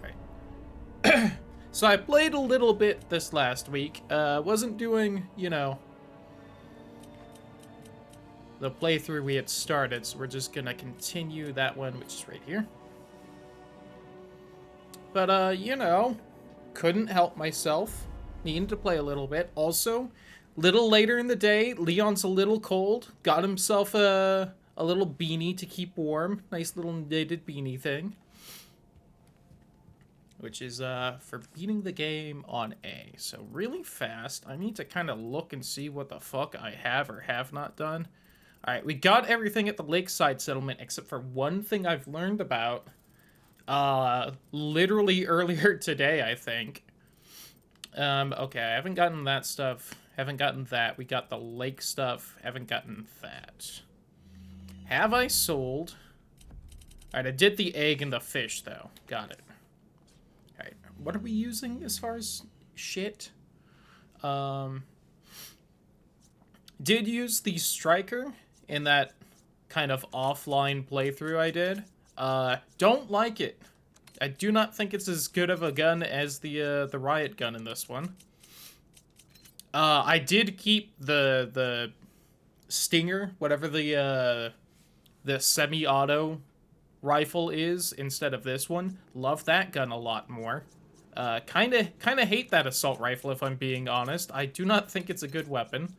Right. So I played a little bit this last week. Wasn't doing, the playthrough we had started, so we're just gonna continue that one, which is right here. But, couldn't help myself. Needing to play a little bit. Also, little later in the day, Leon's a little cold. Got himself a little beanie to keep warm. Nice little knitted beanie thing. Which is for beating the game on A. So really fast, I need to kind of look and see what the fuck I have or have not done. Alright, we got everything at the Lakeside Settlement except for one thing I've learned about literally earlier today, I think. Okay, I haven't gotten that stuff. Haven't gotten that. We got the lake stuff. Haven't gotten that. Have I sold? Alright, I did the egg and the fish, though. Got it. Alright, what are we using as far as shit? Did use the striker in that kind of offline playthrough I did. Don't like it. I do not think it's as good of a gun as the riot gun in this one. I did keep the Stinger, whatever the semi-auto rifle is, instead of this one. Love that gun a lot more. Kinda hate that assault rifle, if I'm being honest. I do not think it's a good weapon.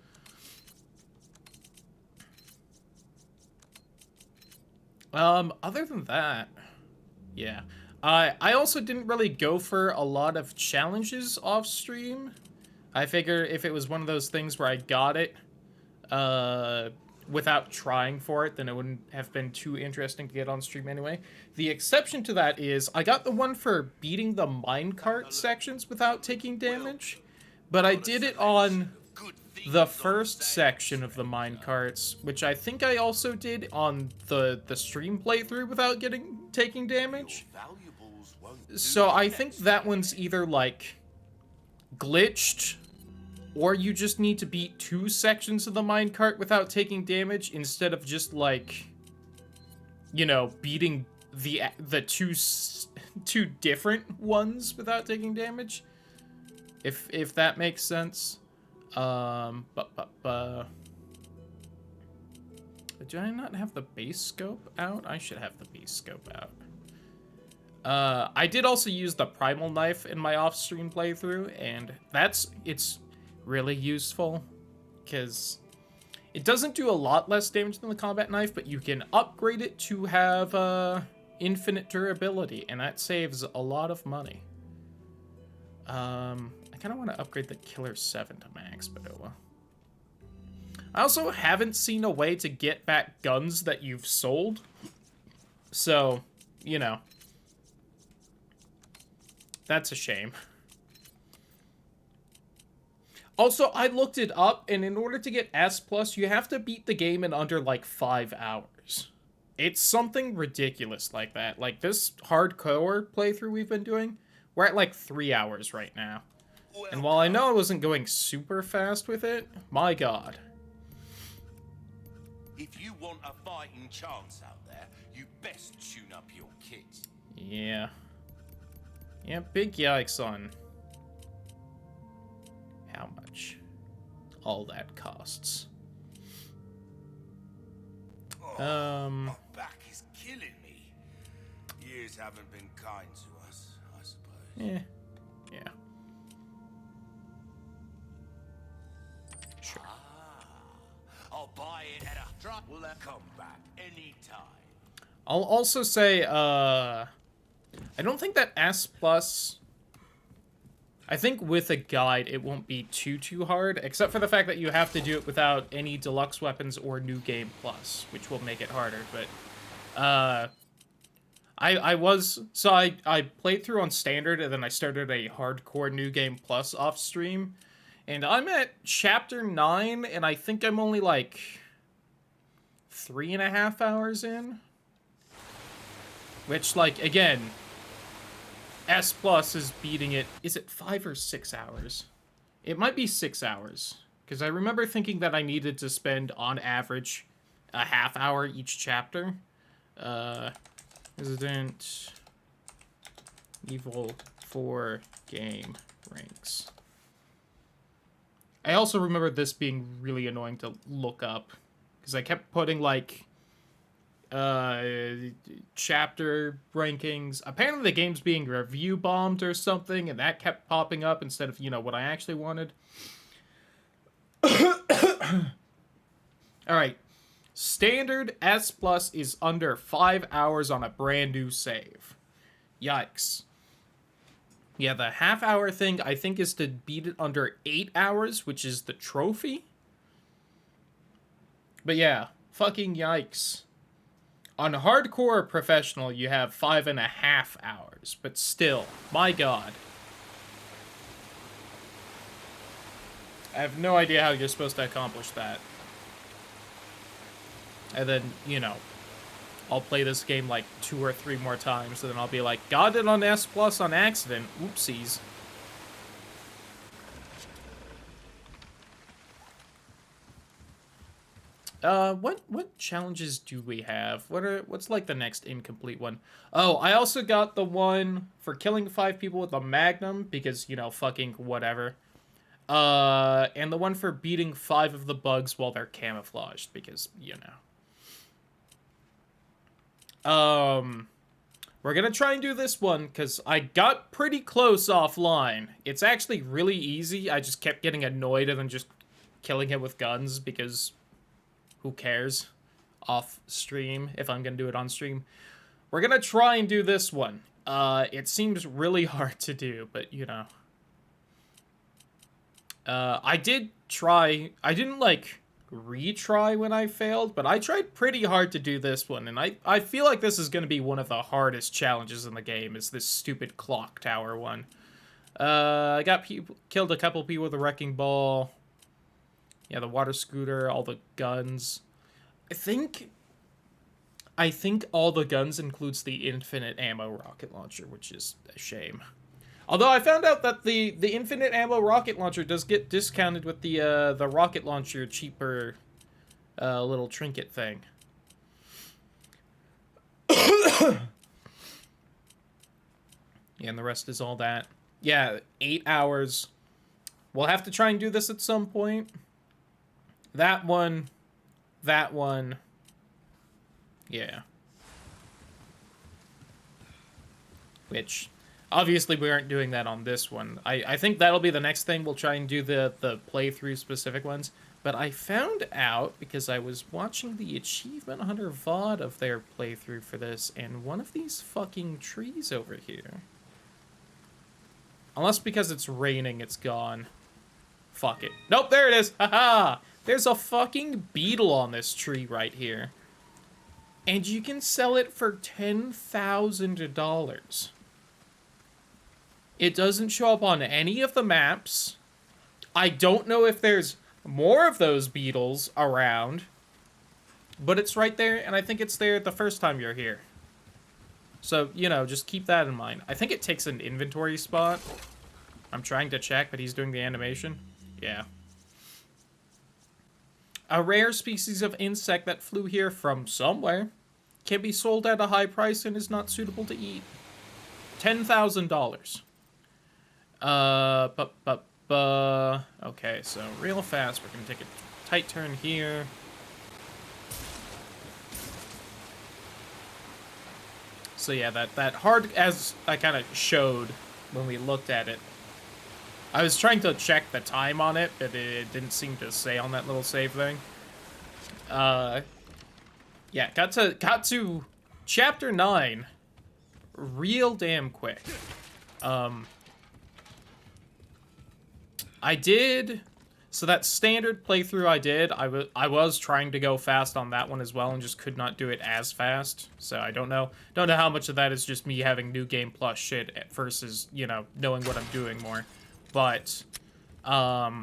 Other than that, yeah. I also didn't really go for a lot of challenges off stream. I figure if it was one of those things where I got it, without trying for it, then it wouldn't have been too interesting to get on stream anyway. The exception to that is, I got the one for beating the minecart sections without taking damage, but I did it on the first section of the minecarts, which I think I also did on the stream playthrough without taking damage. So I think that one's either, like, glitched, or you just need to beat 2 sections of the minecart without taking damage, instead of just, like, beating the two different ones without taking damage. If that makes sense. Do I not have the base scope out? I should have the base scope out. I did also use the primal knife in my off-stream playthrough, and it's really useful, because it doesn't do a lot less damage than the combat knife, but you can upgrade it to have infinite durability, and that saves a lot of money. I kind of want to upgrade the Killer 7 to max, but oh well. I also haven't seen a way to get back guns that you've sold, so, that's a shame. Also, I looked it up, and in order to get S+, you have to beat the game in under, like, 5 hours. It's something ridiculous like that. Like, this hardcore playthrough we've been doing, we're at, like, 3 hours right now. And while I know I wasn't going super fast with it, my god. If you want a fighting chance out there, you best tune up your kit. Yeah. Yeah, big yikes on how much all that costs. My back is killing me. Years haven't been kind to us, I suppose. Yeah. Sure. I'll buy it at a drop. Will come back anytime. I'll also say, I don't think that S+, I think with a guide it won't be too hard, except for the fact that you have to do it without any deluxe weapons or New Game Plus, which will make it harder, but, I played through on standard, and then I started a hardcore New Game Plus off stream, and I'm at chapter 9, and I think I'm only, like, 3.5 hours in. Which, like, again, S+ is beating it. Is it 5 or 6 hours? It might be 6 hours, because I remember thinking that I needed to spend, on average, a half hour each chapter. Resident Evil 4 game ranks. I also remember this being really annoying to look up because I kept putting like chapter rankings. Apparently the game's being review bombed or something, and that kept popping up instead of, you know, what I actually wanted. Alright. Standard S Plus is under 5 hours on a brand new save. Yikes. Yeah, the half hour thing I think is to beat it under 8 hours, which is the trophy. But yeah, fucking yikes. On hardcore professional, you have 5.5 hours, but still, my god. I have no idea how you're supposed to accomplish that. And then, you know, I'll play this game like 2 or 3 more times, and then I'll be like, got it on S Plus on accident. Oopsies. What challenges do we have? What's like the next incomplete one? Oh, I also got the one for killing 5 people with a magnum, because, you know, fucking whatever. And the one for beating 5 of the bugs while they're camouflaged, because, you know. We're gonna try and do this one, because I got pretty close offline. It's actually really easy. I just kept getting annoyed and then just killing it with guns, because who cares? Off stream, if I'm gonna do it on stream. We're gonna try and do this one. It seems really hard to do, but, you know. I did try. I didn't, like, retry when I failed, but I tried pretty hard to do this one, and I feel like this is going to be one of the hardest challenges in the game, is this stupid clock tower one. I killed a couple people with a wrecking ball. Yeah, the water scooter, all the guns. I think all the guns includes the infinite ammo rocket launcher, which is a shame. Although I found out that the infinite ammo rocket launcher does get discounted with the rocket launcher cheaper little trinket thing. Yeah, and the rest is all that. Yeah, 8 hours. We'll have to try and do this at some point. That one. Yeah. Which, obviously, we aren't doing that on this one. I think that'll be the next thing. We'll try and do the playthrough specific ones. But I found out, because I was watching the Achievement Hunter VOD of their playthrough for this, and one of these fucking trees over here. Unless because it's raining, it's gone. Fuck it. Nope, there it is. Haha! There's a fucking beetle on this tree right here. And you can sell it for $10,000. It doesn't show up on any of the maps. I don't know if there's more of those beetles around. But it's right there, and I think it's there the first time you're here. So, you know, just keep that in mind. I think it takes an inventory spot. I'm trying to check, but he's doing the animation. Yeah. A rare species of insect that flew here from somewhere can be sold at a high price and is not suitable to eat. $10,000. Okay, so real fast, we're gonna take a tight turn here. So yeah, that hard, as I kind of showed when we looked at it. I was trying to check the time on it, but it didn't seem to say on that little save thing. Yeah, got to chapter 9 real damn quick. I did, so that standard playthrough I did, I was trying to go fast on that one as well and just could not do it as fast. So I don't know how much of that is just me having New Game Plus shit versus, you know, knowing what I'm doing more. But, yeah,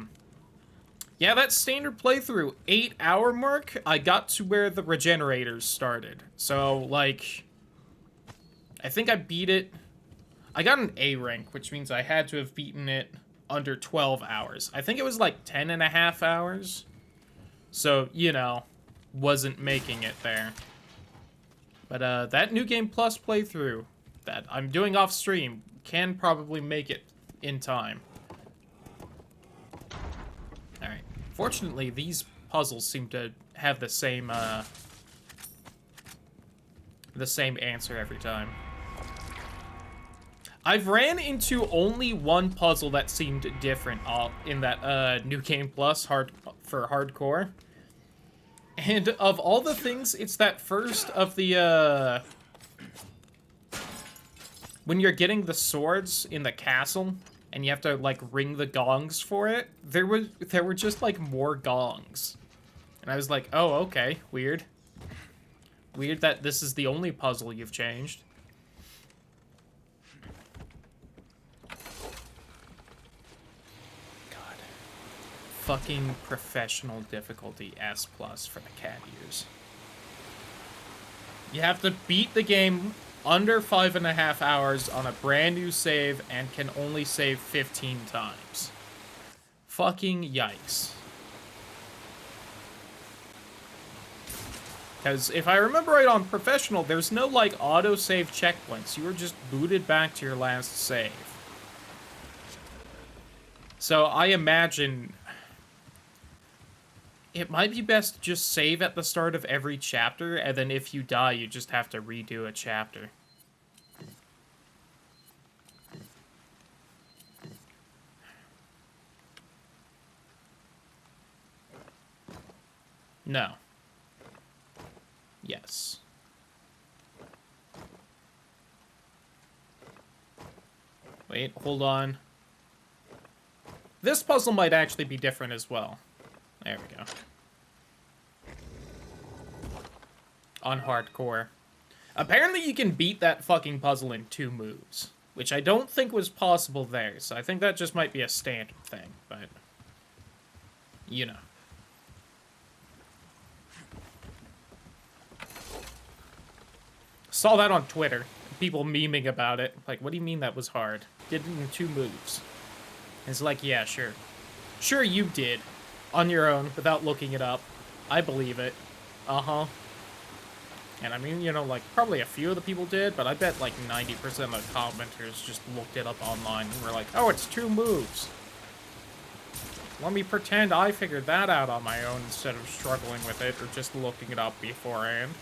that standard playthrough, 8-hour mark, I got to where the regenerators started. So, like, I think I beat it. I got an A rank, which means I had to have beaten it under 12 hours. I think it was like 10.5 hours. So, you know, wasn't making it there. But that New Game Plus playthrough that I'm doing off stream can probably make it in time. Alright. Fortunately, these puzzles seem to have the same answer every time. I've ran into only one puzzle that seemed different in that New Game Plus for hardcore. And of all the things, it's that first of the when you're getting the swords in the castle and you have to like ring the gongs for it, there were just like more gongs. And I was like, "Oh, okay, weird. Weird that this is the only puzzle you've changed." God. Fucking professional difficulty S+ for the cat ears. You have to beat the game under 5.5 hours on a brand new save and can only save 15 times. Fucking yikes. Because if I remember right on Professional, there's no, like, autosave checkpoints. You were just booted back to your last save. So I imagine it might be best to just save at the start of every chapter, and then if you die, you just have to redo a chapter. No. Yes. Wait, hold on. This puzzle might actually be different as well. There we go. On hardcore. Apparently you can beat that fucking puzzle in 2 moves, which I don't think was possible there, so I think that just might be a standard thing, but you know. Saw that on Twitter. People memeing about it. Like, what do you mean that was hard? Did it in 2 moves. It's like, yeah, sure. Sure you did. On your own, without looking it up. I believe it. Uh-huh. And I mean, you know, like, probably a few of the people did, but I bet, like, 90% of the commenters just looked it up online and were like, oh, it's 2 moves. Let me pretend I figured that out on my own instead of struggling with it or just looking it up beforehand.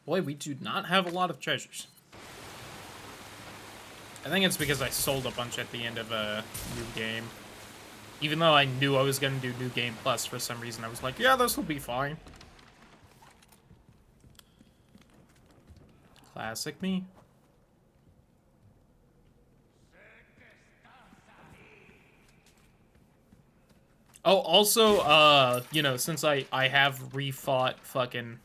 Boy, we do not have a lot of treasures. I think it's because I sold a bunch at the end of a new game. Even though I knew I was going to do New Game Plus for some reason, I was like, yeah, this will be fine. Classic me. Oh, also, you know, since I have refought fucking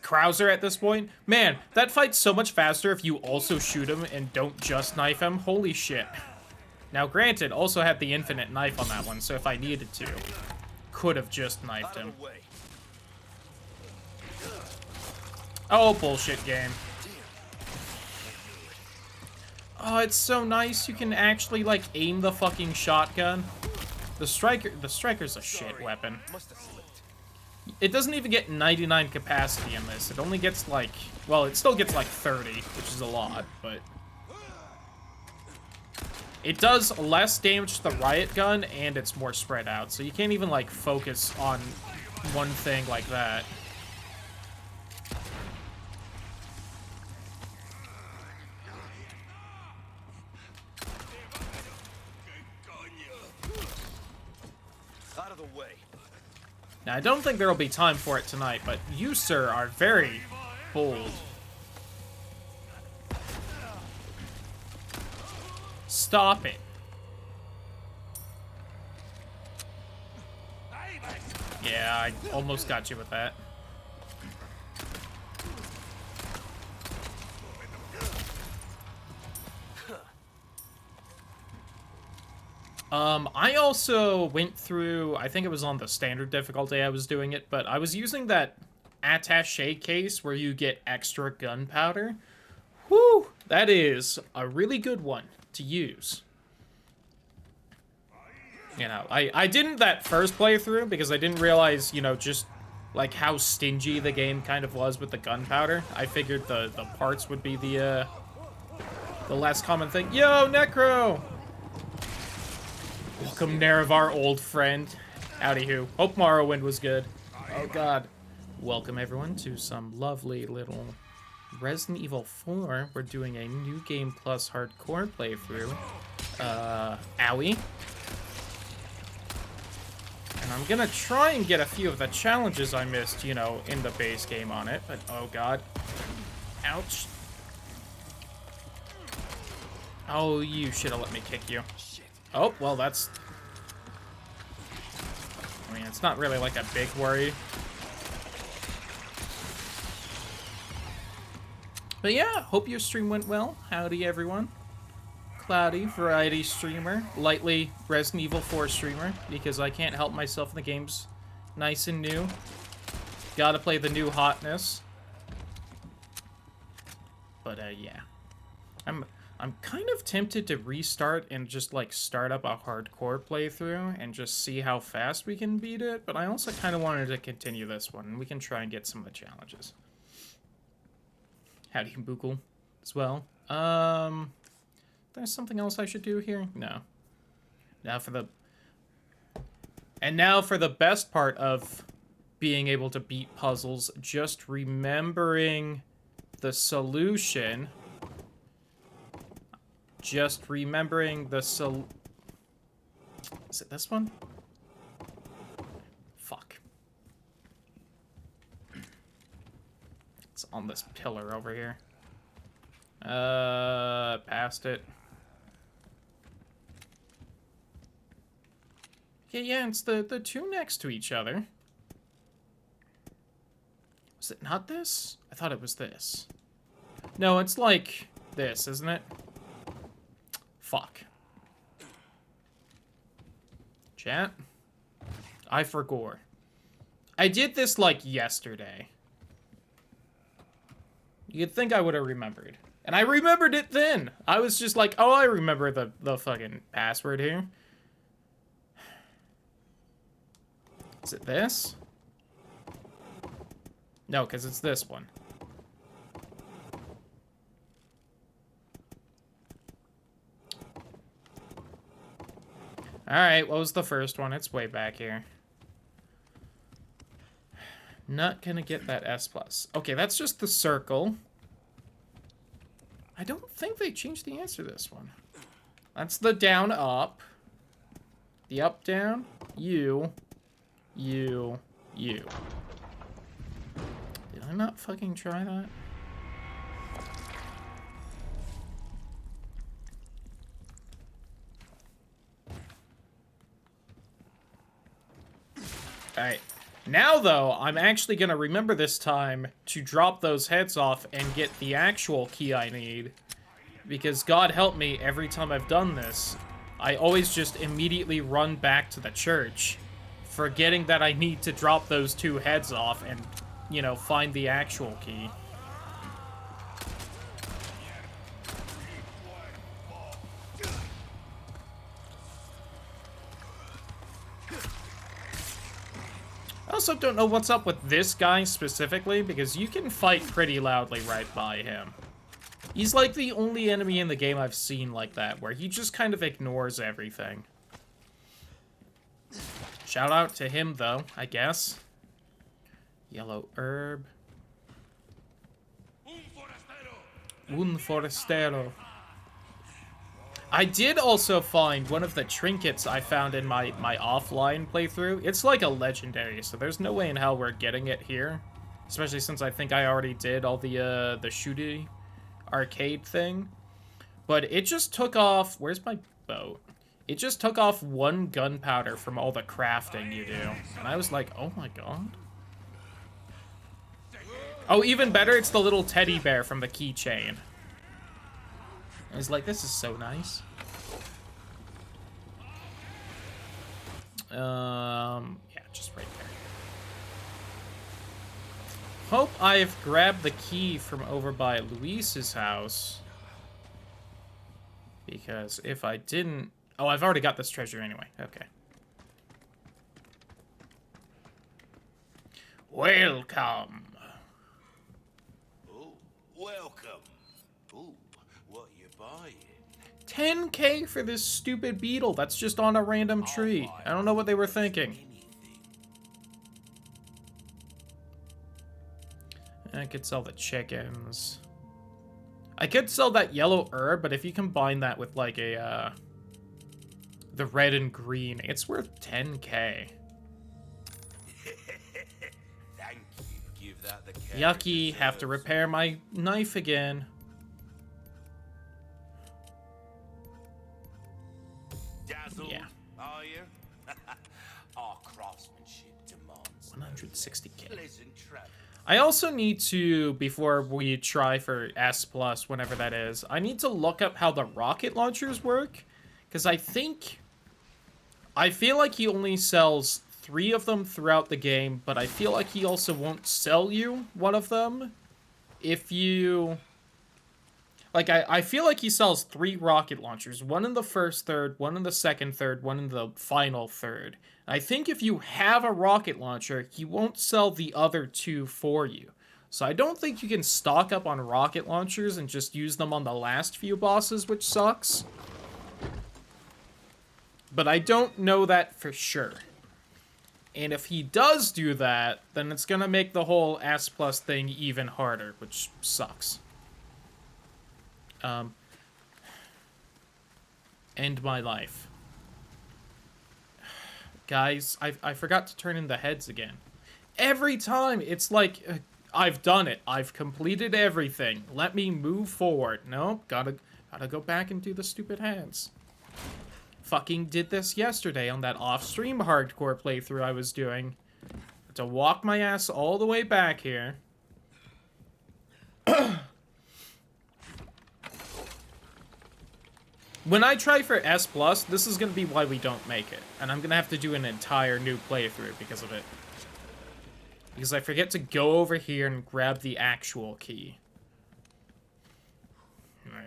Krauser at this point. Man, that fight's so much faster if you also shoot him and don't just knife him. Holy shit. Now, granted, also had the infinite knife on that one, so if I needed to, could have just knifed him. Oh, bullshit game. Oh, it's so nice. You can actually, like, aim the fucking shotgun. The striker's a shit weapon. It doesn't even get 99 capacity in this. It only gets, like... Well, it still gets, like, 30, which is a lot, but... It does less damage to the riot gun, and it's more spread out, so you can't even, like, focus on one thing like that. Now, I don't think there will be time for it tonight, but you, sir, are very bold. Stop it. Yeah, I almost got you with that. I also went through, I think it was on the standard difficulty I was doing it, but I was using that attaché case where you get extra gunpowder. Whew, that is a really good one to use. You know, I didn't that first playthrough because I didn't realize, you know, just like how stingy the game kind of was with the gunpowder. I figured the parts would be the less common thing. Yo, Necro! Welcome, Nerevar, old friend. Howdy who. Hope Morrowind was good. Oh god. Welcome everyone to some lovely little Resident Evil 4. We're doing a new game plus hardcore playthrough. Owie. And I'm gonna try and get a few of the challenges I missed, you know, in the base game on it, but oh god. Ouch. Oh, you should have let me kick you. Oh, well, that's... I mean, it's not really like a big worry. But yeah, hope your stream went well. Howdy, everyone. Cloudy, variety streamer. Lightly Resident Evil 4 streamer, because I can't help myself in the game's nice and new. Gotta play the new hotness. But, yeah. I'm kind of tempted to restart and just, like, start up a hardcore playthrough and just see how fast we can beat it, but I also kind of wanted to continue this one, and we can try and get some of the challenges. Howdy, Bukel, as well. There's something else I should do here? No. Now for the... And now for the best part of being able to beat puzzles, just remembering the solution... Just remembering the Is it this one? Fuck. It's on this pillar over here. Past it. Yeah, it's the two next to each other. Was it not this? I thought it was this. No, it's like this, isn't it? Fuck. Chat? I forgot. I did this, like, yesterday. You'd think I would have remembered. And I remembered it then. I was just like, oh, I remember the fucking password here. Is it this? No, because it's this one. Alright, what was the first one? It's way back here. Not gonna get that S+. Okay, that's just the circle. I don't think they changed the answer to this one. That's the down, up. The up, down. You. You. You. Did I not fucking try that? Alright. Now, though, I'm actually going to remember this time to drop those heads off and get the actual key I need. Because, God help me, every time I've done this, I always just immediately run back to the church, forgetting that I need to drop those two heads off and, you know, find the actual key. I also don't know what's up with this guy specifically, because you can fight pretty loudly right by him. He's like the only enemy in the game I've seen like that, where he just kind of ignores everything. Shout out to him, though, I guess. Yellow herb. Un forastero. I did also find one of the trinkets I found in my offline playthrough. It's like a legendary, so there's no way in hell we're getting it here. Especially since I think I already did all the shooty arcade thing. But it just took off... Where's my boat? It just took off 1 gunpowder from all the crafting you do. And I was like, oh my god. Oh, even better, it's the little teddy bear from the keychain. I was like, this is so nice. Yeah, just right there. Hope I've grabbed the key from over by Luis's house. Because if I didn't... Oh, I've already got this treasure anyway. Okay. Welcome. Oh, welcome. Ooh, what you buying? 10K for this stupid beetle that's just on a random tree. I don't know what they were thinking. I could sell the chickens. I could sell that yellow herb, but if you combine that with like a the red and green, it's worth 10K. Thank you. Give that the care Yucky, it have to deserves. repair my knife again. Dazzled, Yeah. are you? Our craftsmanship demands 160K. pleasant travel. I also need to, before we try for S+, whenever that is, I need to look up how the rocket launchers work. Because I feel like he only sells 3 of them throughout the game, but I feel like he also won't sell you one of them if you... Like, I feel like he sells 3 rocket launchers. 1 in the first third, 1 in the second third, 1 in the final third. I think if you have a rocket launcher, he won't sell the other 2 for you. So I don't think you can stock up on rocket launchers and just use them on the last few bosses, which sucks. But I don't know that for sure. And if he does do that, then it's gonna make the whole S+ thing even harder, which sucks. End my life. Guys, I forgot to turn in the heads again. Every time, it's like, I've done it. I've completed everything. Let me move forward. Nope, gotta go back and do the stupid heads. Fucking did this yesterday on that off-stream hardcore playthrough I was doing. Had to walk my ass all the way back here. When I try for S+, this is going to be why we don't make it. And I'm going to have to do an entire new playthrough because of it. Because I forget to go over here and grab the actual key. I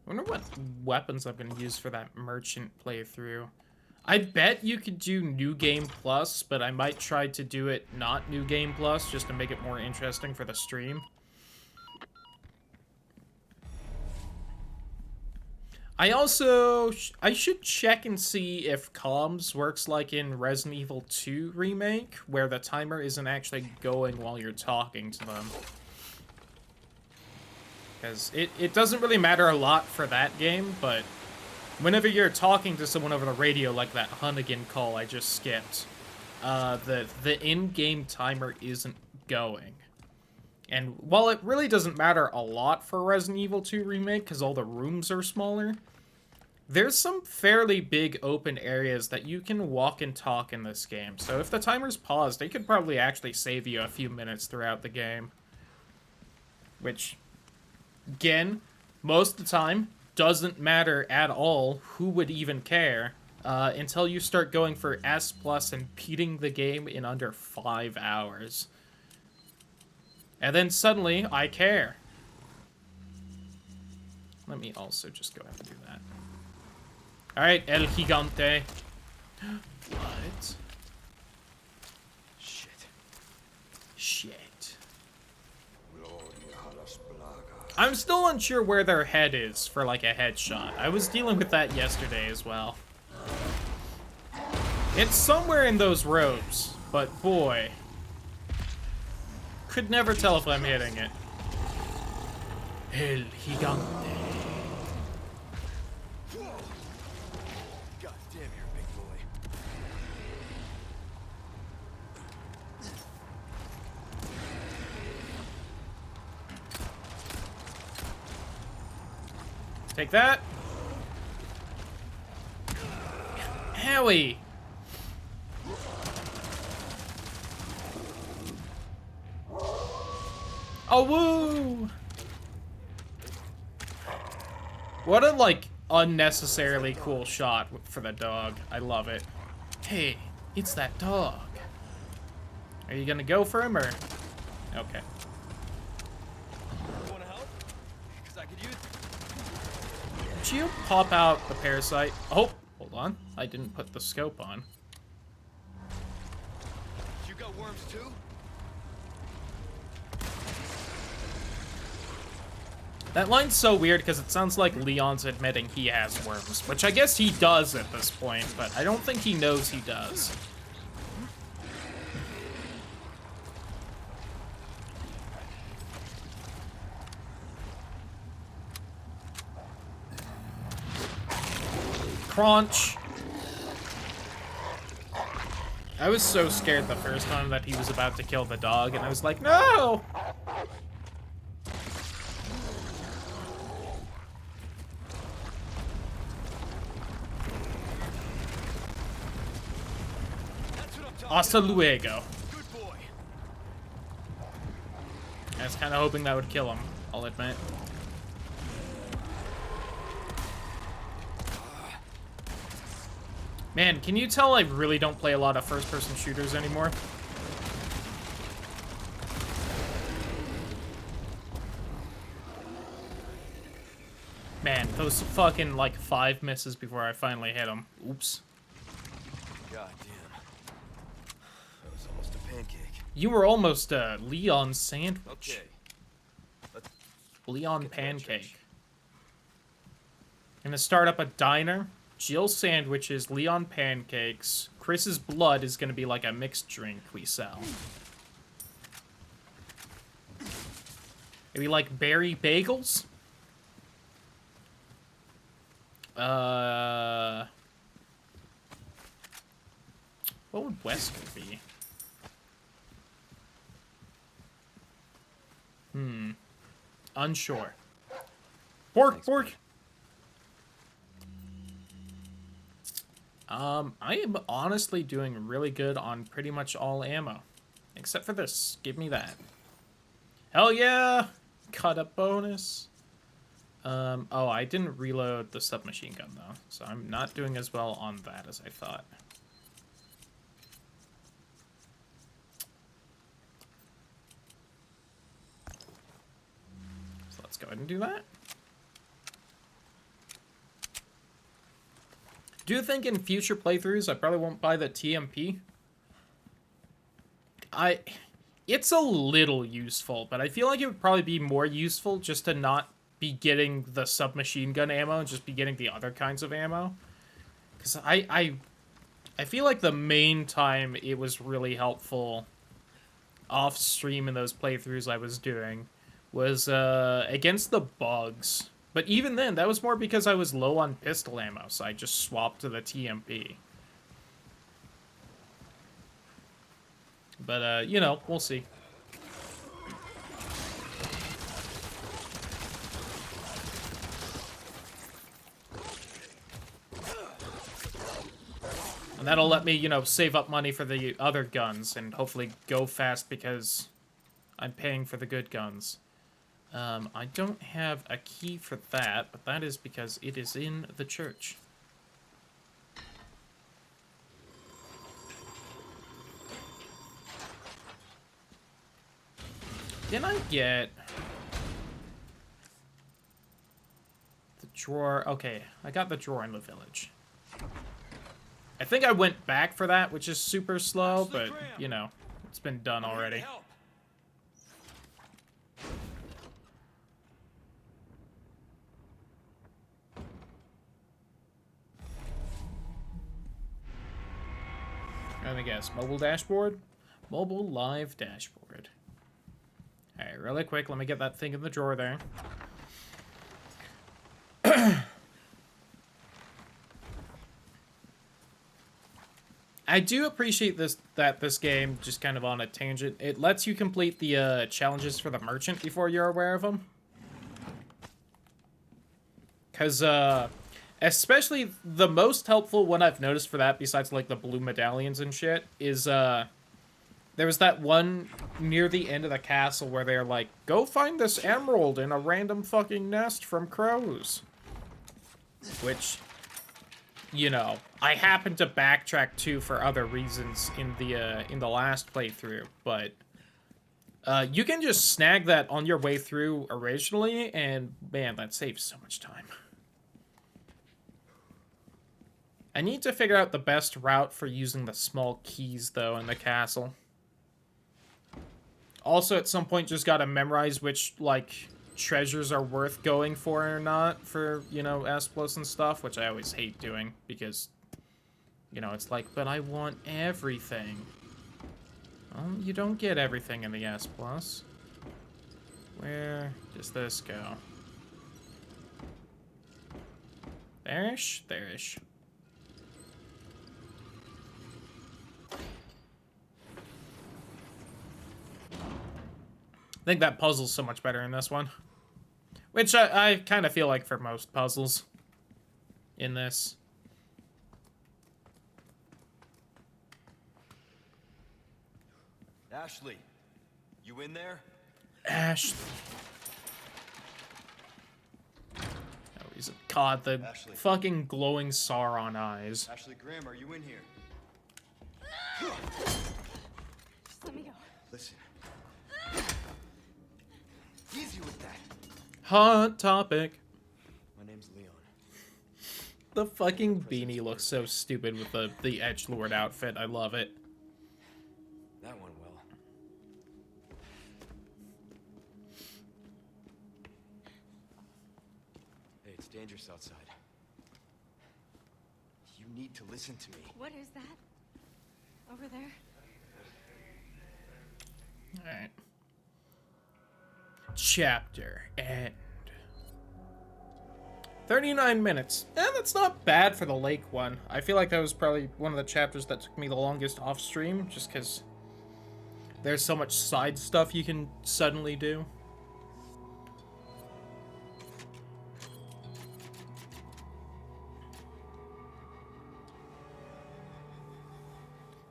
wonder what weapons I'm going to use for that merchant playthrough. I bet you could do New Game Plus, but I might try to do it not New Game Plus, just to make it more interesting for the stream. I should check and see if comms works like in Resident Evil 2 Remake, where the timer isn't actually going while you're talking to them. Because it doesn't really matter a lot for that game, but whenever you're talking to someone over the radio, like that Hunnigan call I just skipped, the in-game timer isn't going. And while it really doesn't matter a lot for Resident Evil 2 Remake, because all the rooms are smaller, there's some fairly big open areas that you can walk and talk in this game. So if the timer's paused, it could probably actually save you a few minutes throughout the game. Which, again, most of the time, doesn't matter at all. Who would even care? Until you start going for S+ and beating the game in under 5 hours. And then suddenly, I care. Let me also just go ahead and do that. Alright, El Gigante. What? Shit. I'm still unsure where their head is for, like, a headshot. I was dealing with that yesterday as well. It's somewhere in those rows, but boy. Could never tell if I'm hitting it. El Gigante. God damn, you're a big boy. Take that. Howie. Oh, woo! What a, like, unnecessarily cool shot for the dog. I love it. Hey, it's that dog. Are you gonna go for him, or? Okay. You wanna help? Because I could use Did you pop out the parasite? Oh, hold on. I didn't put the scope on. You got worms too? That line's so weird because it sounds like Leon's admitting he has worms, which I guess he does at this point, but I don't think he knows he does. Crunch. I was so scared the first time that he was about to kill the dog, and I was like, no! That's what I'm talking Hasta about. luego. Good boy. I was kind of hoping that would kill him, I'll admit. Man, can you tell I really don't play a lot of first-person shooters anymore? Man, those fucking, like, 5 misses before I finally hit him. Oops. God damn. That was almost a pancake. You were almost a Leon sandwich. Okay. Let's Leon get to that pancake. church. Gonna start up a diner. Jill sandwiches, Leon pancakes. Chris's blood is gonna be like a mixed drink we sell. Maybe like berry bagels? What would Wesker be? Unsure. Pork, Thanks, pork! I am honestly doing really good on pretty much all ammo. Except for this. Give me that. Hell yeah! Got a bonus. Oh, I didn't reload the submachine gun, though. So I'm not doing as well on that as I thought. So let's go ahead and do that. Do you think in future playthroughs I probably won't buy the TMP? It's a little useful, but I feel like it would probably be more useful just to not be getting the submachine gun ammo and just be getting the other kinds of ammo. Because I feel like the main time it was really helpful off stream in those playthroughs I was doing was against the bugs. But even then, that was more because I was low on pistol ammo, so I just swapped to the TMP. But, you know, we'll see. And that'll let me, you know, save up money for the other guns and hopefully go fast because I'm paying for the good guns. I don't have a key for that, but that is because it is in the church. Didn't I get the drawer? Okay, I got the drawer in the village. I think I went back for that, which is super slow, but, you know, it's been done already. Let me guess. Mobile dashboard? Mobile live dashboard. Alright, really quick. Let me get that thing in the drawer there. I do appreciate this game, just kind of on a tangent, it lets you complete the challenges for the merchant before you're aware of them. Because, especially the most helpful one I've noticed for that, besides, like, the blue medallions and shit, is, there was that one near the end of the castle where they're like, go find this emerald in a random fucking nest from crows. Which, you know, I happened to backtrack to for other reasons in the last playthrough, but you can just snag that on your way through originally, and man, that saves so much time. I need to figure out the best route for using the small keys, though, in the castle. Also, at some point, just gotta memorize which, like, treasures are worth going for or not for, you know, S+ and stuff, which I always hate doing, because, you know, it's like, but I want everything. Well, you don't get everything in the S+. Where does this go? There-ish? There-ish. I think that puzzle's so much better in this one. Which I kind of feel like for most puzzles in this. Ashley, you in there? Ashley. Oh, he's a god, the Ashley. fucking glowing Sauron eyes. Ashley Graham, are you in here? Just let me go. Listen. Easy with that. Hot topic. My name's Leon. The fucking beanie looks so stupid with the edgelord outfit. I love it. That went well. Hey, it's dangerous outside. You need to listen to me. What is that? Over there? Alright. Chapter end. 39 minutes. That's not bad for the lake one. I feel like that was probably one of the chapters that took me the longest off stream, just because there's so much side stuff you can suddenly do.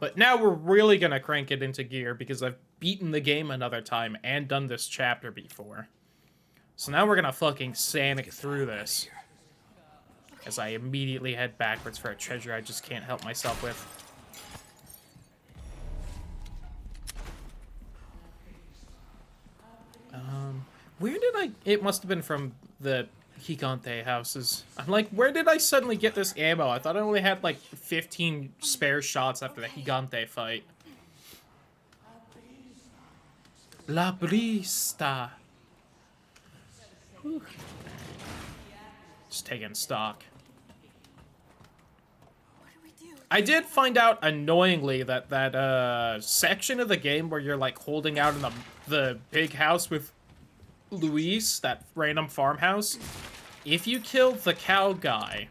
But now we're really gonna crank it into gear because I've beaten the game another time and done this chapter before. So now we're gonna fucking Sanic through this. As I immediately head backwards for a treasure I just can't help myself with. Where did I... It must have been from the Gigante houses. I'm like, where did I suddenly get this ammo? I thought I only had like 15 spare shots after the Gigante fight. La Brista. Whew. Just taking stock. What do we do? I did find out annoyingly that section of the game where you're like holding out in the big house with Luis, that random farmhouse, if you kill the cow guy,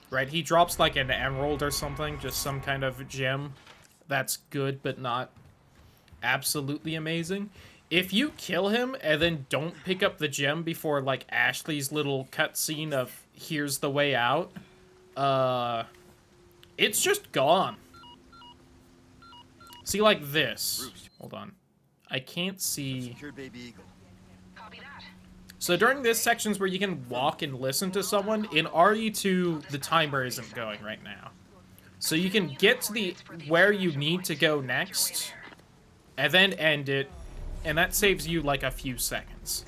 right, he drops like an emerald or something, just some kind of gem that's good but not absolutely amazing. If you kill him and then don't pick up the gem before like Ashley's little cutscene of here's the way out, it's just gone. See, like this. Hold on. I can't see. Secured Baby Eagle. So during this sections where you can walk and listen to someone, in RE2, the timer isn't going right now. So you can get to the where you need to go next, and then end it, and that saves you like a few seconds.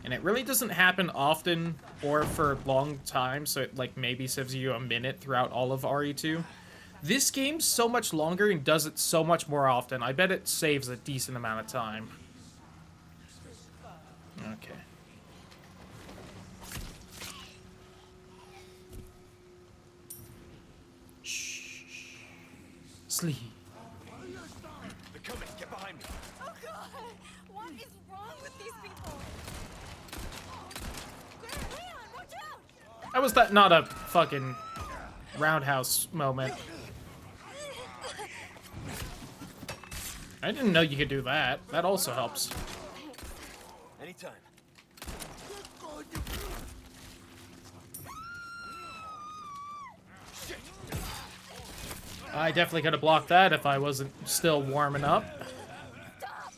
And it really doesn't happen often or for long time, so it like maybe saves you a minute throughout all of RE2. This game's so much longer and does it so much more often. I bet it saves a decent amount of time. Okay. Shh. sleep. They're coming. Get behind me. Oh God! What is wrong with these people? Leon, watch out! How was that not a fucking roundhouse moment? I didn't know you could do that. That also helps. Anytime. I definitely could have blocked that if I wasn't still warming up. Stop!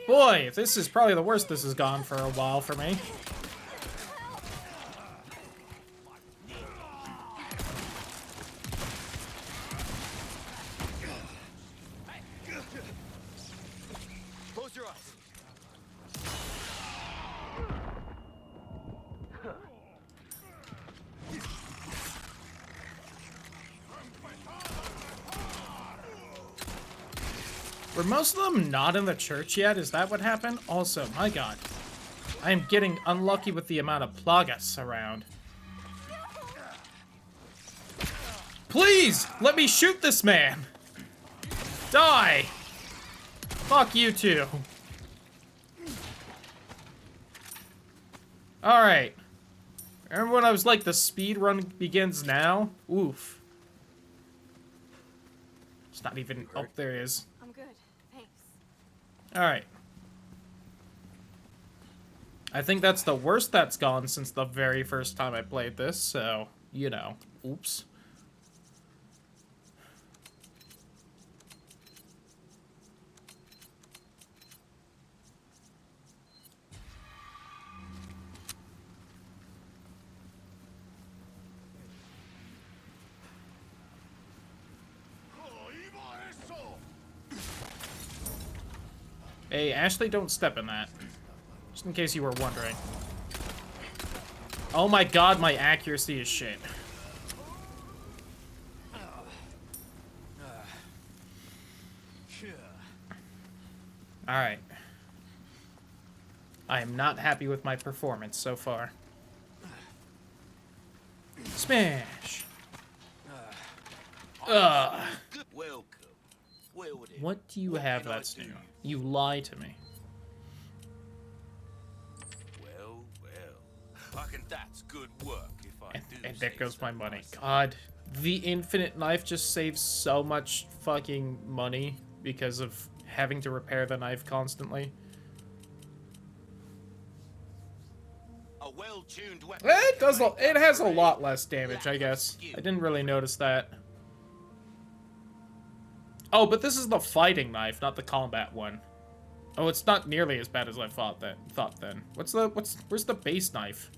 Boy, this is probably the worst this has gone for a while for me. Close your eyes. Were most of them not in the church yet? Is that what happened? Also, my god. I am getting unlucky with the amount of plagas around. Please! Let me shoot this man! Die! Fuck you two. Alright. Remember when I was like, the speed run begins now? Oof. It's not even... Oh, there it is. I'm good. Thanks. Alright. I think that's the worst that's gone since the very first time I played this, so, you know. Oops. Hey, Ashley, don't step in that. Just in case you were wondering. Oh my god, my accuracy is shit. Alright. I am not happy with my performance so far. Smash! Ugh. Welcome. Well then, What do you what have can I that's do? new? You lie to me. Well, I reckon that's good work if I do And there say goes so my money. myself. God. The infinite knife just saves so much fucking money because of having to repair the knife constantly. A well-tuned weapon. It does. can make It up has for a any lot less damage, I lack of guess. skill. I didn't really notice that. Oh, but this is the fighting knife, not the combat one. Oh, it's not nearly as bad as I thought then. Where's the base knife?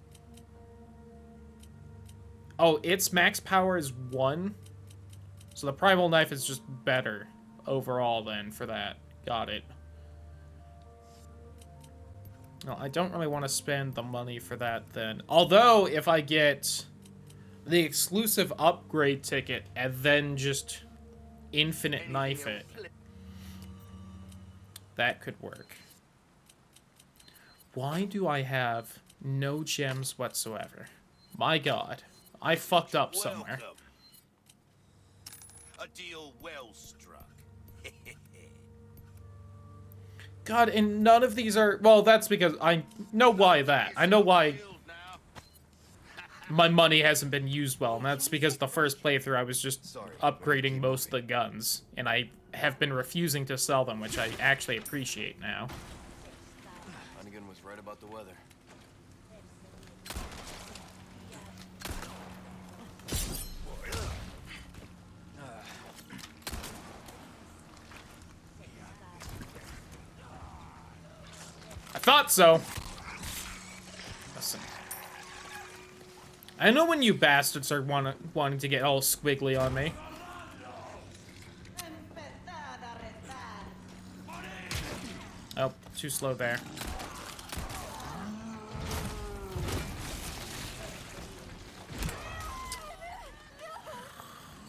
Oh, its max power is 1. So the primal knife is just better overall then for that. Got it. No, I don't really want to spend the money for that then. Although, if I get the exclusive upgrade ticket and then just infinite knife it, that could work. Why do I have no gems whatsoever? My god. I fucked up somewhere. Welcome. A deal well struck. God, and none of these are... Well, that's because I know why that. I know why my money hasn't been used well, and that's because the first playthrough I was just upgrading most of the guns, and I have been refusing to sell them, which I actually appreciate now. Hunnigan was right about the weather. I thought so. Listen. I know when you bastards are wanting to get all squiggly on me. Oh, too slow there.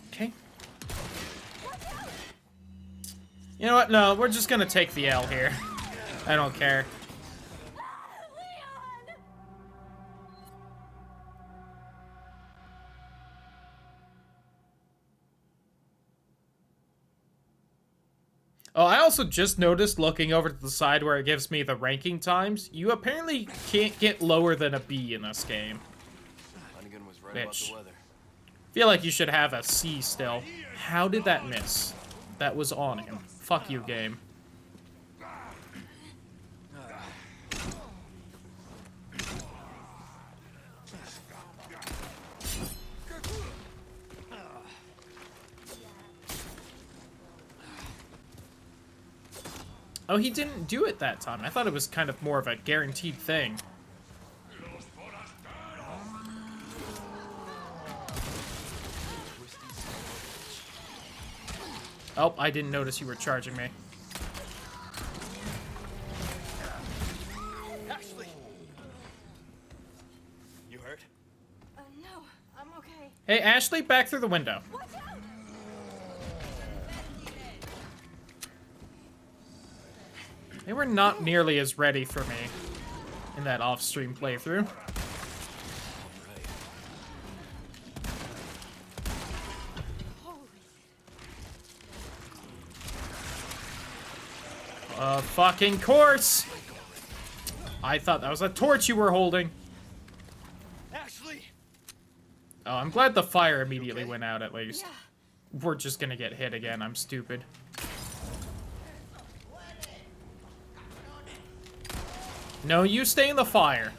Okay. You know what? No, we're just gonna take the L here. I don't care. Oh, I also just noticed looking over to the side where it gives me the ranking times, you apparently can't get lower than a B in this game. Hunnigan was right about Bitch. the weather. Feel like you should have a C still. How did that miss? That was on him. Fuck you, game. Oh, he didn't do it that time. I thought it was kind of more of a guaranteed thing. Oh, I didn't notice you were charging me. Ashley! You hurt? No, I'm okay. Hey, Ashley, back through the window. Watch out! They were not nearly as ready for me in that off-stream playthrough. Fucking course! I thought that was a torch you were holding. Ashley! Oh, I'm glad the fire immediately okay? went out at least. Yeah. We're just gonna get hit again, I'm stupid. No, you stay in the fire.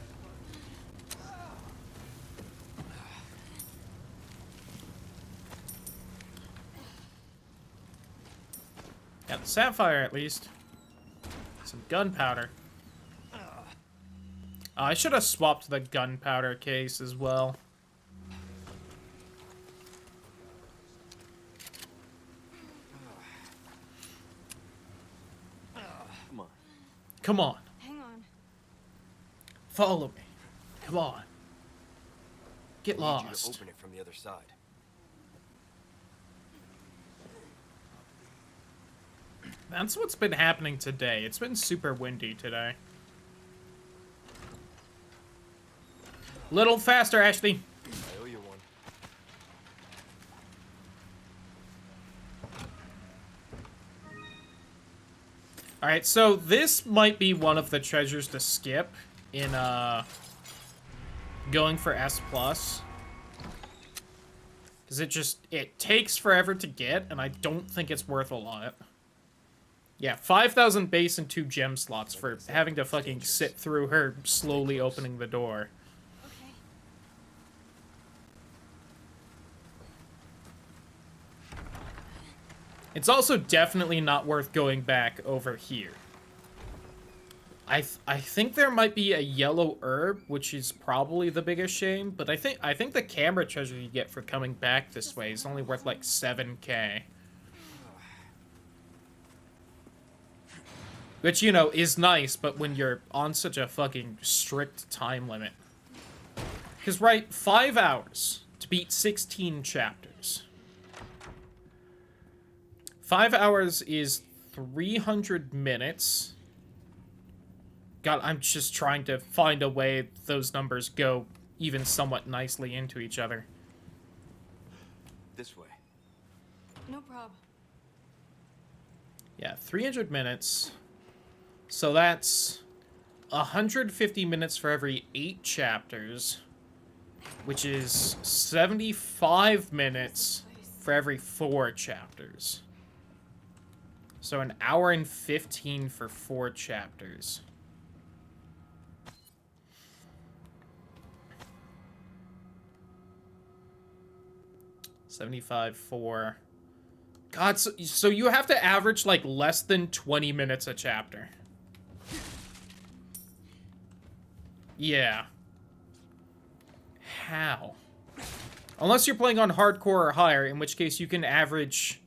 Got the sapphire at least. Some gunpowder. I should have swapped the gunpowder case as well. Come on. Come on. Hang on. Follow me. Come on. Get I need you to lost. open it from the other side. That's what's been happening today. It's been super windy today. Little faster, Ashley. I owe you one. Alright, so this might be one of the treasures to skip in, going for S+. Because it takes forever to get, and I don't think it's worth a lot. Yeah, 5,000 base and 2 gem slots for having to fucking sit through her slowly opening the door. Okay. It's also definitely not worth going back over here. I think there might be a yellow herb, which is probably the biggest shame, but I think the camera treasure you get for coming back this way is only worth like 7k. Which, you know, is nice, but when you're on such a fucking strict time limit. Because, right, 5 hours to beat 16 chapters. 5 hours is 300 minutes. God, I'm just trying to find a way those numbers go even somewhat nicely into each other. This way. No problem. Yeah, 300 minutes. So that's 150 minutes for every 8 chapters, which is 75 minutes for every 4 chapters. So an hour and 15 for 4 chapters. $75 for... God, so you have to average, like, less than 20 minutes a chapter. Yeah. How? Unless you're playing on hardcore or higher, in which case you can average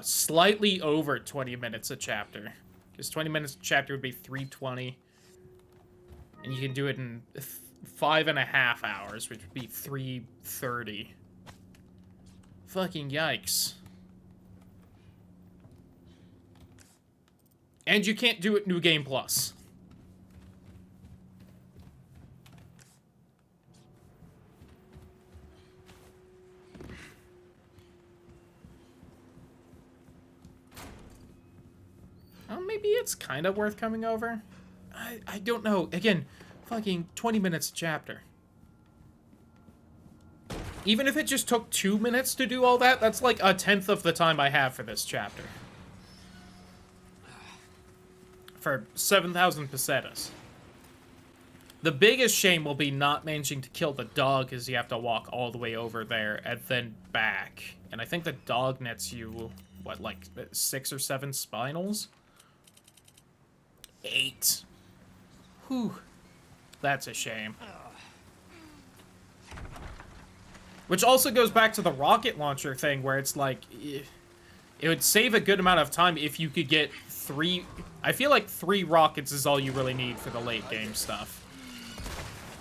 slightly over 20 minutes a chapter. Because 20 minutes a chapter would be 320. And you can do it in 5.5 hours, which would be 330. Fucking yikes. And you can't do it New Game Plus. Well, maybe it's kind of worth coming over. I don't know. Again, fucking 20 minutes a chapter. Even if it just took 2 minutes to do all that, that's like a tenth of the time I have for this chapter. For 7,000 pesetas. The biggest shame will be not managing to kill the dog, because you have to walk all the way over there and then back. And I think the dog nets you, what, like 6 or 7 spinals? 8. Whew. That's a shame. Which also goes back to the rocket launcher thing, where it's like, it would save a good amount of time if you could get 3... I feel like 3 rockets is all you really need for the late game stuff.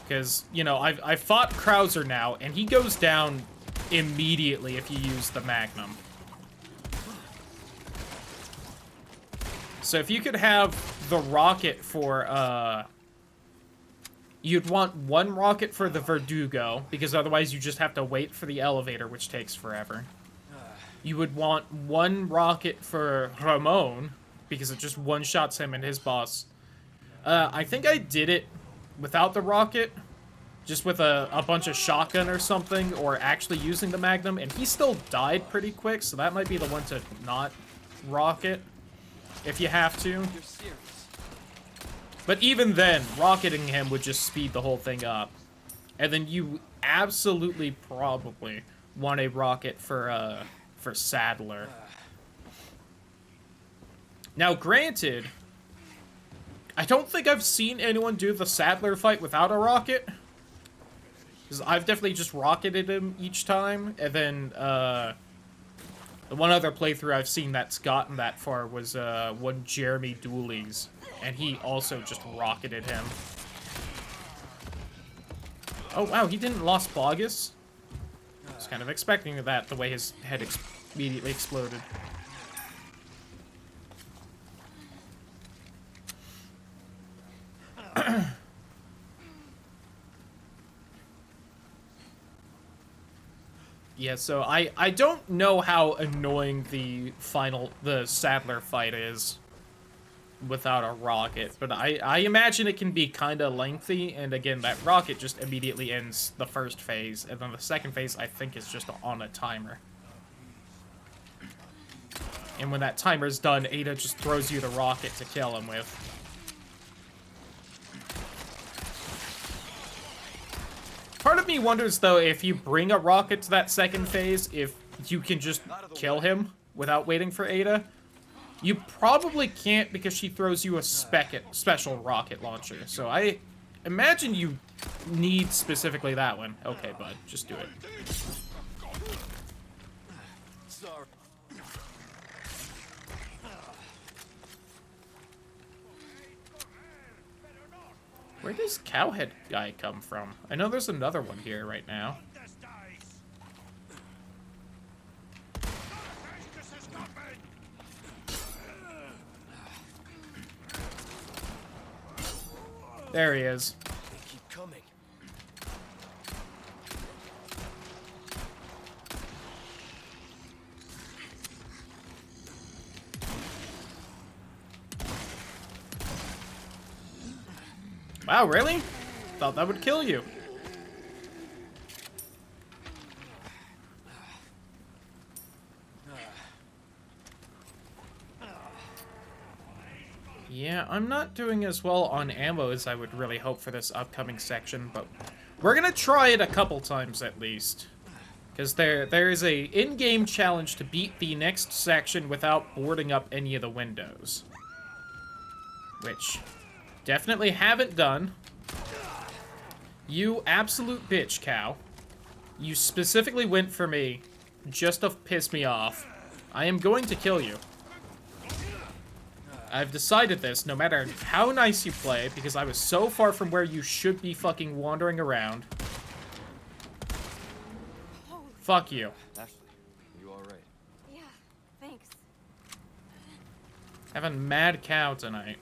Because, you know, I've fought Krauser now, and he goes down immediately if you use the Magnum. So if you could have the rocket for, you'd want 1 rocket for the Verdugo, because otherwise you just have to wait for the elevator, which takes forever. You would want 1 rocket for Ramon, because it just one-shots him and his boss. I think I did it without the rocket, just with a bunch of shotgun or something, or actually using the Magnum, and he still died pretty quick, so that might be the one to not rocket, if you have to. But even then, rocketing him would just speed the whole thing up. And then you absolutely probably want a rocket for Sadler. Now, granted, I don't think I've seen anyone do the Sadler fight without a rocket. Because I've definitely just rocketed him each time. And then, the one other playthrough I've seen that's gotten that far was, one Jeremy Dooley's. And he also just rocketed him. Oh, wow, he didn't Los Plagas? I was kind of expecting that, the way his head immediately exploded. Yeah, so I don't know how annoying the Sadler fight is without a rocket, but I imagine it can be kind of lengthy, and again, that rocket just immediately ends the first phase, and then the second phase, I think, is just on a timer. And when that timer's done, Ada just throws you the rocket to kill him with. Part of me wonders, though, if you bring a rocket to that second phase, if you can just kill him without waiting for Ada. You probably can't, because she throws you a special rocket launcher. So I imagine you need specifically that one. Okay, bud, just do it. Sorry. Where does Cowhead guy come from? I know there's another one here right now. There he is. They keep coming. Wow, really? Thought that would kill you. Yeah, I'm not doing as well on ammo as I would really hope for this upcoming section, but we're gonna try it a couple times at least. Because there is a in-game challenge to beat the next section without boarding up any of the windows. Which, definitely haven't done. You absolute bitch, cow. You specifically went for me just to piss me off. I am going to kill you. I've decided this, no matter how nice you play, because I was so far from where you should be fucking wandering around. Fuck you. Ashley, you alright? Yeah, thanks. Having mad cow tonight.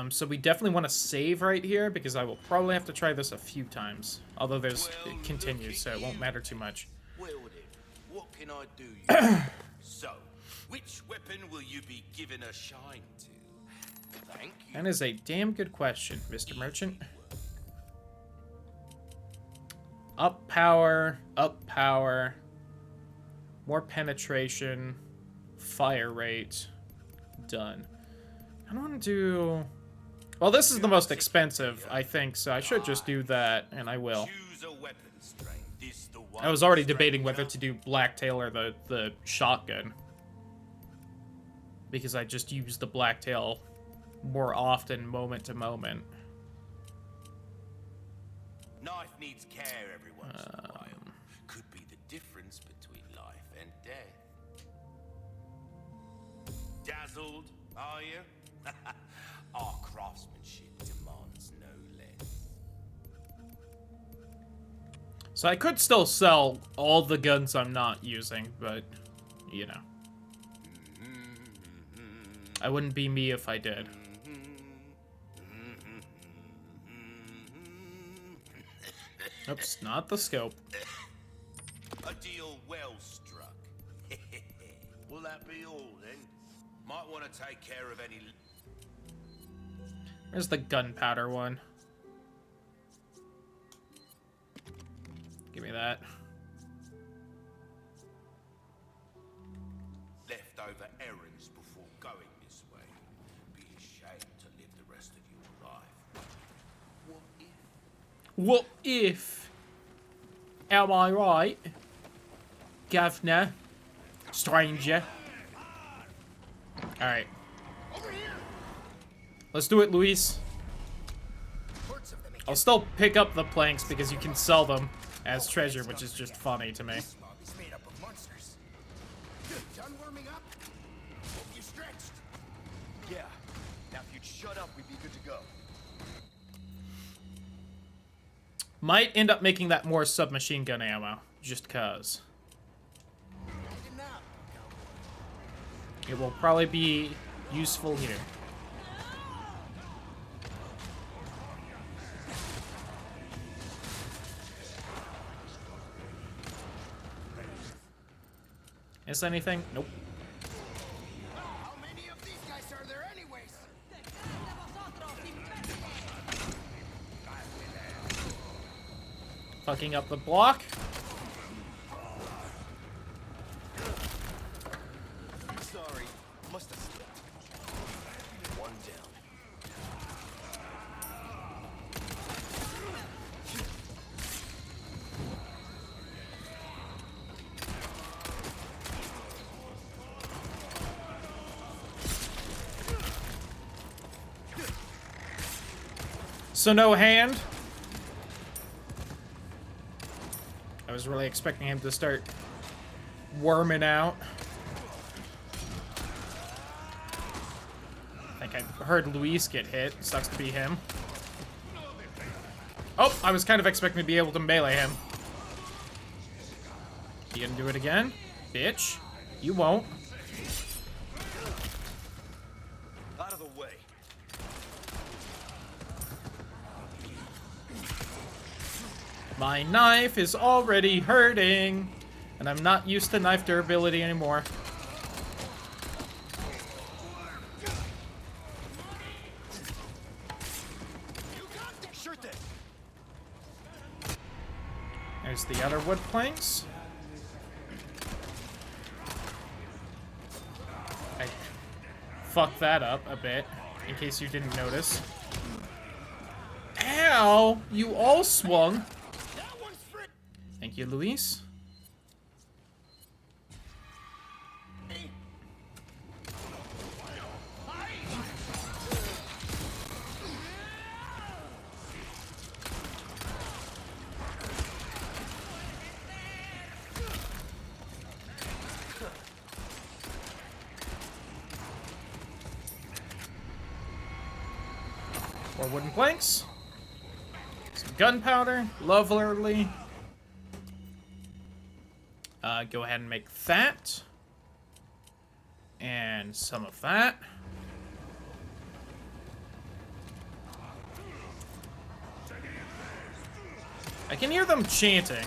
So we definitely want to save right here, because I will probably have to try this a few times. Although it continues, so it won't matter too much. Well then, what can I do you? So, Which weapon will you be given a shine to? Thank you. That is a damn good question, Mr. Merchant. Up power, more penetration, fire rate, done. I don't want to do... Well, this is the most expensive, I think, so I should just do that, and I will. Choose a weapon strength. This the one I was already strength debating whether enough? to do Blacktail or the shotgun. Because I just use the Blacktail more often, moment to moment. Knife needs care every once in a while. Could be the difference between life and death. Dazzled, are you? Our craftsmanship demands no less. So I could still sell all the guns I'm not using, but, you know. I wouldn't be me if I did. Oops, not the scope. A deal well struck. Will that be all then? Might want to take care of any... There's the gunpowder one. Give me that. leftover errands before going this way. Be ashamed to live the rest of your life. What if? Am I right? Governor? Stranger? Alright. Let's do it, Luis. I'll still pick up the planks because you can sell them as treasure, which is just funny to me. This mob is made up of monsters. Good. Done warming up? Hope you stretched. Yeah. Now if you'd shut up, we'd be good to go. Might end up making that more submachine gun ammo, just cause. Taking out. It will probably be useful here. Is anything? Nope. How many of these guys are there anyways? Fucking up the block. Sorry. Must have slipped. One down. So no hand. I was really expecting him to start worming out. I think I heard Luis get hit. Sucks to be him. Oh, I was kind of expecting to be able to melee him. You gonna do it again? Bitch. You won't. Out of the way. My knife is already hurting, and I'm not used to knife durability anymore. Sure thing. There's the other wood planks. I fucked that up a bit, in case you didn't notice. Ow! You all swung. Thank you, Luis. More wooden planks. Some gunpowder. Lovely. Go ahead and make that. And some of that. I can hear them chanting,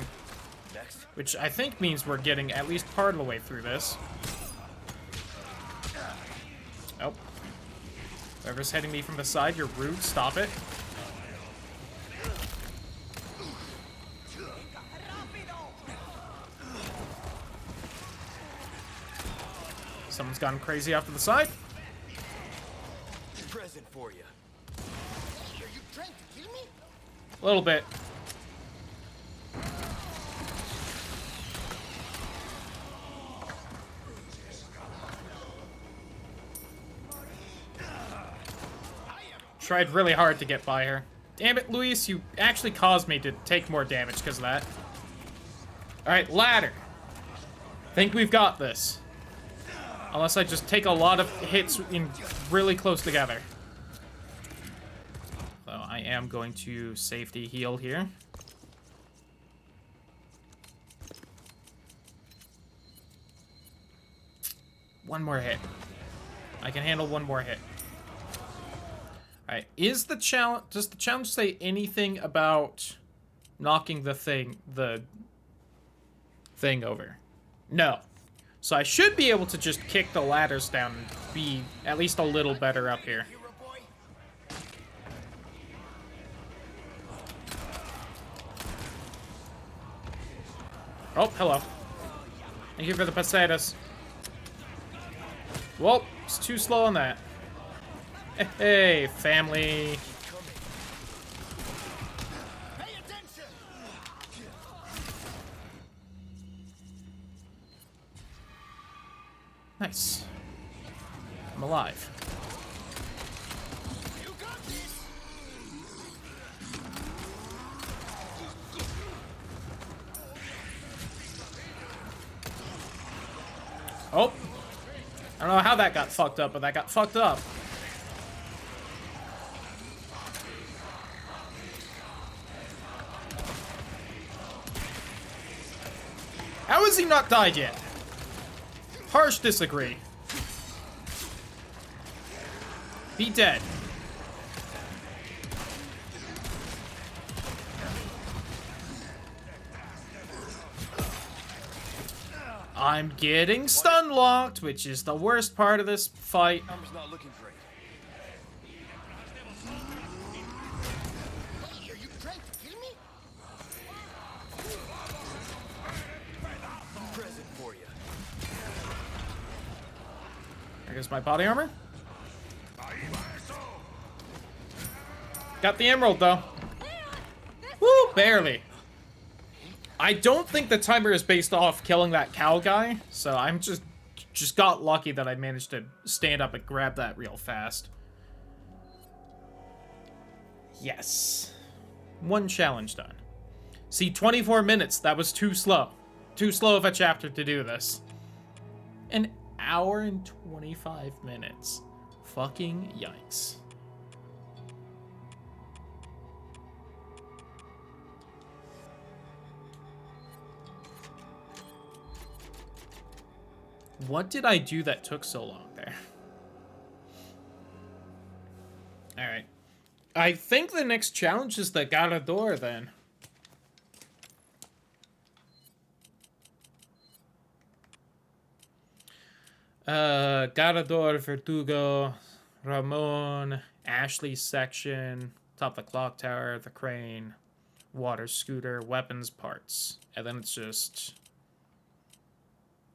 Next. which I think means we're getting at least part of the way through this. Oh. Whoever's hitting me from the side, you're rude. Stop it. Someone's gone crazy off to the side. Present for you. Hey, are you trying to kill me? A little bit. Tried really hard to get by her. Damn it, Luis, you actually caused me to take more damage because of that. Alright, ladder. Think we've got this. Unless I just take a lot of hits in really close together. So I am going to safety heal here. One more hit. I can handle one more hit. Alright, does the challenge say anything about knocking the thing over? No. So I should be able to just kick the ladders down and be at least a little better up here. Hero boy? Oh, hello. Thank you for the pesetas. Well, it's too slow on that. Hey, family. Pay attention! Nice. I'm alive. You got this! Oh. I don't know how that got fucked up, but that got fucked up. How has he not died yet? Harsh disagree. Be dead. I'm getting stun locked, which is the worst part of this fight. Armor's not looking great. Hey, are you trying to kill me? Present for you. There goes my body armor. Got the emerald, though. Woo, barely. I don't think the timer is based off killing that cow guy, so I'm just got lucky that I managed to stand up and grab that real fast. Yes. One challenge done. See, 24 minutes. That was too slow. Too slow of a chapter to do this. An hour and 25 minutes. Fucking yikes. What did I do that took so long there? Alright. I think the next challenge is the Garador, then. Garador, Verdugo, Ramon, Ashley's section, top of the clock tower, the crane, water scooter, weapons, parts. And then it's just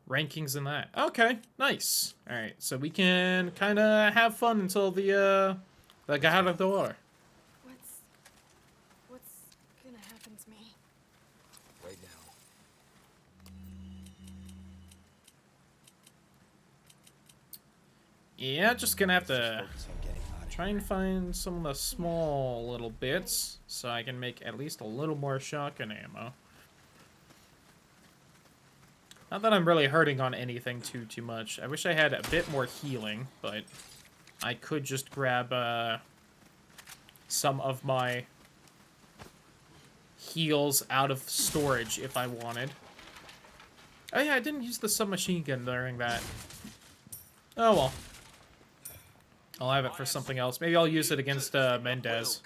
rankings in that. Okay, nice. Alright, so we can kind of have fun until the Garador. What's gonna happen to me? Right now. Yeah, just gonna have to Focus on getting out of try and find some of the small little bits so I can make at least a little more shotgun ammo. Not that I'm really hurting on anything too much. I wish I had a bit more healing, but I could just grab some of my heals out of storage if I wanted. Oh yeah, I didn't use the submachine gun during that. Oh well. I'll have it for something else. Maybe I'll use it against Mendez.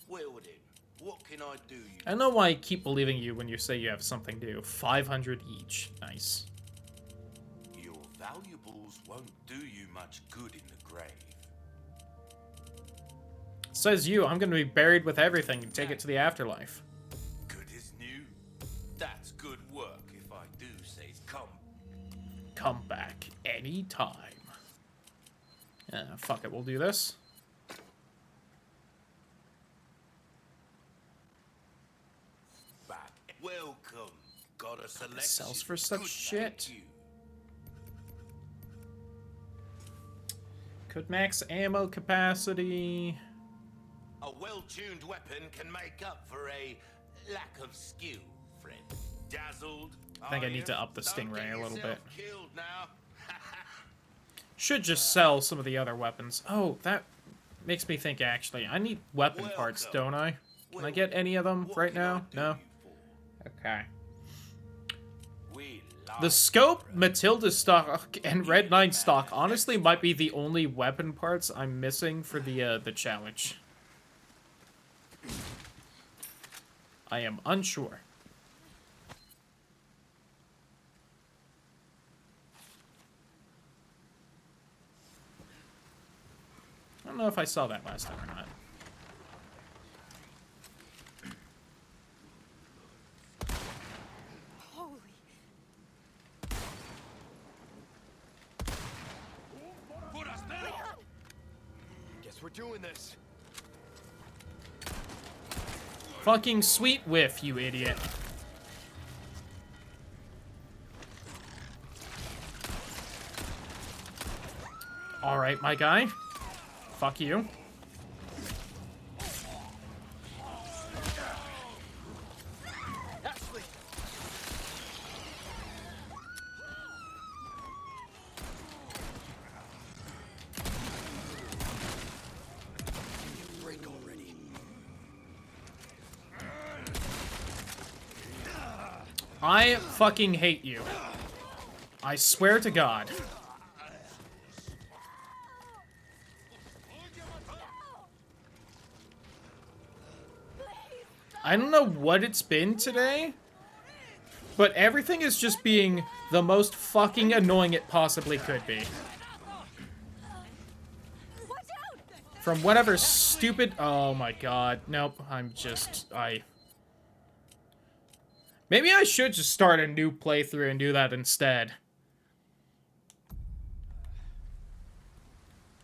Well then, what can I do you? I don't know why I keep believing you when you say you have something new. 500 each. Nice. Your valuables Scrolls won't do you much good in the grave. Says you, I'm gonna be buried with everything and take it to the afterlife. Good as new. That's good work, if I do say come. Come back anytime. Fuck it, we'll do this. Back. Welcome. Got a selection. Sells for such Good, shit. thank you. Could max ammo capacity. A well-tuned weapon can make up for a lack of skill, friend. Dazzled. I think I need you? to up the Don't stingray get a little yourself bit. Killed now. Should just sell some of the other weapons. Oh, that makes me think, actually. I need weapon parts, don't I? Can I get any of them What right can I now? do No? you for? Okay. We The love scope, Matilda stock, and Red 9 stock honestly might be the only weapon parts I'm missing for the challenge. I am unsure. I don't know if I saw that last time or not. Holy. Put us down! Leon! Guess we're doing this. Fucking sweet whiff, you idiot. Alright, my guy. Fuck you. Ashley! Break already. I fucking hate you. I swear to God. I don't know what it's been today, but everything is just being the most fucking annoying it possibly could be. Watch out! From whatever stupid... Oh my god. Nope. Maybe I should just start a new playthrough and do that instead.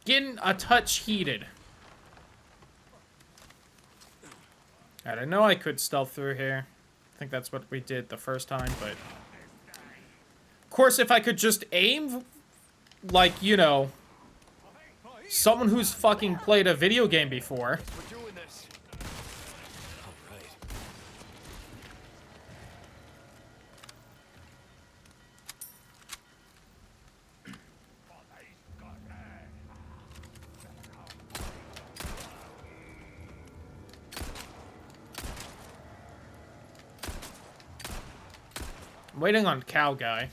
Getting a touch heated. I didn't know I could stealth through here. I think that's what we did the first time, but... Of course, if I could just aim, like, you know, someone who's fucking played a video game before. We're doing this. All right. I'm waiting on Cow Guy.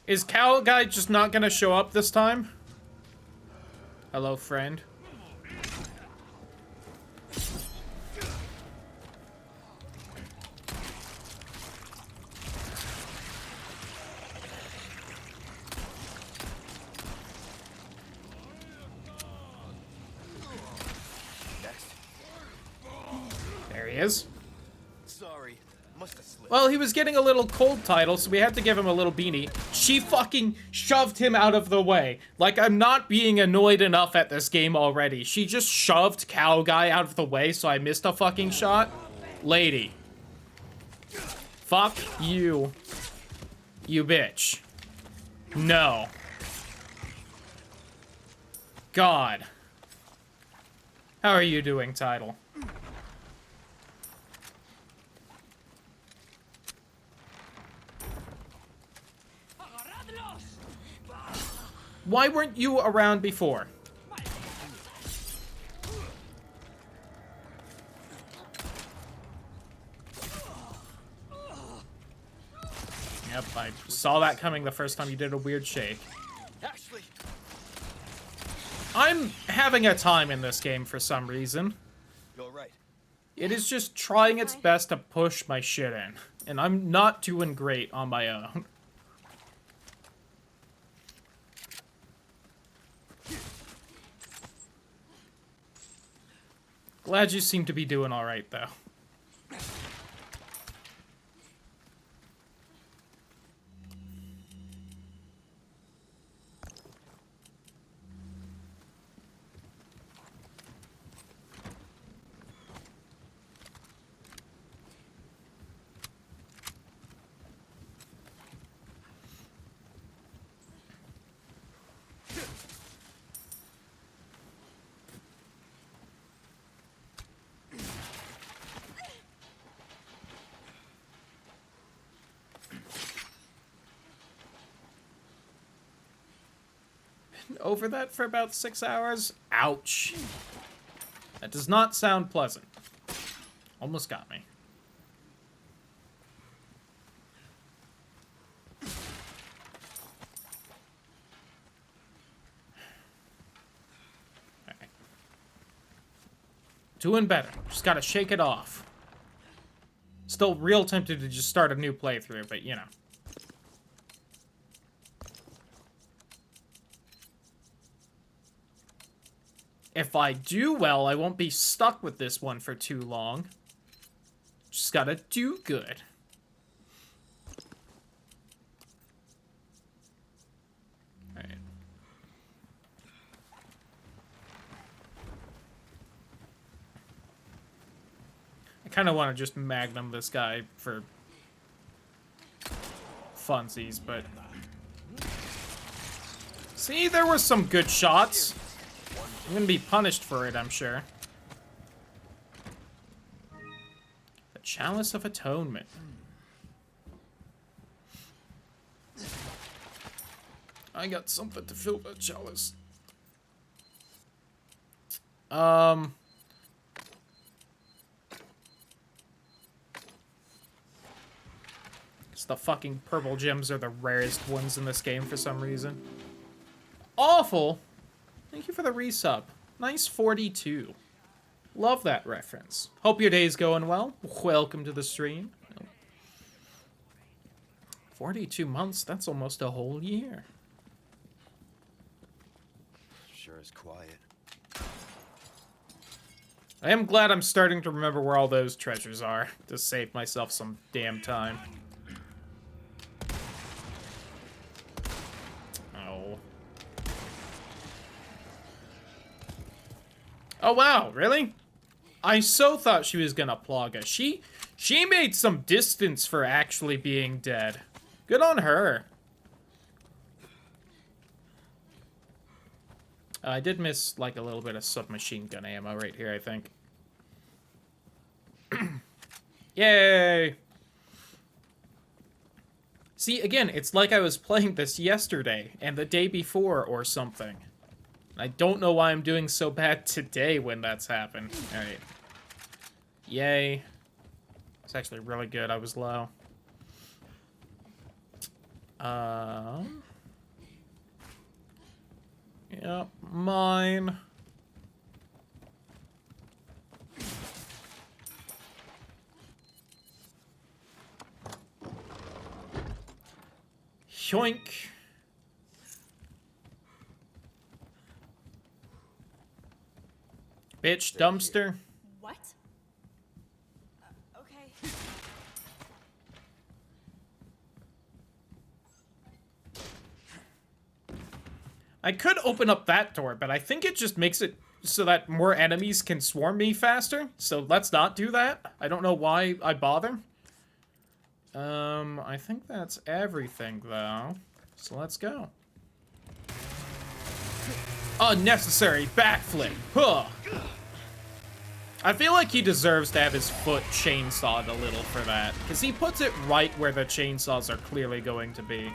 Is Cow Guy just not gonna show up this time? Hello, friend. Next. There he is. Sorry. Must have slipped. Well, he was getting a little cold title, so we had to give him a little beanie. She fucking shoved him out of the way. Like, I'm not being annoyed enough at this game already. She just shoved Cow Guy out of the way, so I missed a fucking shot. Lady. Fuck you. You bitch. No. God. How are you doing, title? Why weren't you around before? Yep, I saw that coming the first time you did a weird shake. Ashley! I'm having a time in this game for some reason. You alright? It is just trying its best to push my shit in. And I'm not doing great on my own. Glad you seem to be doing alright, though. Over that for about 6 hours? Ouch. That does not sound pleasant. Almost got me. Okay. Doing better. Just gotta shake it off. Still real tempted to just start a new playthrough, but you know. If I do well, I won't be stuck with this one for too long. Just gotta do good. Alright. I kind of want to just magnum this guy for funsies, but... See, there were some good shots. I'm gonna be punished for it, I'm sure. The Chalice of Atonement. I got something to fill that chalice. It's the fucking purple gems are the rarest ones in this game for some reason. Awful. Thank you for the resub. Nice 42. Love that reference. Hope your day's going well. Welcome to the stream. 42 months, that's almost a whole year. Sure is quiet. I am glad I'm starting to remember where all those treasures are to save myself some damn time. Oh. Oh wow, really? I so thought she was gonna plug us. She made some distance for actually being dead. Good on her. I did miss like a little bit of submachine gun ammo right here, I think. Yay! See, again, it's like I was playing this yesterday and the day before or something. I don't know why I'm doing so bad today when that's happened. Alright. Yay. It's actually really good. I was low. Yep, mine. Yoink. Bitch, dumpster. What? Okay. I could open up that door, but I think it just makes it so that more enemies can swarm me faster. So let's not do that. I don't know why I bother. I think that's everything, though. So let's go. Unnecessary backflip. Huh. I feel like he deserves to have his foot chainsawed a little for that, because he puts it right where the chainsaws are clearly going to be.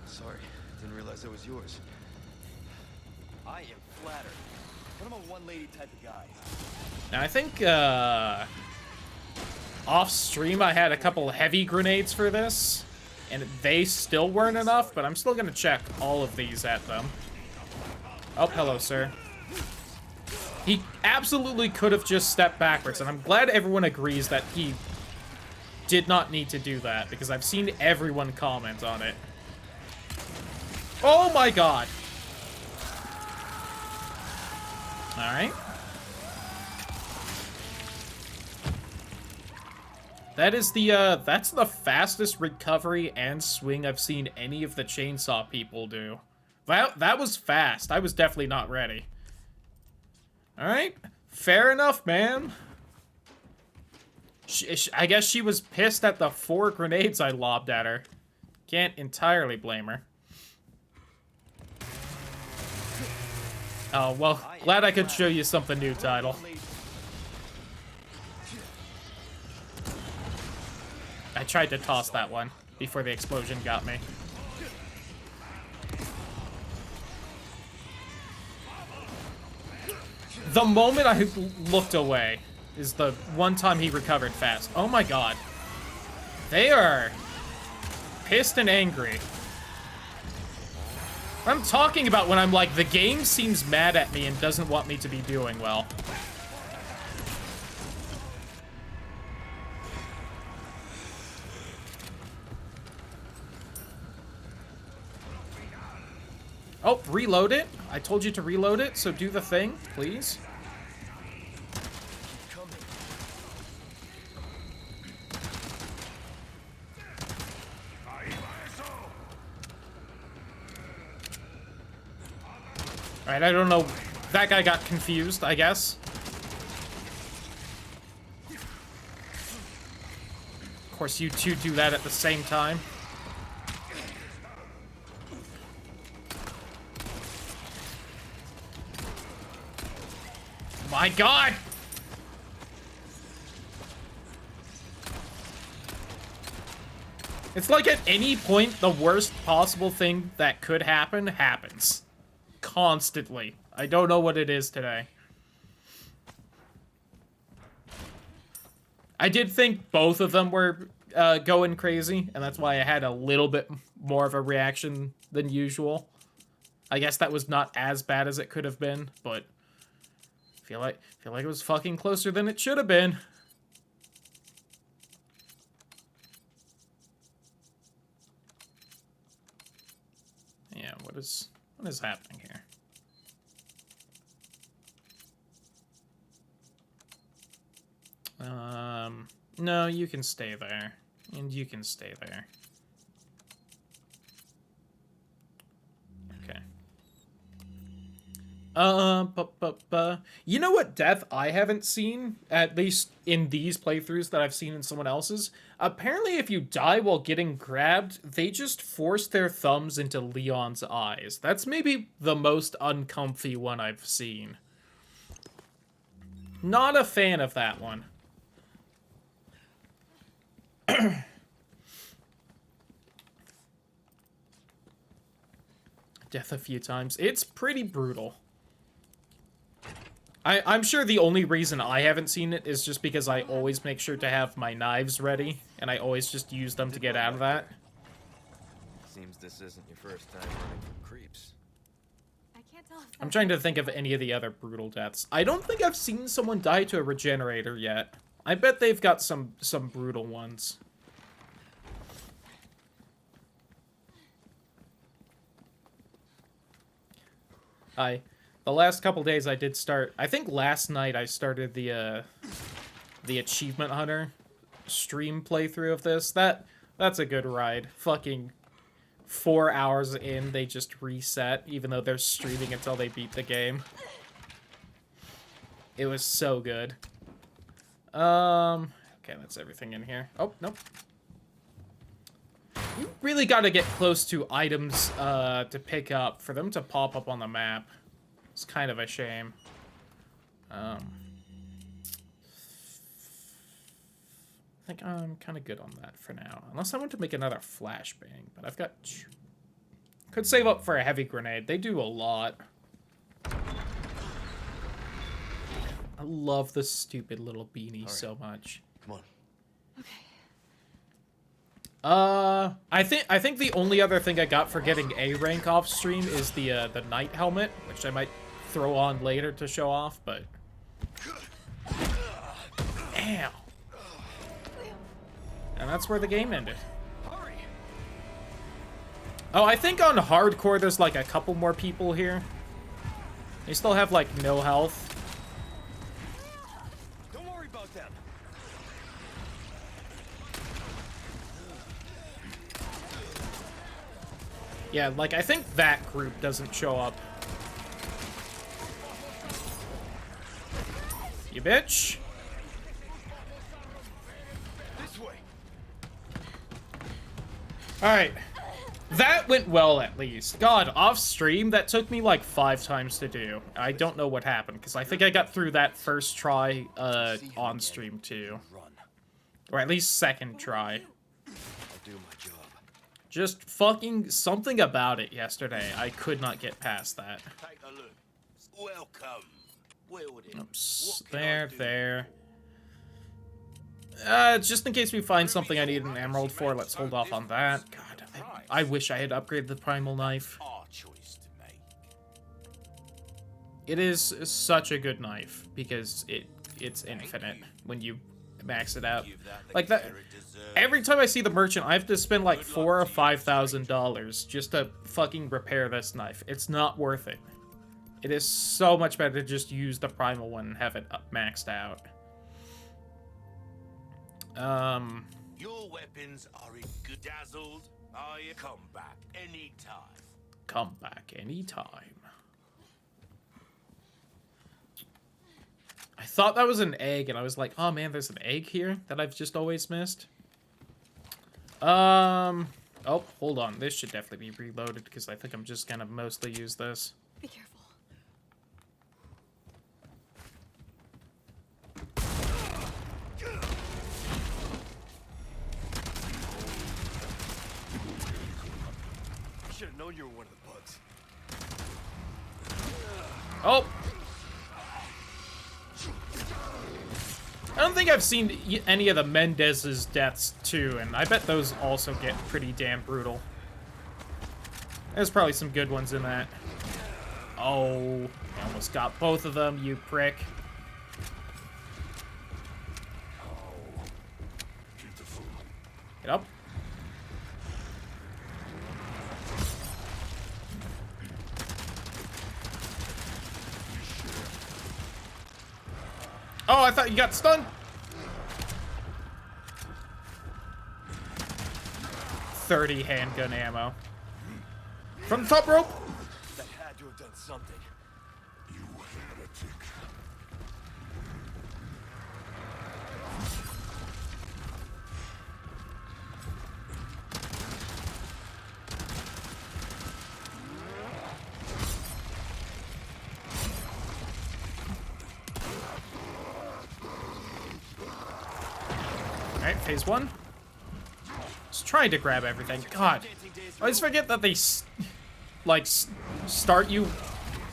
Sorry, didn't realize it was yours. I am flattered, but I'm a one-lady type of guy. Now, I think, off-stream I had a couple heavy grenades for this. And they still weren't enough, but I'm still gonna check all of these at them. Oh, hello, sir. He absolutely could have just stepped backwards, and I'm glad everyone agrees that he did not need to do that, because I've seen everyone comment on it. Oh my god! Alright. That is the, that's the fastest recovery and swing I've seen any of the chainsaw people do. That was fast. I was definitely not ready. Alright. Fair enough, man. I guess she was pissed at the 4 grenades I lobbed at her. Can't entirely blame her. Oh, well, glad I could show you something new, Title. I tried to toss that one before the explosion got me. The moment I looked away is the one time he recovered fast. Oh my god. They are pissed and angry. I'm talking about when I'm like, the game seems mad at me and doesn't want me to be doing well. Oh, reload it. I told you to reload it, so do the thing, please. Alright, I don't know. That guy got confused, I guess. Of course, you two do that at the same time. My god! It's like at any point, the worst possible thing that could happen, happens. Constantly. I don't know what it is today. I did think both of them were going crazy, and that's why I had a little bit more of a reaction than usual. I guess that was not as bad as it could have been, but feel like it was fucking closer than it should have been. Yeah, what is happening here? No, you can stay there. And you can stay there. Okay. You know what death I haven't seen, at least in these playthroughs that I've seen in someone else's? Apparently if you die while getting grabbed, they just force their thumbs into Leon's eyes. That's maybe the most uncomfy one I've seen. Not a fan of that one. Death a few times. It's pretty brutal. I'm sure the only reason I haven't seen it is just because I always make sure to have my knives ready, and I always just use them to get out of that. Seems this isn't your first time running from creeps. I can't tell if I'm trying to think of any of the other brutal deaths. I don't think I've seen someone die to a regenerator yet. I bet they've got some brutal ones. The last couple days I did start, I think last night I started the Achievement Hunter stream playthrough of this. That's a good ride. Fucking 4 hours in, they just reset, even though they're streaming until they beat the game. It was so good. Okay, that's everything in here. Oh, nope. You really gotta get close to items to pick up for them to pop up on the map. It's kind of a shame. I think I'm kind of good on that for now. Unless I want to make another flashbang, but I've got... Could save up for a heavy grenade. They do a lot. I love the stupid little beanie so much. Come on. Okay. I think the only other thing I got for getting A rank off stream is the knight helmet, which I might throw on later to show off, but damn. And that's where the game ended. Oh, I think on hardcore there's like a couple more people here. They still have like no health. Don't worry about them. Yeah, like I think that group doesn't show up. You bitch. This way. Alright. That went well, at least. God, off stream, that took me like 5 times to do. I don't know what happened, because I think I got through that first try on stream too. Or at least second try. I'll do my job. Just fucking something about it yesterday. I could not get past that. Take a look. Welcome. Wielding. Oops. What can I There, do? there. Just in case we find something I need an emerald for, let's hold off on that. God, I wish I had upgraded the primal knife. Our choice to make. It is such a good knife because it's infinite when you max it out. Give that the Like that. care it deserves. Every time I see the merchant, I have to spend like $4,000 or $5,000 just to fucking repair this knife. It's not worth it. It is so much better to just use the primal one and have it maxed out. Your weapons are in good dazzled. Are you? Come back anytime. Come back anytime. I thought that was an egg, and I was like, oh man, there's an egg here that I've just always missed. Oh, hold on. This should definitely be reloaded, because I think I'm just gonna mostly use this. Be careful. Should have known you were one of the bugs. Oh! I don't think I've seen any of the Mendez's deaths, too, and I bet those also get pretty damn brutal. There's probably some good ones in that. Oh, I almost got both of them, you prick. Get up. Oh, I thought you got stunned. 30 handgun ammo. From the top rope. That had to have done something. Alright, phase 1. Just trying to grab everything. God. I always forget that they, start you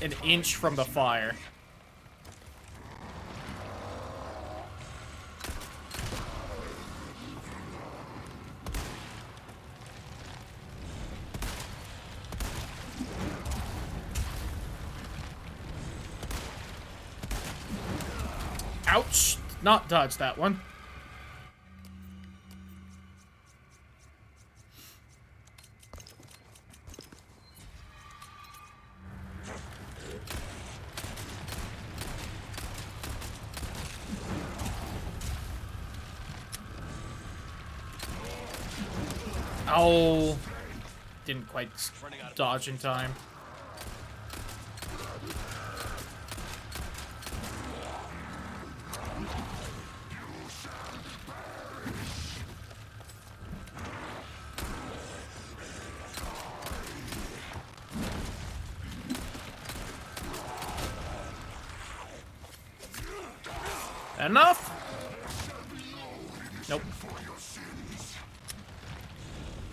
an inch from the fire. Ouch. Not dodge that one. Oh, didn't quite dodge in time. Enough? Nope.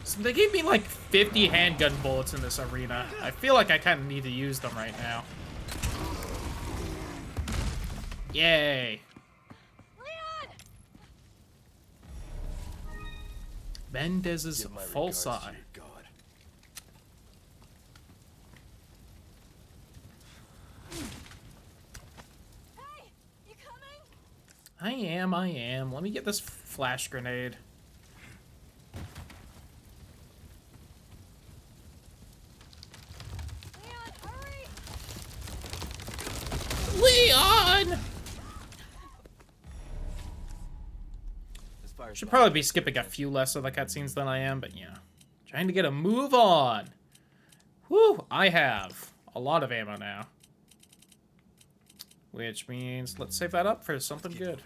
So they gave me like 50 handgun bullets in this arena. I feel like I kind of need to use them right now. Yay. Leon! Mendez's Give my false regards to eye. your god. Hey, you coming? I am. Let me get this flash grenade. Leon, hurry! Leon! This fire's Should mine. probably be skipping a few less of the cutscenes than I am, but yeah. Trying to get a move on. Whew, I have a lot of ammo now. Which means let's save that up for something Keep good. moving.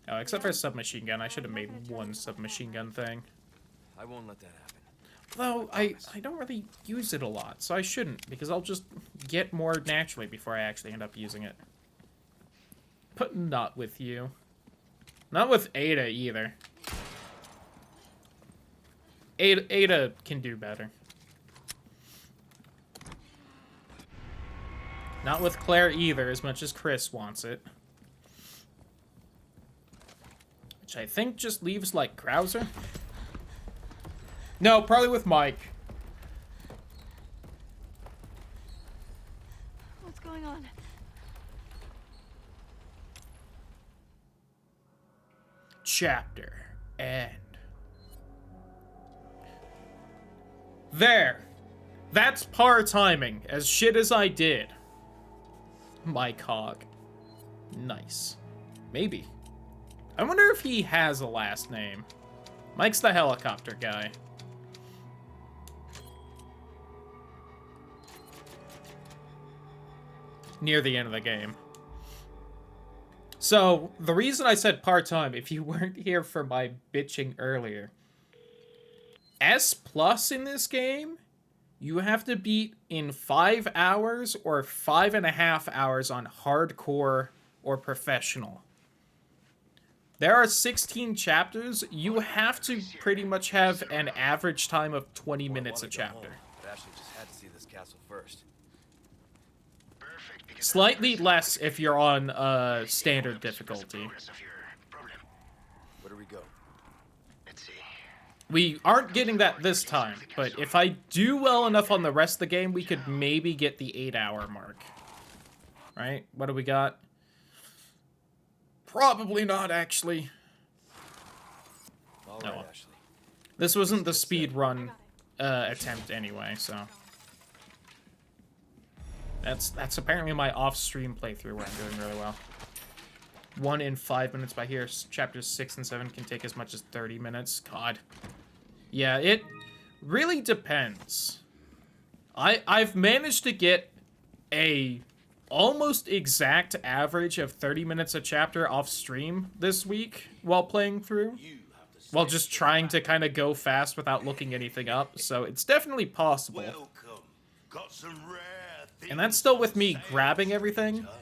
Oh, except for a submachine gun. I should have made one submachine gun thing. I won't let that happen. Though, I don't really use it a lot, so I shouldn't, because I'll just get more naturally before I actually end up using it. But not with you. Not with Ada, either. Ada can do better. Not with Claire either, as much as Chris wants it. Which I think just leaves, like, Krauser? No, probably with Mike. What's going on? Chapter end. There. That's par timing, as shit as I did. Mike Hogg. Nice. Maybe. I wonder if he has a last name. Mike's the helicopter guy. Near the end of the game. So, the reason I said part-time, if you weren't here for my bitching earlier, S+ in this game, you have to beat in 5 hours or 5.5 hours on hardcore or professional. There are 16 chapters. You have to pretty much have an average time of 20 minutes a I wanna go chapter. home, but Ashley just had to see this castle first. Slightly less if you're on standard difficulty. Where do we go? We aren't getting that this time, but if I do well enough on the rest of the game, we could maybe get the 8-hour mark. Right? What do we got? Probably not, actually. All Oh, right, well. Ashley. This wasn't the speed run attempt anyway, so. That's apparently my off-stream playthrough where I'm doing really well. 1 in 5 minutes by here. Chapters 6 and 7 can take as much as 30 minutes. God. Yeah, it really depends. I've managed to get a almost exact average of 30 minutes a chapter off stream this week while playing through. While just trying to kind of go fast without looking anything up. So it's definitely possible. Welcome. Got some rare things. And that's still with me on sale, grabbing everything. stranger.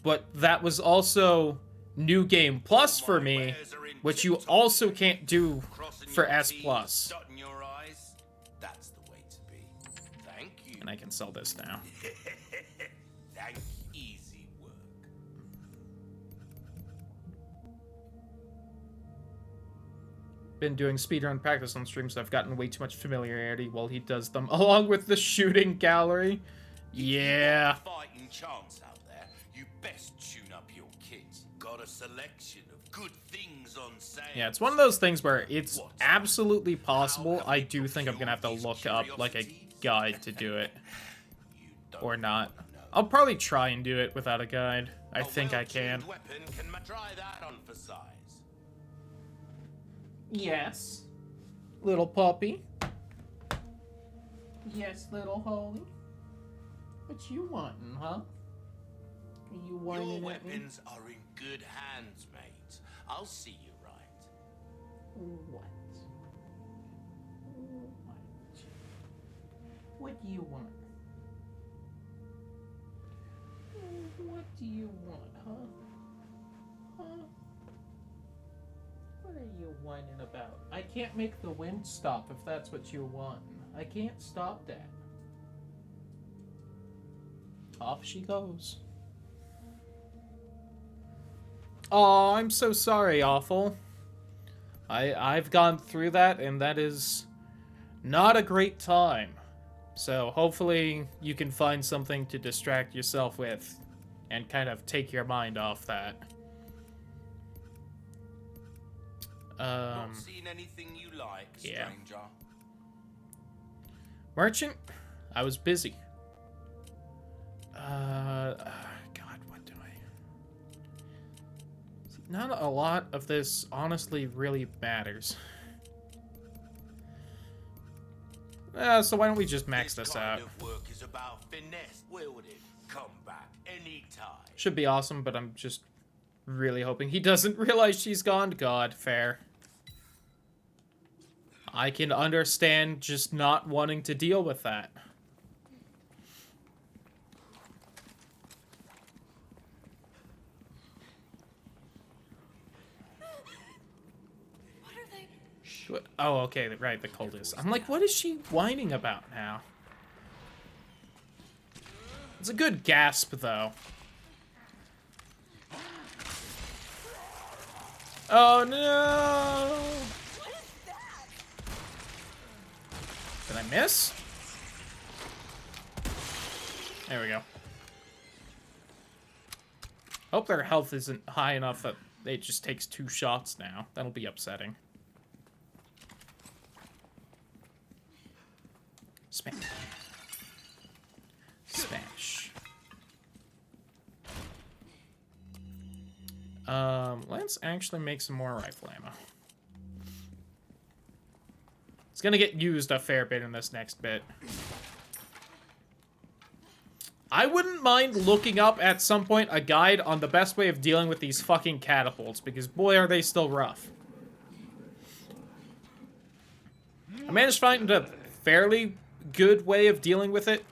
But that was also New Game Plus for me, which you also can't do Crossing for your S+. T's, dotting your I's. That's the way to be. Thank you. And I can sell this now. Thank easy work. Been doing speedrun practice on stream, so I've gotten way too much familiarity while he does them, along with the shooting gallery. Yeah. Fighting chance out there. You best tune up your kit. Got a selection of good things on sale. Yeah, it's one of those things where it's absolutely possible. I do think I'm gonna have to look up, like, a guide to do it. You don't Or not. wanna know. I'll probably try and do it without a guide. I think I can. A weapon can try that on for size. Yes. Little puppy. Yes, little Holly. What you wantin', huh? Are you Your whining at me? weapons are in good hands, mate. I'll see you right. What? What do you want? What do you want, huh? Huh? What are you whining about? I can't make the wind stop if that's what you're wanting. I can't stop that. Off she goes. Oh, I'm so sorry, Awful. I've gone through that, and that is not a great time. So hopefully you can find something to distract yourself with and kind of take your mind off that. Not seen anything you like, yeah. stranger. Merchant, I was busy. God, what do I... Not a lot of this honestly really matters. So why don't we just max this out? Of work is about finesse. Wielded. Come back anytime. Should be awesome, but I'm just really hoping he doesn't realize she's gone. God, fair. I can understand just not wanting to deal with that. What are they? What? Oh, okay, right, the cultist. I'm like, what is she whining about now? It's a good gasp, though. Oh, no! What is that? Did I miss? There we go. Hope their health isn't high enough that it just takes 2 shots now. That'll be upsetting. Smash. Smash. Let's actually make some more rifle ammo. It's gonna get used a fair bit in this next bit. I wouldn't mind looking up at some point a guide on the best way of dealing with these fucking catapults, because boy are they still rough. I managed to find a fairly good way of dealing with it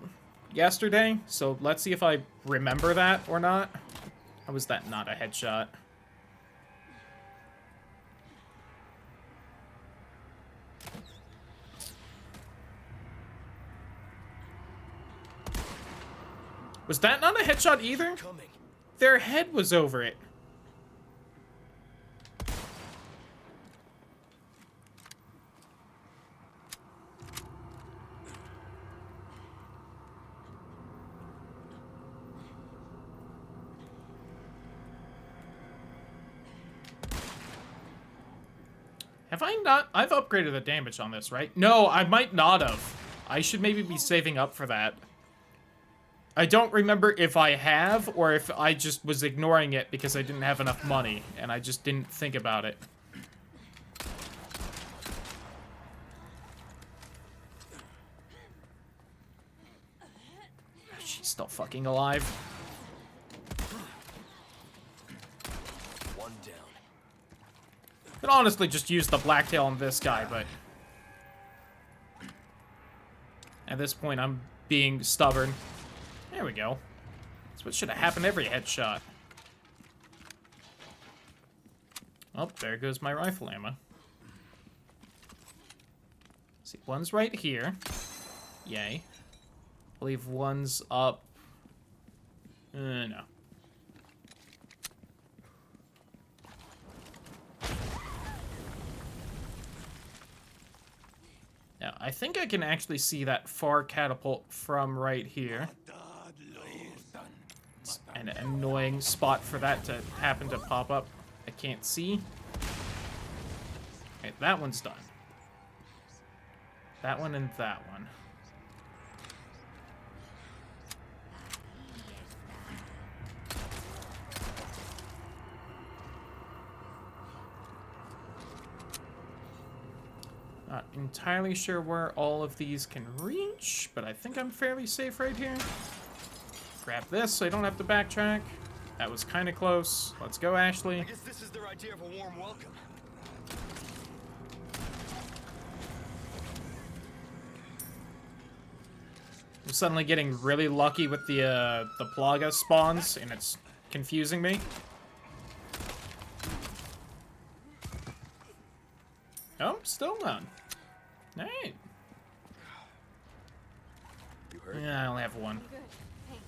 yesterday, so let's see if I remember that or not. How was that not a headshot? Was that not a headshot either? Coming. Their head was over it. Have I not? I've upgraded the damage on this, right? No, I might not have. I should maybe be saving up for that. I don't remember if I have, or if I just was ignoring it because I didn't have enough money, and I just didn't think about it. She's still fucking alive. One down. Could honestly just use the blacktail on this guy, but... at this point, I'm being stubborn. There we go. That's what should have happened every headshot. Oh, there goes my rifle ammo. See, one's right here. Yay. I believe one's up. No. Now, I think I can actually see that far catapult from right here. It's an annoying spot for that to happen to pop up. I can't see. Okay, that one's done. That one and that one. Not entirely sure where all of these can reach, but I think I'm fairly safe right here. Grab this so I don't have to backtrack. That was kind of close. Let's go, Ashley. I guess this is their idea of a warm welcome. I'm suddenly getting really lucky with the Plaga spawns, and it's confusing me. Oh, still none. Alright. You heard? Yeah, I only have one. Good. Thanks.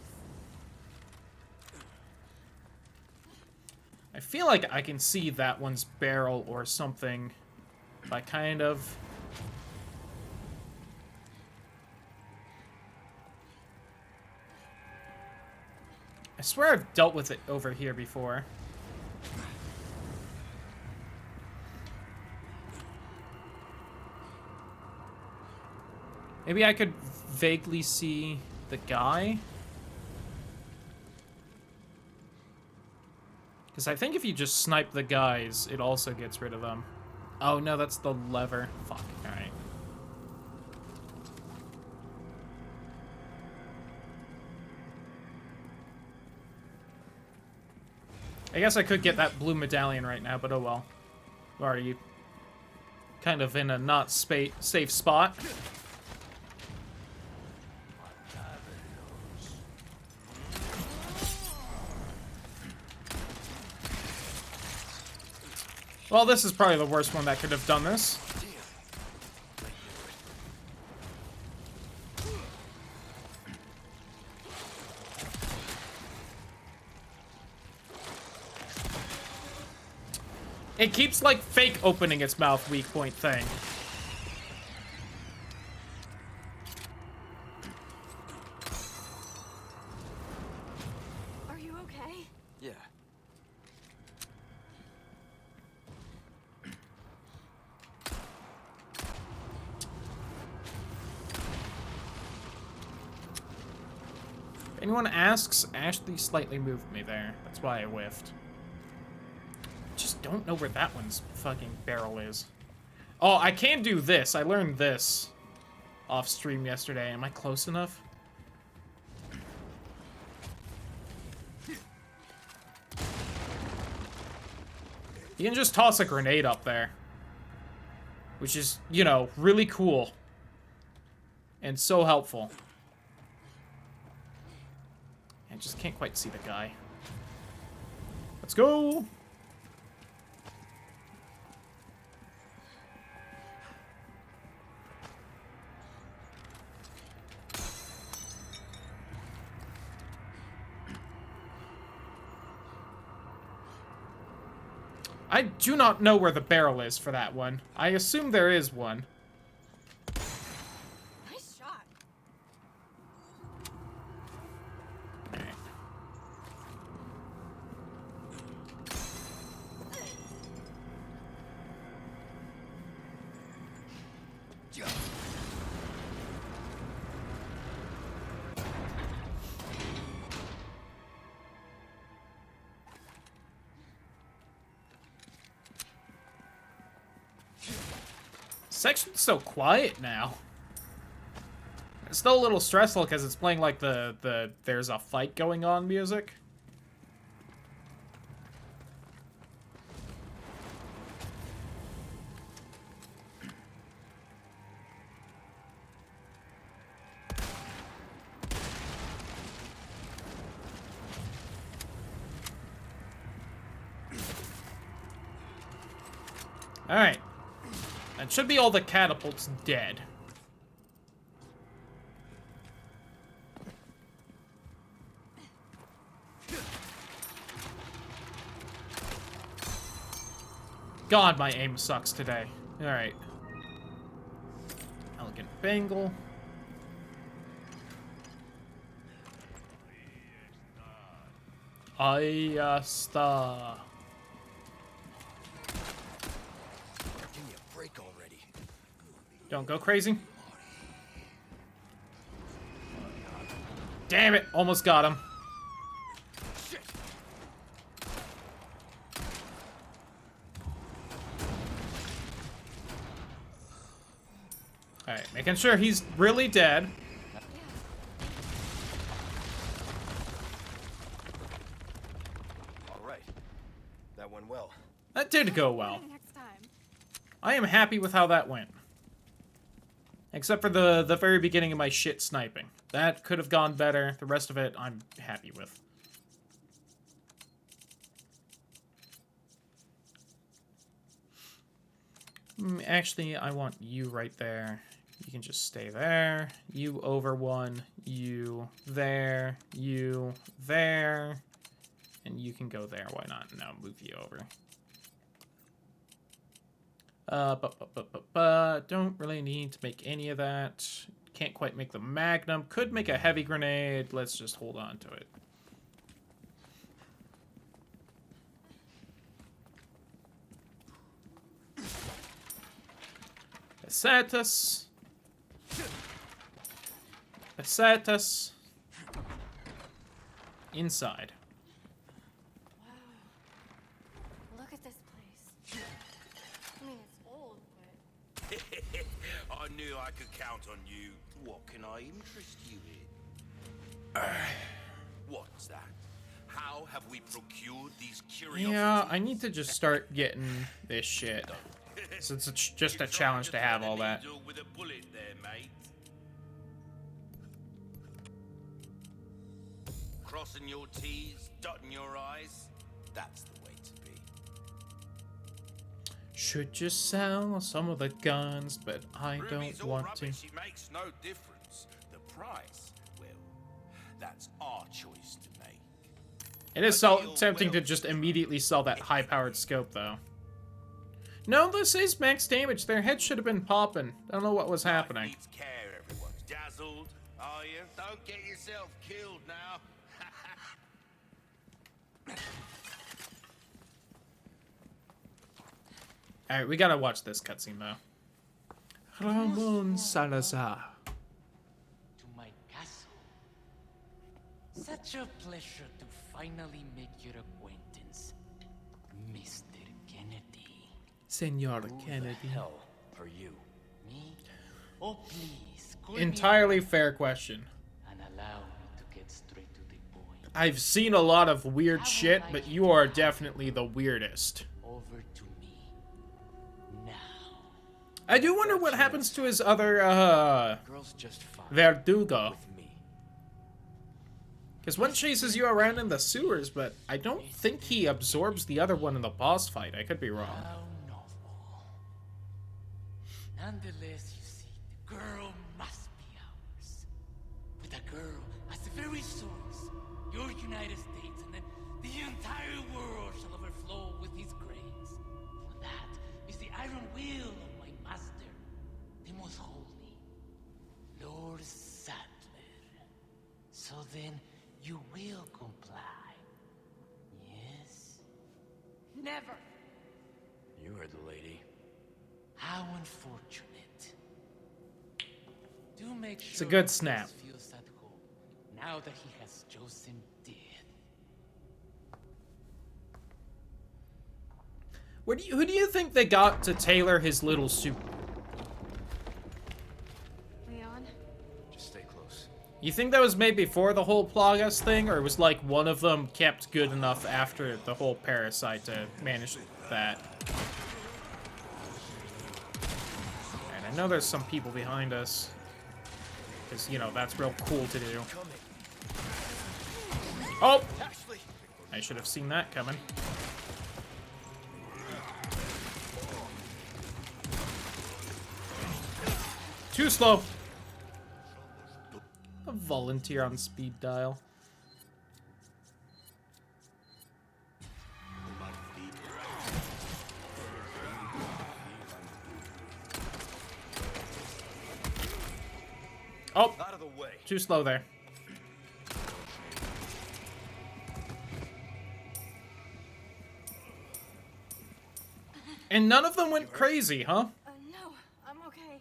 I feel like I can see that one's barrel or something By kind of... I swear I've dealt with it over here before. Maybe I could vaguely see the guy. Because I think if you just snipe the guys, it also gets rid of them. Oh, no, that's the lever. Fuck, alright. I guess I could get that blue medallion right now, but oh well. Already kind of in a not safe spot. Well, this is probably the worst one that could have done this. It keeps, like, fake opening its mouth weak point thing. Are you okay? Yeah. If anyone asks, Ashley slightly moved me there. That's why I whiffed. Just don't know where that one's fucking barrel is. Oh, I can do this. I learned this off stream yesterday. Am I close enough? You can just toss a grenade up there. Which is, you know, really cool. And so helpful. I just can't quite see the guy. Let's go! I do not know where the barrel is for that one. I assume there is one. Nice shot. Okay. Section's so quiet now. It's still a little stressful because it's playing like the there's a fight going on music. Alright. That should be all the catapults dead. God, my aim sucks today. Alright. Elegant bangle. Ahí está. Give me a break already. Don't go crazy. Damn it! Almost got him. Shit. Alright, making sure he's really dead. All right. That went well. That did go well. Next time. I am happy with how that went. Except for the very beginning of my shit sniping. That could have gone better. The rest of it, I'm happy with. Actually, I want you right there. You can just stay there. You over one. You there. You there. And you can go there. Why not? No, move you over. Don't really need to make any of that. Can't quite make the Magnum. Could make a heavy grenade. Let's just hold on to it. Pesetas. Pesetas. Inside. Wow. Look at this place. I mean, it's old, but I knew I could count on you. What can I interest you in? What's that? How have we procured these curiosities? Yeah, I need to just start getting this shit. Since it's just a challenge to have all that. With a bullet there, mate. Crossing your T's, dotting your I's. That's the way to be. Should just sell some of the guns, but I Ruby's don't all want to. rubbish, it makes no difference. The price, well, that's our choice to make. It is so tempting to just immediately sell that high-powered scope, though. No, this is max damage. Their head should have been popping. I don't know what was happening. Needs care, everyone's dazzled, are you? Don't get yourself killed now. Alright, we gotta watch this cutscene, though. Ramon Salazar. To my castle. Such a pleasure to finally make your acquaintance, Mr. Kennedy. Senor Who Kennedy. the hell are you? Me? Oh, please, call me Entirely fair question. and allow me to get straight to the point. I've seen a lot of weird shit, but you are definitely the weirdest. Over to me. Now. I do wonder what happens to his other, Girl's just fine. Verdugo. With me. Because one chases you around in the sewers, but I don't think he absorbs the other one in the boss fight. I could be wrong. How novel. Nonetheless, you see, the girl must be ours. With a girl as the very source, your United States and then the entire world shall overflow with his grace. For that is the iron will of my master, the most holy, Lord Sadler. So then, you will comply. Yes? Never! You heard the lady. How unfortunate. Do make sure It's a good Chris snap. feels at home now that he has chosen death. Who do you think they got to tailor his little suit? Leon, Just stay close. You think that was made before the whole Plagas thing, or was like one of them kept good enough after the whole Parasite to manage that? And I know there's some people behind us. Because, you know, that's real cool to do. Oh! I should have seen that coming. Too slow. A volunteer on speed dial. Oh, Out of the way. too slow there. And none of them went crazy, huh? no, I'm okay.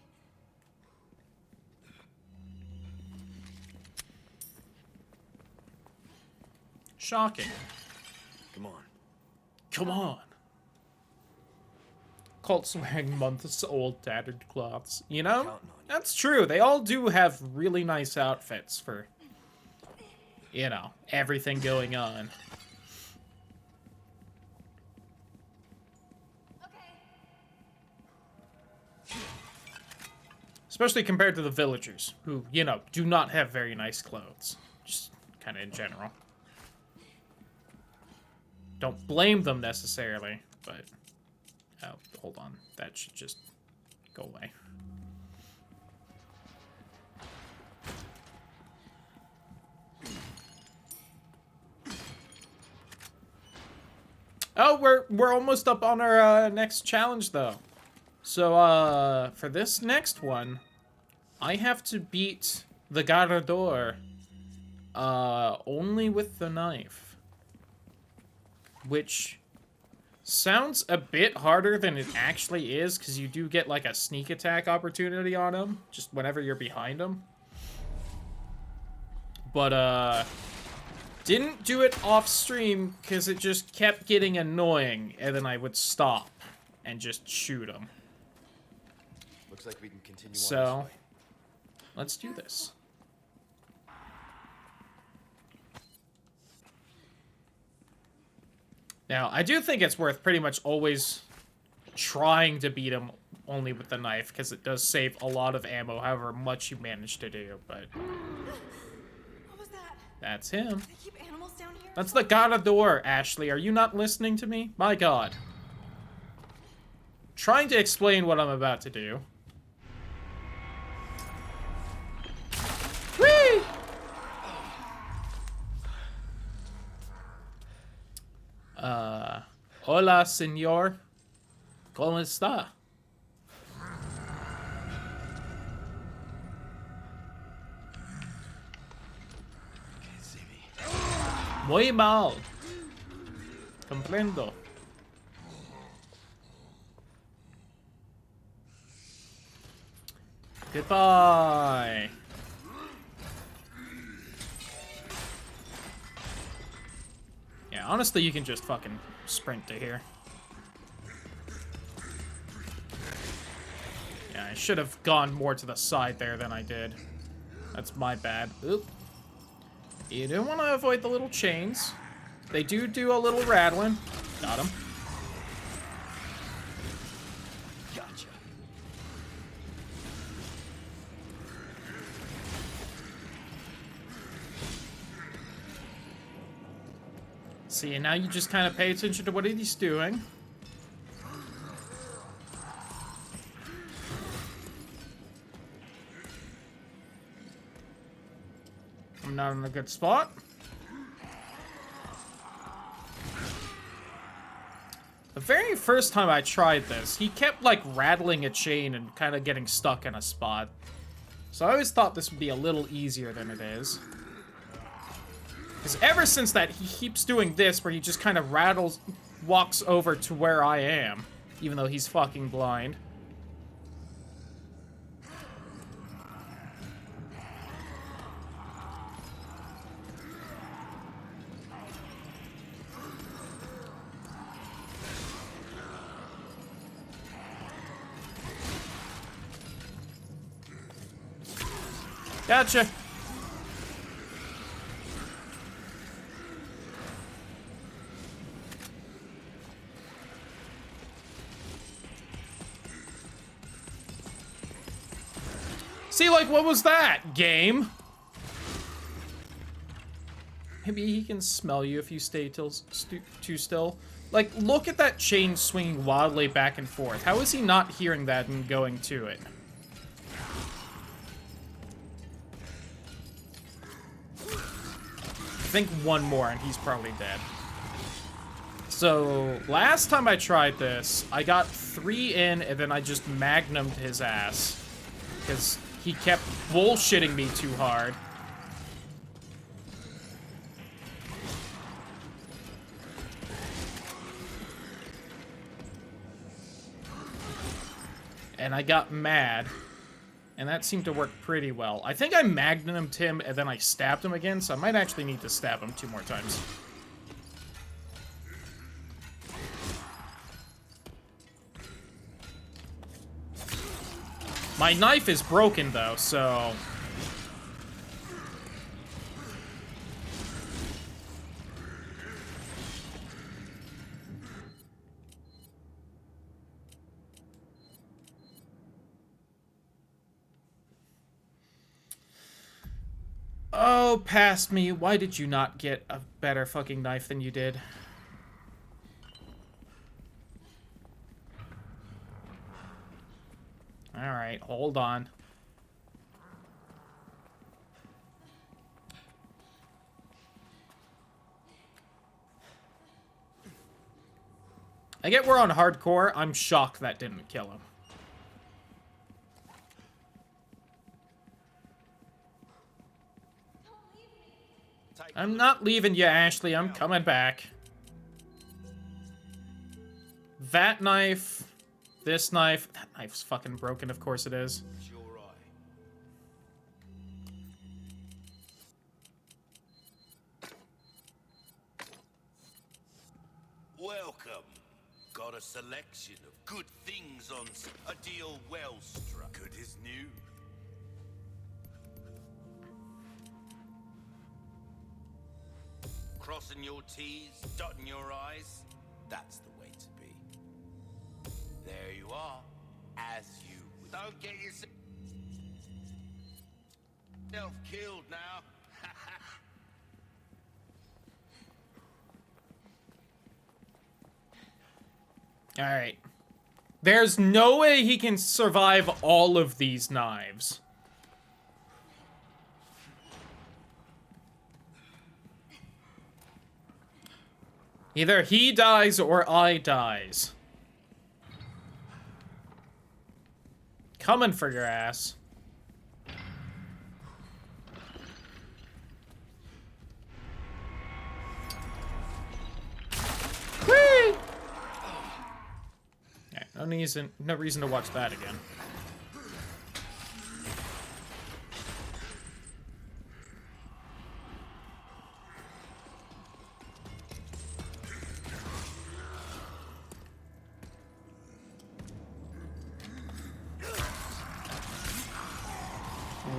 Shocking. Come on. Come on. Cults wearing months old tattered cloths. You know? Counting on you. That's true. They all do have really nice outfits for, you know, everything going on. Okay. Especially compared to the villagers, who, you know, do not have very nice clothes. Just kind of in general. Don't blame them necessarily, but... Oh, hold on. That should just go away. Oh, we're almost up on our next challenge, though. So, for this next one, I have to beat the Garrador, only with the knife. Which sounds a bit harder than it actually is, because you do get, like, a sneak attack opportunity on him, just whenever you're behind him. But, didn't do it off stream, because it just kept getting annoying, and then I would stop and just shoot him. Looks like we can continue on this So, way. let's do this. Now, I do think it's worth pretty much always trying to beat him only with the knife, because it does save a lot of ammo, however much you manage to do, but What was that? that's him. They keep animals down here? That's the Garrador, Ashley. Are you not listening to me? My god. Trying to explain what I'm about to do. Whee! Hola, señor. ¿Cómo está? Can't see me. Muy mal. Comprendo. Goodbye. Yeah, honestly, you can just fucking sprint to here. Yeah, I should have gone more to the side there than I did. That's my bad. Oop. You do want to avoid the little chains. They do a little rattling. Got him. Gotcha. See, and now you just kind of pay attention to what he's doing. I'm not in a good spot. The very first time I tried this, he kept, like, rattling a chain and kind of getting stuck in a spot. So I always thought this would be a little easier than it is. Because ever since that, he keeps doing this, where he just kind of walks over to where I am, even though he's fucking blind. Gotcha. See, like, what was that, game? Maybe he can smell you if you stay too still. Like, look at that chain swinging wildly back and forth. How is he not hearing that and going to it? I think one more and he's probably dead. So, last time I tried this, I got 3 in and then I just magnumed his ass. Because he kept bullshitting me too hard. And I got mad. And that seemed to work pretty well. I think I magnumed him and then I stabbed him again, so I might actually need to stab him 2 more times. My knife is broken, though, so... Oh, past me. Why did you not get a better fucking knife than you did? Alright, hold on. I get we're on hardcore. I'm shocked that didn't kill him. Take a I'm look. not leaving you, Ashley. I'm coming back. That knife. This knife. That knife's fucking broken, of course it is. It's your eye. Welcome. Got a selection of good things on a deal well struck. Good as new. Crossing your T's, dotting your I's. That's the way to be. There you are. As you. Don't get yourself killed now. Alright. There's no way he can survive all of these knives. Either he dies or I dies. Coming for your ass. Whee! Okay, no reason to watch that again.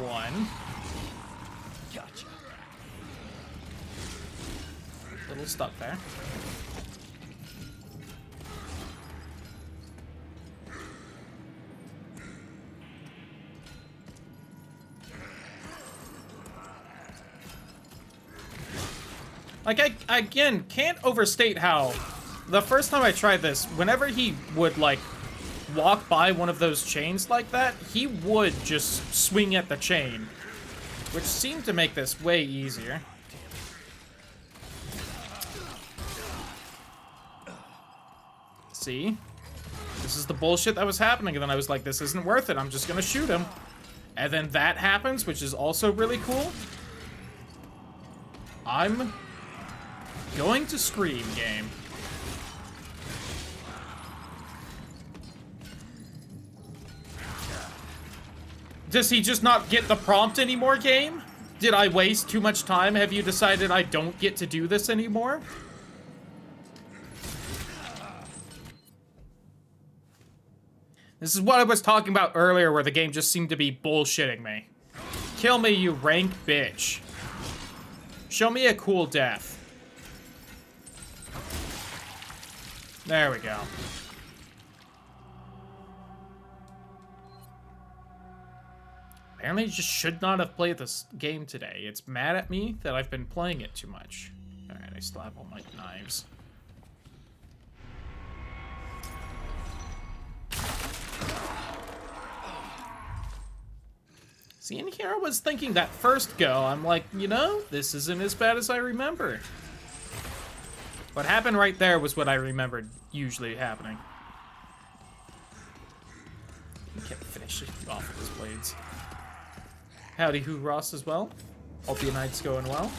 One. Gotcha. Little stuck there. Like, I again, can't overstate how the first time I tried this, whenever he would, like, walk by one of those chains like that, he would just swing at the chain, which seemed to make this way easier. See? This is the bullshit that was happening, and then I was like, this isn't worth it, I'm just gonna shoot him. And then that happens, which is also really cool. I'm going to scream, game. Does he just not get the prompt anymore, game? Did I waste too much time? Have you decided I don't get to do this anymore? This is what I was talking about earlier, where the game just seemed to be bullshitting me. Kill me, you rank bitch. Show me a cool death. There we go. Apparently, I just should not have played this game today. It's mad at me that I've been playing it too much. Alright, I still have all my knives. See, in here I was thinking that first go, I'm like, you know, this isn't as bad as I remember. What happened right there was what I remembered usually happening. I can't finish it off with his blades. Howdy who, Ross, as well. Hope your night's going well.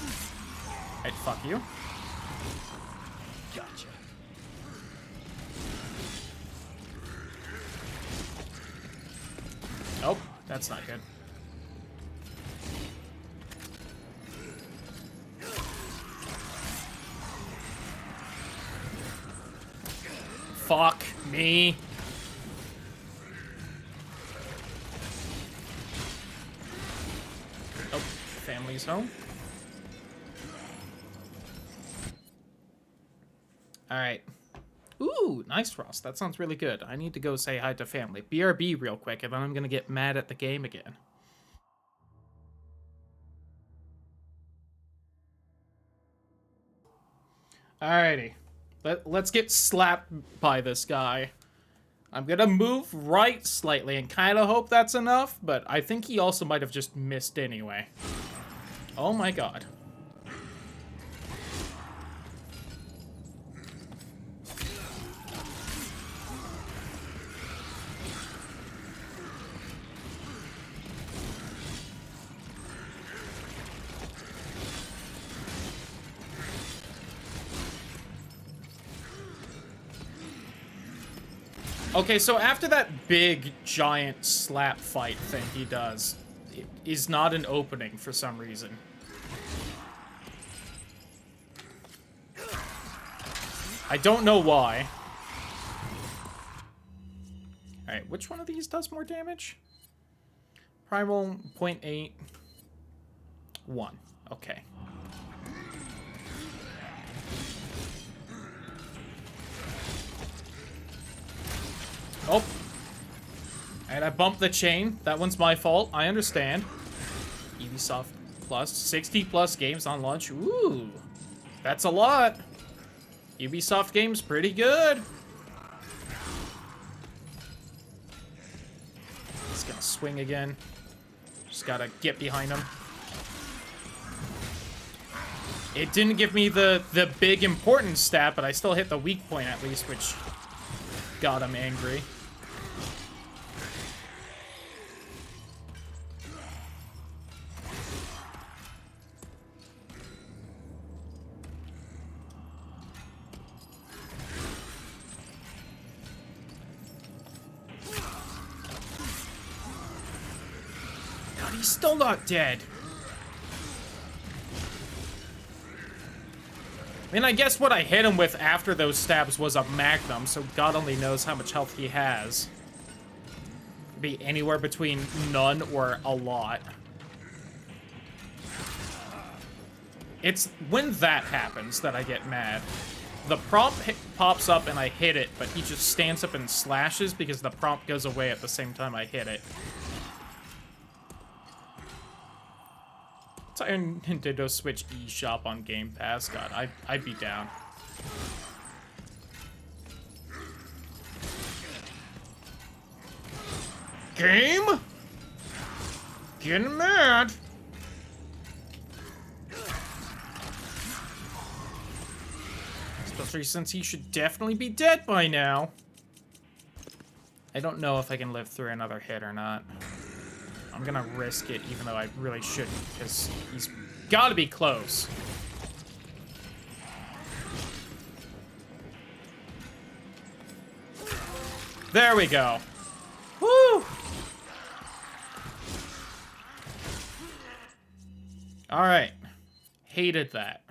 Right, fuck you. Gotcha. Nope, that's not good. Fuck me. Oh, family's home. Alright. Ooh, nice, Ross. That sounds really good. I need to go say hi to family. BRB real quick, and then I'm gonna get mad at the game again. Alrighty. Let's get slapped by this guy. I'm gonna move right slightly and kind of hope that's enough, but I think he also might have just missed anyway. Oh my god. Okay, so after that big, giant slap fight thing he does, it is not an opening for some reason. I don't know why. Alright, which one of these does more damage? Primal, 0.8. 1. Okay. Oh. Alright, I bumped the chain. That one's my fault. I understand. Ubisoft Plus. 60 plus games on launch. Ooh. That's a lot. Ubisoft games pretty good. He's gonna swing again. Just gotta get behind him. It didn't give me the big important stat, but I still hit the weak point at least, which got him angry. God, he's still not dead. I mean, I guess what I hit him with after those stabs was a magnum, so God only knows how much health he has. Could be anywhere between none or a lot. It's when that happens that I get mad. The prompt pops up and I hit it, but he just stands up and slashes because the prompt goes away at the same time I hit it. Nintendo Switch eShop on Game Pass. God, I'd be down. Game? Getting mad. Especially since he should definitely be dead by now. I don't know if I can live through another hit or not. I'm gonna risk it, even though I really shouldn't, because he's gotta be close. There we go. Woo! Alright. Hated that.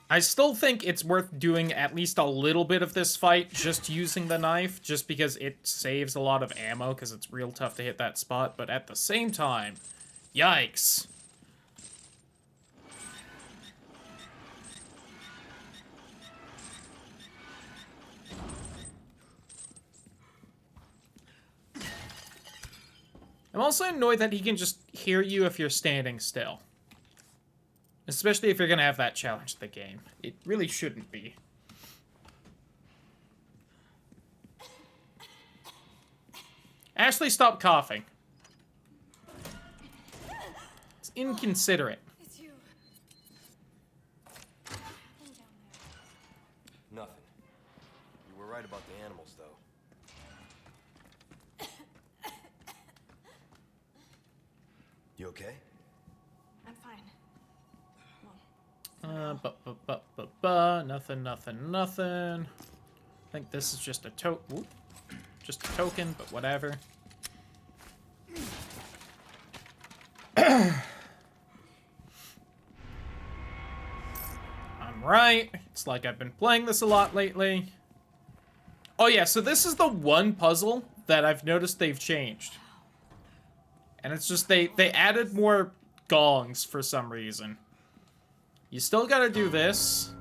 I still think it's worth doing at least a little bit of this fight just using the knife, just because it saves a lot of ammo, because it's real tough to hit that spot, but at the same time, yikes. I'm also annoyed that he can just hear you if you're standing still. Especially if you're gonna have that challenge in the game. It really shouldn't be. Ashley, stop coughing. It's inconsiderate. It's you. Nothing. You were right about the animals, though. You okay? I'm fine. Nothing. I think this is just a just a token, but whatever. I'm right. It's like I've been playing this a lot lately. Oh yeah, so this is the one puzzle that I've noticed they've changed. And it's just they added more gongs for some reason. You still gotta do this.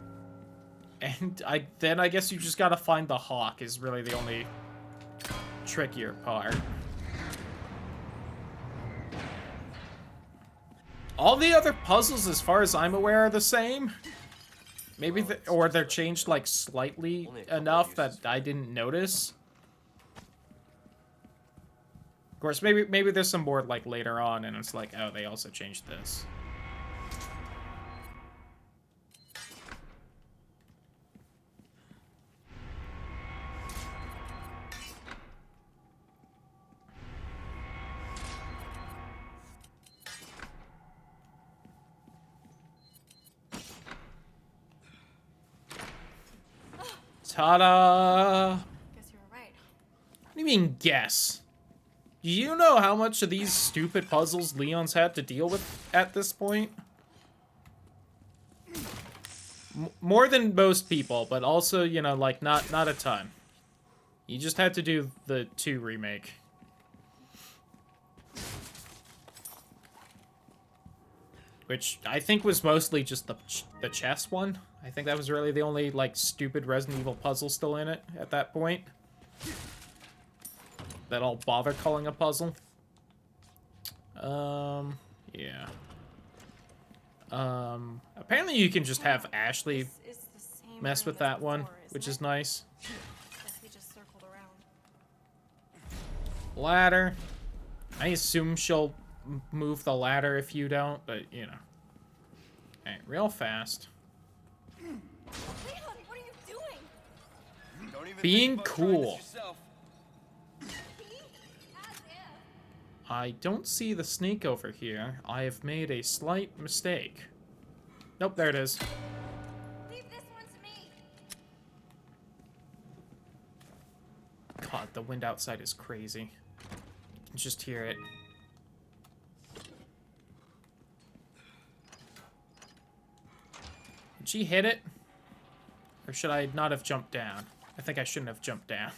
And then I guess you just gotta find the hawk is really the only trickier part. All the other puzzles, as far as I'm aware, are the same. Maybe, or they're changed, like, slightly enough that I didn't notice. Of course, maybe there's some more, like, later on, and it's like, oh, they also changed this. Ta-da! Guess you were right. What do you mean, guess? Do you know how much of these stupid puzzles Leon's had to deal with at this point? More than most people, but also, you know, like, not a ton. You just had to do the 2 remake. Which I think was mostly just the chess one. I think that was really the only, like, stupid Resident Evil puzzle still in it at that point. That I'll bother calling a puzzle. Yeah. Apparently you can just have Ashley This is the same mess room with as that one, before, which isn't is it? nice. Guess we just circled around. Ladder. I assume she'll move the ladder if you don't, but, you know. Alright, real fast. Leon, what are you doing? Don't even Being think about trying this cool. yourself. As if. I don't see the snake over here. I have made a slight mistake. Nope, there it is. Leave this one to me. God, the wind outside is crazy. You can just hear it. Did she hit it? Or should I not have jumped down? I think I shouldn't have jumped down.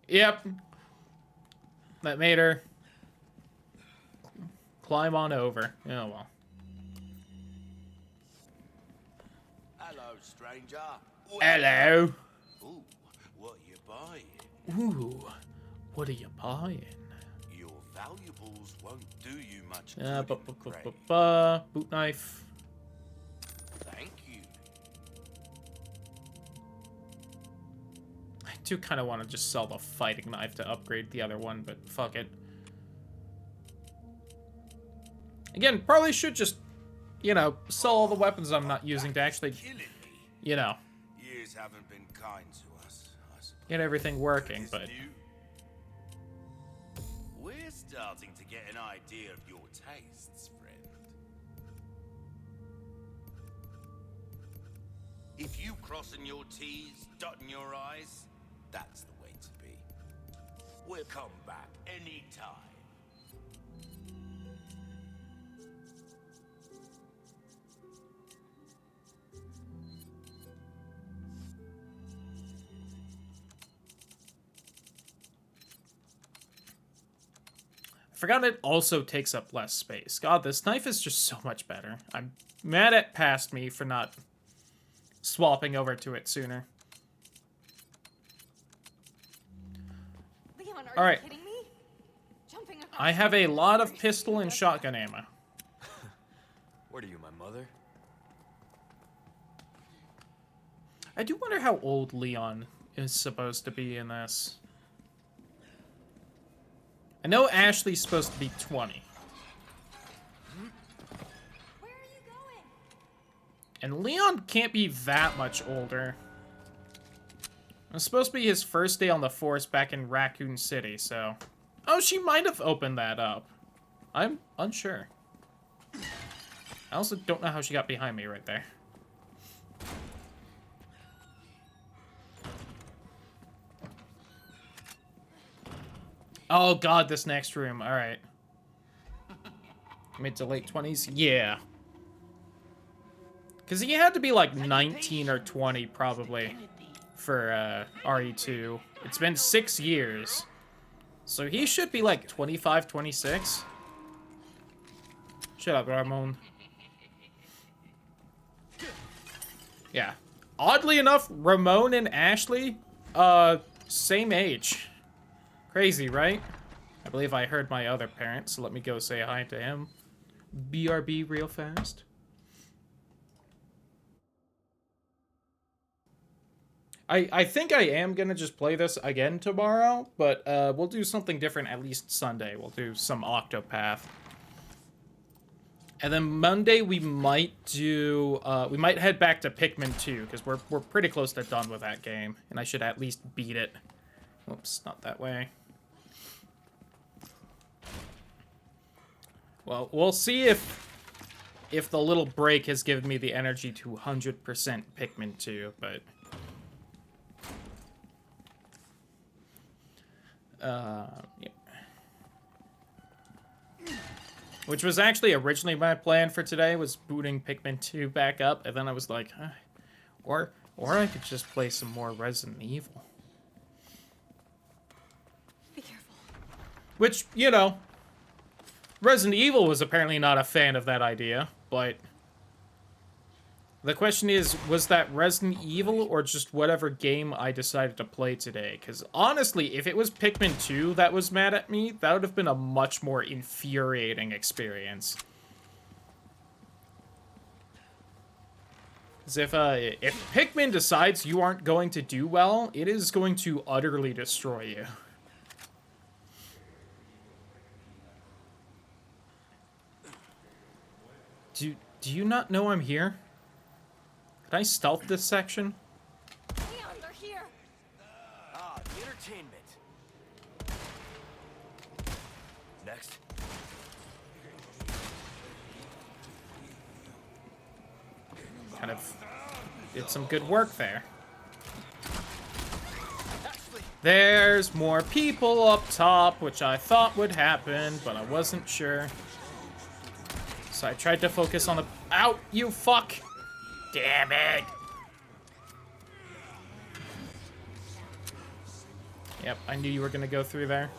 Yep. That made her climb on over. Oh, well. Hello, stranger. Hello. Ooh, what you buying? Ooh. What are you buying? Your valuables won't do you much good. Boot knife. Thank you. I do kind of want to just sell the fighting knife to upgrade the other one, but fuck it. Again, probably should just, you know, sell all the weapons I'm not using to actually, Killing me. you know, Years haven't been kind to us, I suppose. get everything working, This but... new- We're starting to get an idea of your tastes, friend. If you crossing your T's, dotting your I's, that's the way to be. We'll come back anytime. I forgot it also takes up less space. God, this knife is just so much better. I'm mad at past me for not swapping over to it sooner. Leon, are All you right. kidding me? Jumping across I have a the lot of street. pistol and shotgun ammo. What are you, my mother? I do wonder how old Leon is supposed to be in this. I know Ashley's supposed to be 20. Where are you going? And Leon can't be that much older. It's supposed to be his first day on the force back in Raccoon City, so... Oh, she might have opened that up. I'm unsure. I also don't know how she got behind me right there. Oh god, this next room. Alright. Mid to late 20s? Yeah. Because he had to be like 19 or 20 probably for RE2. It's been 6 years. So he should be like 25, 26. Shut up, Ramon. Yeah. Oddly enough, Ramon and Ashley, same age. Crazy, right? I believe I heard my other parent, so let me go say hi to him. BRB real fast. I think I am gonna just play this again tomorrow, but we'll do something different at least Sunday. We'll do some Octopath. And then Monday we might do, we might head back to Pikmin 2, because we're pretty close to done with that game, and I should at least beat it. Oops, not that way. Well, we'll see if the little break has given me the energy to 100% Pikmin 2, but Yep. Which was actually originally my plan for today, was booting Pikmin 2 back up, and then I was like, huh. Or I could just play some more Resident Evil. Be careful. Which, you know, Resident Evil was apparently not a fan of that idea, but the question is, was that Resident Evil or just whatever game I decided to play today? Because honestly, if it was Pikmin 2 that was mad at me, that would have been a much more infuriating experience. Because if Pikmin decides you aren't going to do well, it is going to utterly destroy you. Do you not know I'm here? Can I stealth this section? Leon, they're here. Ah, the entertainment. Next. Kind of did some good work there. There's more people up top, which I thought would happen, but I wasn't sure. So I tried to focus on the... Ow, you fuck! Damn it! Yep, I knew you were gonna go through there.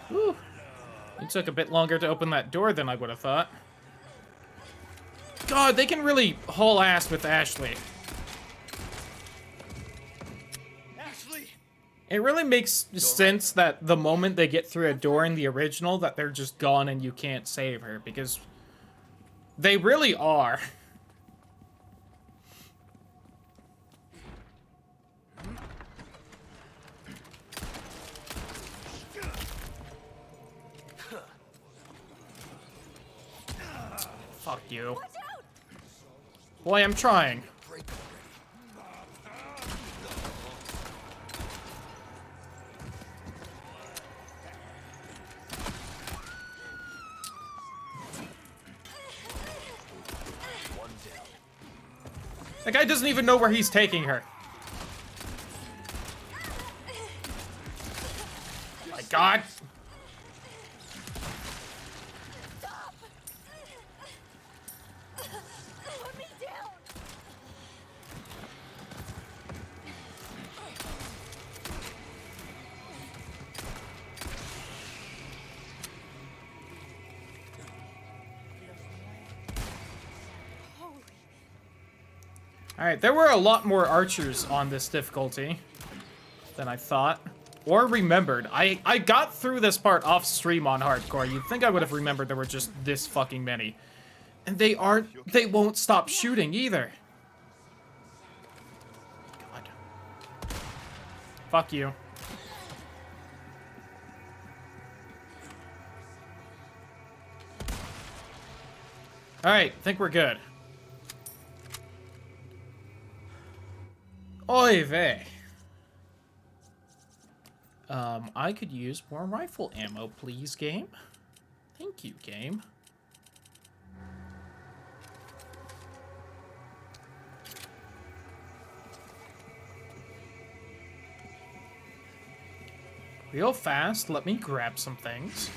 Whew. It took a bit longer to open that door than I would have thought. God, they can really haul ass with Ashley. It really makes sense that the moment they get through a door in the original, that they're just gone and you can't save her, because they really are. Fuck you. Boy, I'm trying. That guy doesn't even know where he's taking her. Oh my God. Stop! Put me down! Alright, there were a lot more archers on this difficulty than I thought. Or remembered. I got through this part off stream on hardcore. You'd think I would have remembered there were just this fucking many. And they won't stop shooting either. God. Fuck you. Alright, think we're good. Oy vey. I could use more rifle ammo, please, game. Thank you, game. Real fast, let me grab some things.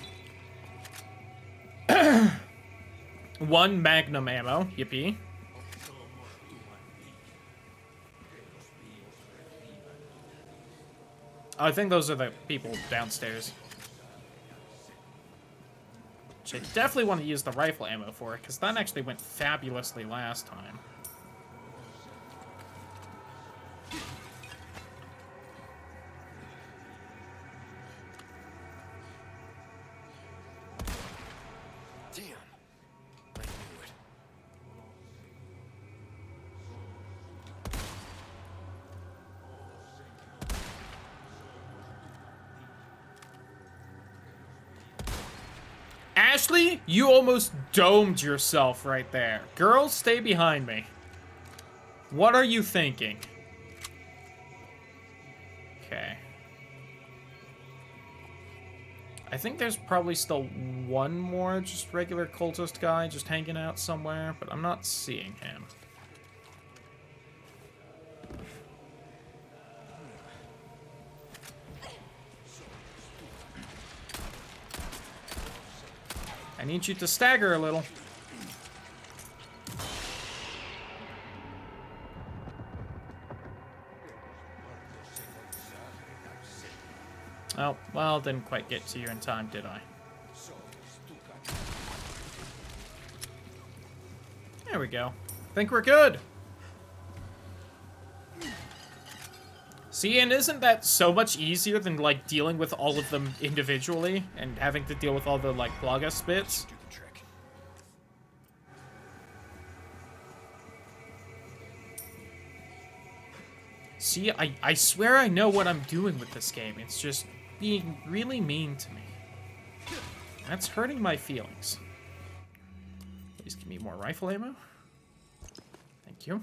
1 magnum ammo, yippee. I think those are the people downstairs. Which I definitely want to use the rifle ammo for, because that actually went fabulously last time. Damn. I knew it. Ashley, you almost domed yourself right there. Girl, stay behind me. What are you thinking? Okay. I think there's probably still one more just regular cultist guy just hanging out somewhere, but I'm not seeing him. I need you to stagger a little. Oh, well, didn't quite get to you in time, did I? There we go. Think we're good. See, and isn't that so much easier than, like, dealing with all of them individually and having to deal with all the, like, Plagas bits? Do the trick. See, I swear I know what I'm doing with this game. It's just being really mean to me. That's hurting my feelings. Please give me more rifle ammo. Thank you.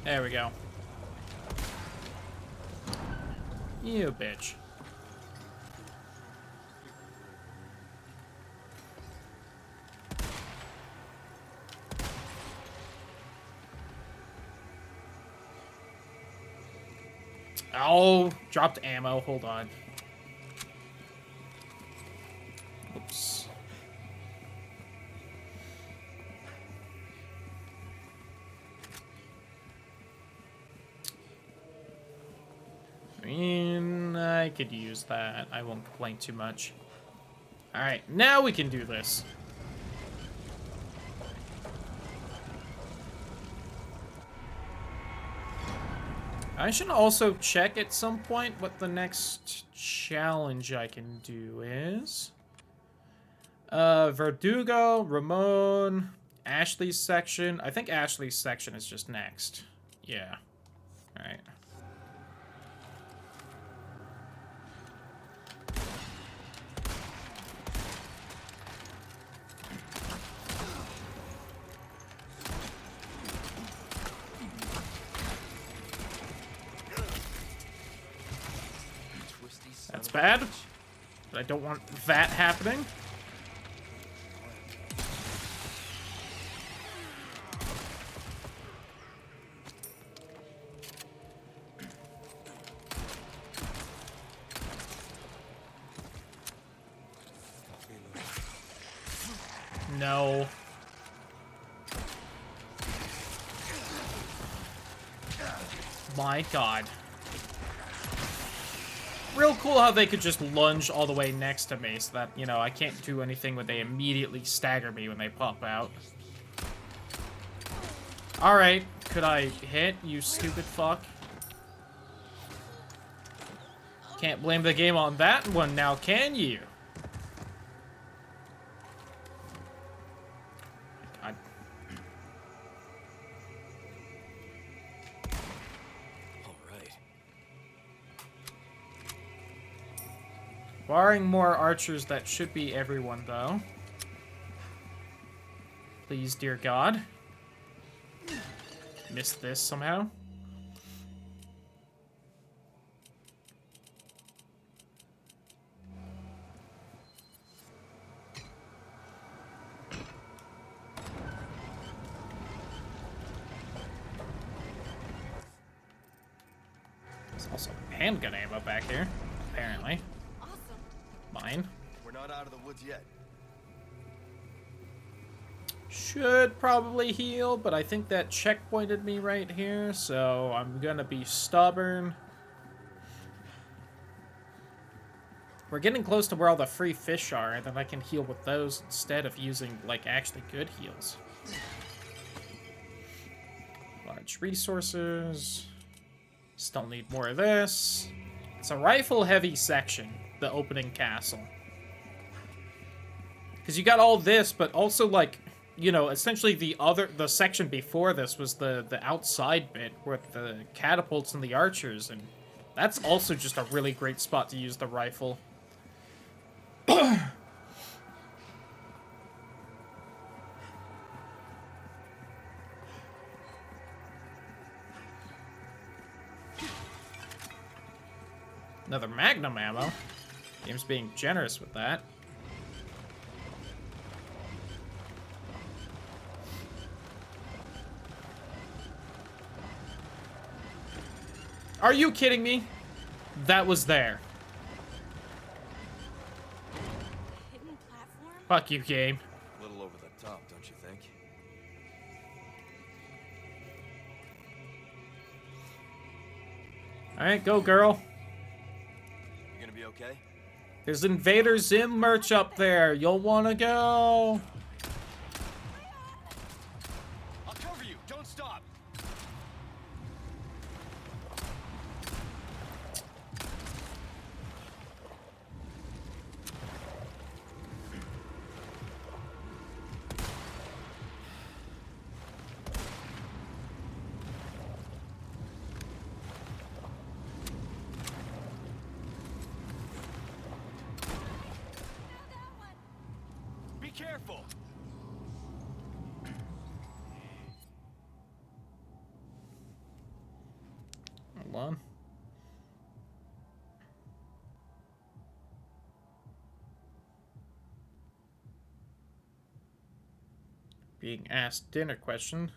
There we go. You bitch. Oh, dropped ammo. Hold on. Oops. I mean, I could use that. I won't complain too much. Alright, now we can do this. I should also check at some point what the next challenge I can do is. Verdugo, Ramon, Ashley's section. I think Ashley's section is just next. Yeah. Alright. That's bad, but I don't want that happening. No. My God. Real cool how they could just lunge all the way next to me so that, you know, I can't do anything when they immediately stagger me when they pop out. Alright, could I hit, you stupid fuck? Can't blame the game on that one now, can you? God. Barring more archers, that should be everyone, though. Please, dear God. Missed this somehow. There's also handgun ammo back here, apparently. Mine. We're not out of the woods yet. Should probably heal, but I think that checkpointed me right here, so I'm gonna be stubborn. We're getting close to where all the free fish are, and then I can heal with those instead of using, like, actually good heals. Large resources. Still need more of this. It's a rifle-heavy section, the opening castle. Because you got all this, but also, like, you know, essentially the section before this was the outside bit with the catapults and the archers, and that's also just a really great spot to use the rifle. Another magnum ammo. Game's being generous with that. Are you kidding me? That was there. Hidden platform? Fuck you, game. A little over the top, don't you think? Alright, go, girl. You gonna be okay? There's Invader Zim merch up there. You'll wanna go. I'll cover you. Don't stop. Be careful. Hold on. Being asked dinner question.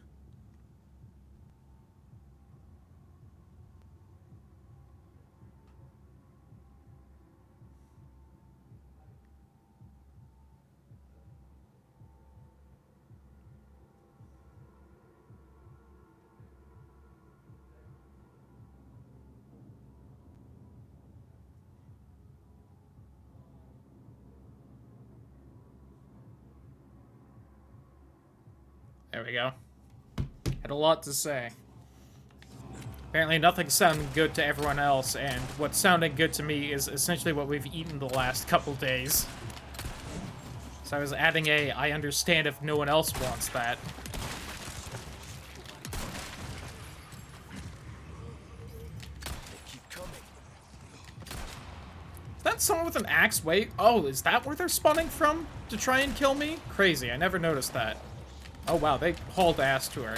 There we go. Had a lot to say. Apparently nothing's sounding good to everyone else, and what's sounding good to me is essentially what we've eaten the last couple days. So I was adding a, I understand if no one else wants that. They keep coming. Is that someone with an axe? Wait, oh, is that where they're spawning from? To try and kill me? Crazy, I never noticed that. Oh wow, they hauled ass to her.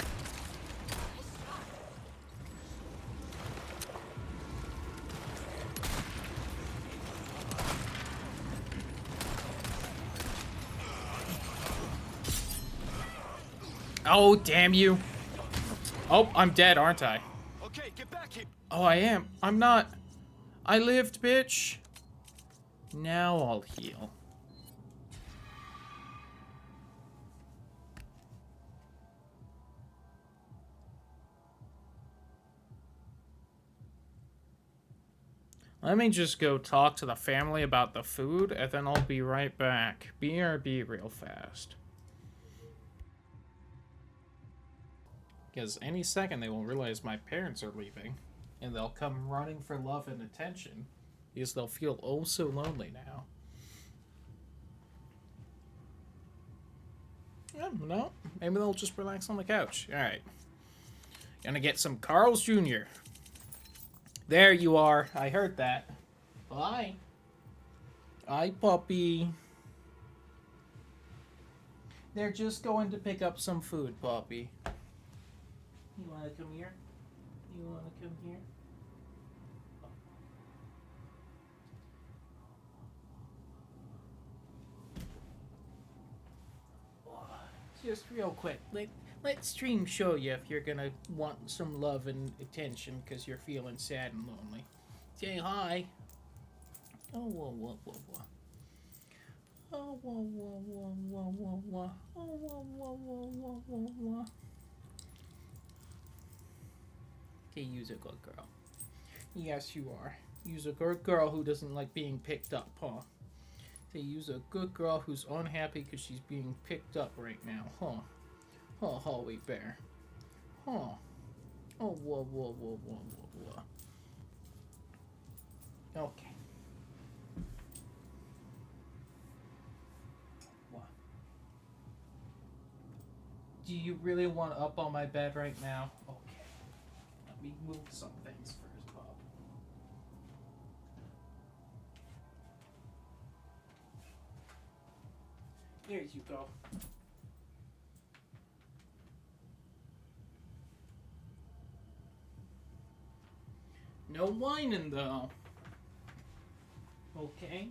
Oh, damn you. Oh, I'm dead, aren't I? Okay, get back here. Oh, I am. I'm not. I lived, bitch. Now I'll heal. Let me just go talk to the family about the food, and then I'll be right back. BRB real fast. Because any second they will realize my parents are leaving, and they'll come running for love and attention, because they'll feel oh so lonely now. Yeah, no, maybe they'll just relax on the couch. Alright. Gonna get some Carl's Jr. There you are. I heard that. Bye. Hi, puppy. They're just going to pick up some food, puppy. You wanna come here? You wanna come here? Just real quick, let stream show you if you're gonna want some love and attention because you're feeling sad and lonely. Say hi. Oh, whoa, whoa, whoa, whoa. Oh, whoa, whoa, whoa, whoa, whoa, whoa. Oh, whoa, whoa, whoa, whoa, whoa, whoa. Okay, you's a good girl. Yes, you are. You's a good girl who doesn't like being picked up, huh? Say you's a good girl who's unhappy because she's being picked up right now, huh? Huh, Holly Bear. Huh. Oh, whoa, whoa, whoa, whoa, whoa, whoa. Okay. What? Do you really want up on my bed right now? Okay. Let me move some things first, Bob. There you go. No whining, though. Okay.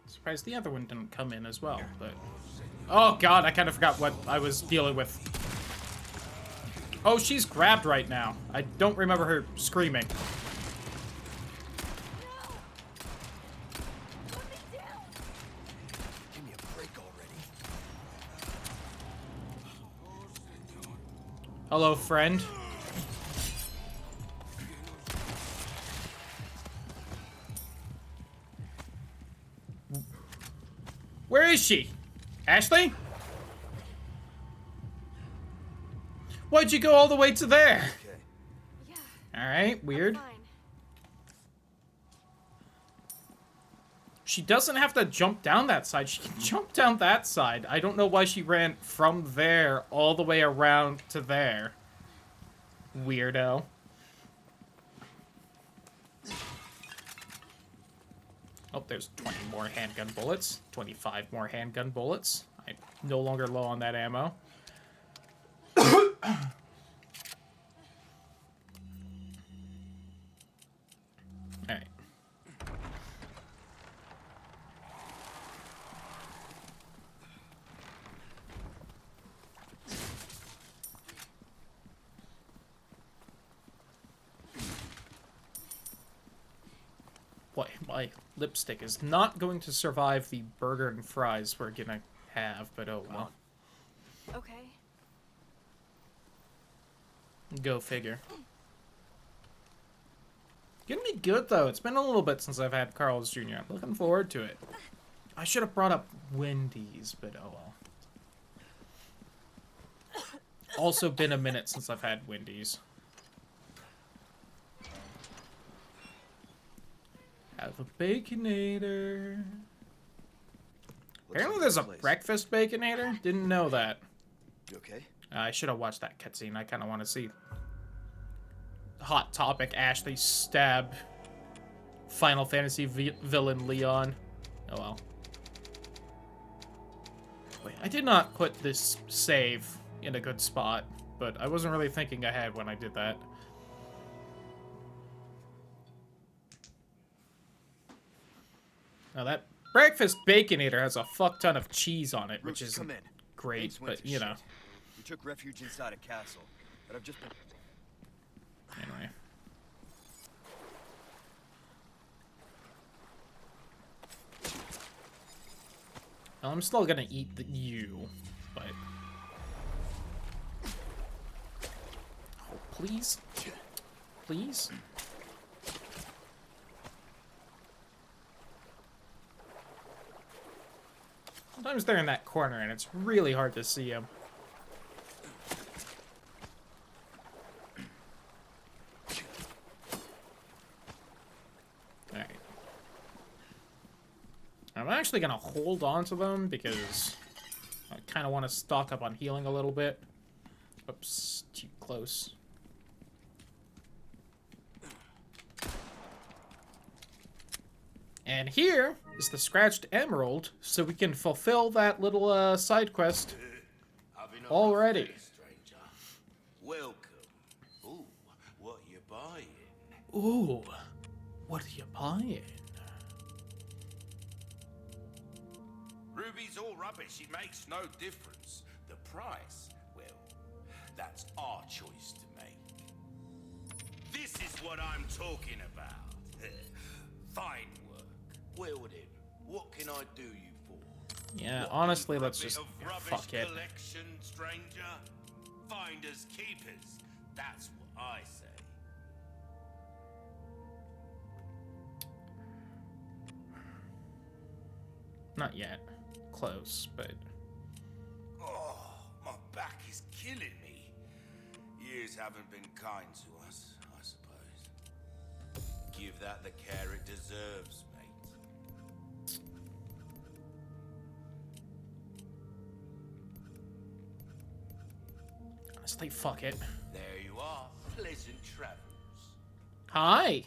Surprised the other one didn't come in as well, but... Oh god, I kind of forgot what I was dealing with. Oh, she's grabbed right now. I don't remember her screaming. Give me a break already. Hello, friend. Where is she? Ashley? Why'd you go all the way to there? Okay. Yeah, Alright, weird. fine. She doesn't have to jump down that side. She can jump down that side. I don't know why she ran from there all the way around to there. Weirdo. Oh, there's 20 more handgun bullets. 25 more handgun bullets. I'm no longer low on that ammo. Alright. Boy, my lipstick is not going to survive the burger and fries we're gonna have, but oh well. Okay. Go figure. Gonna be good though. It's been a little bit since I've had Carl's Jr. I'm looking forward to it. I should have brought up Wendy's, but oh well. Also been a minute since I've had Wendy's. Have a Baconator. Apparently there's a breakfast Baconator. Didn't know that. You okay? I should have watched that cutscene. I kind of want to see. Hot topic, Ashley stab Final Fantasy villain Leon. Oh well. Wait, I did not put this save in a good spot, but I wasn't really thinking ahead when I did that. Now that breakfast Baconator has a fuck ton of cheese on it, which Bruce, is come in. great, Things went but to you know. shit. We took refuge inside a castle, but I've just been... Anyway. Well, I'm still gonna eat you, but... Oh, please? Please? Sometimes they're in that corner and it's really hard to see them. Alright. I'm actually gonna hold on to them because I kind of want to stock up on healing a little bit. Oops, too close. And here is the scratched emerald, so we can fulfill that little side quest Having a already. rough day, stranger. Welcome. Ooh, what you buying? Ooh, what are you buying? Ruby's all rubbish. It makes no difference. The price, well, that's our choice to make. This is what I'm talking about. Fine work. Well then, what can I do you for? Yeah, What honestly, for a let's bit just of rubbish fuck it. collection, stranger. Finders keepers. That's what I say. Not yet. Close, but... Oh, my back is killing me. Years haven't been kind to us, I suppose. Give that the care it deserves, mate. Honestly, fuck it. There you are. Pleasant travels. Hi!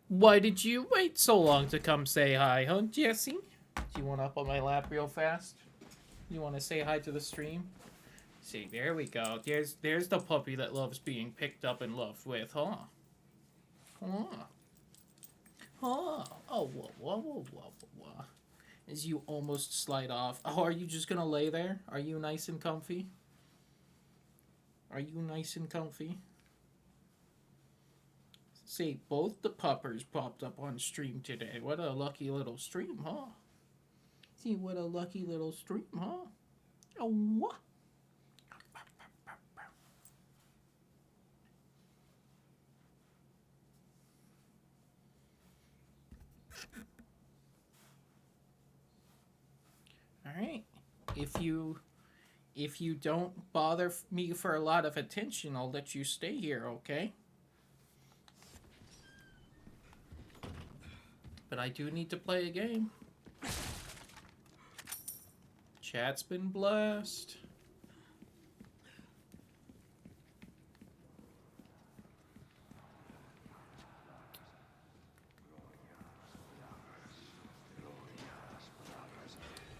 Why did you wait so long to come say hi, huh, Jesse? Do you want up on my lap real fast? You want to say hi to the stream? See, there we go. There's the puppy that loves being picked up and loved with, huh? Huh? Huh? Oh, whoa, whoa, whoa, whoa, whoa. As you almost slide off. Oh, are you just gonna lay there? Are you nice and comfy? Are you nice and comfy? See, both the puppers popped up on stream today. What a lucky little stream, huh? See, what a lucky little stream, huh? Oh, what? All right. If you don't bother me for a lot of attention, I'll let you stay here, okay? But I do need to play a game. Chat's been blessed.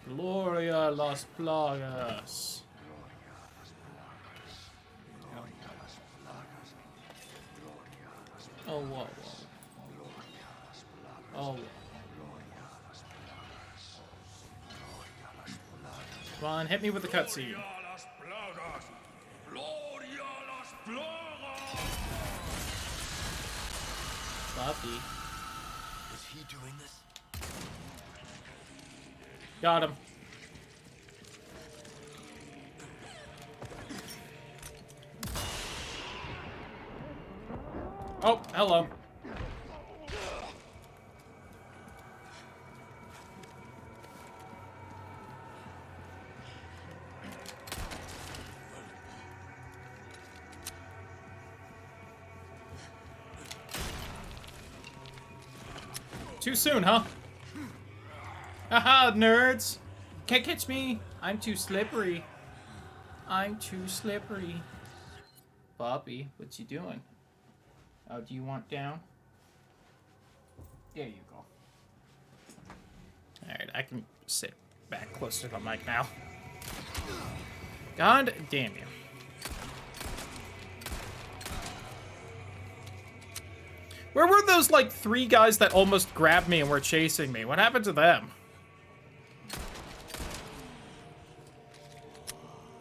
Gloria las plagas. Oh, whoa, whoa. Oh, whoa. Come on, hit me with the cutscene. Sloppy. Is he doing this? Got him. Oh, hello. Too soon, huh? Haha, nerds! Can't catch me! I'm too slippery. I'm too slippery. Bobby, what you doing? Oh, do you want down? There you go. Alright, I can sit back closer to the mic now. God damn you. Where were those, like, 3 guys that almost grabbed me and were chasing me? What happened to them?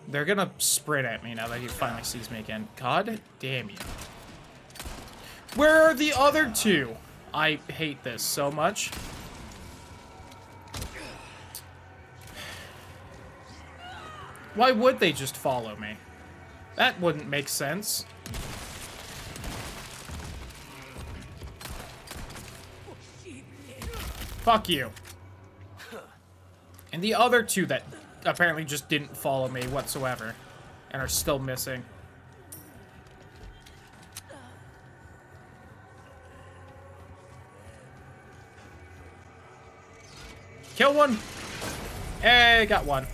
They're gonna sprint at me now that he finally sees me again. God damn you. Where are the other 2? I hate this so much. Why would they just follow me? That wouldn't make sense. Fuck you. And the other 2 that apparently just didn't follow me whatsoever and are still missing. Kill one. Hey, got one.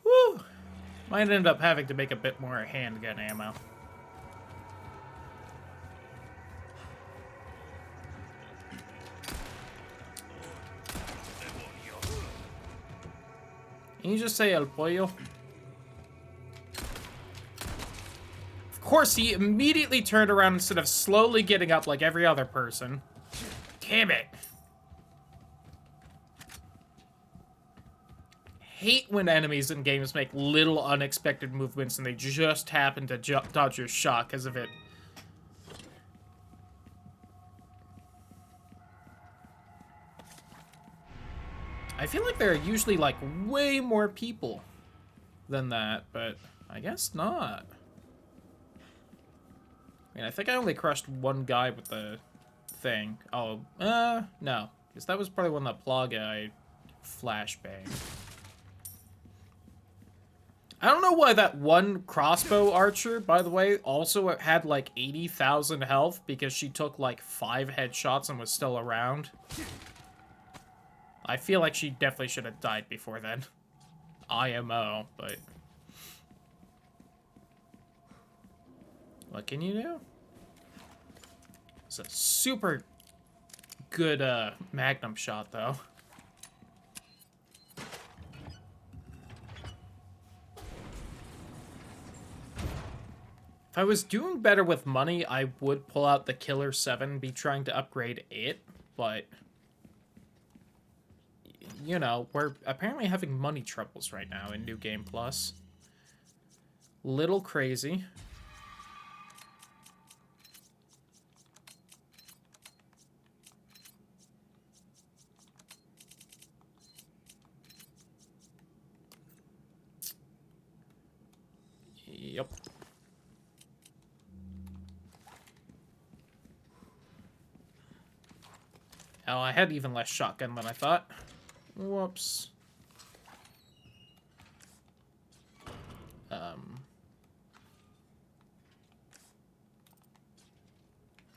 Woo! Might end up having to make a bit more handgun ammo. Can you just say El Pollo? Of course, he immediately turned around instead of slowly getting up like every other person. Damn it. Hate when enemies in games make little unexpected movements and they just happen to dodge your shot because of it. I feel like there are usually, like, way more people than that, but I guess not. I mean, I think I only crushed one guy with the thing. Oh, no. Because that was probably when that Plaga I flashbanged. I don't know why that one crossbow archer, by the way, also had like 80,000 health because she took like 5 headshots and was still around. I feel like she definitely should have died before then. IMO, but... What can you do? It's a super good magnum shot, though. If I was doing better with money, I would pull out the Killer 7 and be trying to upgrade it, but... You know, we're apparently having money troubles right now in New Game Plus. Little crazy. Yep. Oh, I had even less shotgun than I thought. Whoops.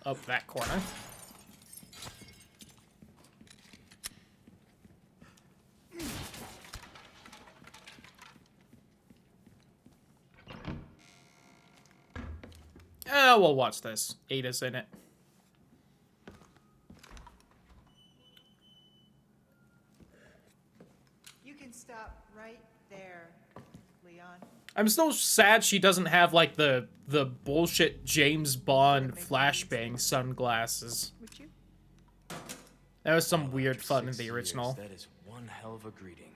Up that corner. We'll watch this. Ada's in it. You can stop right there, Leon. I'm still sad she doesn't have, like, the bullshit James Bond flashbang sunglasses. Would you? That was some weird fun in the 6 original. years, that is one hell of a greeting,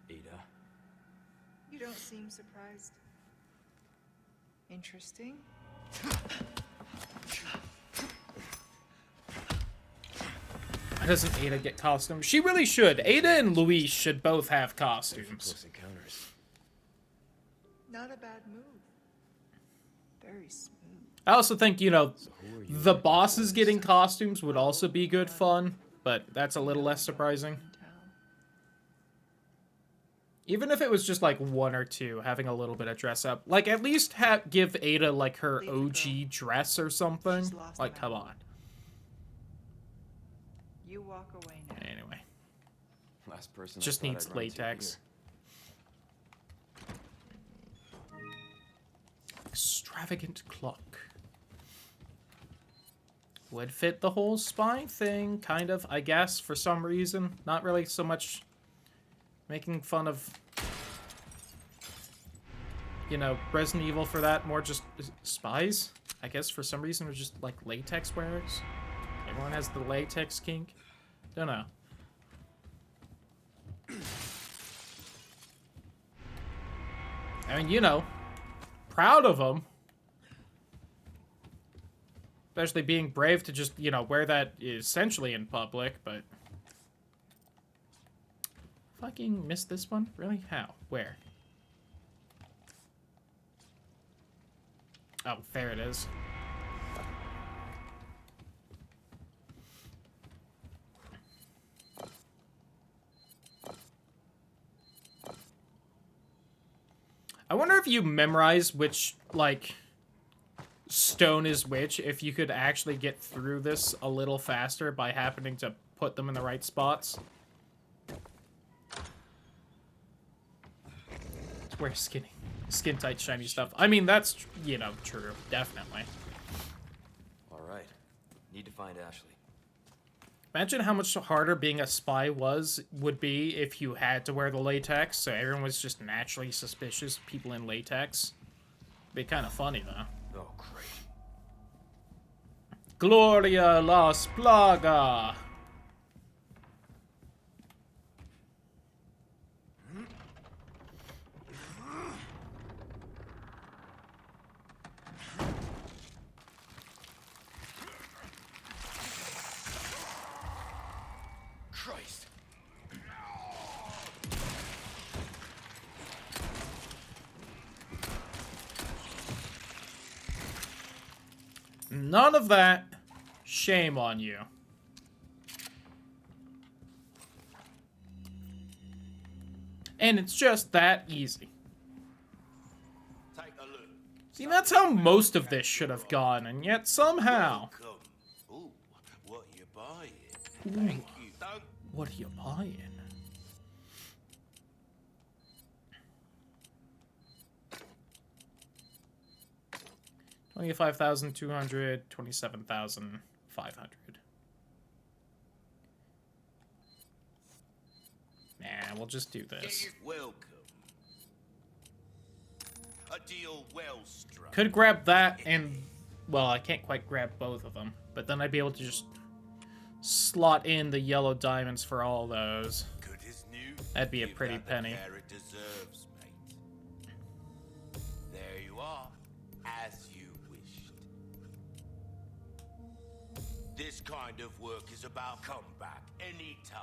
Ada. You don't seem surprised. Interesting. Why doesn't Ada get costumes? She really should. Ada and Luis should both have costumes. Close encounters. Not a bad move. Very smooth. I also think, you know, Who are you? the bosses getting costumes would also be good fun, but that's a little less surprising. Even if it was just like 1 or 2, having a little bit of dress up. Like, at least give Ada, like, her OG dress or something. Like, come on. You walk away now. Anyway. Last person I Just thought needs I'd run into latex. here. Extravagant clock. Would fit the whole spy thing, kind of, I guess, for some reason. Not really so much making fun of, you know, Resident Evil for that. More just spies, I guess, for some reason, are just, like, latex wearers. Everyone has the latex kink. Don't know. I mean, you know, proud of them. Especially being brave to just, you know, wear that essentially in public, but... Fucking missed this one? Really? How? Where? Oh, there it is. I wonder if you memorize which, like, stone is which, if you could actually get through this a little faster by happening to put them in the right spots. Wear skin tight shiny stuff. I mean, that's, you know, true. Definitely. All right. Need to find Ashley. Imagine how much harder being a spy would be if you had to wear the latex, so everyone was just naturally suspicious of people in latex. Be kind of funny, though. Oh, great. Gloria Las Plaga! Christ. None of that. Shame on you. And it's just that easy. See, that's how most of this should have gone, and yet somehow... Welcome. Ooh, what you buying? Thank you. Don't. What are you buying? $25,200, $27,500. Nah, we'll just do this. Welcome. A deal well struck. Could grab that and... Well, I can't quite grab both of them. But then I'd be able to just slot in the yellow diamonds for all those. Good as new. That'd be a Give pretty that the penny. care it deserves, mate. There you are, as you wished. This kind of work is about come back anytime.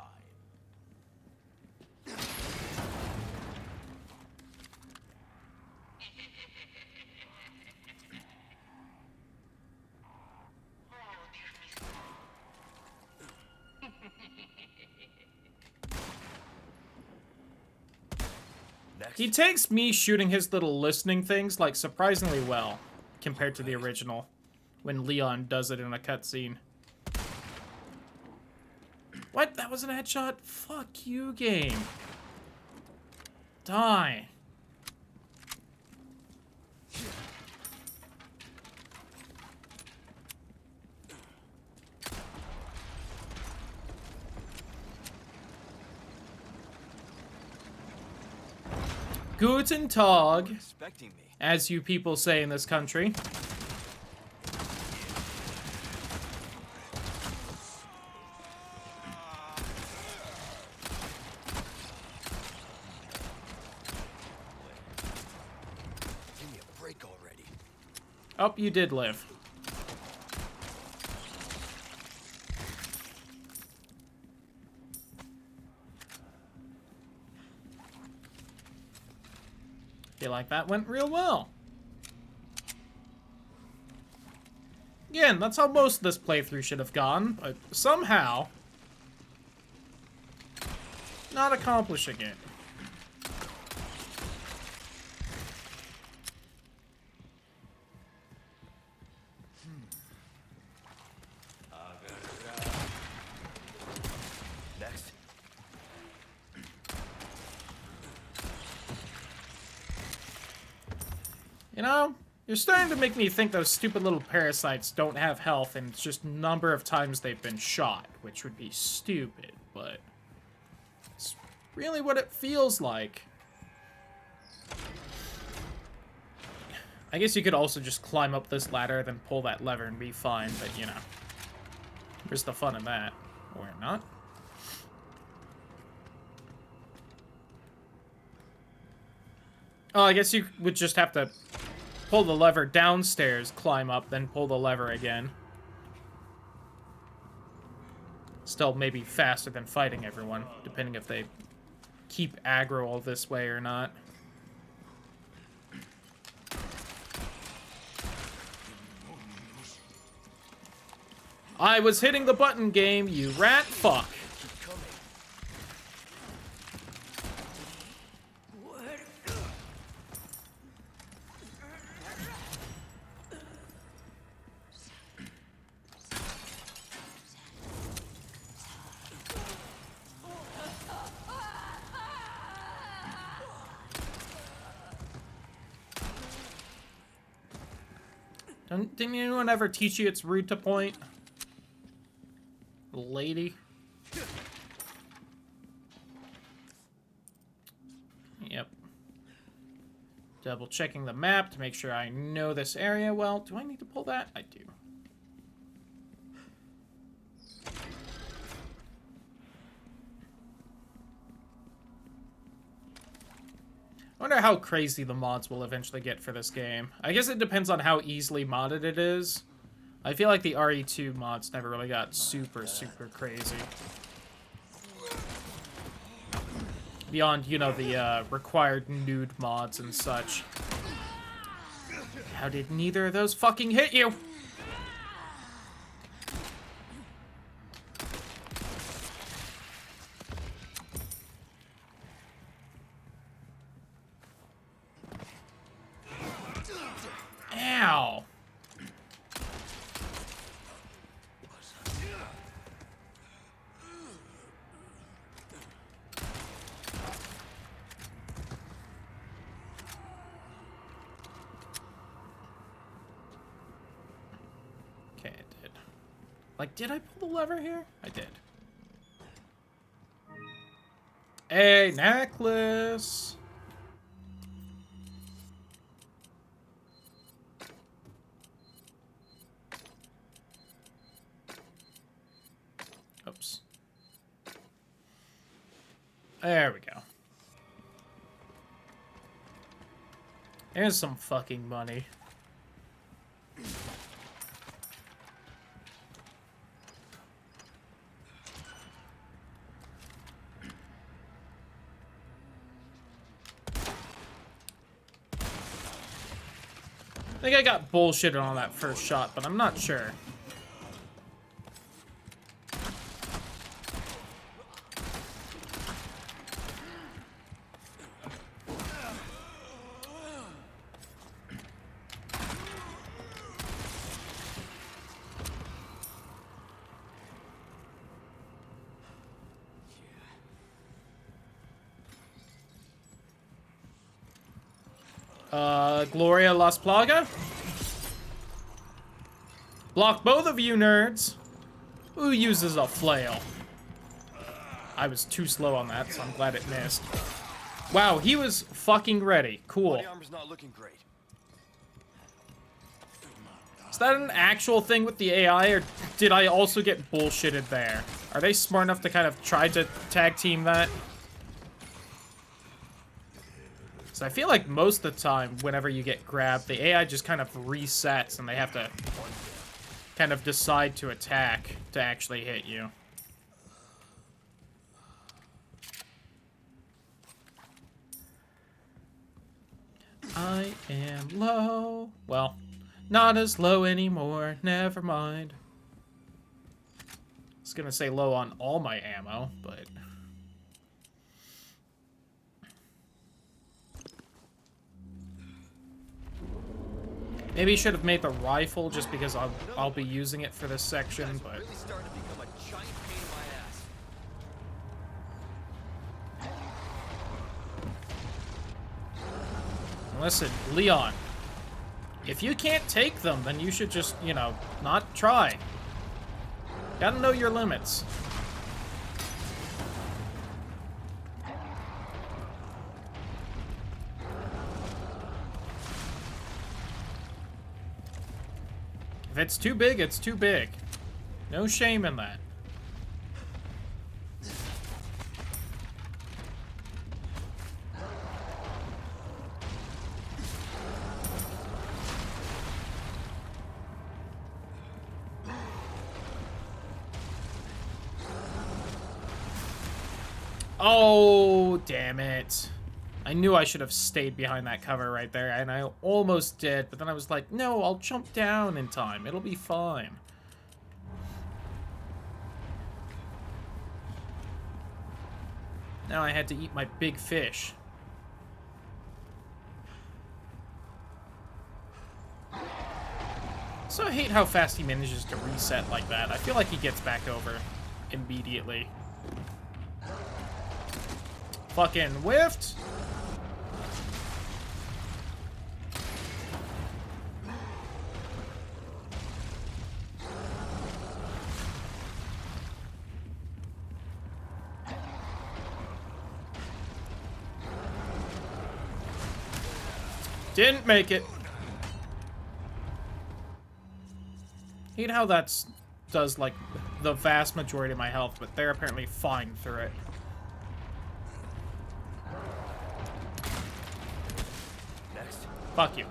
He takes me shooting his little listening things, like, surprisingly well, compared to the original, when Leon does it in a cutscene. What? That was an headshot? Fuck you, game. Die. Guten Tag, Expecting me. as you people say in this country. Give me a break already. Oh, you did live. Feel like that went real well. Again, that's how most of this playthrough should have gone, but somehow not accomplishing it. Next. You know, you're starting to make me think those stupid little parasites don't have health, and it's just number of times they've been shot, which would be stupid, but it's really what it feels like. I guess you could also just climb up this ladder, then pull that lever and be fine, but you know, where's the fun in that? Or not. Oh, I guess you would just have to pull the lever downstairs, climb up, then pull the lever again. Still maybe faster than fighting everyone, depending if they keep aggro all this way or not. I was hitting the button, game, you rat fuck. Keep coming. Didn't anyone ever teach you it's rude to point? Lady. Yep. Double checking the map to make sure I know this area well. Do I need to pull that? I do. I wonder how crazy the mods will eventually get for this game. I guess it depends on how easily modded it is. I feel like the RE2 mods never really got super, super crazy. Beyond, you know, the required nude mods and such. How did neither of those fucking hit you? Like, did I pull the lever here? I did. A necklace. Oops. There we go. There's some fucking money. I think I got bullshitted on that first shot, but I'm not sure. Gloria Las Plaga? Block both of you nerds. Who uses a flail? I was too slow on that, so I'm glad it missed. Wow, he was fucking ready. Cool. Body armor's not looking great. Is that an actual thing with the AI, or did I also get bullshitted there? Are they smart enough to kind of try to tag team that? So I feel like most of the time, whenever you get grabbed, the AI just kind of resets and they have to kind of decide to attack to actually hit you. I am low. Well, not as low anymore. Never mind. I was gonna say low on all my ammo, but... maybe you should have made the rifle just because I'll be using it for this section, but... Really starting to become a giant pain in my ass. Listen, Leon, if you can't take them, then you should just, you know, not try. Gotta know your limits. If it's too big, it's too big. No shame in that. Oh, damn it. I knew I should have stayed behind that cover right there, and I almost did, but then I was like, no, I'll jump down in time. It'll be fine. Now I had to eat my big fish. So I hate how fast he manages to reset like that. I feel like he gets back over immediately. Fucking whiffed. Didn't make it. Hate how that does like the vast majority of my health, but they're apparently fine through it. Next. Fuck you.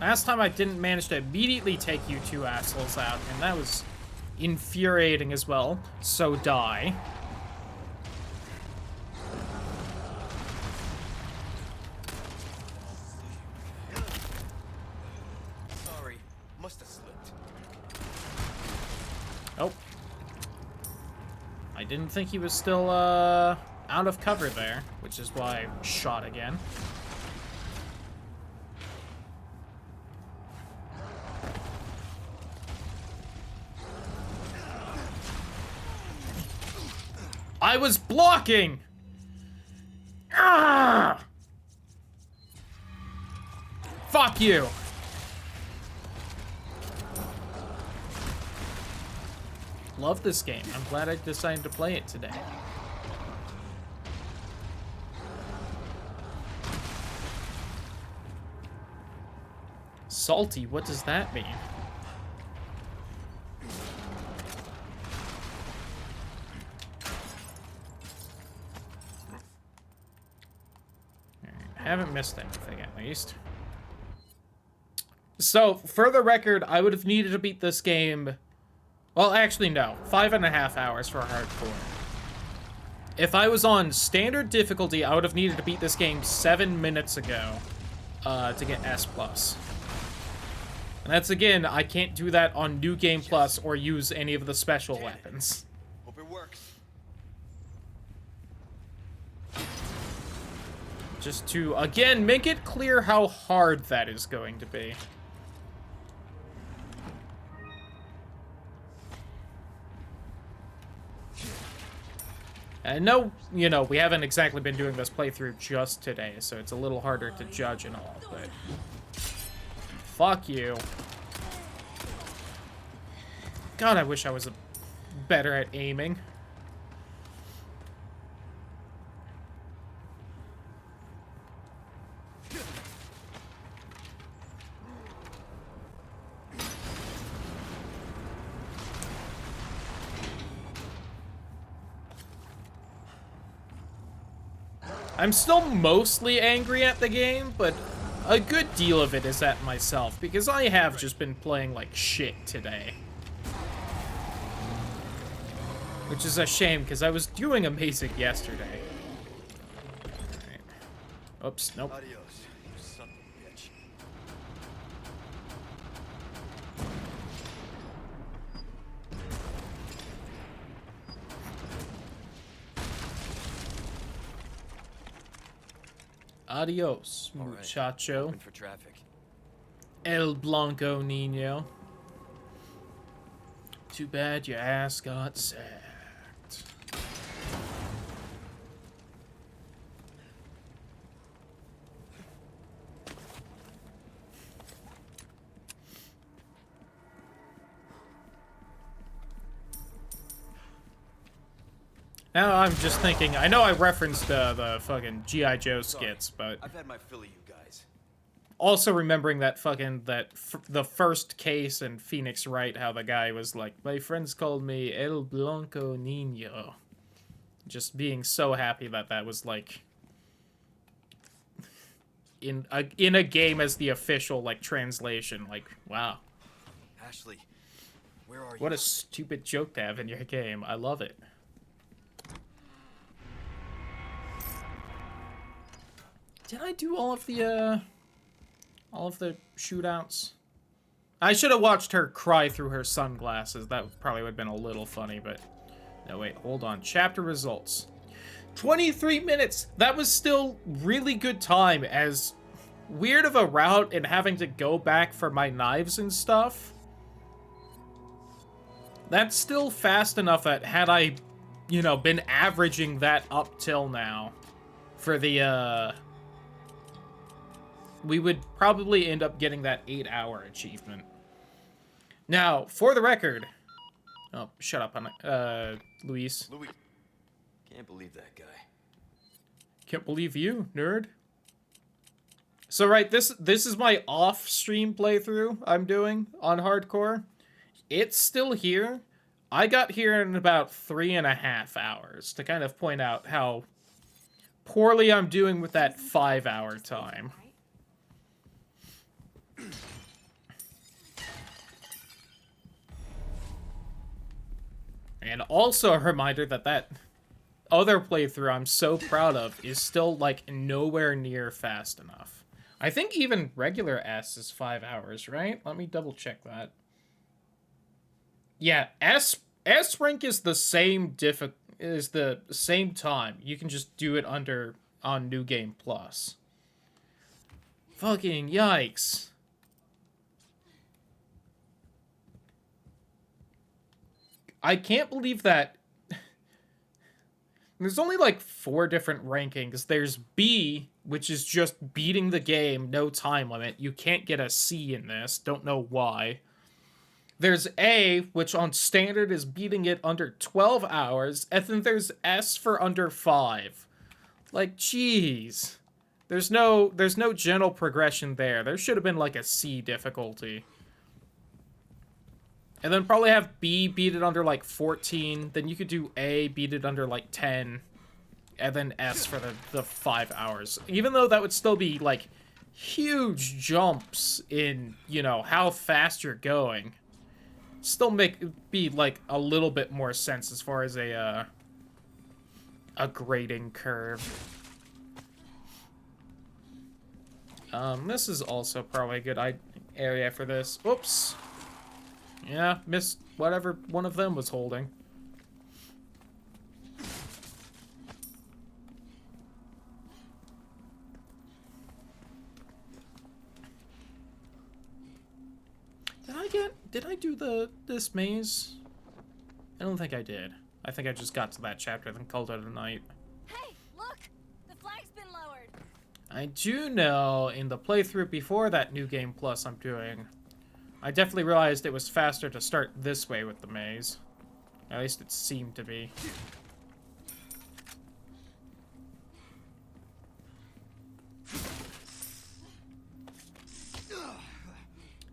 Last time I didn't manage to immediately take you two assholes out, and that was infuriating as well. So die. Sorry, must have slipped. Oh. I didn't think he was still, out of cover there, which is why I shot again. I was blocking! Ah! Fuck you! Love this game. I'm glad I decided to play it today. Salty, what does that mean? I haven't missed anything, at least. So, for the record, I would have needed to beat this game... Well, actually, no. 5.5 hours for hardcore. If I was on standard difficulty, I would have needed to beat this game 7 minutes ago to get S+. And that's, again, I can't do that on New Game Plus or use any of the special weapons. Hope it works. Just to, again, make it clear how hard that is going to be. And no, you know, we haven't exactly been doing this playthrough just today, so it's a little harder to judge and all, but... Fuck you. God, I wish I was better at aiming. I'm still mostly angry at the game, but a good deal of it is at myself, because I have just been playing like shit today. Which is a shame, because I was doing amazing yesterday. Right. Oops, nope. Adios, you son of a bitch. Adios, All right. muchacho. Open for traffic. El Blanco Nino. Too bad your ass got sacked. Now I'm just thinking, I know I referenced the fucking G.I. Joe skits, but I've had my fill of you guys. also remembering that fucking, the first case in Phoenix Wright, how the guy was like, my friends called me El Blanco Nino. Just being so happy that that was like, in a game as the official, like, translation. Like, wow. Ashley, where are you? What a stupid joke to have in your game. I love it. Did I do all of the shootouts? I should have watched her cry through her sunglasses. That probably would have been a little funny, but... No, wait, hold on. Chapter results. 23 minutes! That was still really good time, as weird of a route and having to go back for my knives and stuff. That's still fast enough that had I, you know, been averaging that up till now for the, we would probably end up getting that 8-hour achievement. Now, for the record... Oh, shut up, Luis. Louis. Can't believe that guy. Can't believe you, nerd. So, right, this is my off-stream playthrough I'm doing on hardcore. It's still here. I got here in about 3.5 hours to kind of point out how poorly I'm doing with that 5-hour time. And also a reminder that that other playthrough I'm so proud of is still, like, nowhere near fast enough. I think even regular S is 5 hours, right? Let me double check that. Yeah, S rank is the same time. You can just do it on New Game Plus. Fucking yikes. I can't believe that there's only like 4 different rankings. There's B, which is just beating the game, no time limit. You can't get a C in this. Don't know why. There's A, which on standard is beating it under 12 hours. And then there's S for under 5. Like, jeez. There's no general progression there. There should have been like a C difficulty. And then probably have B beat it under like 14. Then you could do A, beat it under like 10. And then S for the 5 hours. Even though that would still be like huge jumps in, you know, how fast you're going. Still be like a little bit more sense as far as a grading curve. This is also probably a good area for this. Oops. Yeah, missed whatever one of them was holding. Did I do this maze? I don't think I did. I think I just got to that chapter and called it a night. Hey, look! The flag's been lowered. I do know in the playthrough before that New Game Plus I'm doing, I definitely realized it was faster to start this way with the maze. At least it seemed to be.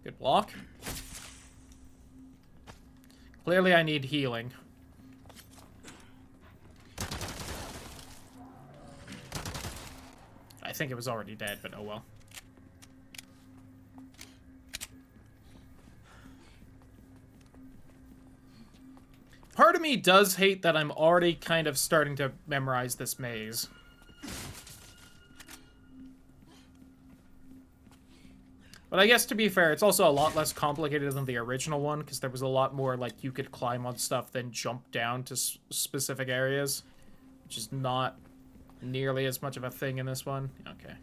Good block. Clearly I need healing. I think it was already dead, but oh well. Part of me does hate that I'm already kind of starting to memorize this maze. But I guess to be fair, it's also a lot less complicated than the original one, because there was a lot more, like, you could climb on stuff, then jump down to specific areas, which is not nearly as much of a thing in this one. Okay.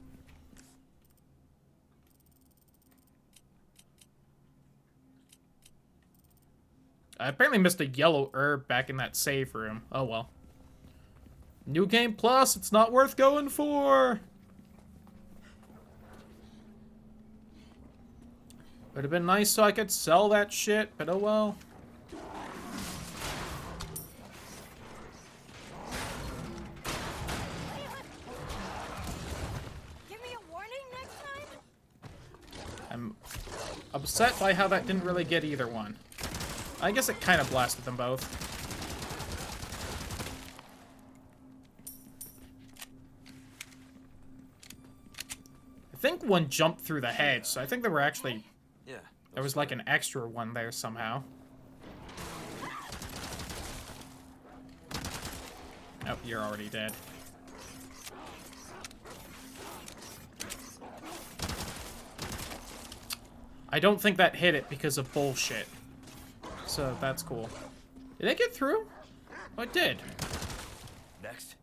I apparently missed a yellow herb back in that save room. Oh well. New Game Plus, it's not worth going for! Would have been nice so I could sell that shit, but oh well. Give me a warning next time? I'm upset by how that didn't really get either one. I guess it kind of blasted them both. I think one jumped through the hedge, so I think there were actually... Yeah. There was like an extra one there somehow. Oh, you're already dead. I don't think that hit it because of bullshit. So that's cool. Did it get through? Oh, it did. Next.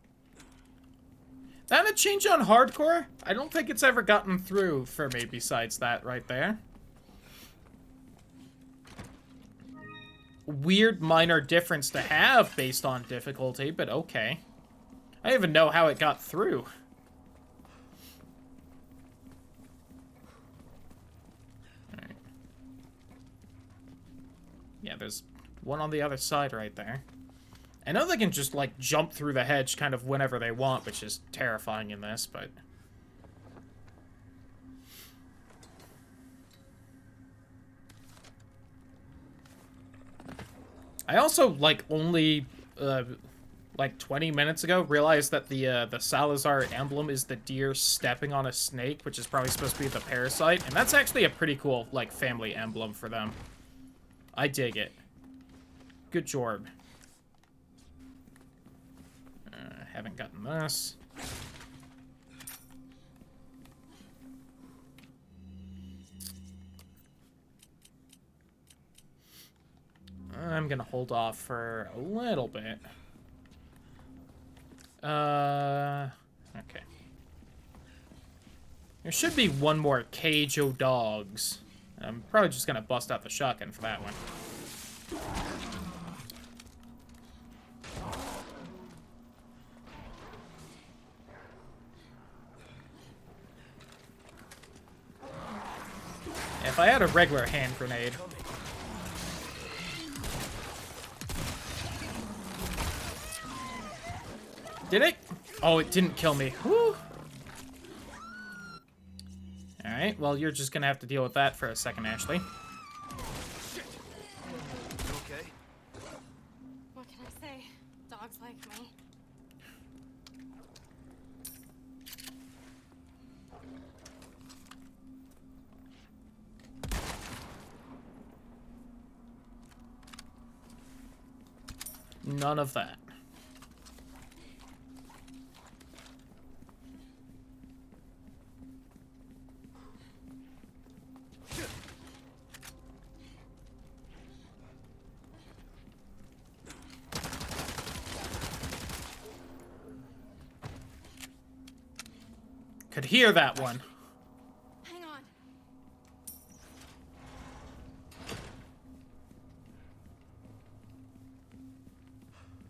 That a change on hardcore? I don't think it's ever gotten through for me besides that right there. Weird minor difference to have based on difficulty, but okay. I don't even know how it got through. Alright. Yeah, there's one on the other side right there. I know they can just, like, jump through the hedge kind of whenever they want, which is terrifying in this, but... I also, like, only, like, 20 minutes ago realized that the Salazar emblem is the deer stepping on a snake, which is probably supposed to be the parasite, and that's actually a pretty cool, like, family emblem for them. I dig it. Good job. haven't gotten this. I'm gonna hold off for a little bit. Okay. There should be one more cage o' dogs. I'm probably just gonna bust out the shotgun for that one. If I had a regular hand grenade. Did it? Oh, it didn't kill me. Woo! Alright, well, you're just gonna have to deal with that for a second, Ashley. Shit! You okay? What can I say? Dogs like me. None of that. Could hear that one. Hang on.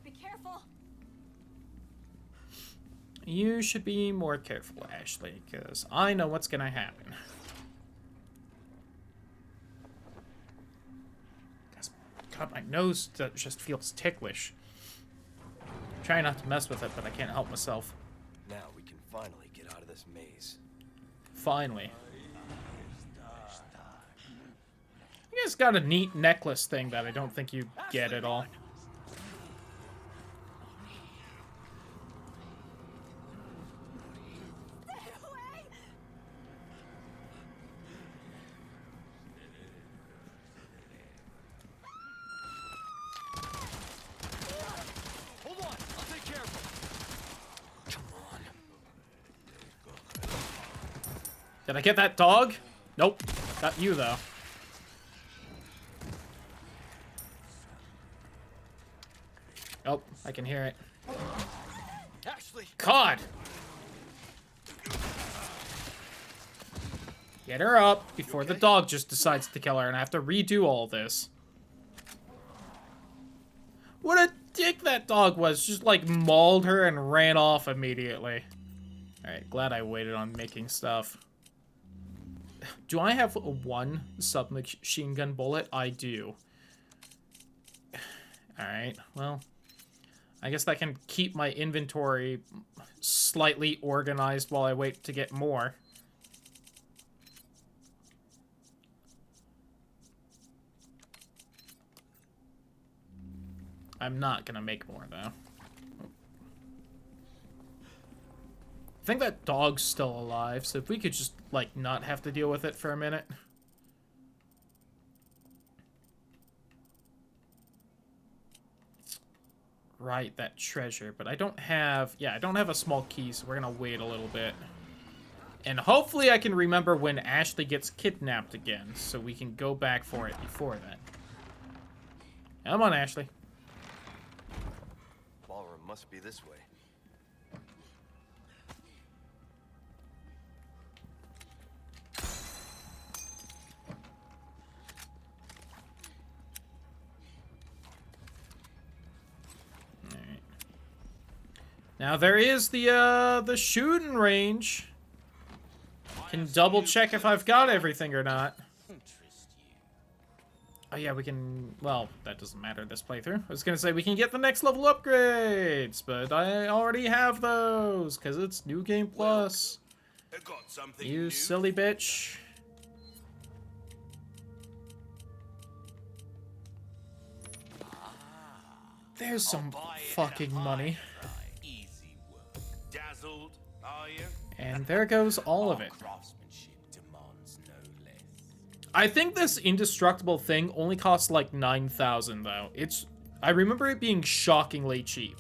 Be careful. You should be more careful, Ashley, because I know what's gonna happen. God, my nose just feels ticklish. Try not to mess with it, but I can't help myself. Now we can finally get out of this maze. Finally. You guys got a neat necklace thing that I don't think you get at all. Stay away! Hold on, I'll take care of him. Come on. Did I get that dog? Nope. Got you, though. Oh, I can hear it. Ashley! God! Get her up before the dog just decides to kill her and I have to redo all this. What a dick that dog was. Just, like, mauled her and ran off immediately. Alright, glad I waited on making stuff. Do I have one submachine gun bullet? I do. Alright, well, I guess that can keep my inventory slightly organized while I wait to get more. I'm not gonna make more, though. I think that dog's still alive, so if we could just, like, not have to deal with it for a minute. Right, that treasure, but I don't have... Yeah, I don't have a small key, so we're gonna wait a little bit. And hopefully I can remember when Ashley gets kidnapped again, so we can go back for it before then. Come on, Ashley. Ballroom must be this way. Alright. Now there is the shooting range. Can double check if I've got everything or not. Oh yeah, we can... Well, that doesn't matter this playthrough. I was gonna say we can get the next level upgrades, but I already have those, because it's New Game Plus. I got something You new. silly bitch. There's some Buy it at a fucking high money. price. Easy work. Dazzled, are you? And there goes all of Our it. craftsmanship demands no less. I think this indestructible thing only costs like 9,000 though. I remember it being shockingly cheap.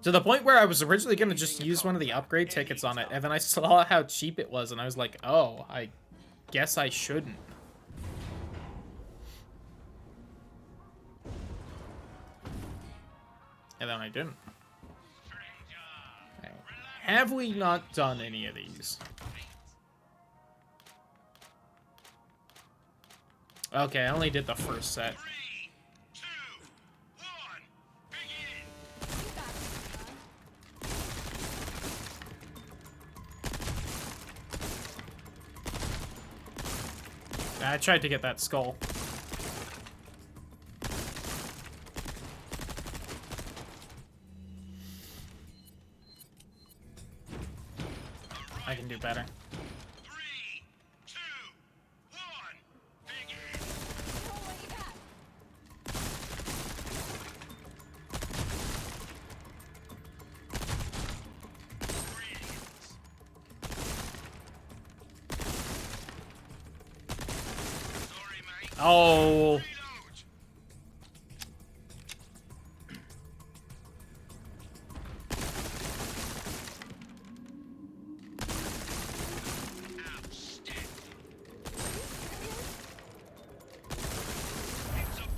To the point where I was originally going to just use one of the upgrade tickets on it, and then I saw how cheap it was, and I was like, oh, I guess I shouldn't. And then I didn't. Okay. Have we not done any of these? Okay, I only did the first set. I tried to get that skull. I can do better. 3, 2, 1, begin. Oh, what you got? Sorry, mate. Oh. Reload.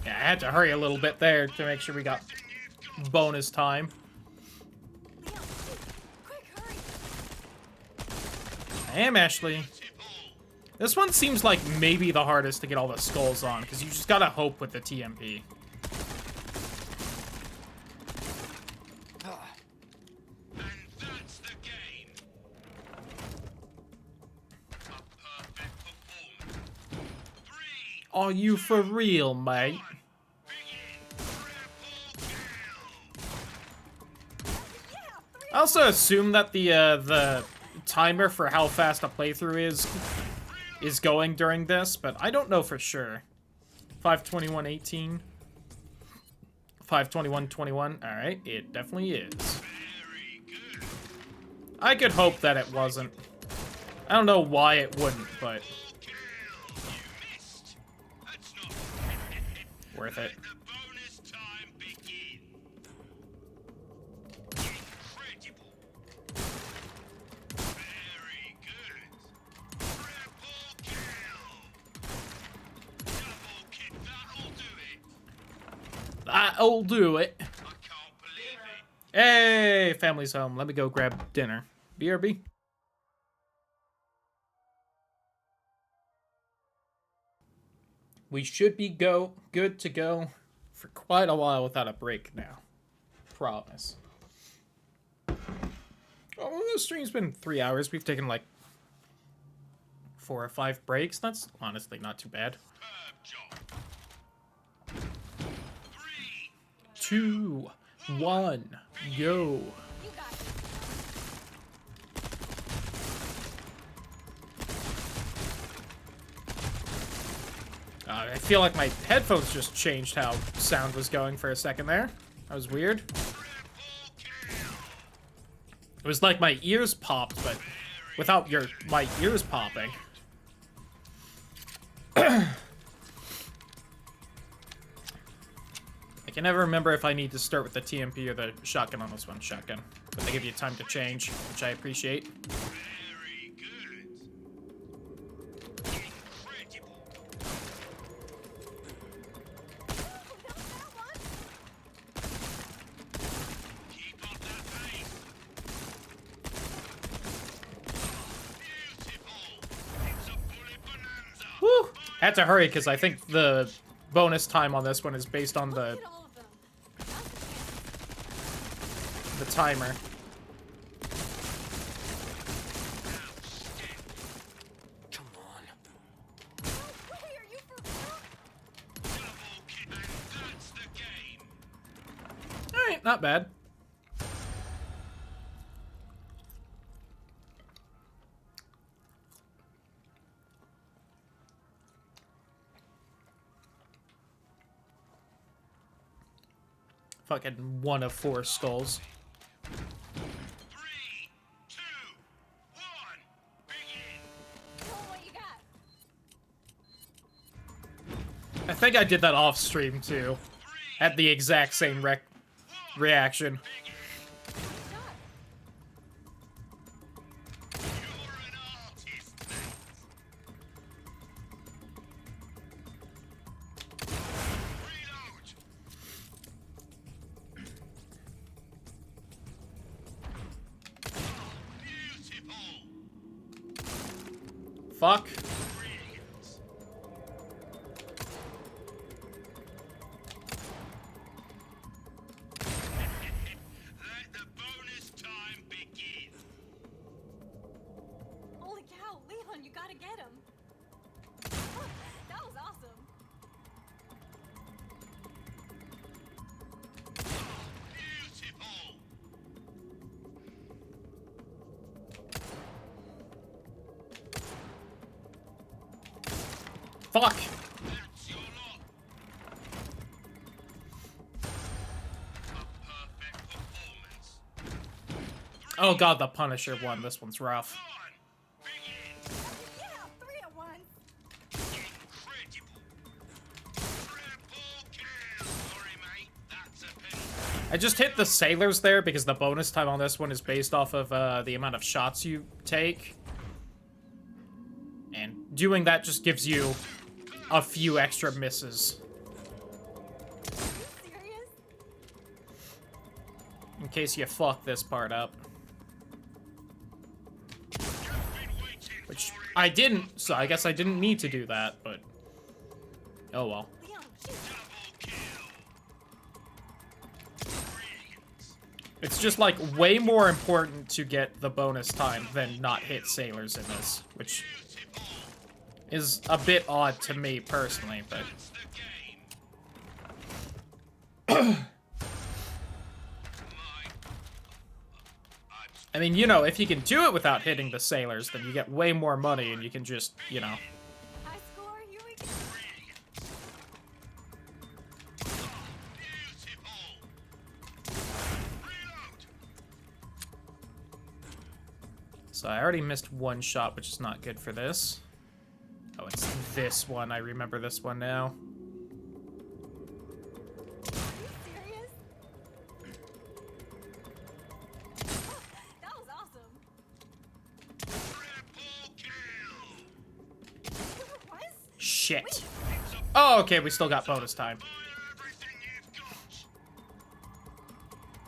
Yeah, I had to hurry a little bit there to make sure we got bonus time. Leon, quick, hurry. I am Ashley. This one seems like maybe the hardest to get all the skulls on, because you just gotta hope with the TMP. And that's the game. A perfect performance. 3, Are you for real, mate? begin. Triple kill. I also assume that the timer for how fast a playthrough is going during this, but I don't know for sure. 5:21:18. 5:21:21. All right, it definitely is. Very good. I could hope that it wasn't. I don't know why it wouldn't, but Kill. You missed. That's not worth it. Let the bonus time begin. Incredible. Very good. Triple kill. Double kill. That'll do it. I'll do it. I can't believe it. Hey, family's home. Let me go grab dinner. BRB. We should be good to go for quite a while without a break now. Promise. Oh, the stream's been 3 hours. We've taken like 4 or 5 breaks. That's honestly not too bad. Superb job. 3, 2, 1, go. You got it. I feel like my headphones just changed how sound was going for a second there. That was weird. It was like my ears popped, but without my ears popping. I can never remember if I need to start with the TMP or the shotgun on this one. Shotgun. But they give you time to change, which I appreciate. very good. Incredible. Keep up that pace. Beautiful. It's a bullet bonanza. Woo! Had to hurry because I think the bonus time on this one is based on the Look at all of them. the timer. Come on. Wait, are you for real? Double kill. And that's the game. Alright, not bad. Fucking 1 of 4 skulls. 3, 2, 1, begin. Show 'em what you got. I think I did that off stream too. Had the exact same reaction. fuck? Let the bonus time begin. Holy cow, Leon, you gotta get him. Oh, that was awesome. Beautiful. Fuck! That's your lot. A perfect performance. Oh god, the Punisher one. This one's rough. One. Begin. Yeah, 3 at once. Incredible. Triple kill. Sorry, mate. That's a penalty. I just hit the sailors there because the bonus time on this one is based off of the amount of shots you take. And doing that just gives you a few extra misses. Are you serious? In case you fuck this part up. Been waiting Which for it. I didn't, so I guess I didn't need to do that, but... Oh well. Leon, shoot. Double kill. Brilliant. It's just, like, way more important to get the bonus time than not hit sailors in this, which Beautiful. is a bit odd to me personally, but... That's the game. I mean, you know, if you can do it without hitting the sailors, then you get way more money and you can just, you know... High score, here we go. Beautiful. Reload. So I already missed one shot, which is not good for this. Oh, it's this one. I remember this one now. Are you serious? Oh, that was awesome. Triple kill. What? Shit. Oh, okay, we still got bonus time. Fire everything you've got.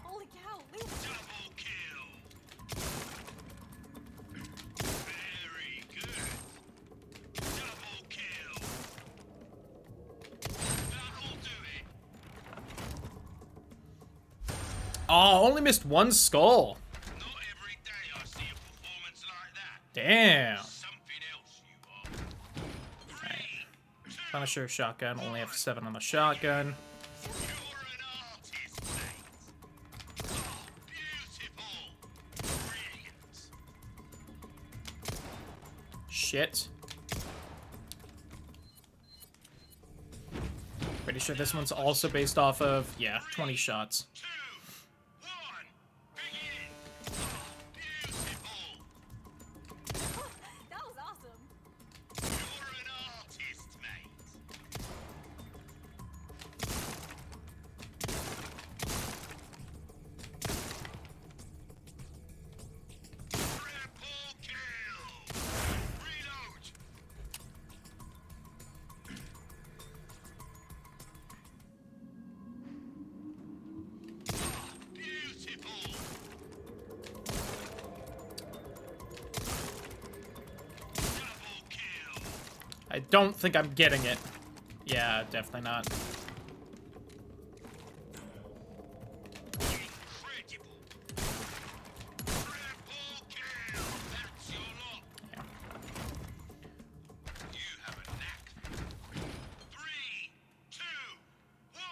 Holy cow, Leon. Double kill. Very good. Double kill. That'll do it. Oh, only missed one skull. Not every day I see a performance like that. Damn. Something else you are. 3, 2, Punisher shotgun. Only have 7 on the shotgun. you're an artist, mate. Oh, beautiful. Brilliant. Shit. Pretty sure this one's also based off of, yeah, 20 shots. 2, 1, begin. Oh, beautiful. Oh, that was awesome. You're an artist, mate. Triple kill. Reload. Beautiful. Double kill. I don't think I'm getting it. Yeah, definitely not. Incredible. Triple kill. That's your lot. Yeah. You have a knack. 3, 2, 1,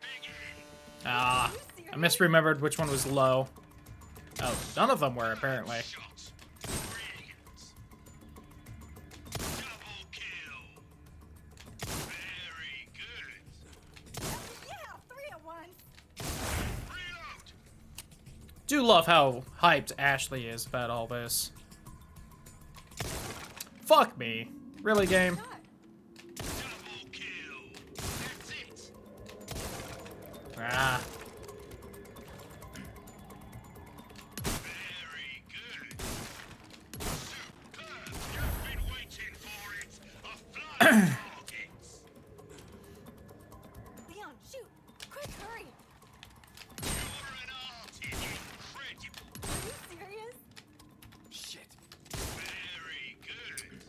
begin. Ah, I misremembered which one was low. Oh, none of them were, apparently. Shot. Brilliant. Double kill. Very good. Yeah, 3 at once. Reload. Do love how hyped Ashley is about all this. Fuck me. Really, game? Shot. Double kill. That's it. Ah. Very good. Superb. You've been waiting for it. A flying target. Leon, shoot. Quick, hurry. You're an artist. Incredible. Are you serious? Shit. Very good.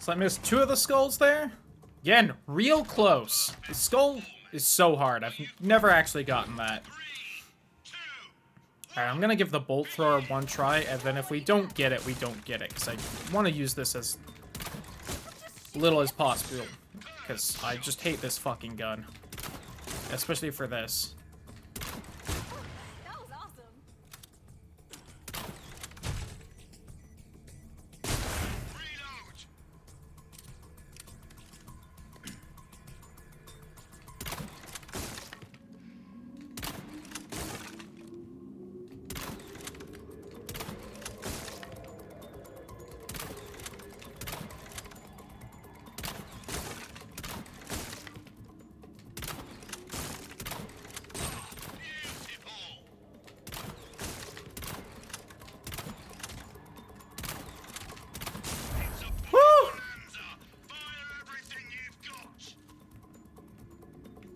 So I missed 2 of the skulls there. Again, real close. The skull is so hard. I've never actually gotten that. Alright, I'm gonna give the bolt thrower one try, and then if we don't get it, we don't get it. Because I want to use this as little as possible. Because I just hate this fucking gun. Especially for this. That was awesome.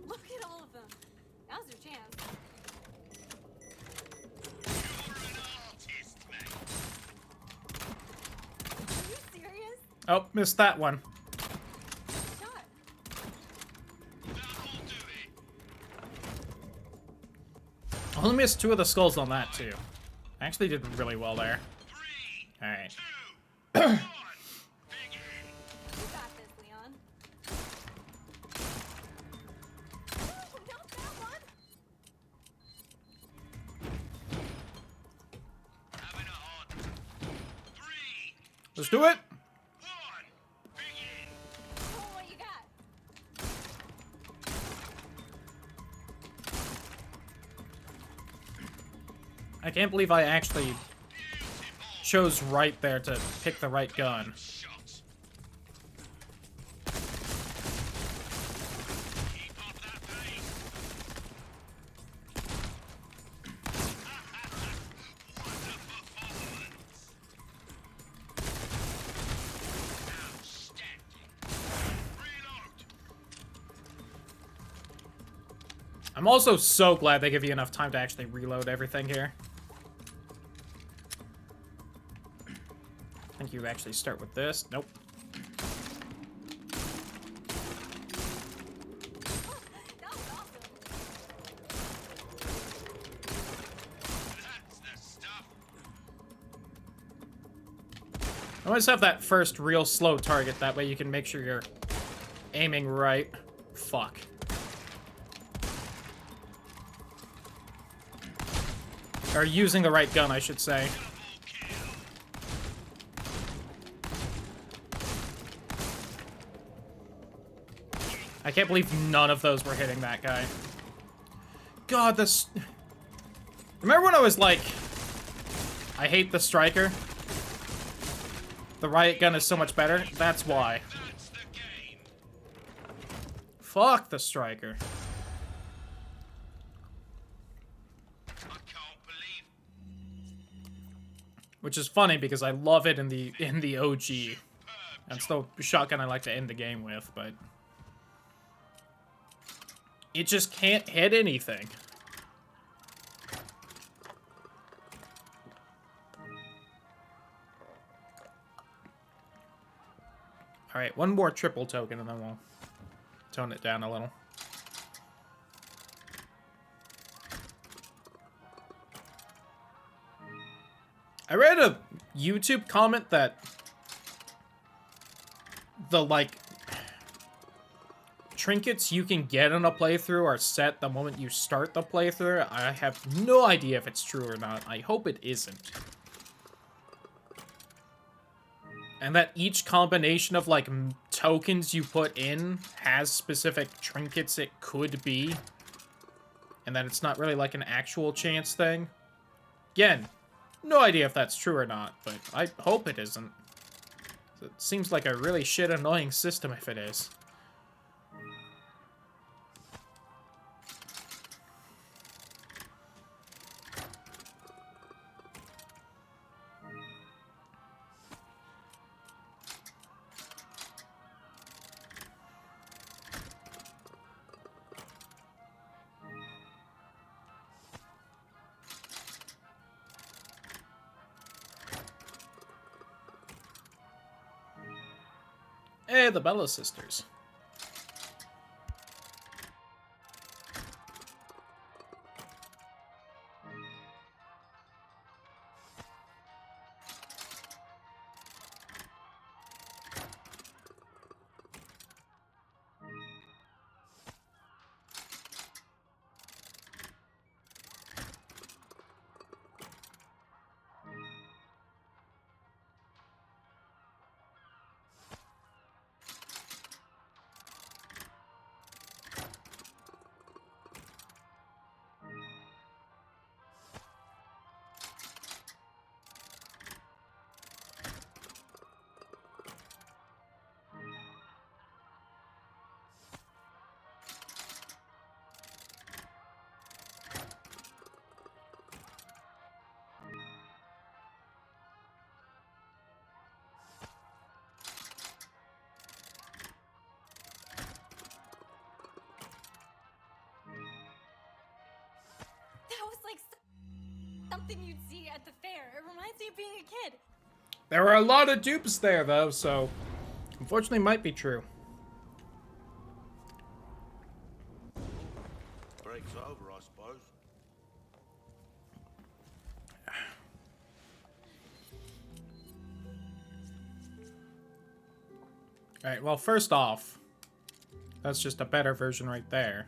Look at all of them. Now's your chance. Are you serious? Oh, missed that one. Shot. I only missed 2 of the skulls on that, too. I actually did really well there. Alright. You got this, Leon. Oh, not that one. Let's do it! Oh, what you got? I can't believe I actually chose right there to pick the right gun. I'm also so glad they give you enough time to actually reload everything here. I think you actually start with this. Nope. That was awesome. Always have that first real slow target, that way you can make sure you're aiming right. Fuck. Or using the right gun, I should say. I can't believe none of those were hitting that guy. God, this... Remember when I was like, I hate the striker? The riot gun is so much better? That's why. Fuck the striker. Which is funny because I love it in the OG. That's the shotgun I like to end the game with, but it just can't hit anything. Alright, one more triple token and then we'll tone it down a little. I read a YouTube comment that the, like, trinkets you can get in a playthrough are set the moment you start the playthrough. I have no idea if it's true or not. I hope it isn't. And that each combination of, like, tokens you put in has specific trinkets it could be. And that it's not really, like, an actual chance thing. Again, no idea if that's true or not, but I hope it isn't. It seems like a really shit annoying system if it is. Hey, the Bella sisters. That was like something you'd see at the fair. It reminds me of being a kid. There were a lot of dupes there, though, so unfortunately might be true. Break's over, I suppose. Alright, well, first off, that's just a better version right there.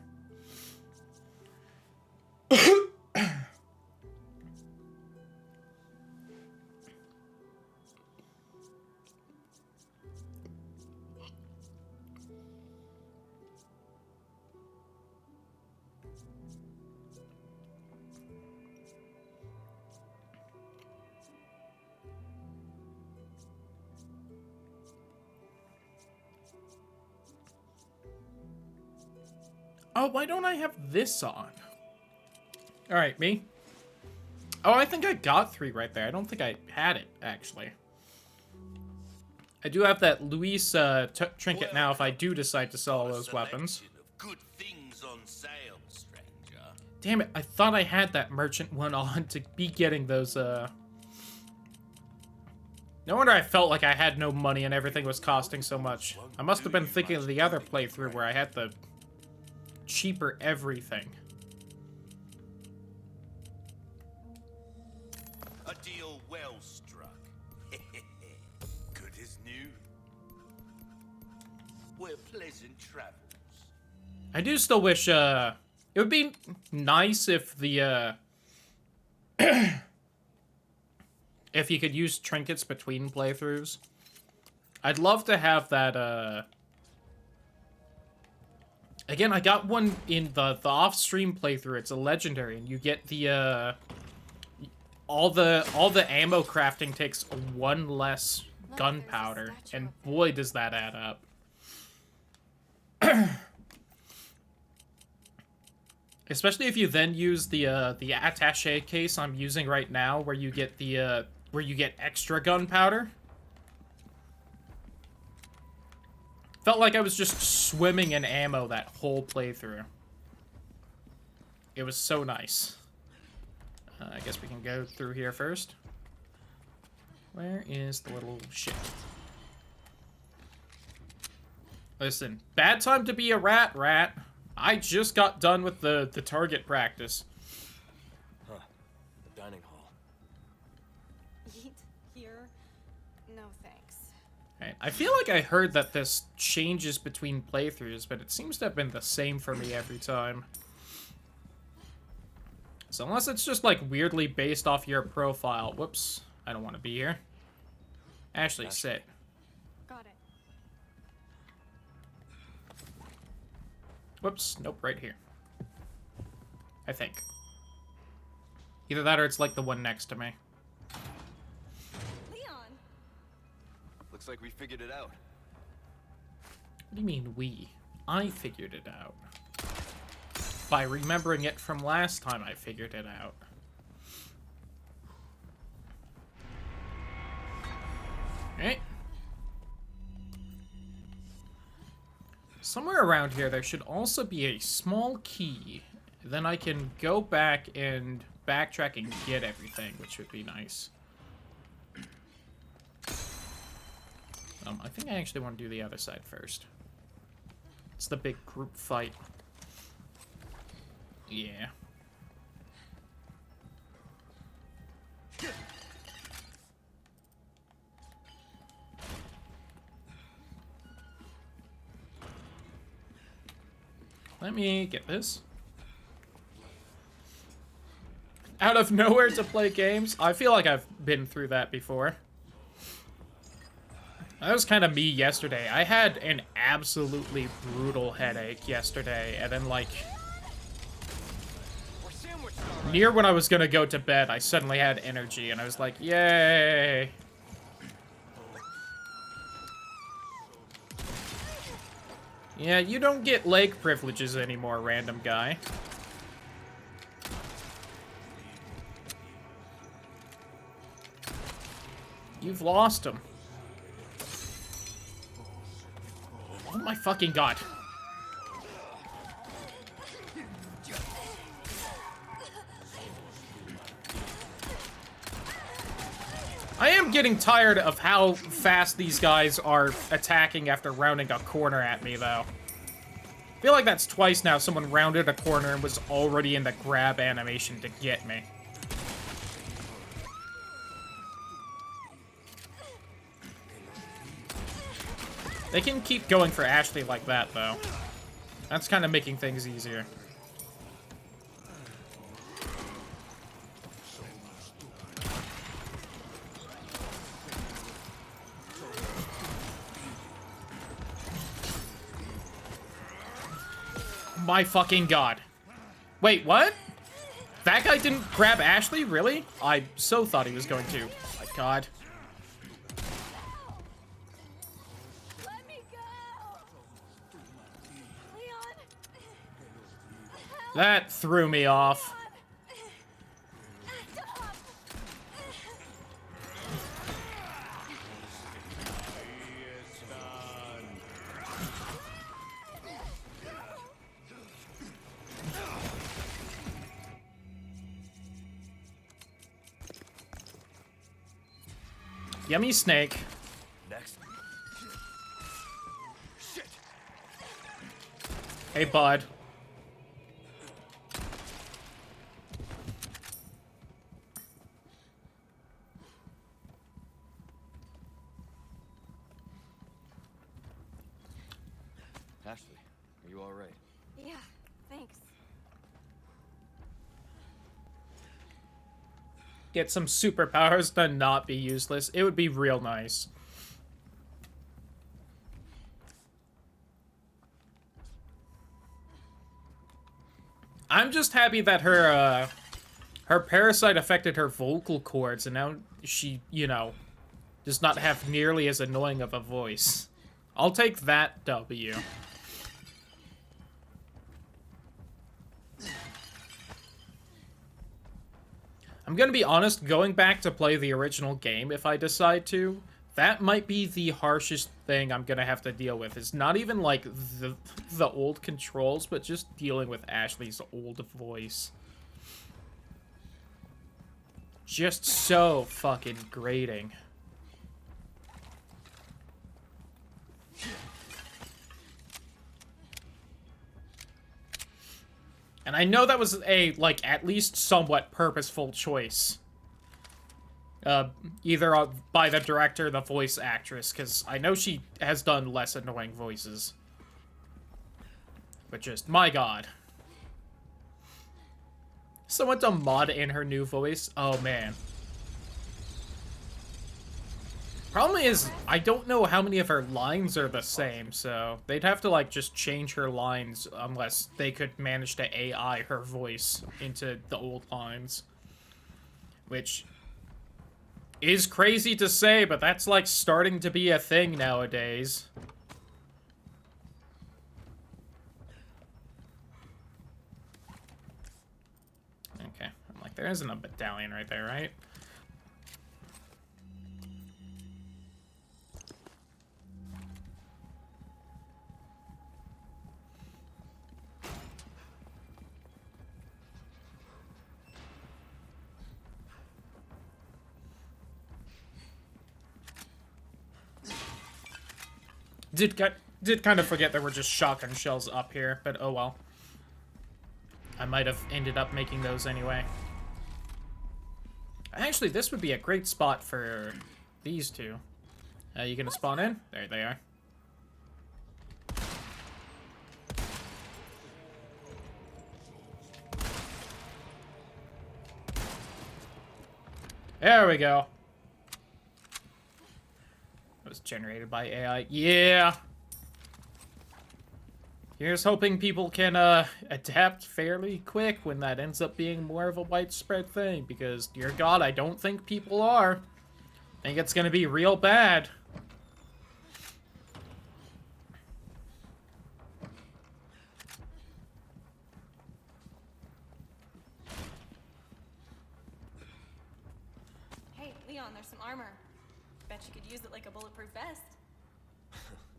Oh, why don't I have this on? Alright, me. Oh, I think I got 3 right there. I don't think I had it, actually. I do have that Luis trinket now if I do decide to sell all those weapons. Selection of good things on sale, stranger. Damn it, I thought I had that merchant one on to be getting those, No wonder I felt like I had no money and everything was costing so much. I must have been thinking of the other playthrough where I had the cheaper everything. A deal well struck. Good as new. We're pleasant travels. I do still wish, it would be nice if the, if you could use trinkets between playthroughs. I'd love to have that, Again, I got one in the off-stream playthrough. It's a legendary, and you get the, all the ammo crafting takes 1 less gunpowder, and boy, does that add up. Especially if you then use the attaché case I'm using right now, where you get the, where you get extra gunpowder. Felt like I was just swimming in ammo that whole playthrough. It was so nice. I guess we can go through here first. Where is the little shit? Listen, bad time to be a rat. I just got done with the target practice. Huh. Dining hall. Eat here? No thanks. Right. I feel like I heard that this changes between playthroughs, but it seems to have been the same for me every time. So unless it's just like weirdly based off your profile. Whoops, I don't want to be here. Ashley, sit. Got it. Whoops, nope, right here. I think. Either that or it's like the one next to me. Leon! Looks like we figured it out. What do you mean we? I figured it out. By remembering it from last time I figured it out. Alright. Somewhere around here there should also be a small key. Then I can go back and backtrack and get everything, which would be nice. I think I actually want to do the other side first. It's the big group fight. Yeah. Let me get this. Out of nowhere to play games? I feel like I've been through that before. That was kind of me yesterday. I had an absolutely brutal headache yesterday, and then, like, near when I was gonna go to bed, I suddenly had energy, and I was like, yay! Yeah, you don't get leg privileges anymore, random guy. You've lost him. Oh my fucking god. I am getting tired of how fast these guys are attacking after rounding a corner at me, though. I feel like that's twice now someone rounded a corner and was already in the grab animation to get me. They can keep going for Ashley like that, though. That's kind of making things easier. My fucking god. Wait, what? That guy didn't grab Ashley? Really? I so thought he was going to. Oh my god. Let me go! Leon! That threw me off. Stop! Yummy snake. Next. Shit. Hey, bud. Ashley, are you all right? Yeah, thanks. Get some superpowers to not be useless. It would be real nice. I'm just happy that her parasite affected her vocal cords, and now she, you know, does not have nearly as annoying of a voice. I'll take that W. I'm gonna be honest, going back to play the original game, if I decide to, that might be the harshest thing I'm gonna have to deal with. It's not even, like, the old controls, but just dealing with Ashley's old voice. Just so fucking grating. And I know that was a, like, at least somewhat purposeful choice. Either by the director or the voice actress, because I know she has done less annoying voices. But just, my god. Someone to mod in her new voice? Oh, man. Problem is, I don't know how many of her lines are the same, so they'd have to, like, just change her lines unless they could manage to AI her voice into the old lines. Which is crazy to say, but that's, like, starting to be a thing nowadays. Okay, I'm like, there isn't a battalion right there, right? did kind of forget there were just shotgun shells up here, but oh well. I might have ended up making those anyway. Actually, this would be a great spot for these two. You gonna spawn in? There they are. There we go. It was generated by AI. Yeah! Here's hoping people can adapt fairly quick when that ends up being more of a widespread thing, because, dear God, I don't think people are. I think it's gonna be real bad. Hey, Leon, there's some armor. Bet you could use it like a bulletproof vest.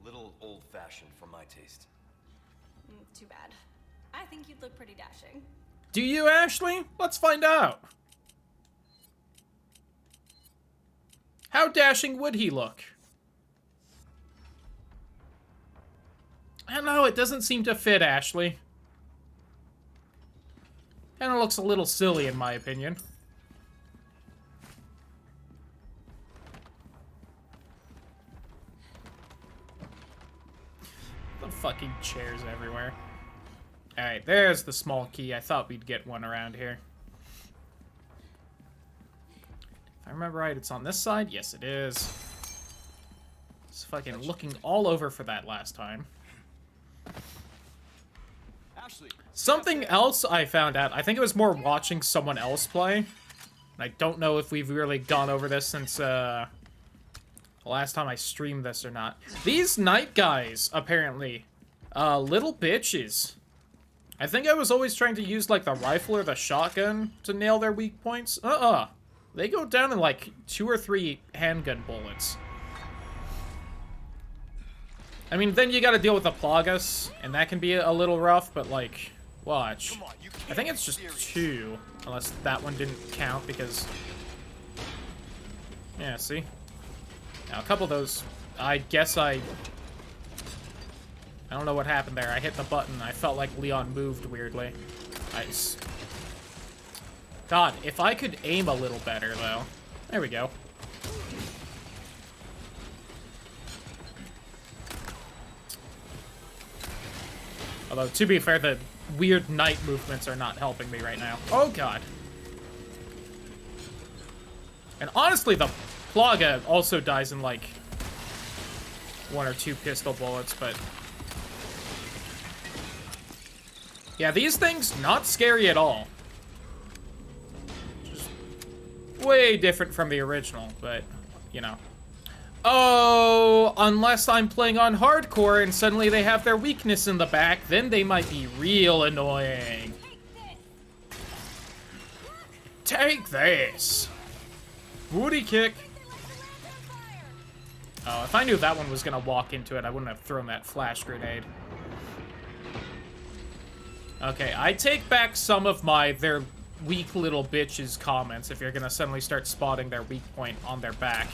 Little old-fashioned for my taste. Too bad. I think you'd look pretty dashing. Do you, Ashley? Let's find out. How dashing would he look? I don't know, it doesn't seem to fit Ashley. Kinda looks a little silly in my opinion. The fucking chairs everywhere. Alright, there's the small key. I thought we'd get one around here. If I remember right, it's on this side? Yes, it is. It's fucking looking all over for that last time. Ashley, Something else I found out, I think it was more watching someone else play. I don't know if we've really gone over this since, the last time I streamed this or not. These night guys, apparently, little bitches. I think I was always trying to use, like, the rifle or the shotgun to nail their weak points. They go down in, like, 2 or 3 handgun bullets. I mean, then you gotta deal with the Plagas, and that can be a little rough, but, like, watch. I think it's just 2, unless that one didn't count, because... Yeah, see? Now, a couple of those, I guess I don't know what happened there. I hit the button. I felt like Leon moved weirdly. Nice. God, if I could aim a little better, though. There we go. Although, to be fair, the weird night movements are not helping me right now. Oh, God. And honestly, the Plaga also dies in, like, 1 or 2 pistol bullets, but... Yeah, these things, not scary at all. Just way different from the original, but, you know. Oh, unless I'm playing on hardcore and suddenly they have their weakness in the back, then they might be real annoying. Take this! Booty kick! Oh, if I knew that one was gonna walk into it, I wouldn't have thrown that flash grenade. Okay, I take back some of my "they're weak little bitches" comments if you're gonna suddenly start spotting their weak point on their back.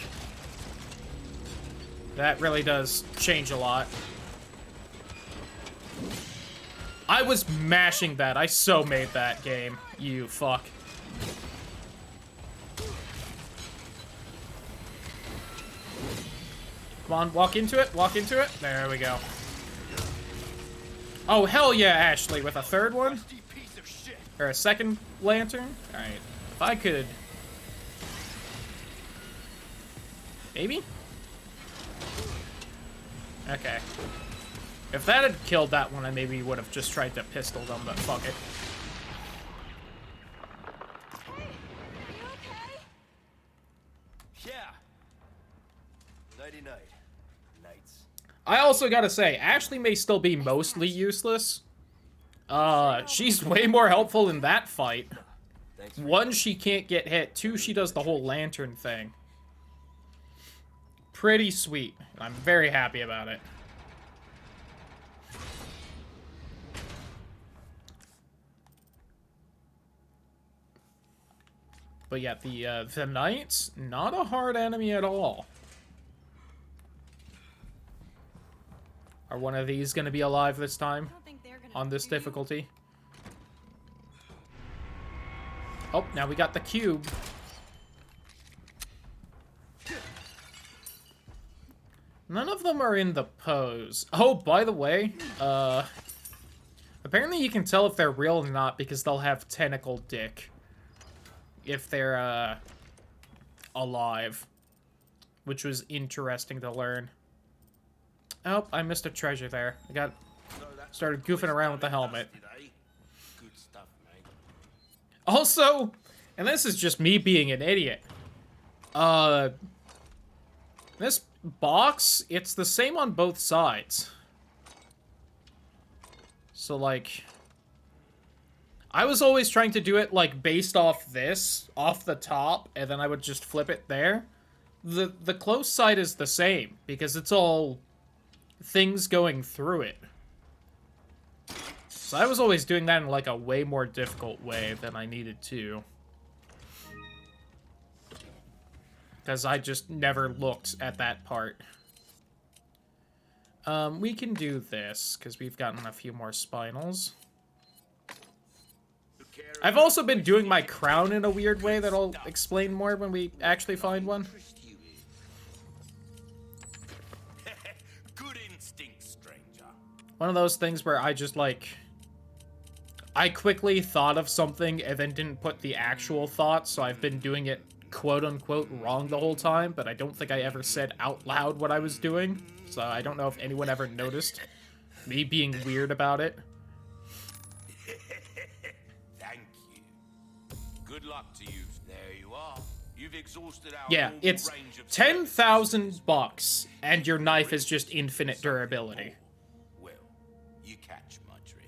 That really does change a lot. I was mashing that. I so made that game. You fuck. Come on, walk into it, walk into it. There we go. Oh, hell yeah, Ashley, with a third one? Or a second lantern? Alright, if I could... Maybe? Okay. If that had killed that one, I maybe would have just tried to pistol them, but fuck it. Hey, are you okay? Yeah. Nighty-night. Nights. I also gotta say, Ashley may still be mostly useless. She's way more helpful in that fight. One, she can't get hit. Two, she does the whole lantern thing. Pretty sweet. I'm very happy about it. But yeah, the Knights, not a hard enemy at all. Are one of these gonna be alive this time? I don't think they're gonna On this hurt you. difficulty? Oh, now we got the cube. None of them are in the pose. Oh, by the way, apparently you can tell if they're real or not because they'll have tentacle dick. If they're, alive. Which was interesting to learn. Oh, I missed a treasure there. I started goofing around with the helmet. Good stuff, mate. Also, and this is just me being an idiot. This box, it's the same on both sides. So, like, I was always trying to do it, like, based off this, off the top, and then I would just flip it there. The close side is the same, because it's all things going through it. So I was always doing that in, like, a way more difficult way than I needed to. Because I just never looked at that part. We can do this, because we've gotten a few more spinals. I've also been doing my crown in a weird way that I'll explain more when we actually find one. Good instinct, stranger. One of those things where I just, like... I quickly thought of something and then didn't put the actual thought, so I've been doing it quote-unquote wrong the whole time, but I don't think I ever said out loud what I was doing, so I don't know if anyone ever noticed me being weird about it. Thank you. Good luck to you. There you are. You've exhausted our Yeah, normal it's range of 10,000 bucks, and your knife is just infinite durability. Well, you catch my drift.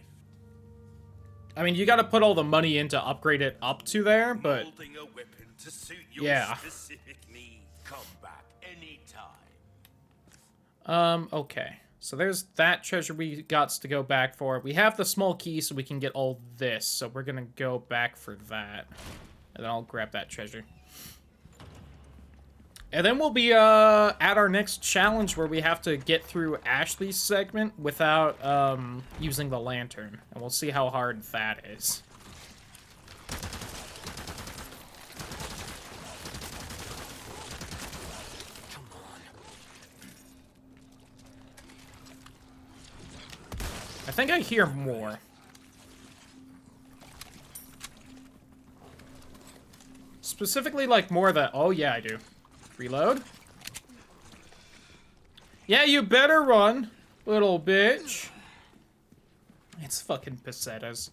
I mean, you gotta put all the money in to upgrade it up to there, but... Molding a weapon to suit your Yeah. specific needs. Come back anytime. Okay. So there's that treasure we got to go back for. We have the small key so we can get all this, so we're gonna go back for that. And then I'll grab that treasure. And then we'll be, at our next challenge where we have to get through Ashley's segment without, using the lantern. And we'll see how hard that is. I think I hear more. Specifically, like, more that... Oh, yeah, I do. Reload. Yeah, you better run, little bitch. It's fucking pesetas.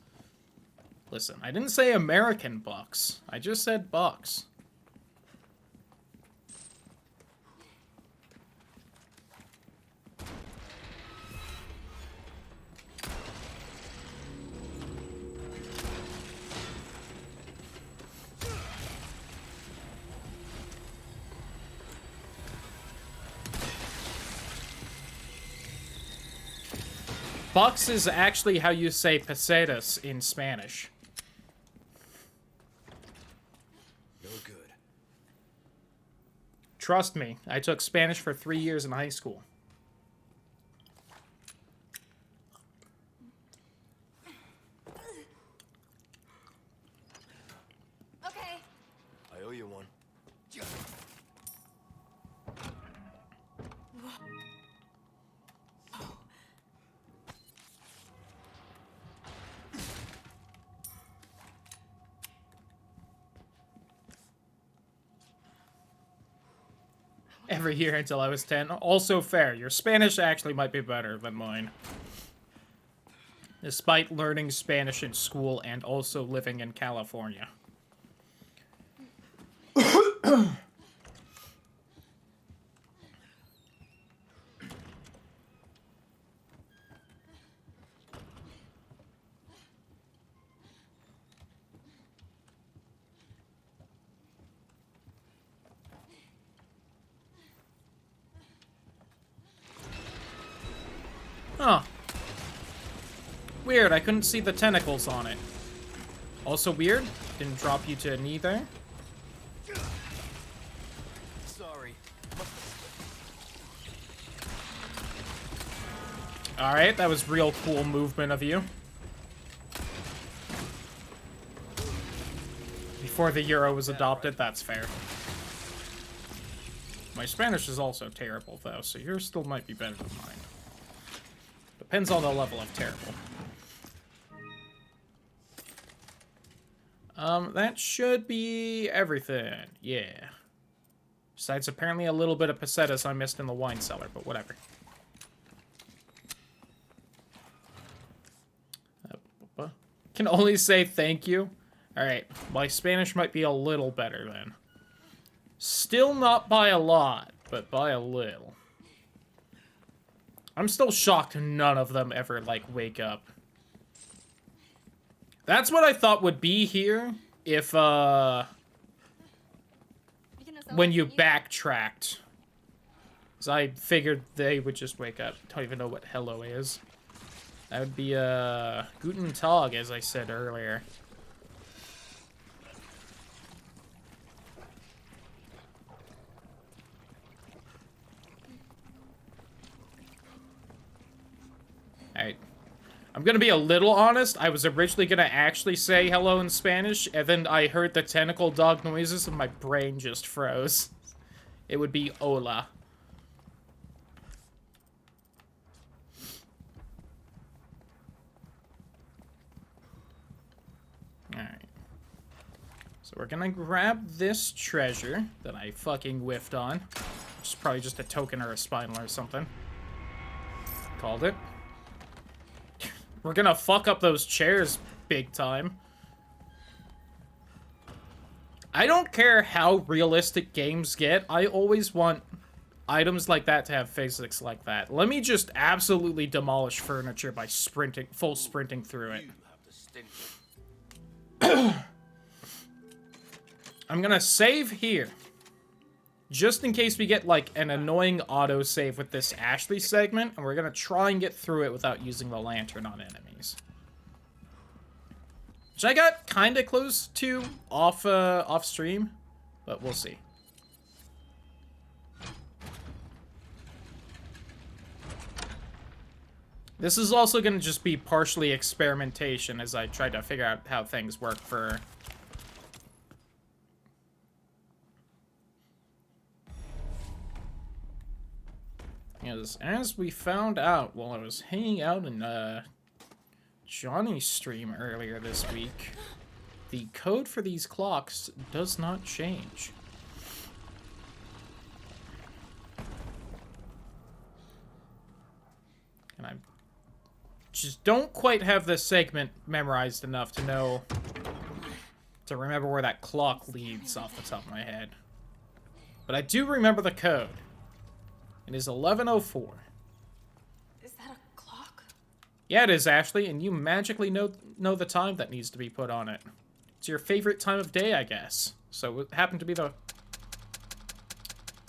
Listen, I didn't say American bucks. I just said bucks. Bucks is actually how you say pesetas in Spanish. No good. Trust me, I took Spanish for 3 years in high school. Okay. I owe you one. Every year until I was 10. Also fair. Your Spanish actually might be better than mine. Despite learning Spanish in school and also living in California. Huh. Weird, I couldn't see the tentacles on it. Also weird, didn't drop you to a knee there. Sorry. Alright, that was real cool movement of you. Before the euro was adopted, that's fair. My Spanish is also terrible, though, so yours still might be better than mine. Depends on the level of terrible. That should be everything. Yeah. Besides, apparently a little bit of pesetas I missed in the wine cellar, but whatever. Can only say thank you. Alright, my Spanish might be a little better then. Still not by a lot, but by a little. I'm still shocked none of them ever, like, wake up. That's what I thought would be here if, when you backtracked. Because I figured they would just wake up. Don't even know what hello is. That would be, Guten Tag, as I said earlier. Alright. I'm gonna be a little honest. I was originally gonna actually say hello in Spanish, and then I heard the tentacle dog noises, and my brain just froze. It would be hola. Alright. So we're gonna grab this treasure that I fucking whiffed on. Which is probably just a token or a spinal or something. Called it. We're gonna fuck up those chairs big time. I don't care how realistic games get. I always want items like that to have physics like that. Let me just absolutely demolish furniture by sprinting, full sprinting through it. I'm gonna save here. Just in case we get, like, an annoying autosave with this Ashley segment, and we're gonna try and get through it without using the lantern on enemies. Which I got kinda close to off stream, but we'll see. This is also gonna just be partially experimentation as I try to figure out how things work for... As we found out while I was hanging out in Johnny's stream earlier this week, the code for these clocks does not change. And I just don't quite have this segment memorized enough to know, to remember where that clock leads off the top of my head. But I do remember the code. It is 11:04. Is that a clock? Yeah, it is, Ashley, and you magically know the time that needs to be put on it. It's your favorite time of day, I guess. So it happened to be the...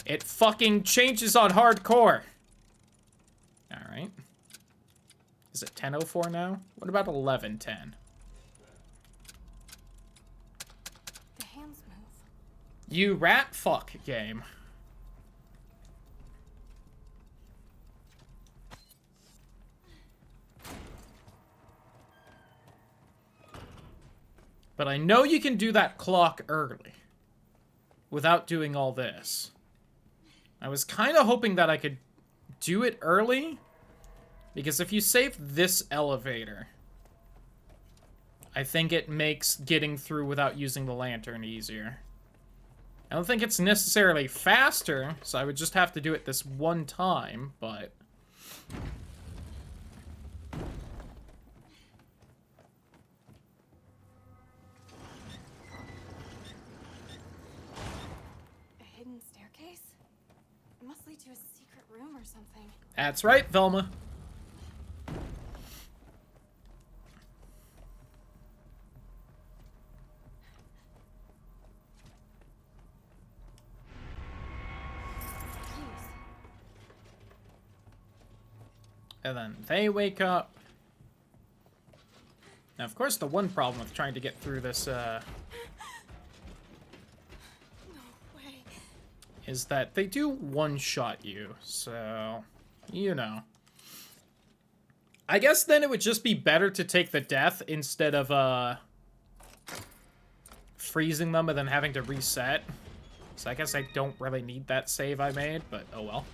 It fucking changes on hardcore! Alright. Is it 10:04 now? What about 11:10? The hands move. You rat fuck game. But I know you can do that clock early. Without doing all this. I was kind of hoping that I could do it early. Because if you save this elevator, I think it makes getting through without using the lantern easier. I don't think it's necessarily faster, so I would just have to do it this one time, but... A hidden staircase? It must lead to a secret room or something. That's right, Velma. And then they wake up. Now, of course, the one problem with trying to get through this, No way. is that they do one-shot you, so, you know. I guess then it would just be better to take the death instead of, freezing them and then having to reset. So I guess I don't really need that save I made, but oh well.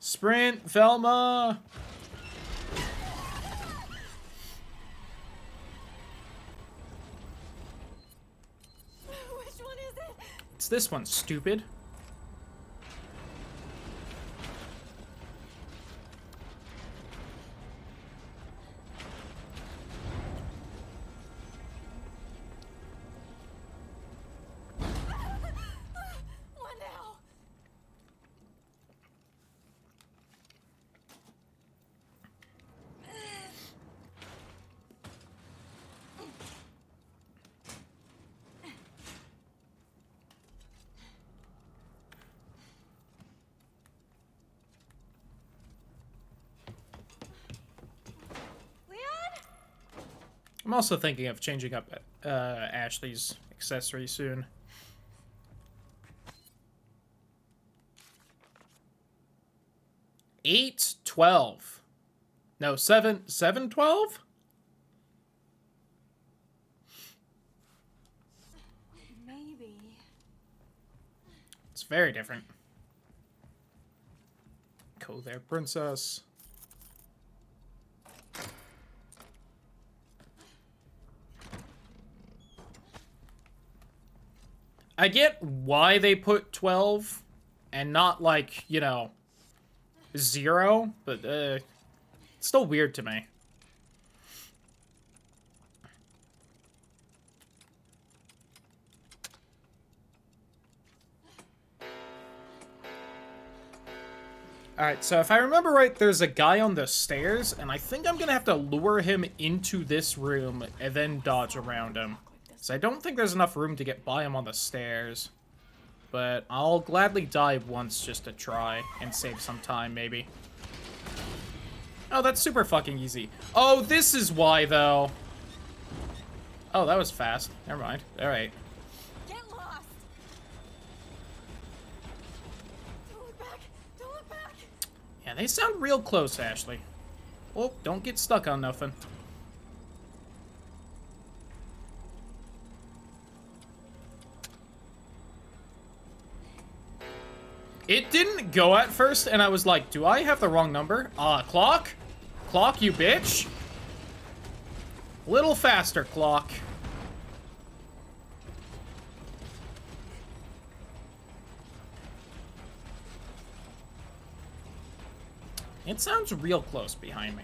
Sprint, Velma! Which one is it? It's this one, stupid. What now? Leon? I'm also thinking of changing up Ashley's accessory soon. Eight 12. No, 7 12? Maybe. It's very different. Go there, princess. I get why they put 12 and not, like, you know, 0, but it's still weird to me. Alright, so if I remember right, there's a guy on the stairs, and I think I'm gonna have to lure him into this room and then dodge around him. So I don't think there's enough room to get by him on the stairs. But I'll gladly dive once just to try and save some time, maybe. Oh, that's super fucking easy. Oh, this is why, though. Oh, that was fast. Never mind. Alright. Get lost. Don't look back. Don't look back. Yeah, they sound real close, Ashley. Oh, don't get stuck on nothing. It didn't go at first, and I was like, do I have the wrong number? Clock? Clock, you bitch. Little faster, clock. It sounds real close behind me.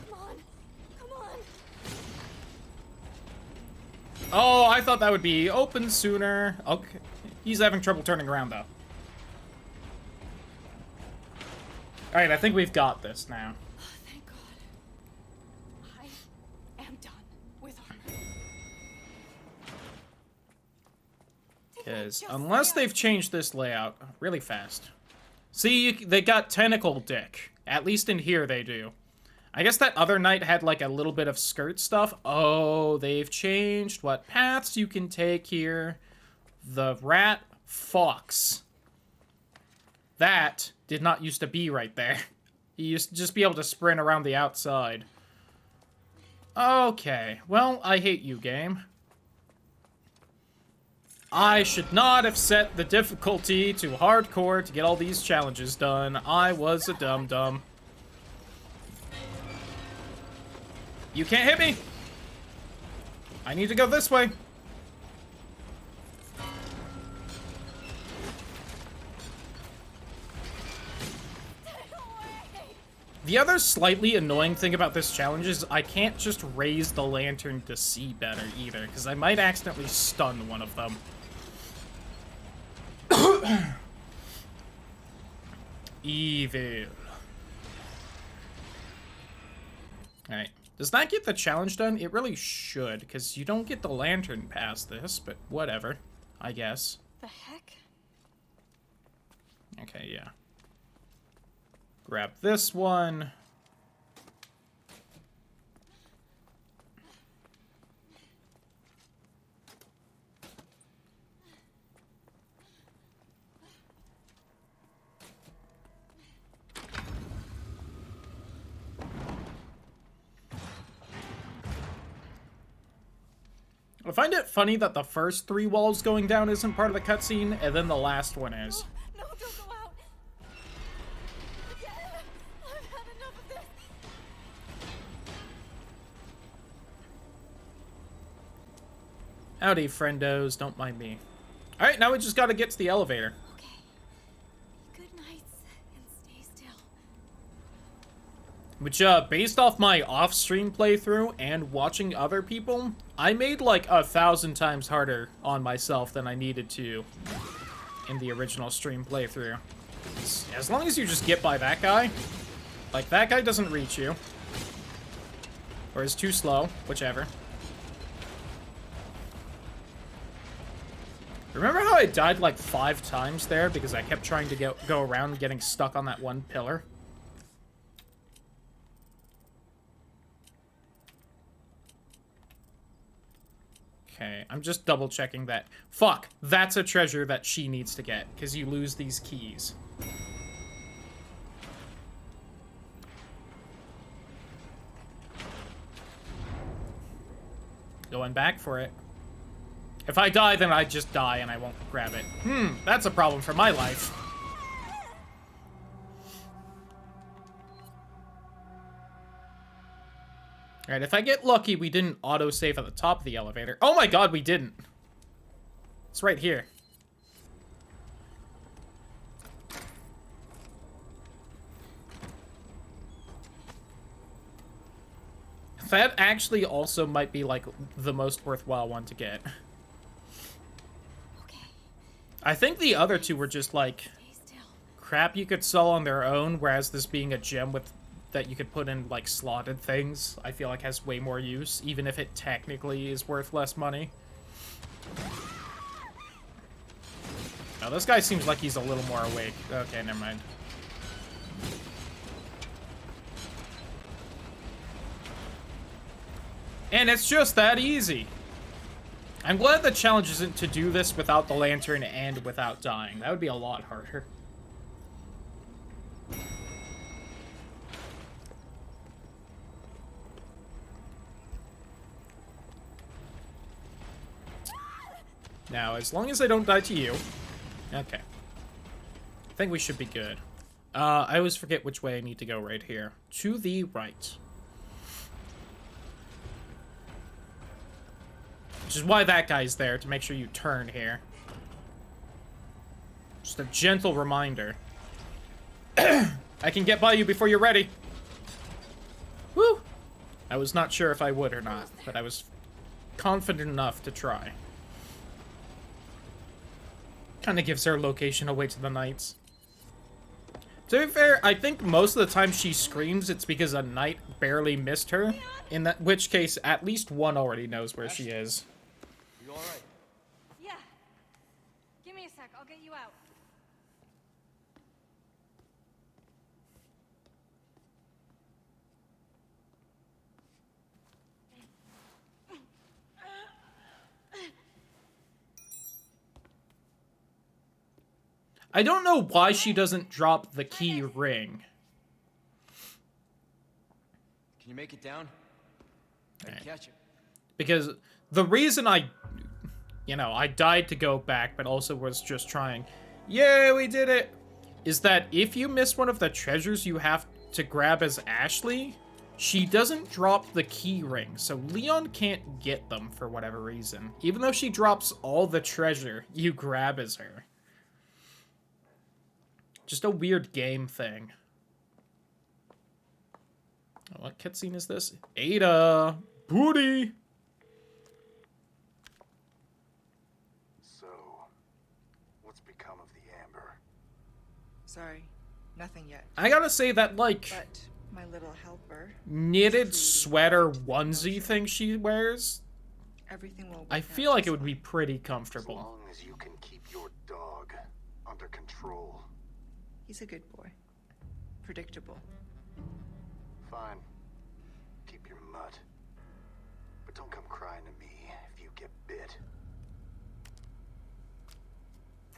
Come on. Come on. Oh, I thought that would be open sooner. Okay. He's having trouble turning around, though. Alright, I think we've got this now. Thank God. I am done with armor. Because unless they've changed this layout really fast. See, they got tentacle dick. At least in here they do. I guess that other knight had like a little bit of skirt stuff. Oh, they've changed what paths you can take here. The rat fox. That did not used to be right there. You used to just be able to sprint around the outside. Okay, well, I hate you, game. I should not have set the difficulty to hardcore to get all these challenges done. I was a dum-dum. You can't hit me! I need to go this way. The other slightly annoying thing about this challenge is I can't just raise the lantern to see better either, because I might accidentally stun one of them. Evil. Alright. Does that get the challenge done? It really should, because you don't get the lantern past this, but whatever, I guess. The heck? Okay, yeah. Grab this one. I find it funny that the first 3 walls going down isn't part of the cutscene, and then the last one is. No, don't go out. Yeah, I've had enough of this. Howdy, friendos. Don't mind me. Alright, now we just gotta get to the elevator. Okay. Good nights and stay still. Which, based off my off-stream playthrough and watching other people, I made like 1,000 times harder on myself than I needed to in the original stream playthrough. As long as you just get by that guy, like, that guy doesn't reach you. Or is too slow, whichever. Remember how I died like 5 times there because I kept trying to go around getting stuck on that one pillar? Okay, I'm just double checking that. Fuck, that's a treasure that she needs to get, because you lose these keys. Going back for it. If I die, then I just die and I won't grab it. That's a problem for my life. Alright, if I get lucky, we didn't autosave at the top of the elevator. Oh my god, we didn't. It's right here. That actually also might be, like, the most worthwhile one to get. Okay. I think the other two were just, like, Stay still. crap you could sell on their own, whereas this being a gem with that you could put in, like, slotted things, I feel like has way more use, even if it technically is worth less money. Oh, this guy seems like he's a little more awake. Okay, never mind. And it's just that easy. I'm glad the challenge isn't to do this without the lantern and without dying. That would be a lot harder. Now, as long as I don't die to you... Okay. I think we should be good. I always forget which way I need to go right here. To the right. Which is why that guy's there, to make sure you turn here. Just a gentle reminder. I can get by you before you're ready. Woo! I was not sure if I would or not, but I was confident enough to try. Kind of gives her location away to the knights. To be fair, I think most of the time she screams, it's because a knight barely missed her. In that which case, at least one already knows where she is. You alright? Yeah. Give me a sec. I'll get you out. I don't know why she doesn't drop the key ring. Can you make it down? I can catch it. Because the reason I died to go back, but also was just trying, yay, we did it, is that if you miss one of the treasures you have to grab as Ashley, she doesn't drop the key ring, so Leon can't get them for whatever reason. Even though she drops all the treasure you grab as her. Just a weird game thing. What cutscene is this? Ada! Booty! So, what's become of the amber? Sorry, nothing yet. I gotta say that, like, But my little helper, knitted sweater onesie thing she wears, everything will. I work feel out like it just would be fine. pretty As comfortable. long as you can keep your dog under control. He's a good boy. Predictable. Fine. Keep your mutt. But don't come crying to me if you get bit.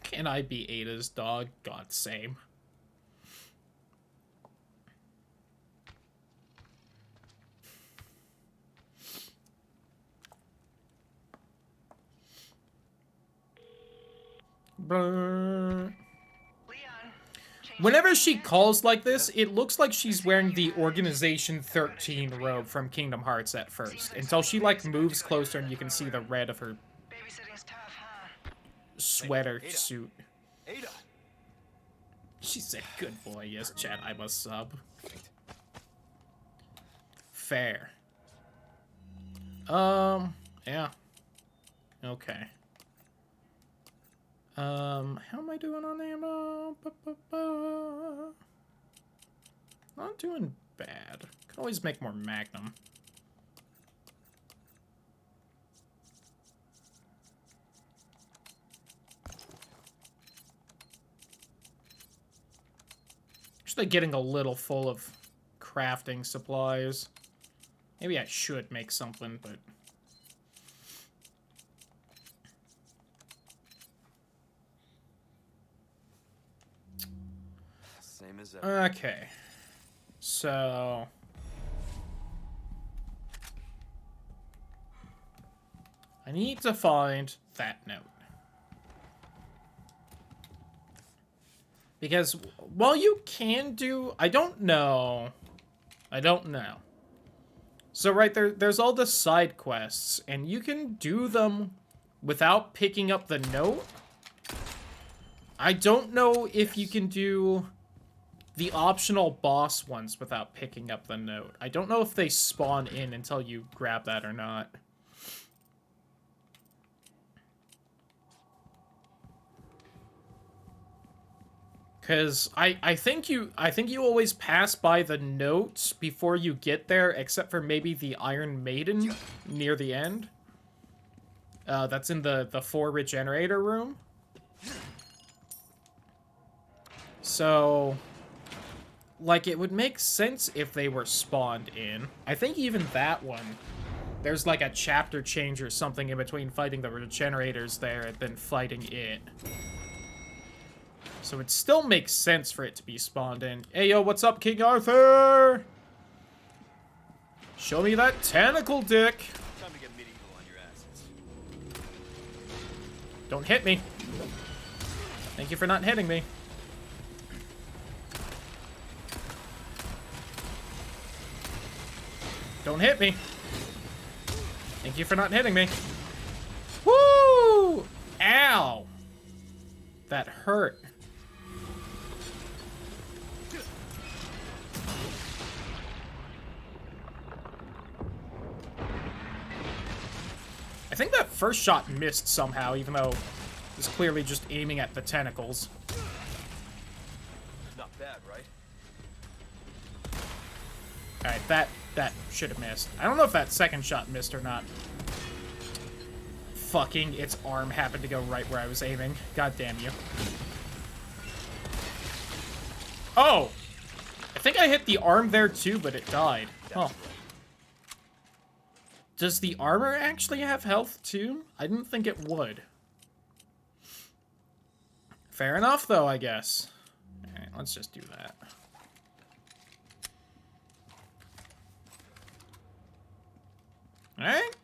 Can I be Ada's dog? God, same. Whenever she calls like this, it looks like she's wearing the Organization 13 robe from Kingdom Hearts at first, until she, like, moves closer and you can see the red of her sweater suit. Ada. She said, good boy, yes, chat, I must sub. Fair. Yeah. Okay. How am I doing on ammo? Not doing bad. Could always make more Magnum. Actually getting a little full of crafting supplies. Maybe I should make something, but... Same as ever. Okay. So... I need to find that note. Because while you can do... I don't know. So right there's all the side quests, and you can do them without picking up the note. I don't know if you can do the optional boss ones without picking up the note. I don't know if they spawn in until you grab that or not. Because I think you always pass by the notes before you get there, except for maybe the Iron Maiden near the end. That's in the 4 regenerator room. So, like, it would make sense if they were spawned in. I think even that one, there's like a chapter change or something in between fighting the regenerators there and then fighting it. So it still makes sense for it to be spawned in. Hey, yo, what's up, King Arthur? Show me that tentacle dick. Time to get medieval on your asses. Don't hit me. Thank you for not hitting me. Don't hit me. Thank you for not hitting me. Woo! Ow! That hurt. I think that first shot missed somehow, even though it was clearly just aiming at the tentacles. Not bad, right? Alright, that should have missed. I don't know if that second shot missed or not. Fucking, its arm happened to go right where I was aiming. God damn you. Oh! I think I hit the arm there too, but it died. Oh. Does the armor actually have health too? I didn't think it would. Fair enough, though, I guess. Alright, let's just do that. Alright.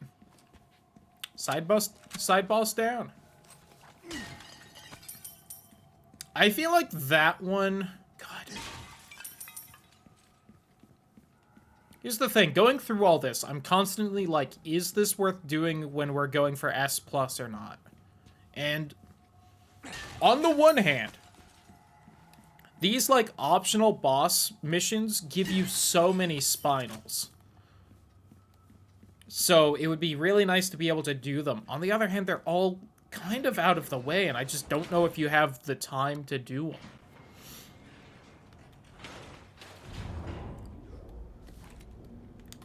Side boss down. I feel like that one... God. Here's the thing. Going through all this, I'm constantly like, is this worth doing when we're going for S+ or not? And on the one hand, these like optional boss missions give you so many spinels. So it would be really nice to be able to do them. On the other hand, they're all kind of out of the way, and I just don't know if you have the time to do them.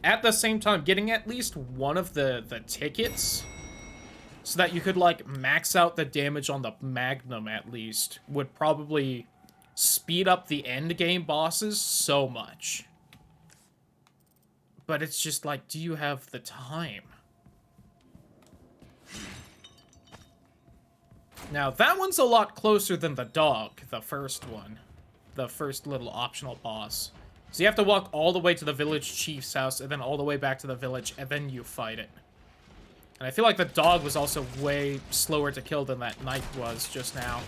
At the same time, getting at least one of the tickets so that you could, like, max out the damage on the Magnum at least would probably speed up the end game bosses so much. But it's just like, do you have the time? Now, that one's a lot closer than the dog, the first one. The first little optional boss. So you have to walk all the way to the village chief's house, and then all the way back to the village, and then you fight it. And I feel like the dog was also way slower to kill than that knight was just now.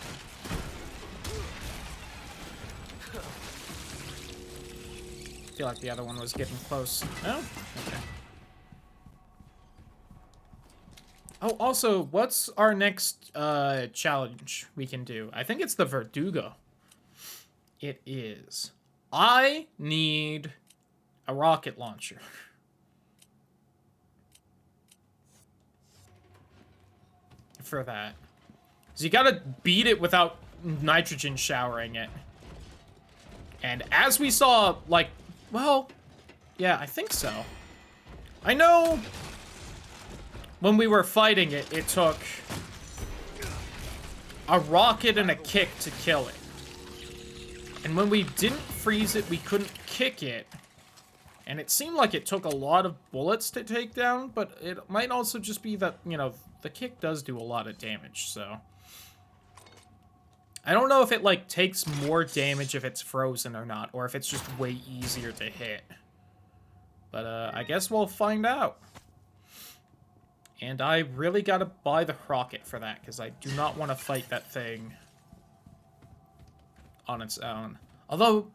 I feel like the other one was getting close. No? Okay. Oh, also, what's our next challenge we can do? I think it's the Verdugo. It is. I need a rocket launcher. For that. So you gotta beat it without nitrogen showering it. And as we saw, like, well, yeah, I think so. I know when we were fighting it, it took a rocket and a kick to kill it. And when we didn't freeze it, we couldn't kick it. And it seemed like it took a lot of bullets to take down, but it might also just be that, you know, the kick does do a lot of damage, so. I don't know if it, like, takes more damage if it's frozen or not, or if it's just way easier to hit. But, I guess we'll find out. And I really gotta buy the rocket for that, because I do not want to fight that thing on its own. Although,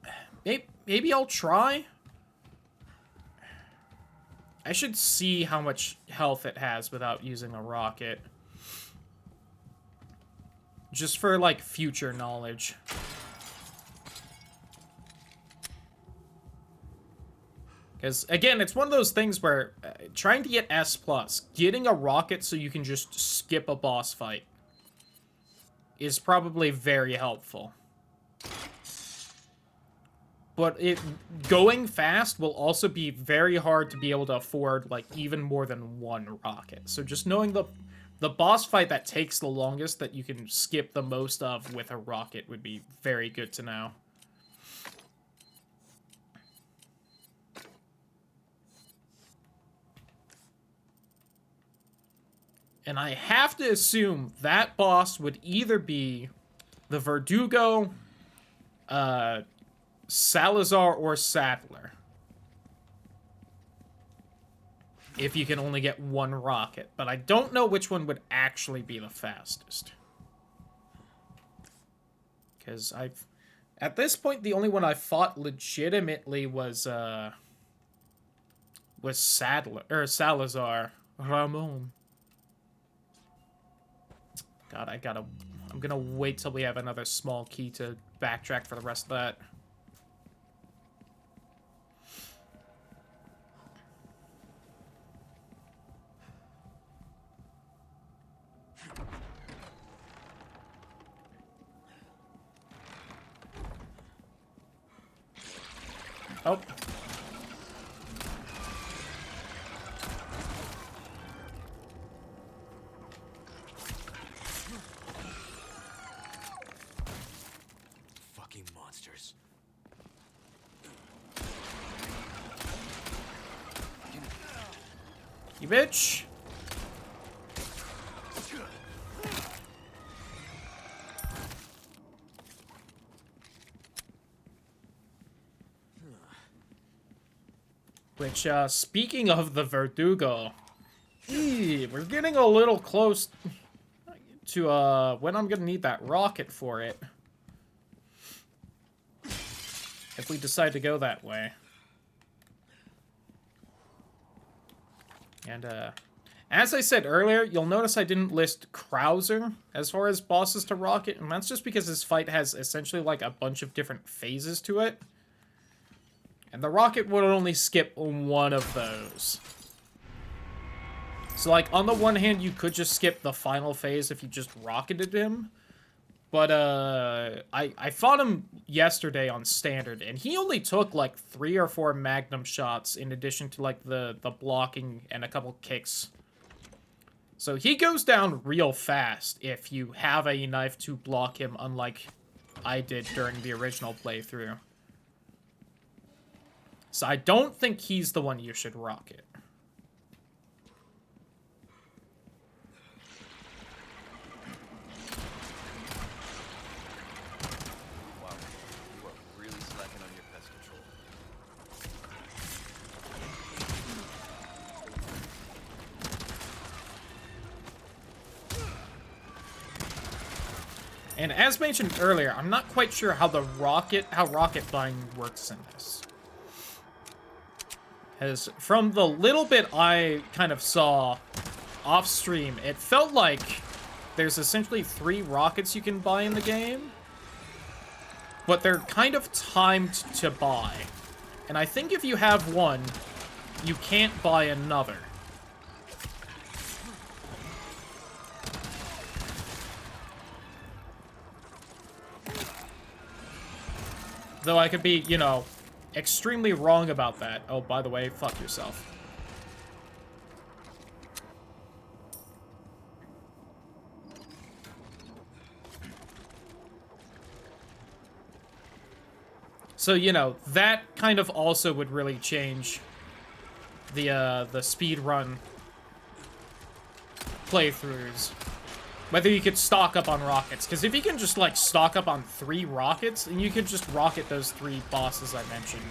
maybe I'll try. I should see how much health it has without using a rocket. Just for, like, future knowledge. Because, again, it's one of those things where trying to get S+, getting a rocket so you can just skip a boss fight is probably very helpful. But going fast will also be very hard to be able to afford, like, even more than one rocket. So just knowing the boss fight that takes the longest that you can skip the most of with a rocket would be very good to know. And I have to assume that boss would either be the Verdugo, Salazar, or Sadler. If you can only get one rocket. But I don't know which one would actually be the fastest. Because at this point, the only one I fought legitimately was Salazar. Ramon. God, I'm gonna wait till we have another small key to backtrack for the rest of that. Oh. Fucking monsters. You bitch. Which, speaking of the Verdugo, we're getting a little close to, when I'm gonna need that rocket for it. If we decide to go that way. And, as I said earlier, you'll notice I didn't list Krauser as far as bosses to rocket, and that's just because this fight has essentially, like, a bunch of different phases to it. And the rocket would only skip one of those. So, like, on the one hand, you could just skip the final phase if you just rocketed him. But, I fought him yesterday on Standard, and he only took, like, 3 or 4 Magnum shots in addition to, like, the blocking and a couple kicks. So he goes down real fast if you have a knife to block him, unlike I did during the original playthrough. So I don't think he's the one you should rocket. Wow, you are really slacking on your pest control. And as mentioned earlier, I'm not quite sure how rocket buying works in this. Because from the little bit I kind of saw off stream, it felt like there's essentially 3 rockets you can buy in the game, but they're kind of timed to buy. And I think if you have one, you can't buy another. Though I could be, you know, extremely wrong about that. Oh, by the way, fuck yourself. So, you know, that kind of also would really change the speed run playthroughs. Whether you could stock up on rockets. Because if you can just, like, stock up on 3 rockets, then you could just rocket those 3 bosses I mentioned.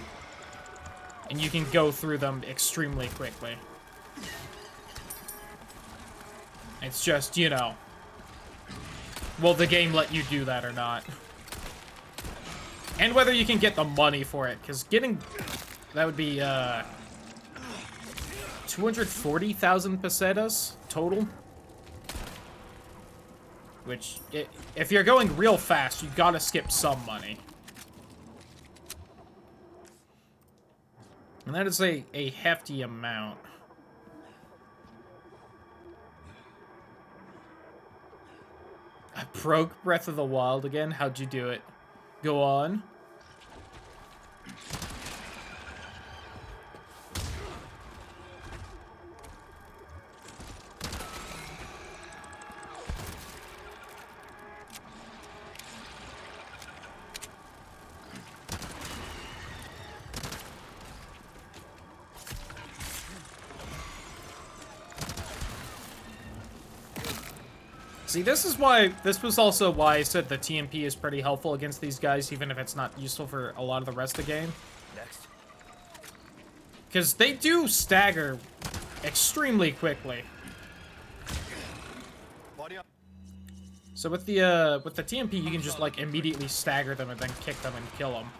And you can go through them extremely quickly. It's just, you know, will the game let you do that or not? And whether you can get the money for it, because getting... That would be, 240,000 pesetas total. Which, if you're going real fast, you gotta skip some money. And that is a hefty amount. I broke Breath of the Wild again? How'd you do it? Go on. See, this was also why I said the TMP is pretty helpful against these guys, even if it's not useful for a lot of the rest of the game. Next. Because they do stagger extremely quickly. So with the TMP, you can just, like, immediately stagger them and then kick them and kill them.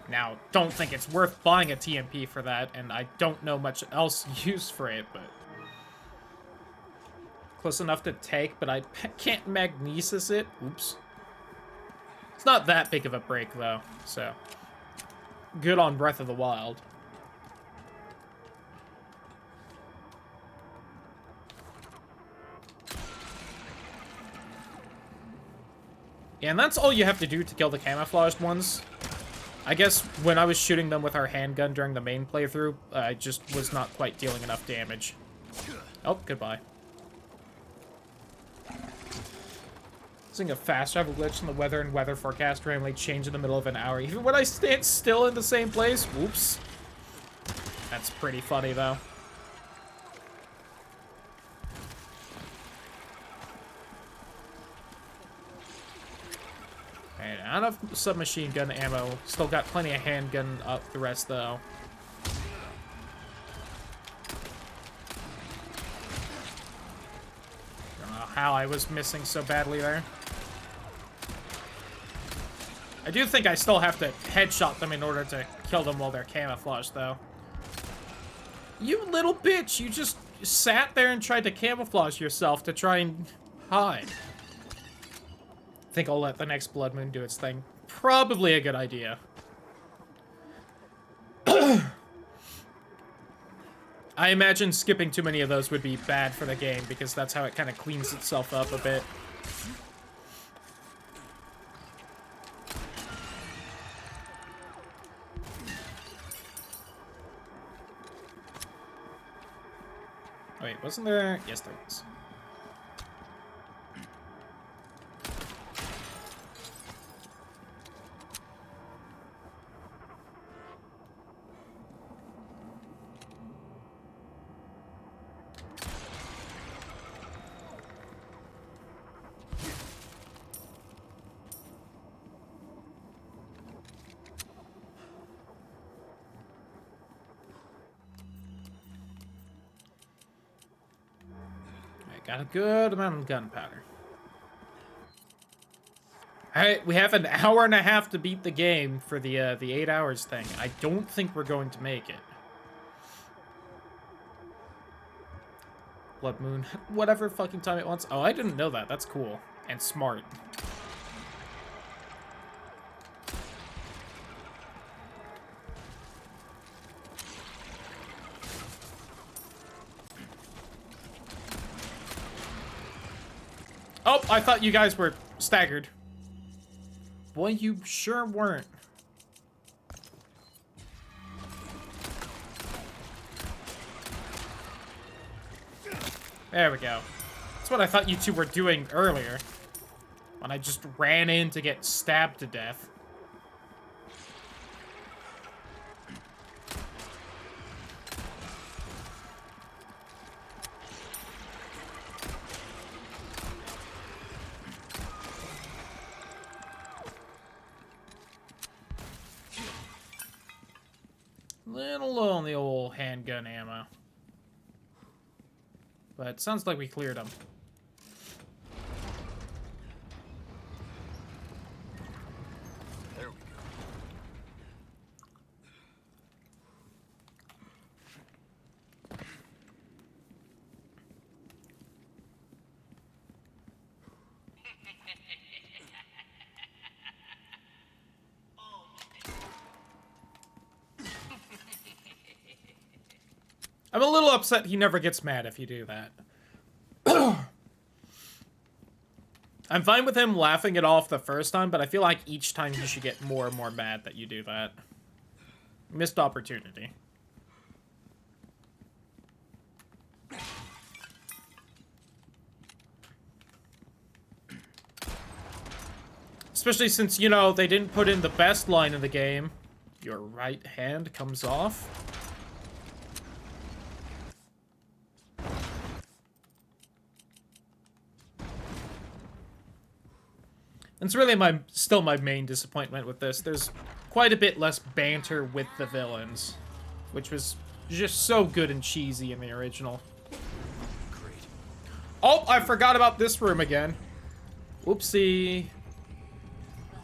Now, don't think it's worth buying a TMP for that, and I don't know much else use for it, but... Close enough to take, but I can't magnesis it. Oops. It's not that big of a break, though, so... Good on Breath of the Wild. Yeah, and that's all you have to do to kill the camouflaged ones. I guess when I was shooting them with our handgun during the main playthrough, I just was not quite dealing enough damage. Oh, goodbye. Seeing a fast travel glitch in the weather and weather forecast randomly change in the middle of an hour. Even when I stand still in the same place? Whoops. That's pretty funny, though. Alright, out of submachine gun ammo. Still got plenty of handgun up the rest, though. Don't know how I was missing so badly there. I do think I still have to headshot them in order to kill them while they're camouflaged, though. You little bitch! You just sat there and tried to camouflage yourself to try and hide. I think I'll let the next Blood Moon do its thing. Probably a good idea. I imagine skipping too many of those would be bad for the game, because that's how it kind of cleans itself up a bit. Wait, wasn't there? Yes, there was. Got a good amount of gunpowder. Alright, we have an hour and a half to beat the game for the 8 hours thing. I don't think we're going to make it. Blood Moon. Whatever fucking time it wants. Oh, I didn't know that. That's cool. And smart. Oh, I thought you guys were staggered. Boy, you sure weren't. There we go. That's what I thought you two were doing earlier. When I just ran in to get stabbed to death. Little low on the old handgun ammo. But sounds like we cleared them. There we go. I'm a little upset he never gets mad if you do that. I'm fine with him laughing it off the first time, but I feel like each time he should get more and more mad that you do that. Missed opportunity. Especially since, you know, they didn't put in the best line of the game. Your right hand comes off. It's really still my main disappointment with this. There's quite a bit less banter with the villains, which was just so good and cheesy in the original. Great. Oh, I forgot about this room again. Oopsie.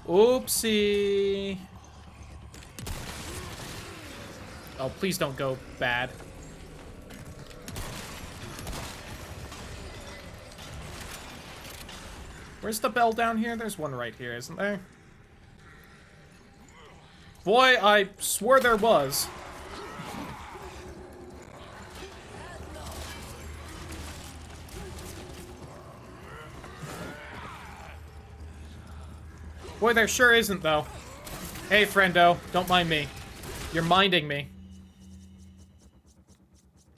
Oopsie. Oh, please don't go bad. Where's the bell down here? There's one right here, isn't there? Boy, I swore there was. Boy, there sure isn't, though. Hey, friendo, don't mind me. You're minding me.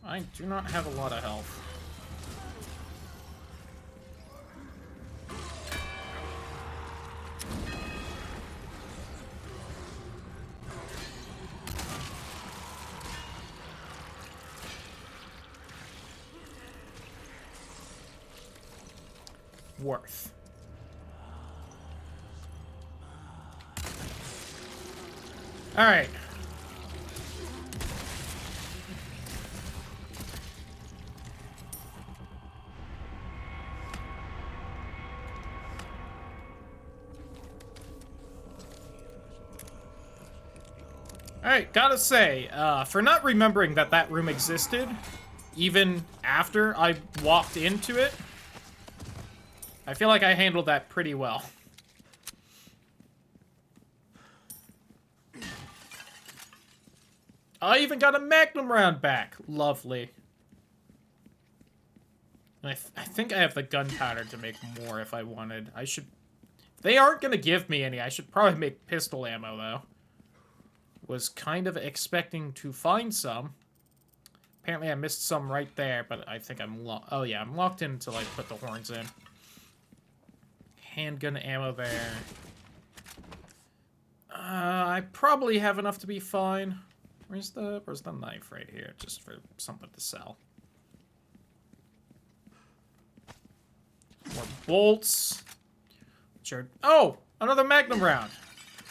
I do not have a lot of health. Worth. All right. Alright, gotta say, for not remembering that that room existed, even after I walked into it, I feel like I handled that pretty well. I even got a Magnum round back. Lovely. And I think I have the gunpowder to make more if I wanted. I should... They aren't gonna give me any. I should probably make pistol ammo, though. Was kind of expecting to find some. Apparently I missed some right there, but I think I'm oh yeah, I'm locked in until I put the horns in. Handgun ammo there. I probably have enough to be fine. Where's the knife right here? Just for something to sell. More bolts. Sure. Oh! Another Magnum round!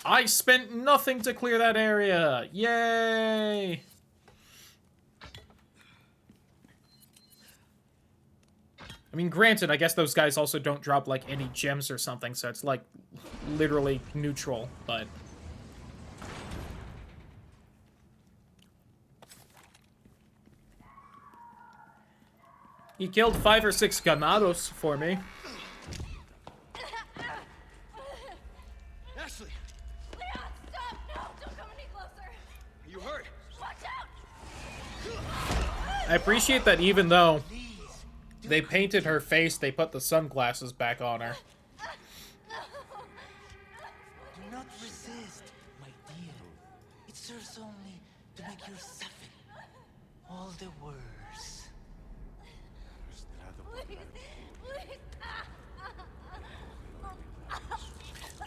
I spent nothing to clear that area! Yay! I mean, granted, I guess those guys also don't drop, like, any gems or something, so it's, like, literally neutral, but... He killed 5 or 6 ganados for me. Ashley, Leon, stop! No, don't come any closer! you hurt? Watch out! I appreciate that even though they painted her face, they put the sunglasses back on her. Do not resist, my dear. It serves only to make your suffering all the worse. Please, please!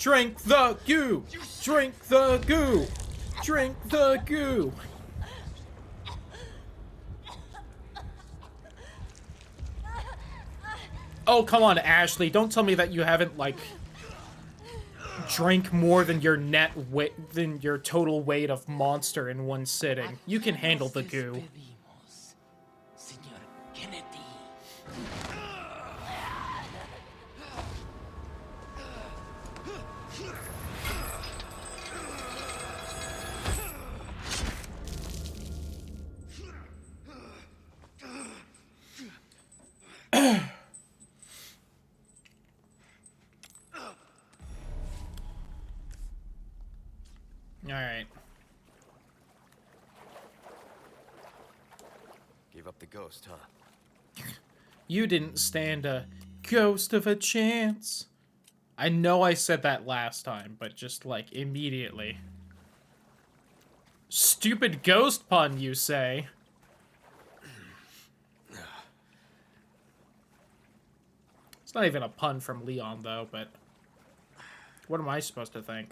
Drink the goo! Drink the goo! Drink the goo! Oh, come on, Ashley. Don't tell me that you haven't, like, drank more than your net weight, than your total weight of monster in one sitting. You can handle the goo. Senor Kennedy. Alright. Gave up the ghost, huh? You didn't stand a ghost of a chance. I know I said that last time, but just, like, immediately. Stupid ghost pun, you say? It's not even a pun from Leon, though, but... What am I supposed to think?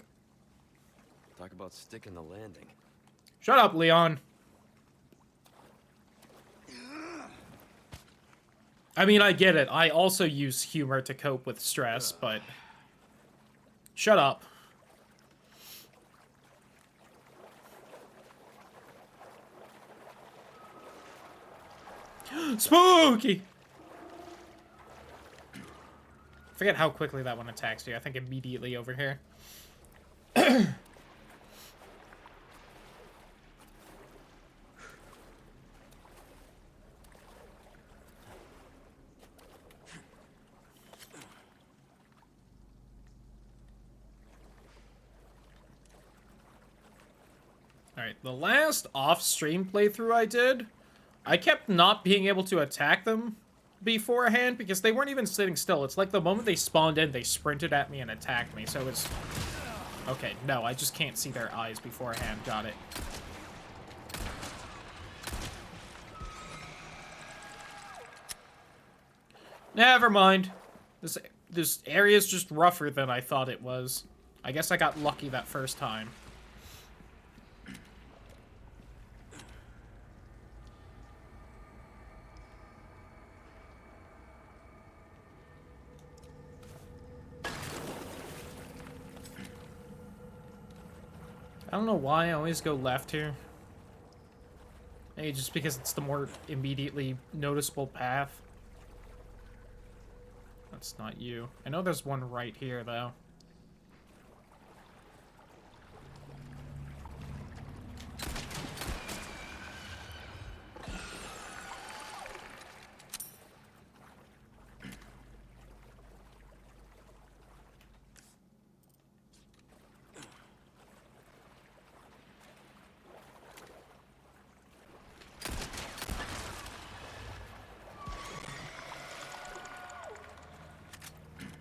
Talk about sticking the landing. Shut up, Leon. I mean, I get it. I also use humor to cope with stress, but... Shut up. Spooky! Forget how quickly that one attacks you. I think immediately over here. Alright, the last off-stream playthrough I did, I kept not being able to attack them beforehand because they weren't even sitting still. It's like the moment they spawned in, they sprinted at me and attacked me, so it's... Okay, no, I just can't see their eyes beforehand. Got it. Never mind. This area's just rougher than I thought it was. I guess I got lucky that first time. I don't know why I always go left here. Maybe just because it's the more immediately noticeable path. That's not you. I know there's one right here, though.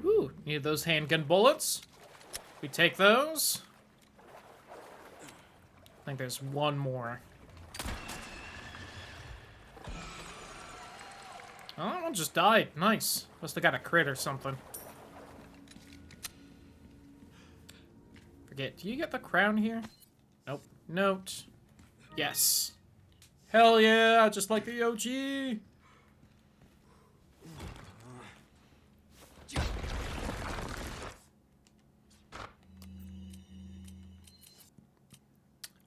Ooh, need those handgun bullets. We take those. I think there's one more. Oh, it just died. Nice. Must have got a crit or something. Forget, do you get the crown here? Nope. Note. Yes. Hell yeah, just like the OG.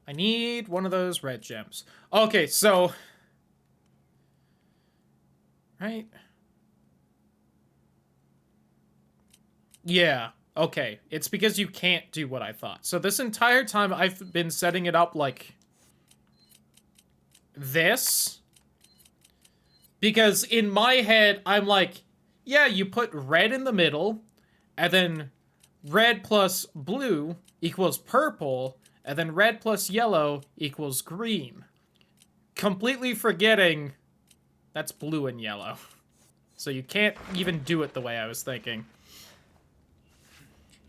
I need one of those red gems. Okay, so... Right? Yeah, okay. It's because you can't do what I thought. So this entire time I've been setting it up like this. Because in my head, I'm like, yeah, you put red in the middle, and then red plus blue equals purple, and then red plus yellow equals green. Completely forgetting that's blue and yellow. So you can't even do it the way I was thinking.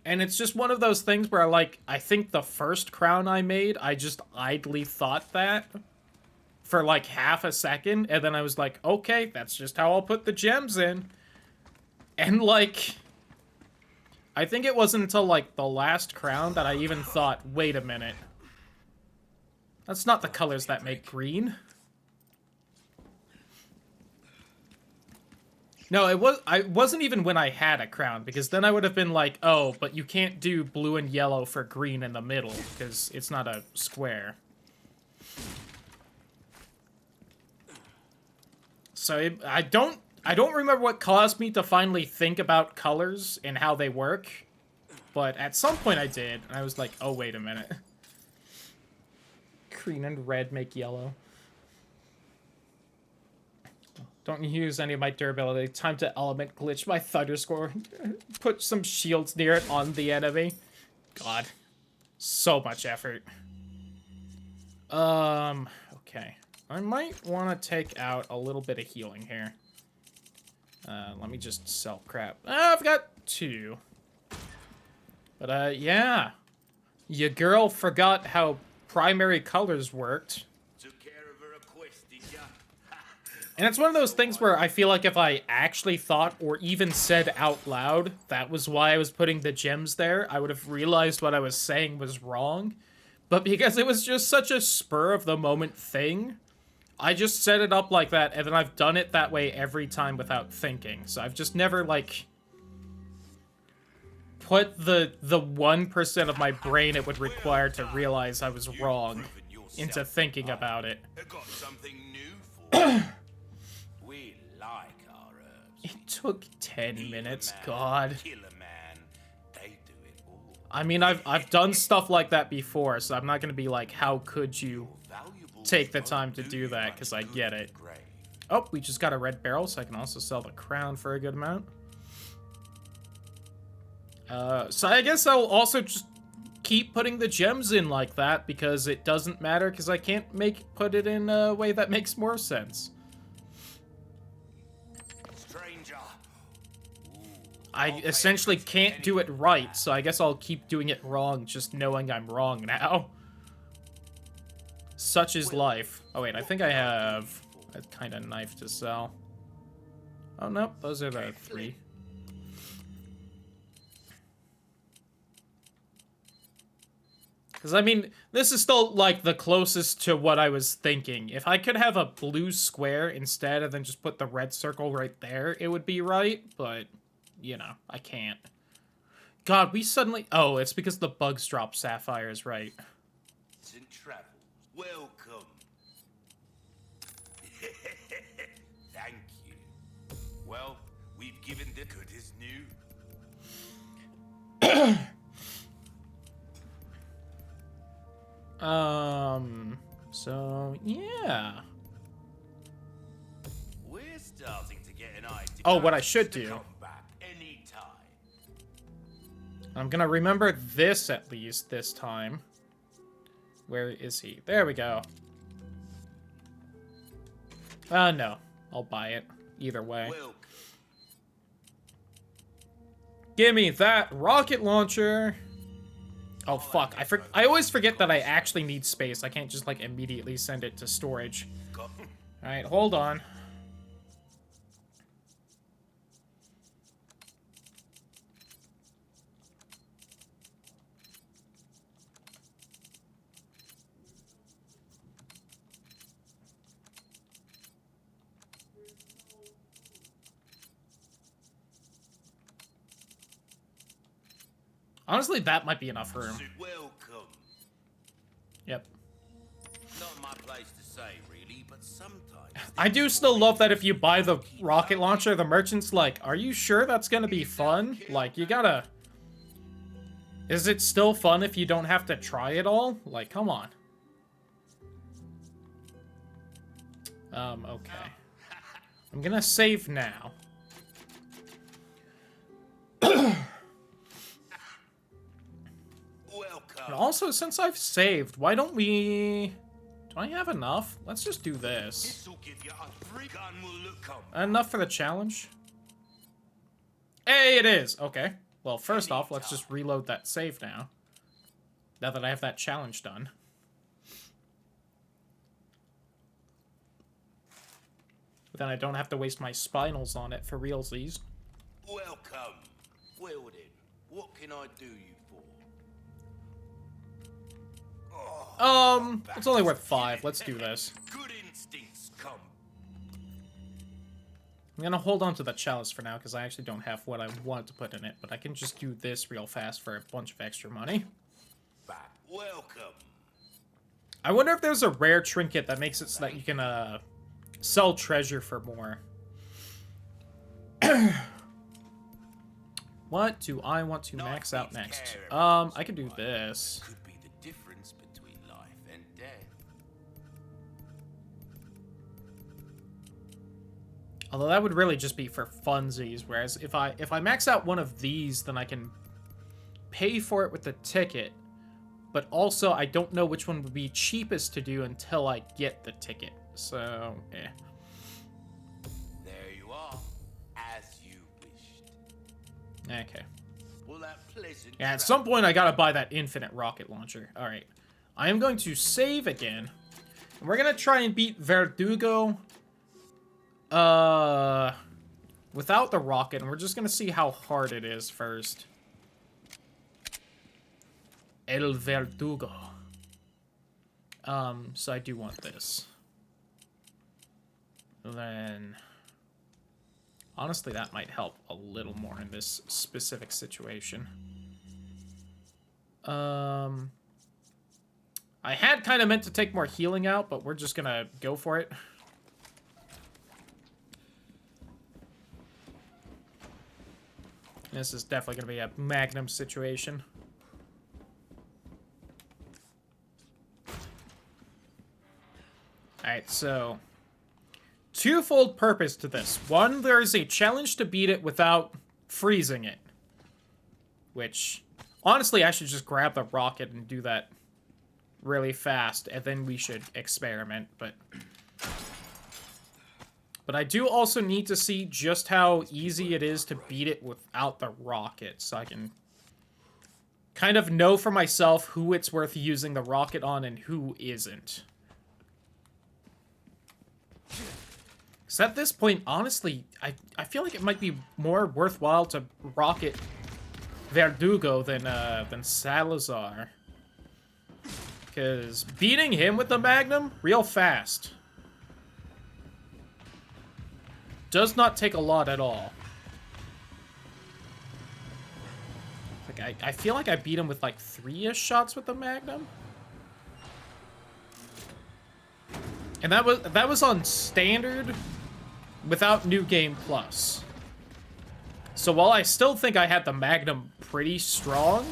And it's just one of those things where, like, I think the first crown I made, I just idly thought that for, like, half a second. And then I was like, okay, that's just how I'll put the gems in. And, like, I think it wasn't until, like, the last crown that I even thought, wait a minute. That's not the colors that make green. No, it wasn't even when I had a crown, because then I would have been like, oh, but you can't do blue and yellow for green in the middle, because it's not a square. So I don't remember what caused me to finally think about colors and how they work, but at some point I did, and I was like, oh, wait a minute. Green and red make yellow. Don't use any of my durability. Time to element glitch my thunder score. Put some shields near it on the enemy. God. So much effort. Okay. I might want to take out a little bit of healing here. Let me just sell crap. I've got 2. But, yeah. Your girl forgot how primary colors worked. Took care of her request, did ya? And it's one of those things where I feel like if I actually thought or even said out loud that was why I was putting the gems there, I would have realized what I was saying was wrong. But because it was just such a spur-of-the-moment thing, I just set it up like that, and then I've done it that way every time without thinking. So I've just never, like, put the 1% of my brain it would require to realize I was wrong into thinking about it. I got something new for you. We like our herbs. It took 10 minutes, Man, God. Killer man, they do it all. I mean, I've done stuff like that before, so I'm not gonna be like, how could you Valuables take the won't time to do you that, much because I good get in it. the grave. Oh, we just got a red barrel, so I can also sell the crown for a good amount. So I guess I'll also just keep putting the gems in like that, because it doesn't matter, because I can't put it in a way that makes more sense. Stranger. I essentially can't do it right, so I guess I'll keep doing it wrong, just knowing I'm wrong now. Such is life. Oh wait, I think I have a kind of knife to sell. Oh no, those are the 3. Because, I mean, this is still, like, the closest to what I was thinking. If I could have a blue square instead and then just put the red circle right there, it would be right, but, you know, I can't. God, we suddenly... Oh, it's because the bugs drop sapphires, right. And travels. Welcome. Thank you. Well, we've given the good as new. So, yeah. We're starting to get an idea. Oh, what I should To do. come back anytime. I'm gonna remember this, at least, this time. Where is he? There we go. No. I'll buy it. Either way. Welcome. Gimme that rocket launcher! Oh, fuck. I always forget that I actually need space. I can't just, like, immediately send it to storage. Alright, hold on. Honestly, that might be enough room. Welcome. Yep. Not my place to say, really, but sometimes... I do still love that if you buy the rocket launcher, the merchant's like, are you sure that's gonna be fun? Like, you gotta... Is it still fun if you don't have to try it all? Like, come on. Okay. I'm gonna save now. Welcome. And also, since I've saved, why don't we... Do I have enough? Let's just do this. This'll give you a free gun will look come. Enough for the challenge? Hey, it is! Okay. Well, first off, let's just reload that save now. Now that I have that challenge done. But then I don't have to waste my spinals on it for realsies. Welcome. Well then, what can I do you for? It's only worth 5. Let's do this. Good instincts come. I'm gonna hold on to the chalice for now, because I actually don't have what I wanted to put in it, but I can just do this real fast for a bunch of extra money. Back. Welcome. I wonder if there's a rare trinket that makes it so that you can, sell treasure for more. What do I want to max out next? I can do this. Could be the difference between life and death. Although that would really just be for funsies, whereas if I max out one of these, then I can pay for it with the ticket. But also, I don't know which one would be cheapest to do until I get the ticket. So, eh. There you are, as you wished. Okay. Well, that pleasant. Yeah, at some point I gotta buy that infinite rocket launcher. Alright. I am going to save again. And we're gonna try and beat Verdugo. Without the rocket, and we're just gonna see how hard it is first. El Verdugo. So I do want this. Then... Honestly, that might help a little more in this specific situation. I had kind of meant to take more healing out, but we're just gonna go for it. This is definitely gonna be a Magnum situation. Alright, so... Twofold purpose to this. One, there is a challenge to beat it without freezing it. Which, honestly, I should just grab the rocket and do that really fast, and then we should experiment, but I do also need to see just how easy it is to beat it without the rocket, so I can kind of know for myself who it's worth using the rocket on and who isn't. Because at this point, honestly, I feel like it might be more worthwhile to rocket Verdugo than Salazar. Because beating him with the Magnum, real fast. Does not take a lot at all. Like, I feel like I beat him with like 3-ish shots with the Magnum. And that was on standard without New Game Plus. So while I still think I had the Magnum pretty strong,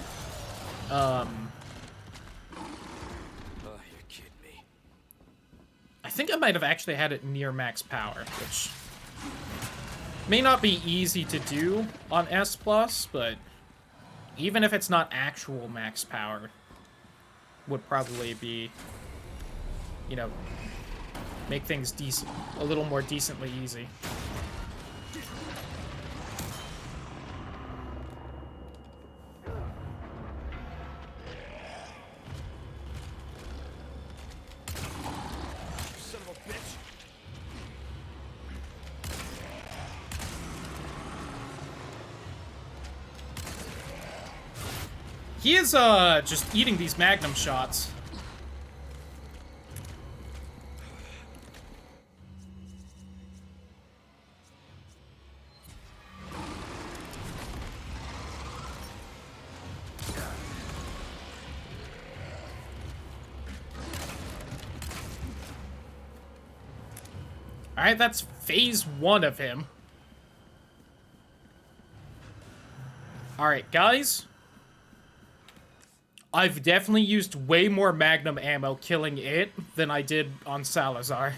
Oh, you're kidding me. I think I might have actually had it near max power, which may not be easy to do on S+, but even if it's not actual max power, would probably be, you know, make things decent, a little more decently easy. Son of a bitch. He is, just eating these Magnum shots. Alright, that's phase 1 of him. Alright, guys. I've definitely used way more Magnum ammo killing it than I did on Salazar.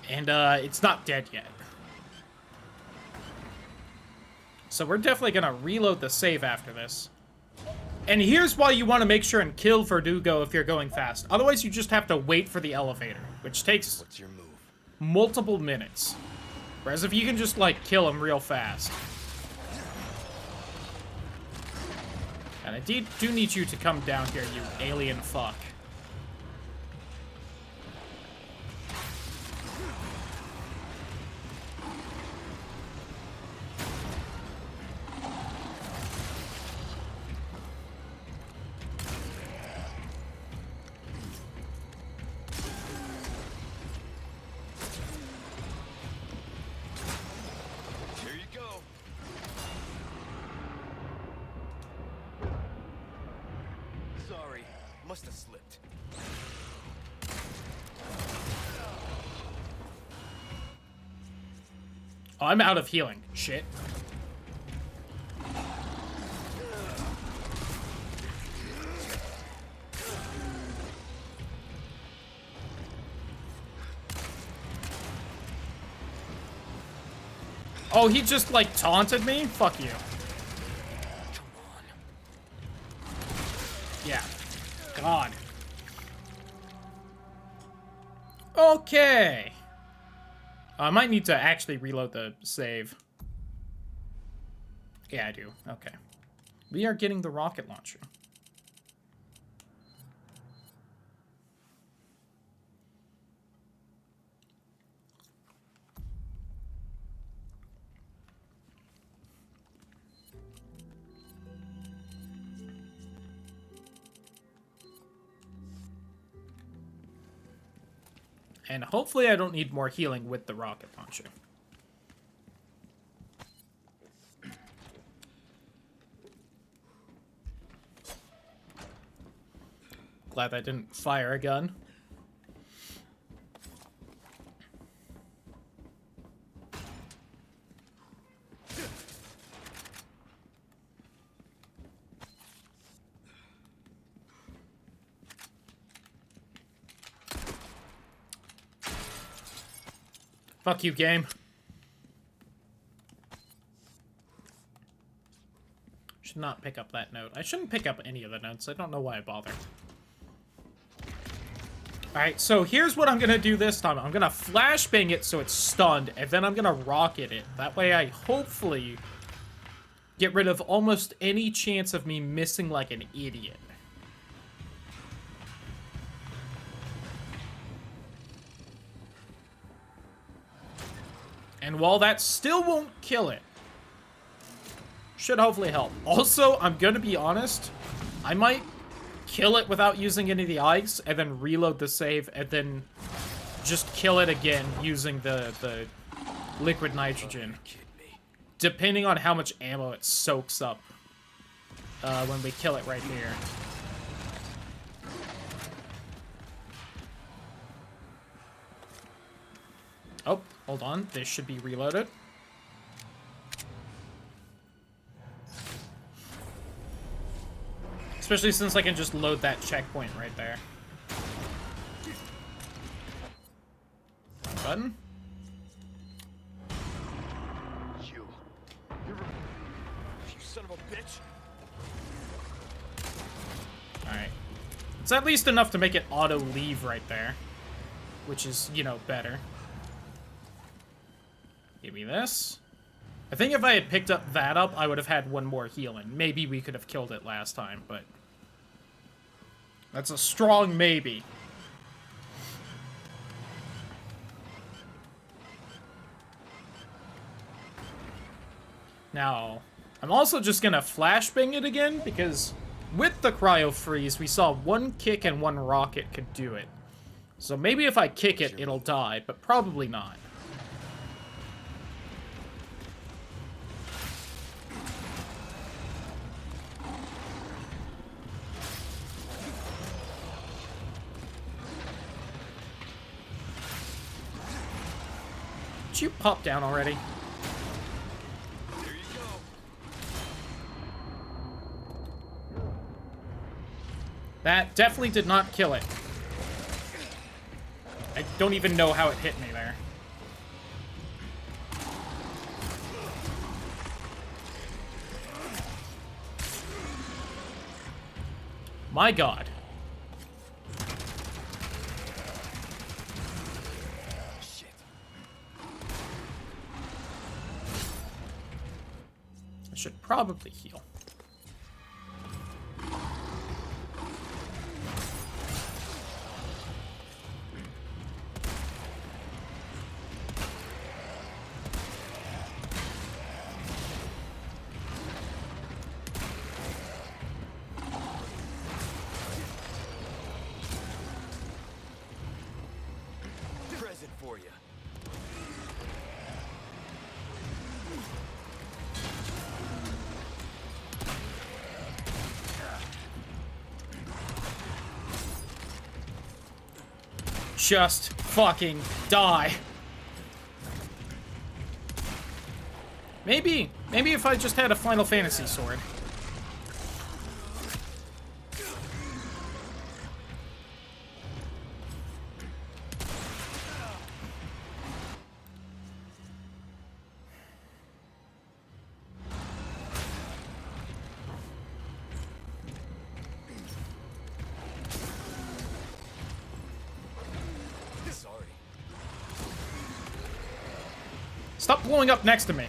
And, it's not dead yet. So we're definitely gonna reload the save after this. And here's why you want to make sure and kill Verdugo if you're going fast. Otherwise, you just have to wait for the elevator, which takes What's your move? multiple minutes. Whereas if you can just, like, kill him real fast. And I do need you to come down here, you alien fuck. Here you go. Sorry, must have slipped. Oh, I'm out of healing. Shit. Oh, he just, like, taunted me? Fuck you. Come on. Yeah. God. Okay. I might need to actually reload the save. Yeah, I do. Okay. We are getting the rocket launcher. And hopefully I don't need more healing with the rocket launcher. Glad I didn't fire a gun. Fuck you, game. Should not pick up that note. I shouldn't pick up any of the notes. I don't know why I bothered. Alright, so here's what I'm gonna do this time. I'm gonna flashbang it so it's stunned, and then I'm gonna rocket it. That way I hopefully get rid of almost any chance of me missing like an idiot. And while that still won't kill it, should hopefully help. Also, I'm gonna be honest, I might kill it without using any of the ice, and then reload the save, and then just kill it again using the liquid nitrogen. Depending on how much ammo it soaks up when we kill it right here. Oh, hold on. This should be reloaded. Especially since I can just load that checkpoint right there. Button. You son of a bitch. Alright. It's at least enough to make it auto leave right there. Which is, you know, better. Give me this. I think if I had picked up that up, I would have had one more healing. Maybe we could have killed it last time, but... that's a strong maybe. Now, I'm also just gonna flashbang it again, because with the cryo freeze, we saw one kick and one rocket could do it. So maybe if I kick it, it'll die, but probably not. Did you pop down already? There you go. That definitely did not kill it. I don't even know how it hit me there. My god. Shit. I should probably heal. Present for you. Just fucking die. Maybe if I just had a Final Fantasy sword. Sorry. Stop blowing up next to me.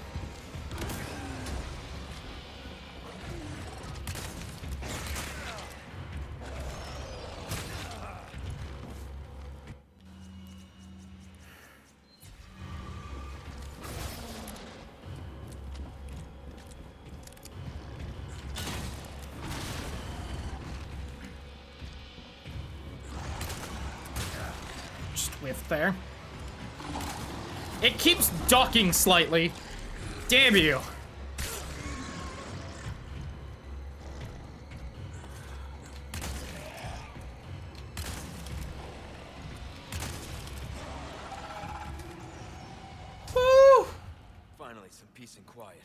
Just whiff there. It keeps ducking slightly. Damn you. Woo! Finally, some peace and quiet.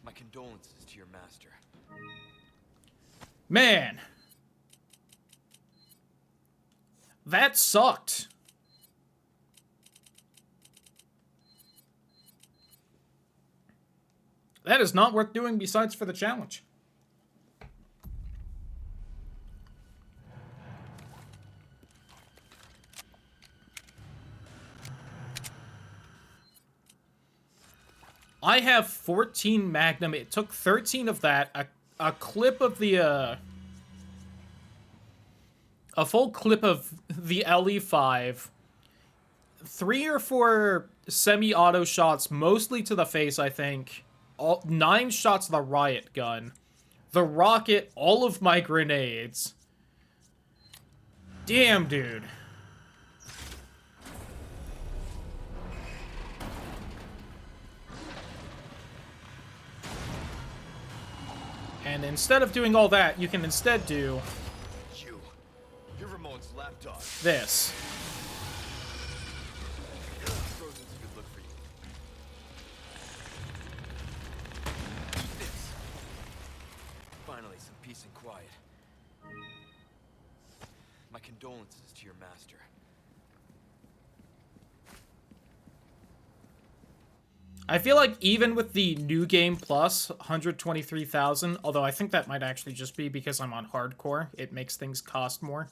My condolences to your master. Man. That sucked. That is not worth doing besides for the challenge. I have 14 Magnum. It took 13 of that. A clip of the, a full clip of the LE5. 3 or 4 semi-auto shots, mostly to the face, I think. 9 shots of the riot gun. The rocket, all of my grenades. Damn, dude. And instead of doing all that, you can instead do You're Ramon's lapdog. this. Frozen's a good look for you. This. Finally, some peace and quiet. My condolences to your master. I feel like even with the new game plus 123,000, although I think that might actually just be because I'm on hardcore, it makes things cost more.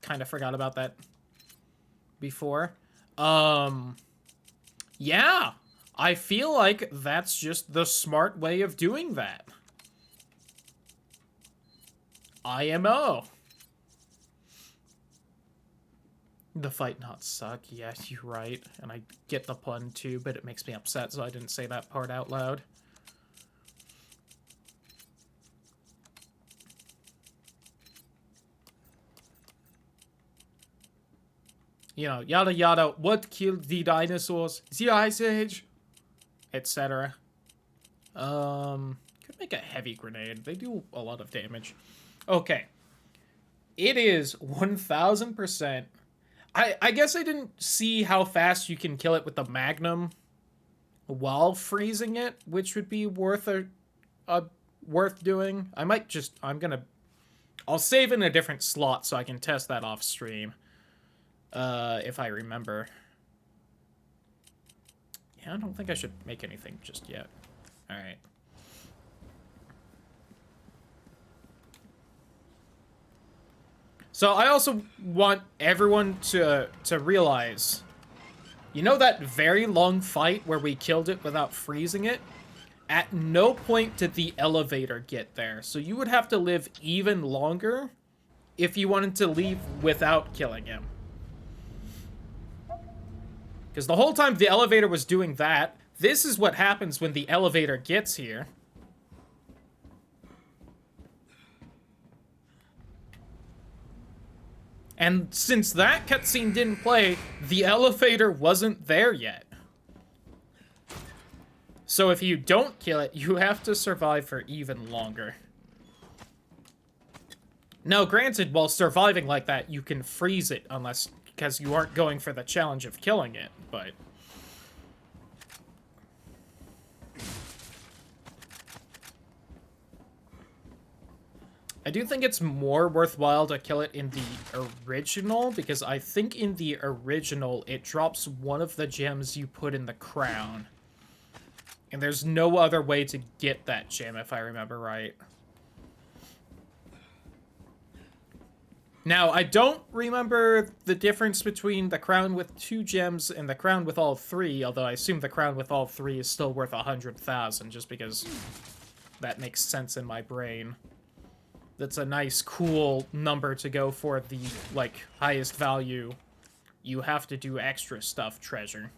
Kind of forgot about that before. Yeah, I feel like that's just the smart way of doing that. IMO. The fight not suck. Yes, you're right. And I get the pun too, but it makes me upset, so I didn't say that part out loud. You know, yada yada, what killed the dinosaurs? The Ice Age? Etc. Could make a heavy grenade. They do a lot of damage. Okay. It is 1000%. I guess I didn't see how fast you can kill it with the Magnum while freezing it, which would be worth worth doing. I'll save in a different slot so I can test that off stream. If I remember. Yeah, I don't think I should make anything just yet. Alright. So I also want everyone to realize, you know that very long fight where we killed it without freezing it? At no point did the elevator get there, so you would have to live even longer if you wanted to leave without killing him. Because the whole time the elevator was doing that, this is what happens when the elevator gets here. And since that cutscene didn't play, the elevator wasn't there yet. So if you don't kill it, you have to survive for even longer. Now, granted, while surviving like that, you can freeze it because you aren't going for the challenge of killing it, but... I do think it's more worthwhile to kill it in the original, because I think in the original, it drops one of the gems you put in the crown. And there's no other way to get that gem, if I remember right. Now, I don't remember the difference between the crown with 2 gems and the crown with all 3, although I assume the crown with all 3 is still worth 100,000, just because that makes sense in my brain. That's a nice, cool number to go for the, like, highest value. You have to do extra stuff treasure.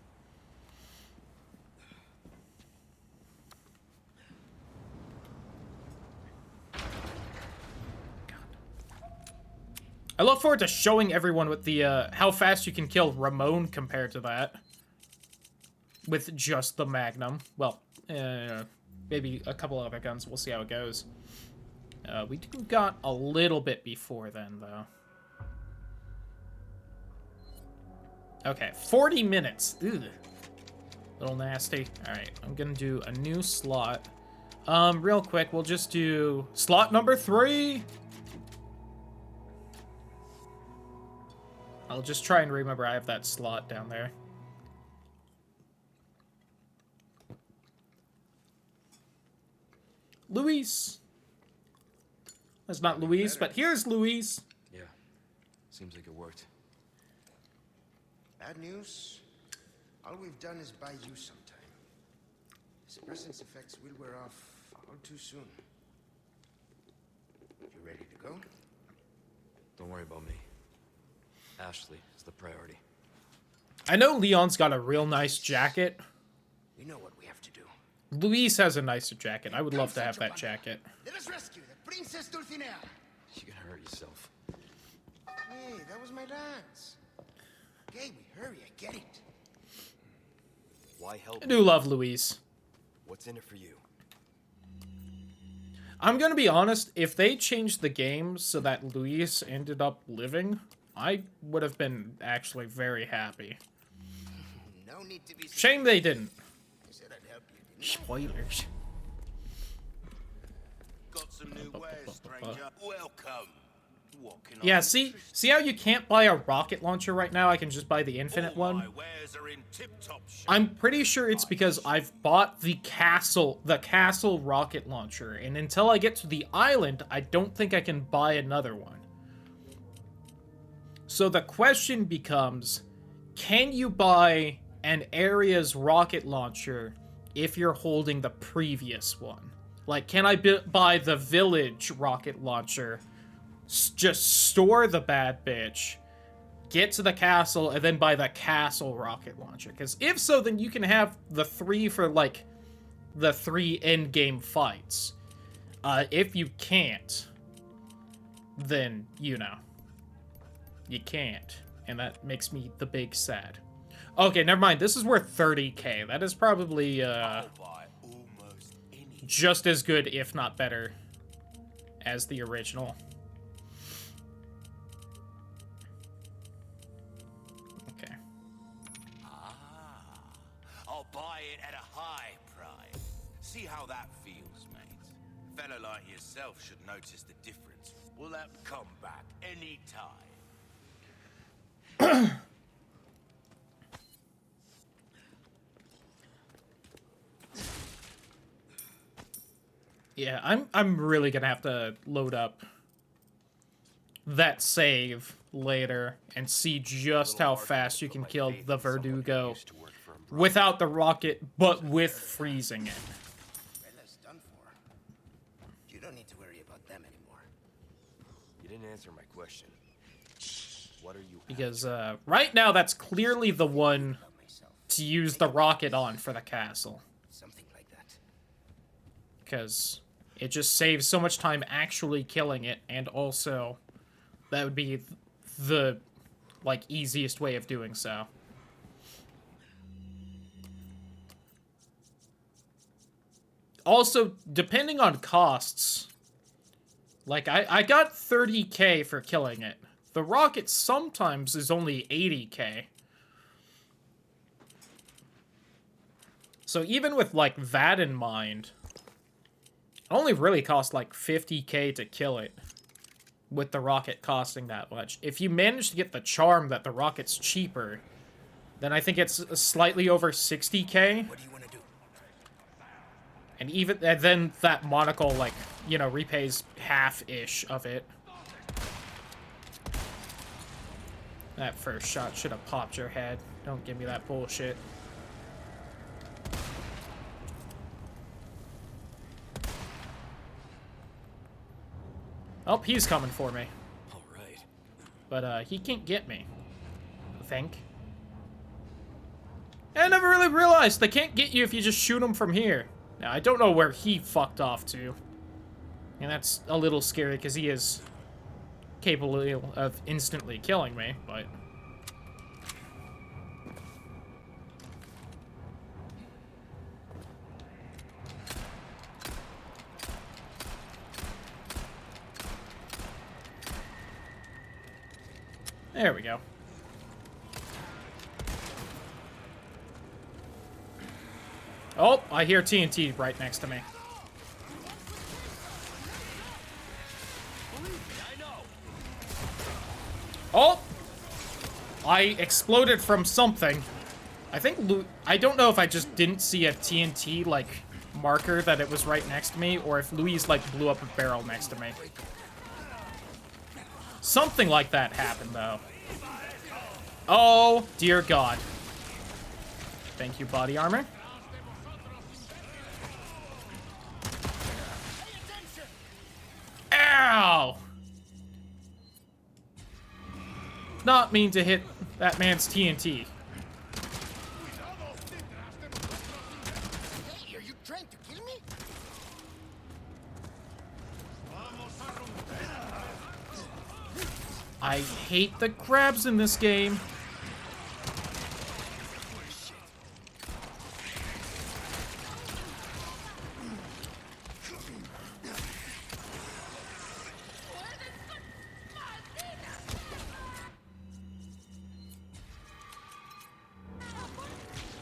I look forward to showing everyone what the, how fast you can kill Ramon compared to that. With just the Magnum. Well, maybe a couple other guns. We'll see how it goes. We got a little bit before then, though. Okay, 40 minutes. Ugh. Little nasty. Alright, I'm gonna do a new slot. Real quick, we'll just do slot number 3! I'll just try and remember I have that slot down there. Luis! That's not Luis, but here's Luis. Yeah, seems like it worked. Bad news? All we've done is buy you some time. Suppressant's effects will wear off all too soon. You ready to go? Don't worry about me. Ashley is the priority. I know Leon's got a real nice jacket. We know what we have to do. Luis has a nicer jacket. I would love to have that jacket. Let us rescue the Princess Dulcinea. You're gonna hurt yourself. Hey, that was my dance. Okay, we hurry, I get it. Why help? I do love Luis. What's in it for you? I'm gonna be honest, if they changed the game so that Luis ended up living, I would have been actually very happy. No need to be Shame they didn't. I said I'd help you, didn't I? Spoilers. Got some new wares, stranger. Welcome. What can Yeah, I see how you can't buy a rocket launcher right now? I can just buy the infinite All one. my wares are in tip-top shape. I'm pretty sure it's because I've bought the castle rocket launcher, and until I get to the island, I don't think I can buy another one. So the question becomes, can you buy an area's rocket launcher if you're holding the previous one? Like, can I buy the village rocket launcher, just store the bad bitch, get to the castle, and then buy the castle rocket launcher? Because if so, then you can have the 3 for, like, the 3 endgame fights. If you can't, then, you know, you can't. And that makes me the big sad. Okay, never mind. This is worth 30k. That is probably, I'll buy almost any. just as good, if not better, as the original. see how that feels, mate. A fella like yourself should notice the difference. We'll have come back any time. Yeah, I'm really gonna have to load up that save later and see just how fast you can kill the Verdugo without the rocket, but with freezing it. Bella's done for. You don't need to worry about them anymore. You didn't answer my question. What are you? Because right now that's clearly the one to use the rocket on for the castle. Something like that. Because it just saves so much time actually killing it, and also that would be the, like, easiest way of doing so. Also, depending on costs, like, I got 30k for killing it. The rocket sometimes is only 80k. So even with, like, that in mind, it only really cost, like, 50k to kill it, with the rocket costing that much. If you manage to get the charm that the rocket's cheaper, then I think it's slightly over 60k. What do you want to do? And then that monocle, like, you know, repays half-ish of it. That first shot should have popped your head. Don't give me that bullshit. Oh, he's coming for me. All right. But, he can't get me, I think. I never really realized they can't get you if you just shoot them from here. Now, I don't know where he fucked off to. And that's a little scary, because he is capable of instantly killing me, but... There we go. Oh, I hear TNT right next to me. Oh! I exploded from something. I think I don't know if I just didn't see a TNT, like, marker that it was right next to me, or if Louise, like, blew up a barrel next to me. Something like that happened, though. Oh, dear God. Thank you, body armor. Ow! Not mean to hit that man's TNT. Hey, are you trying to kill me? I hate the grabs in this game.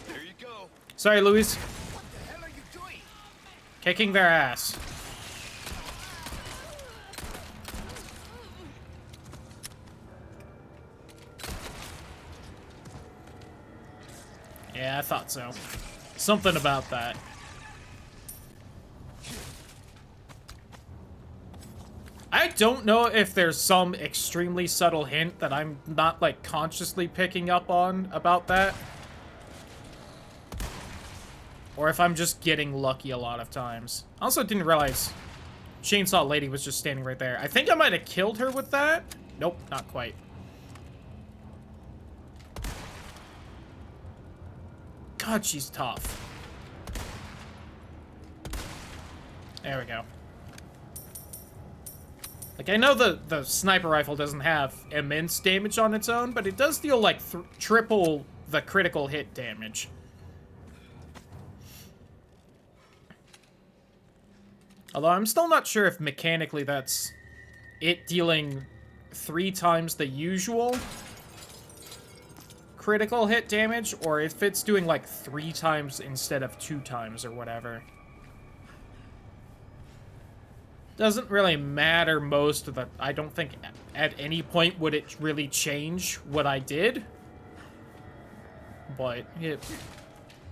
There you go. Sorry, Louise. What the hell are you doing? Kicking their ass. Yeah, I thought so. Something about that. I don't know if there's some extremely subtle hint that I'm not, like, consciously picking up on about that. Or if I'm just getting lucky a lot of times. I also didn't realize Chainsaw Lady was just standing right there. I think I might have killed her with that. Nope, not quite. God, she's tough. There we go. Like, I know the sniper rifle doesn't have immense damage on its own, but it does deal, like, triple the critical hit damage. Although I'm still not sure if mechanically that's it dealing 3 times the usual critical hit damage, or if it's doing, like, 3 times instead of 2 times or whatever. Doesn't really matter most of the... I don't think at any point would it really change what I did. But it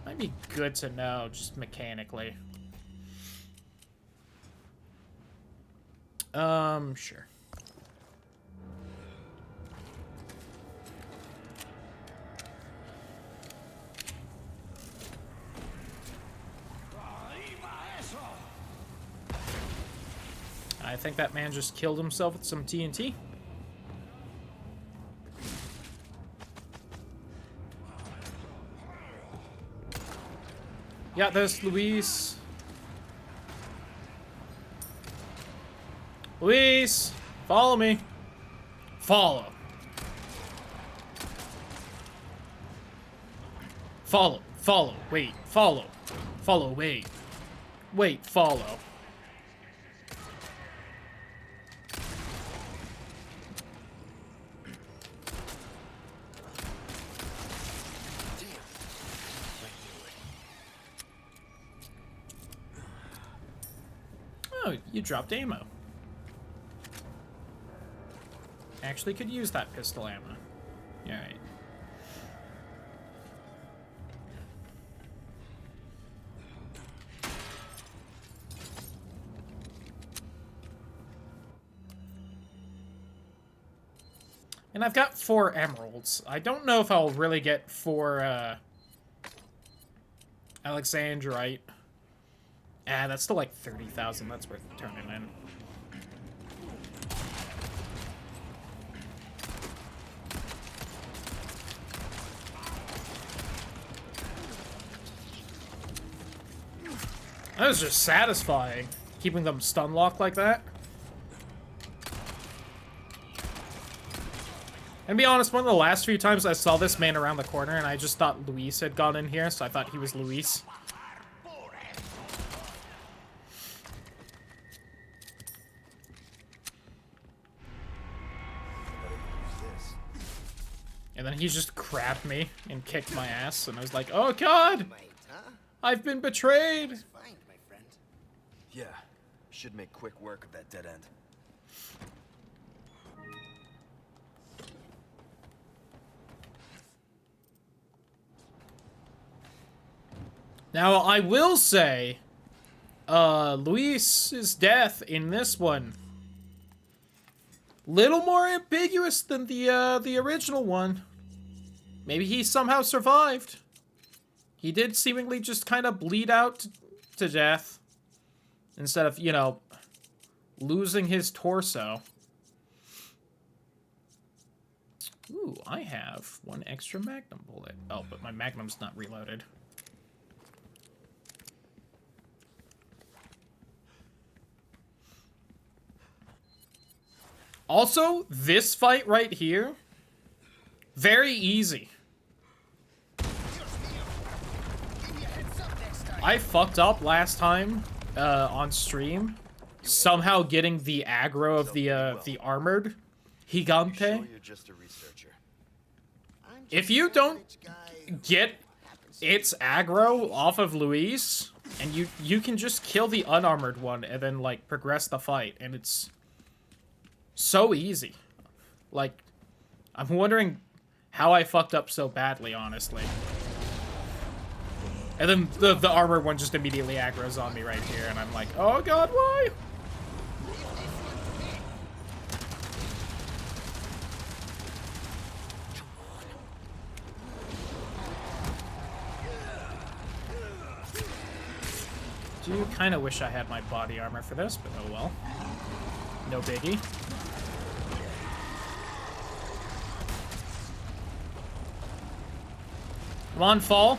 might be good to know, just mechanically. Sure. I think that man just killed himself with some TNT. Yeah, there's Luis. Luis, follow me. Follow. Follow. Follow. Wait. Follow. Follow. Wait. Wait. Follow. Oh, you dropped ammo. Actually could use that pistol ammo. Alright. And I've got 4 emeralds. I don't know if I'll really get 4, Alexandrite. Ah, that's still like 30,000. That's worth turning in. That was just satisfying, keeping them stun locked like that. And to be honest, one of the last few times I saw this man around the corner, and I just thought Luis had gone in here, so I thought he was Luis. And then he just grabbed me and kicked my ass, and I was like, oh god! I've been betrayed! Yeah, should make quick work of that dead end. Now, I will say, Luis's death in this one, little more ambiguous than the original one. Maybe he somehow survived. He did seemingly just kind of bleed out to death, instead of, you know, losing his torso. Ooh, I have 1 extra magnum bullet. Oh, but my magnum's not reloaded. Also, this fight right here, very easy. I fucked up last time on stream, somehow getting the aggro of the armored Gigante. If you don't get its aggro off of Luis, and you can just kill the unarmored one and then like progress the fight, and it's so easy. Like, I'm wondering how I fucked up so badly, honestly. And then the armored one just immediately aggro's on me right here, and I'm like, oh god, why? Do kind of wish I had my body armor for this, but oh well. No biggie. Come on, fall.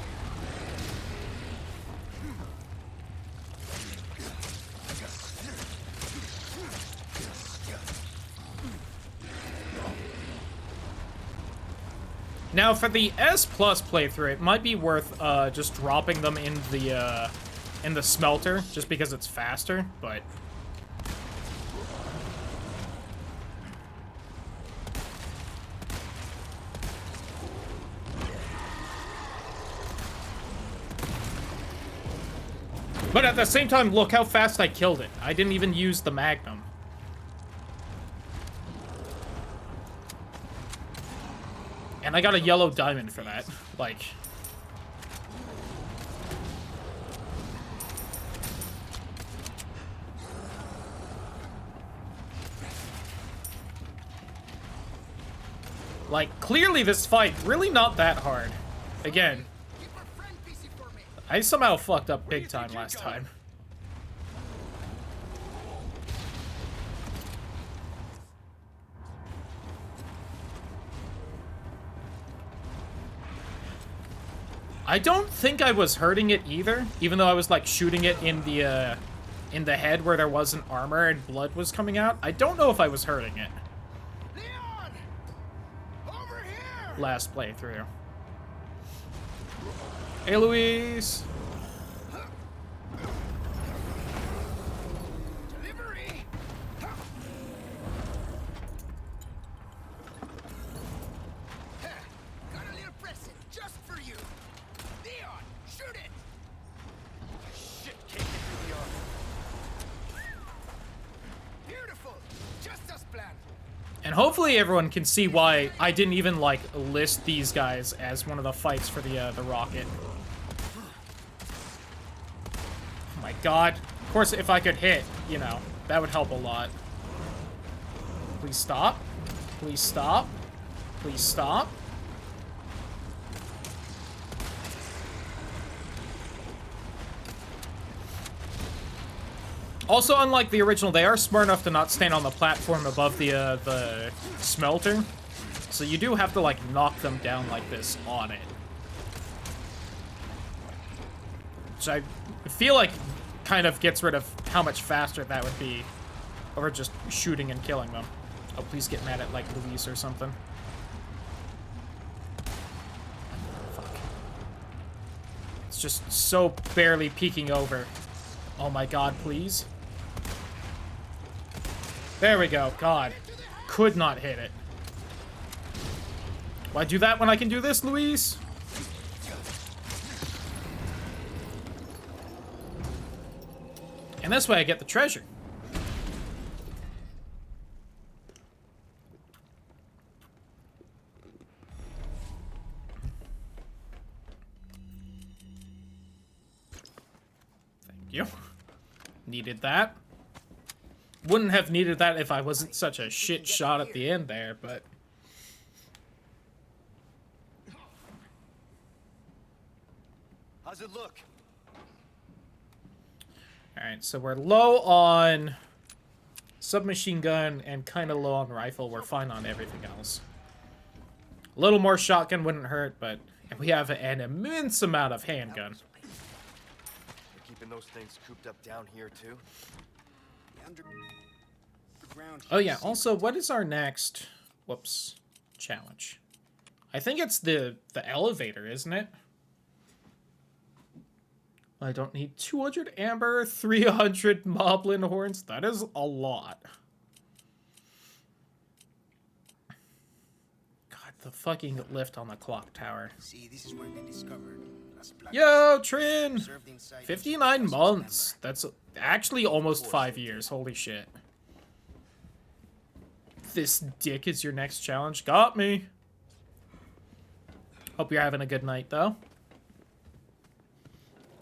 Now, for the S Plus playthrough, it might be worth just dropping them in the smelter, just because it's faster, but... But at the same time, look how fast I killed it. I didn't even use the Magnum. And I got a yellow diamond for that. Like... Like, clearly this fight, really not that hard. Again, I somehow fucked up big time last time. I don't think I was hurting it either, even though I was like shooting it in the head where there wasn't armor and blood was coming out. I don't know if I was hurting it. Last playthrough. Hey, Luis. Delivery. Got a little present just for you. Leon, shoot it. Shit, can't get through the armor. Beautiful, just as planned. And hopefully everyone can see why I didn't even, like, list these guys as one of the fights for the rocket. Oh my god. Of course, if I could hit, you know, that would help a lot. Please stop. Please stop. Please stop. Also, unlike the original, they are smart enough to not stand on the platform above the smelter. So you do have to, like, knock them down like this on it. Which I feel like kind of gets rid of how much faster that would be over just shooting and killing them. Oh, please get mad at, like, Luis or something. Fuck. It's just so barely peeking over. Oh my god, please. There we go. God. Could not hit it. Why do that when I can do this, Luis? And this way I get the treasure. Thank you. Needed that. Wouldn't have needed that if I wasn't such a shit shot at the end there, but... How's it look? Alright, so we're low on submachine gun and kind of low on rifle. We're fine on everything else. A little more shotgun wouldn't hurt, but we have an immense amount of handgun. They're keeping those things cooped up down here, too? Oh yeah, also, what is our next, whoops, challenge? I think it's the elevator, isn't it? I don't need 200 amber, 300 moblin horns. That is a lot. God, the fucking lift on the clock tower. See, this is where they discovered. Yo, Trin! 59 months. That's actually almost 5 years. Holy shit. This dick is your next challenge. Got me. Hope you're having a good night, though.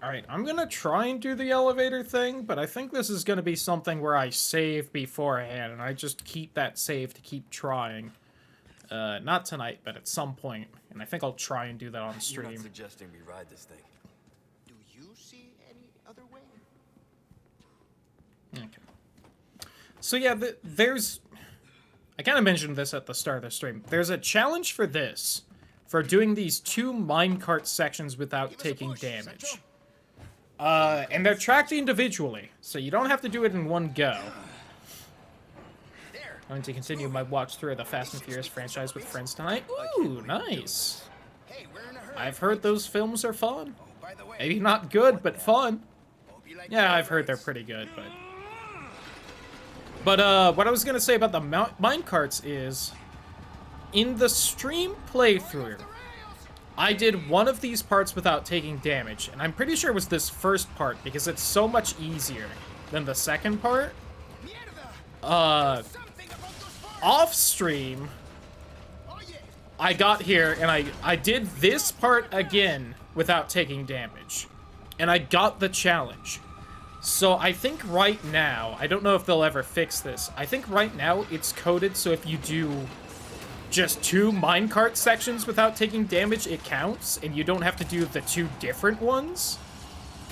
Alright, I'm gonna try and do the elevator thing, but I think this is gonna be something where I save beforehand, and I just keep that save to keep trying. Not tonight, but at some point. And I think I'll try and do that on stream. You're not suggesting we ride this thing. Do you see any other way? Okay. So yeah, there's... I kind of mentioned this at the start of the stream. There's a challenge for this, for doing these 2 minecart sections without taking damage. And they're tracked individually, so you don't have to do it in one go. I'm going to continue my watch through of the Fast and Furious franchise with friends tonight. Ooh, nice. I've heard those films are fun. Maybe not good, but fun. Yeah, I've heard they're pretty good, but... what I was going to say about the minecarts is, in the stream playthrough, I did one of these parts without taking damage, and I'm pretty sure it was this first part because it's so much easier than the second part. Off stream, I got here and I did this part again without taking damage, and I got the challenge. So I think right now, I don't know if they'll ever fix this. I think right now it's coded so if you do just 2 minecart sections without taking damage, it counts, and you don't have to do the 2 different ones,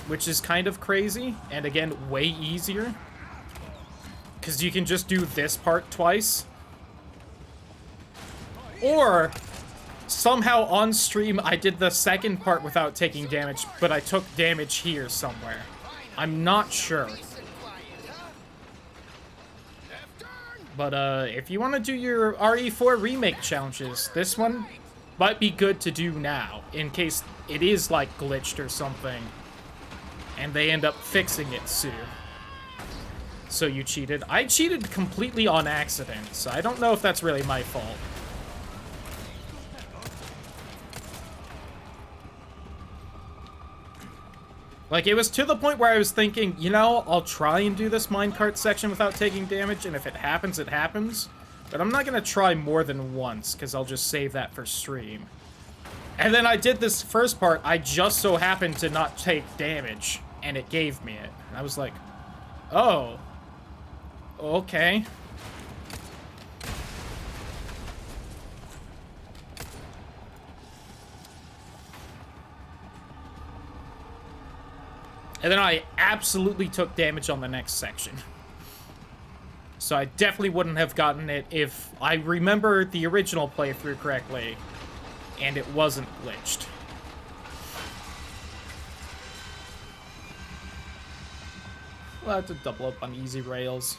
which is kind of crazy, and again, way easier. Because you can just do this part twice. Or, somehow on stream, I did the second part without taking damage, but I took damage here somewhere. I'm not sure. But, if you want to do your RE4 Remake challenges, this one might be good to do now, in case it is, like, glitched or something, and they end up fixing it soon. So you cheated. I cheated completely on accident, so I don't know if that's really my fault. Like, it was to the point where I was thinking, you know, I'll try and do this minecart section without taking damage, and if it happens, it happens. But I'm not gonna try more than once, because I'll just save that for stream. And then I did this first part, I just so happened to not take damage, and it gave me it. And I was like, oh. Okay. And then I absolutely took damage on the next section. So I definitely wouldn't have gotten it if I remember the original playthrough correctly and it wasn't glitched. We'll have to double up on easy rails.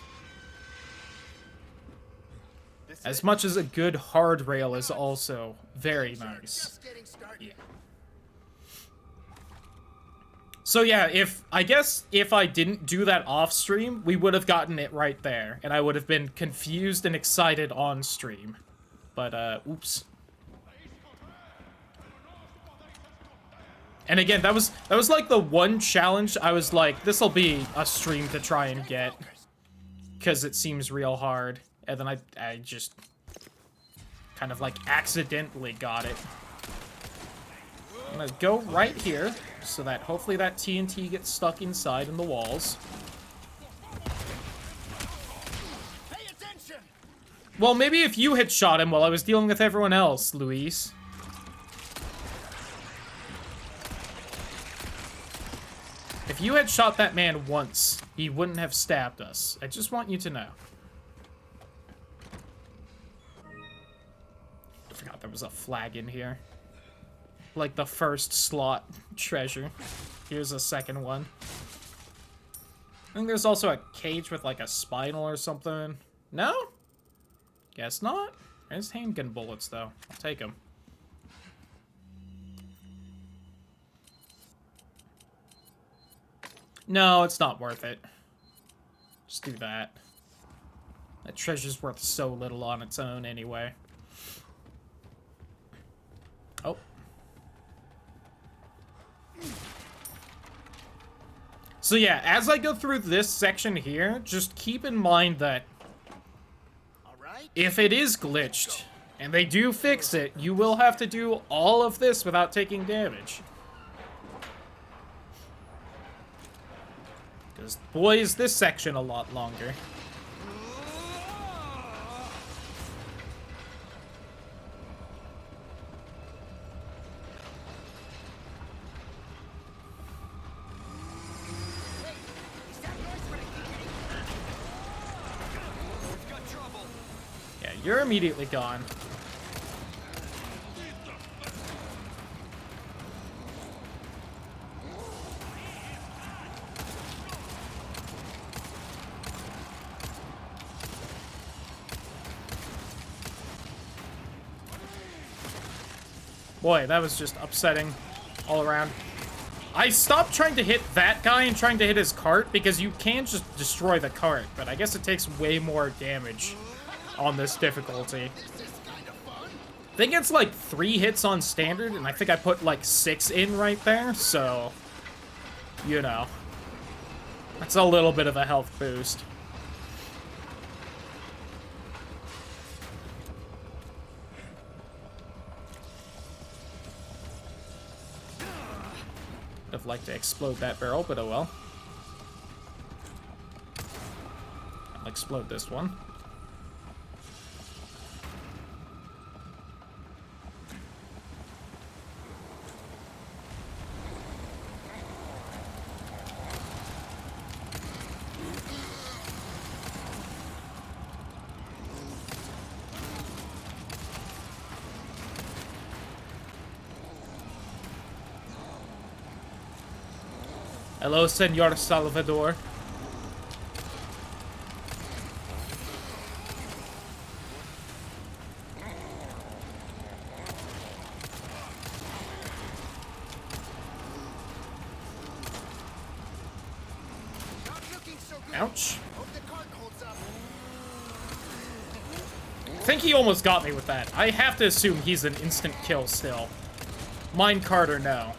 As much as a good hard rail is also very nice. Yeah. So yeah, I guess if I didn't do that off stream, we would have gotten it right there, and I would have been confused and excited on stream. But, oops. And again, that was like the one challenge I was like, this'll be a stream to try and get, because it seems real hard. And then I just kind of like accidentally got it. I'm gonna go right here, so that hopefully that TNT gets stuck inside in the walls. Well, maybe if you had shot him while I was dealing with everyone else, Luis. If you had shot that man once, he wouldn't have stabbed us. I just want you to know. I forgot there was a flag in here. Like the first slot treasure. Here's a second one. I think there's also a cage with like a spinal or something. No? Guess not. There's handgun bullets though. I'll take them. No, it's not worth it. Just do that. That treasure's worth so little on its own anyway. Oh. So yeah, as I go through this section here, just keep in mind that if it is glitched, and they do fix it, you will have to do all of this without taking damage. Because, boy, is this section a lot longer. You're immediately gone. Boy, that was just upsetting all around. I stopped trying to hit that guy and trying to hit his cart because you can just destroy the cart, but I guess it takes way more damage on this difficulty. think it's like 3 hits on standard, and I think I put like 6 in right there, so, you know, that's a little bit of a health boost. I'd like to explode that barrel, but oh well. I'll explode this one. Hello, Senor Salvador. Ouch. I think he almost got me with that. I have to assume he's an instant kill still. Minecart or no.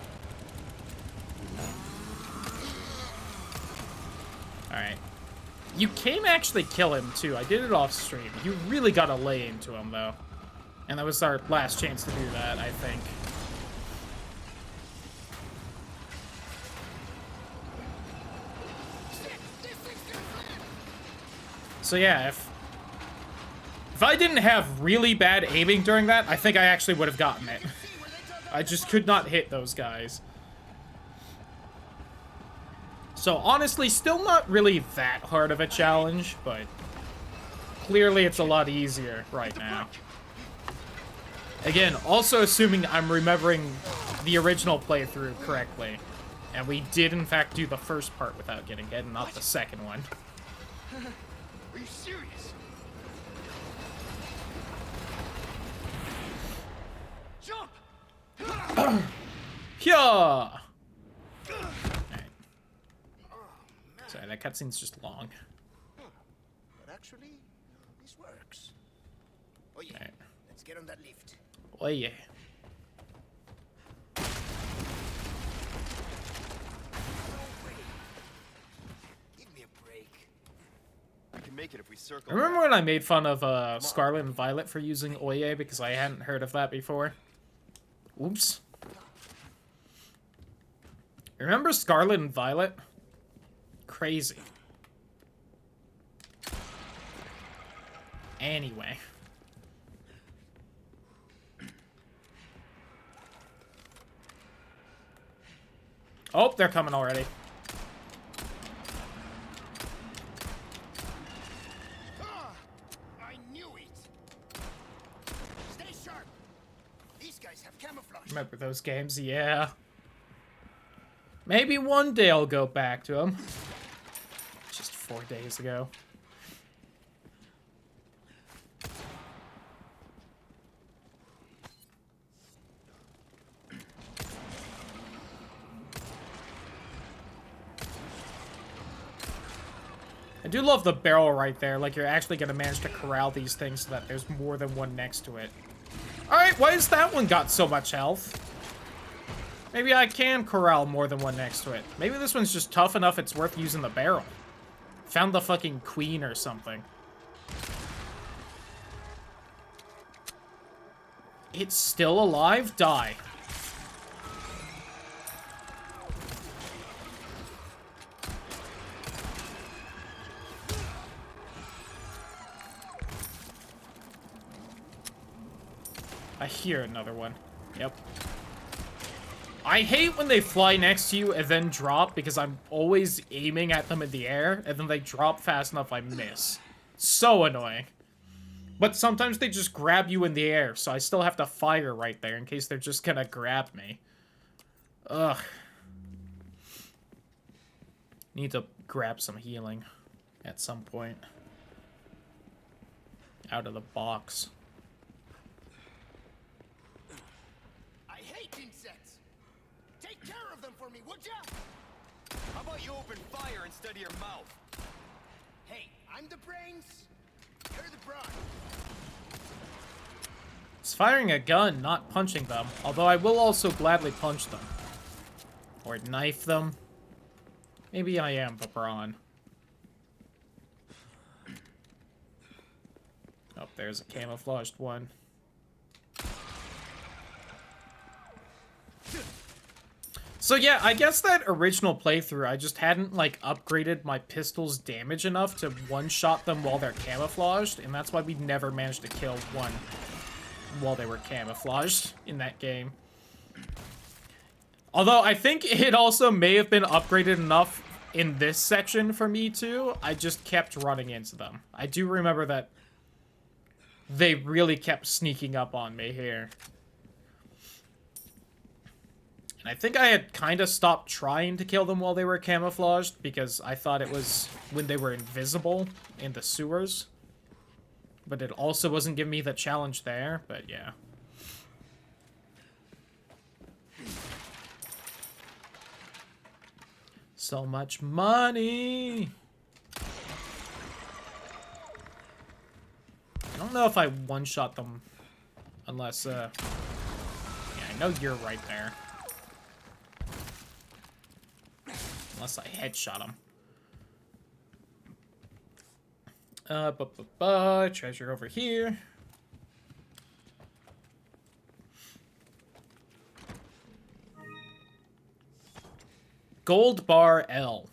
Alright. You can actually kill him, too. I did it off stream. You really gotta lay into him, though. And that was our last chance to do that, I think. So yeah, if I didn't have really bad aiming during that, I think I actually would have gotten it. I just could not hit those guys. So honestly, still not really that hard of a challenge, but clearly it's a lot easier right now. Again, also assuming I'm remembering the original playthrough correctly. And we did in fact do the first part without getting hit, and not the second one. Are you serious? Jump! Yeah. Sorry, that cutscene's just long. But actually, this works. Oh yeah, Right. let's get on that lift. Oh yeah. Give me a break. I can make it if we circle. Remember when I made fun of Scarlet and Violet for using Oye because I hadn't heard of that before? Oops. Remember Scarlet and Violet? Crazy. Anyway. Oh, they're coming already. I knew it. Stay sharp. These guys have camouflage. Remember those games? Yeah. Maybe one day I'll go back to them. Just 4 days ago. I do love the barrel right there. Like, you're actually going to manage to corral these things so that there's more than one next to it. Alright, why has that one got so much health? Maybe I can corral more than one next to it. Maybe this one's just tough enough it's worth using the barrel. Found the fucking queen or something. It's still alive? Die. I hear another one. Yep. I hate when they fly next to you and then drop because I'm always aiming at them in the air and then they drop fast enough I miss. So annoying. But sometimes they just grab you in the air, so I still have to fire right there in case they're just gonna grab me. Ugh. Need to grab some healing at some point. Out of the box. I hate insects. Take care of them for me, would ya? How about you open fire instead of your mouth? Hey, I'm the brains. You're the brawn. It's firing a gun, not punching them. Although I will also gladly punch them. Or knife them. Maybe I am the brawn. Oh, there's a camouflaged one. So yeah, I guess that original playthrough, I just hadn't, like, upgraded my pistol's damage enough to one-shot them while they're camouflaged, and that's why we never managed to kill one while they were camouflaged in that game. Although, I think it also may have been upgraded enough in this section for me, too. I just kept running into them. I do remember that they really kept sneaking up on me here. And I think I had kind of stopped trying to kill them while they were camouflaged, because I thought it was when they were invisible in the sewers. But it also wasn't giving me the challenge there, but yeah. So much money! I don't know if I one-shot them unless, yeah, I know you're right there. Unless I headshot him. Treasure over here. Gold bar L.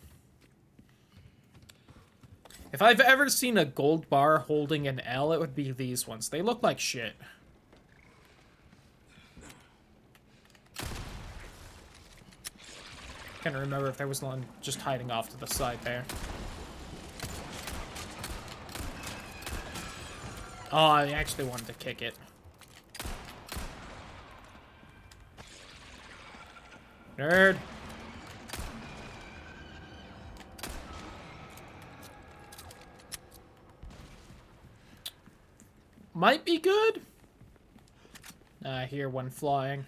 If I've ever seen a gold bar holding an L, it would be these ones. They look like shit. Can't remember if there was one just hiding off to the side there. Oh, I actually wanted to kick it. Nerd. Might be good. I hear one flying.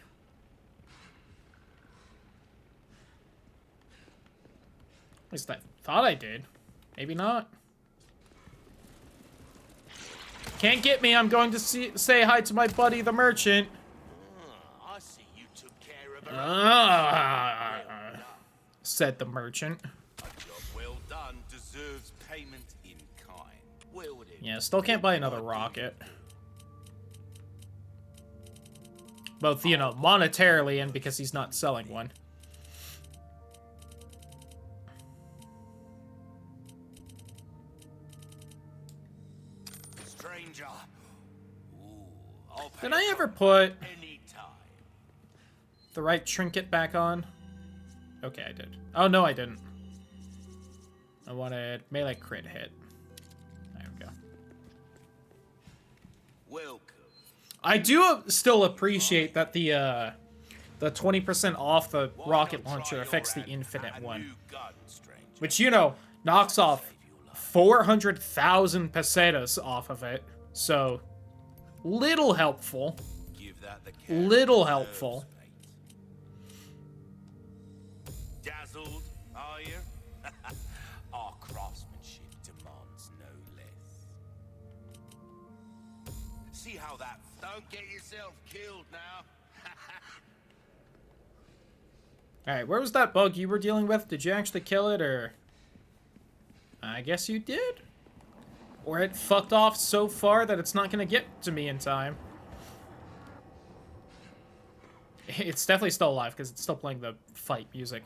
At least I thought I did. Maybe not. Can't get me. I'm going to say hi to my buddy, the merchant. I see you took care of Said the merchant. A job well done deserves payment in kind. Well then. Yeah, still can't buy another rocket. Both, you know, monetarily and because he's not selling one. Stranger. Ooh, I'll pay Did I ever for put any time. the right trinket back on? Okay, I did. Oh, no, I didn't. I wanted melee crit hit. There we go. Welcome. I do still appreciate that the 20% off the rocket launcher affects the infinite one. Which, you know, knocks off 400,000 pesetas off of it. So, little helpful. Little helpful. Dazzled, are you? Our craftsmanship demands no less. See how that... Don't get yourself killed now. Alright, where was that bug you were dealing with? Did you actually kill it, or... I guess you did? Or it fucked off so far that it's not gonna get to me in time. It's definitely still alive, because it's still playing the fight music.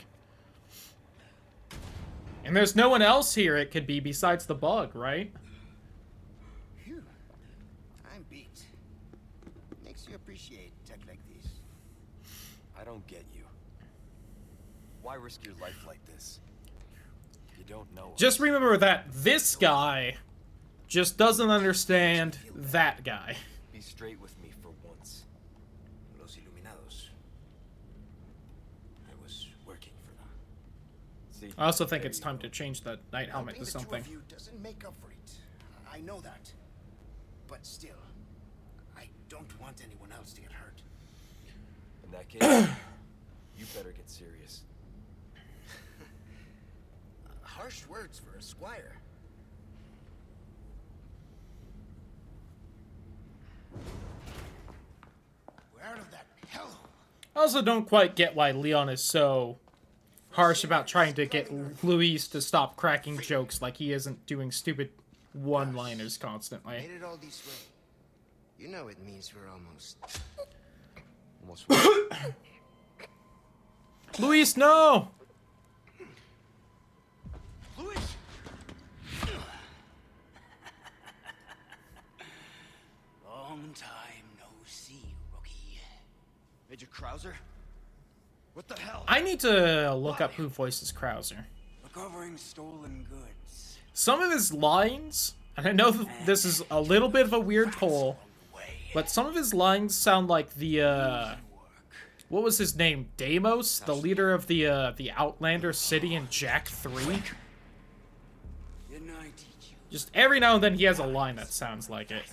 And there's no one else here it could be besides the bug, right? Phew. I'm beat. Makes you appreciate tech like this. I don't get you. Why risk your life like this? You don't know us. Just remember that this guy just doesn't understand that guy. Be straight with me for once. Los Iluminados. I was working for them. See, I also think there it's you time go. to change the night helmet Helping to the two something. of you doesn't make up for it. I know that. But still, I don't want anyone else to get hurt. In that case, you better get serious. Harsh words for a squire. also don't quite get why Leon is so harsh about trying to get Luis to stop cracking jokes like he isn't doing stupid one-liners constantly. Made it all this way. You know it means we're almost Luis, no! Luis! Long time no see, rookie. Major Krauser? What the hell? I need to look up who voices Krauser. Recovering stolen goods. Some of his lines, and I know this is a little bit of a weird poll, but some of his lines sound like the, what was his name? Deimos, the leader of the Outlander city in Jak 3? Didn't I teach you? Just every now and then he has a line that sounds like it.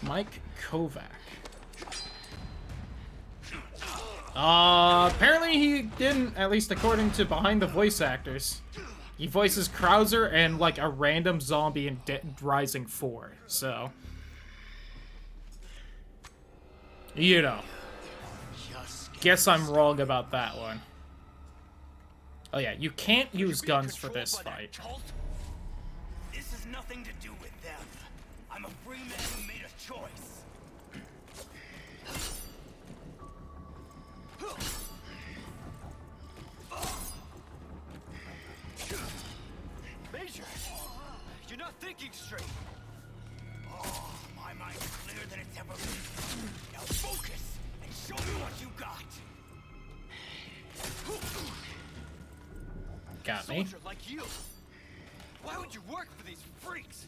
Mike Kovac. Apparently he didn't, at least according to behind the voice actors. He voices Krauser and like a random zombie in Dead Rising 4, so. You know. Guess I'm wrong about that one. Oh yeah, you can't use guns for this fight. This has nothing to do with them. I'm a free man who made a choice. Major! You're not thinking straight! Oh, my mind's clearer than it's ever been. Now focus and show me what you got. Got me. Soldier like you! Why would you work for these freaks?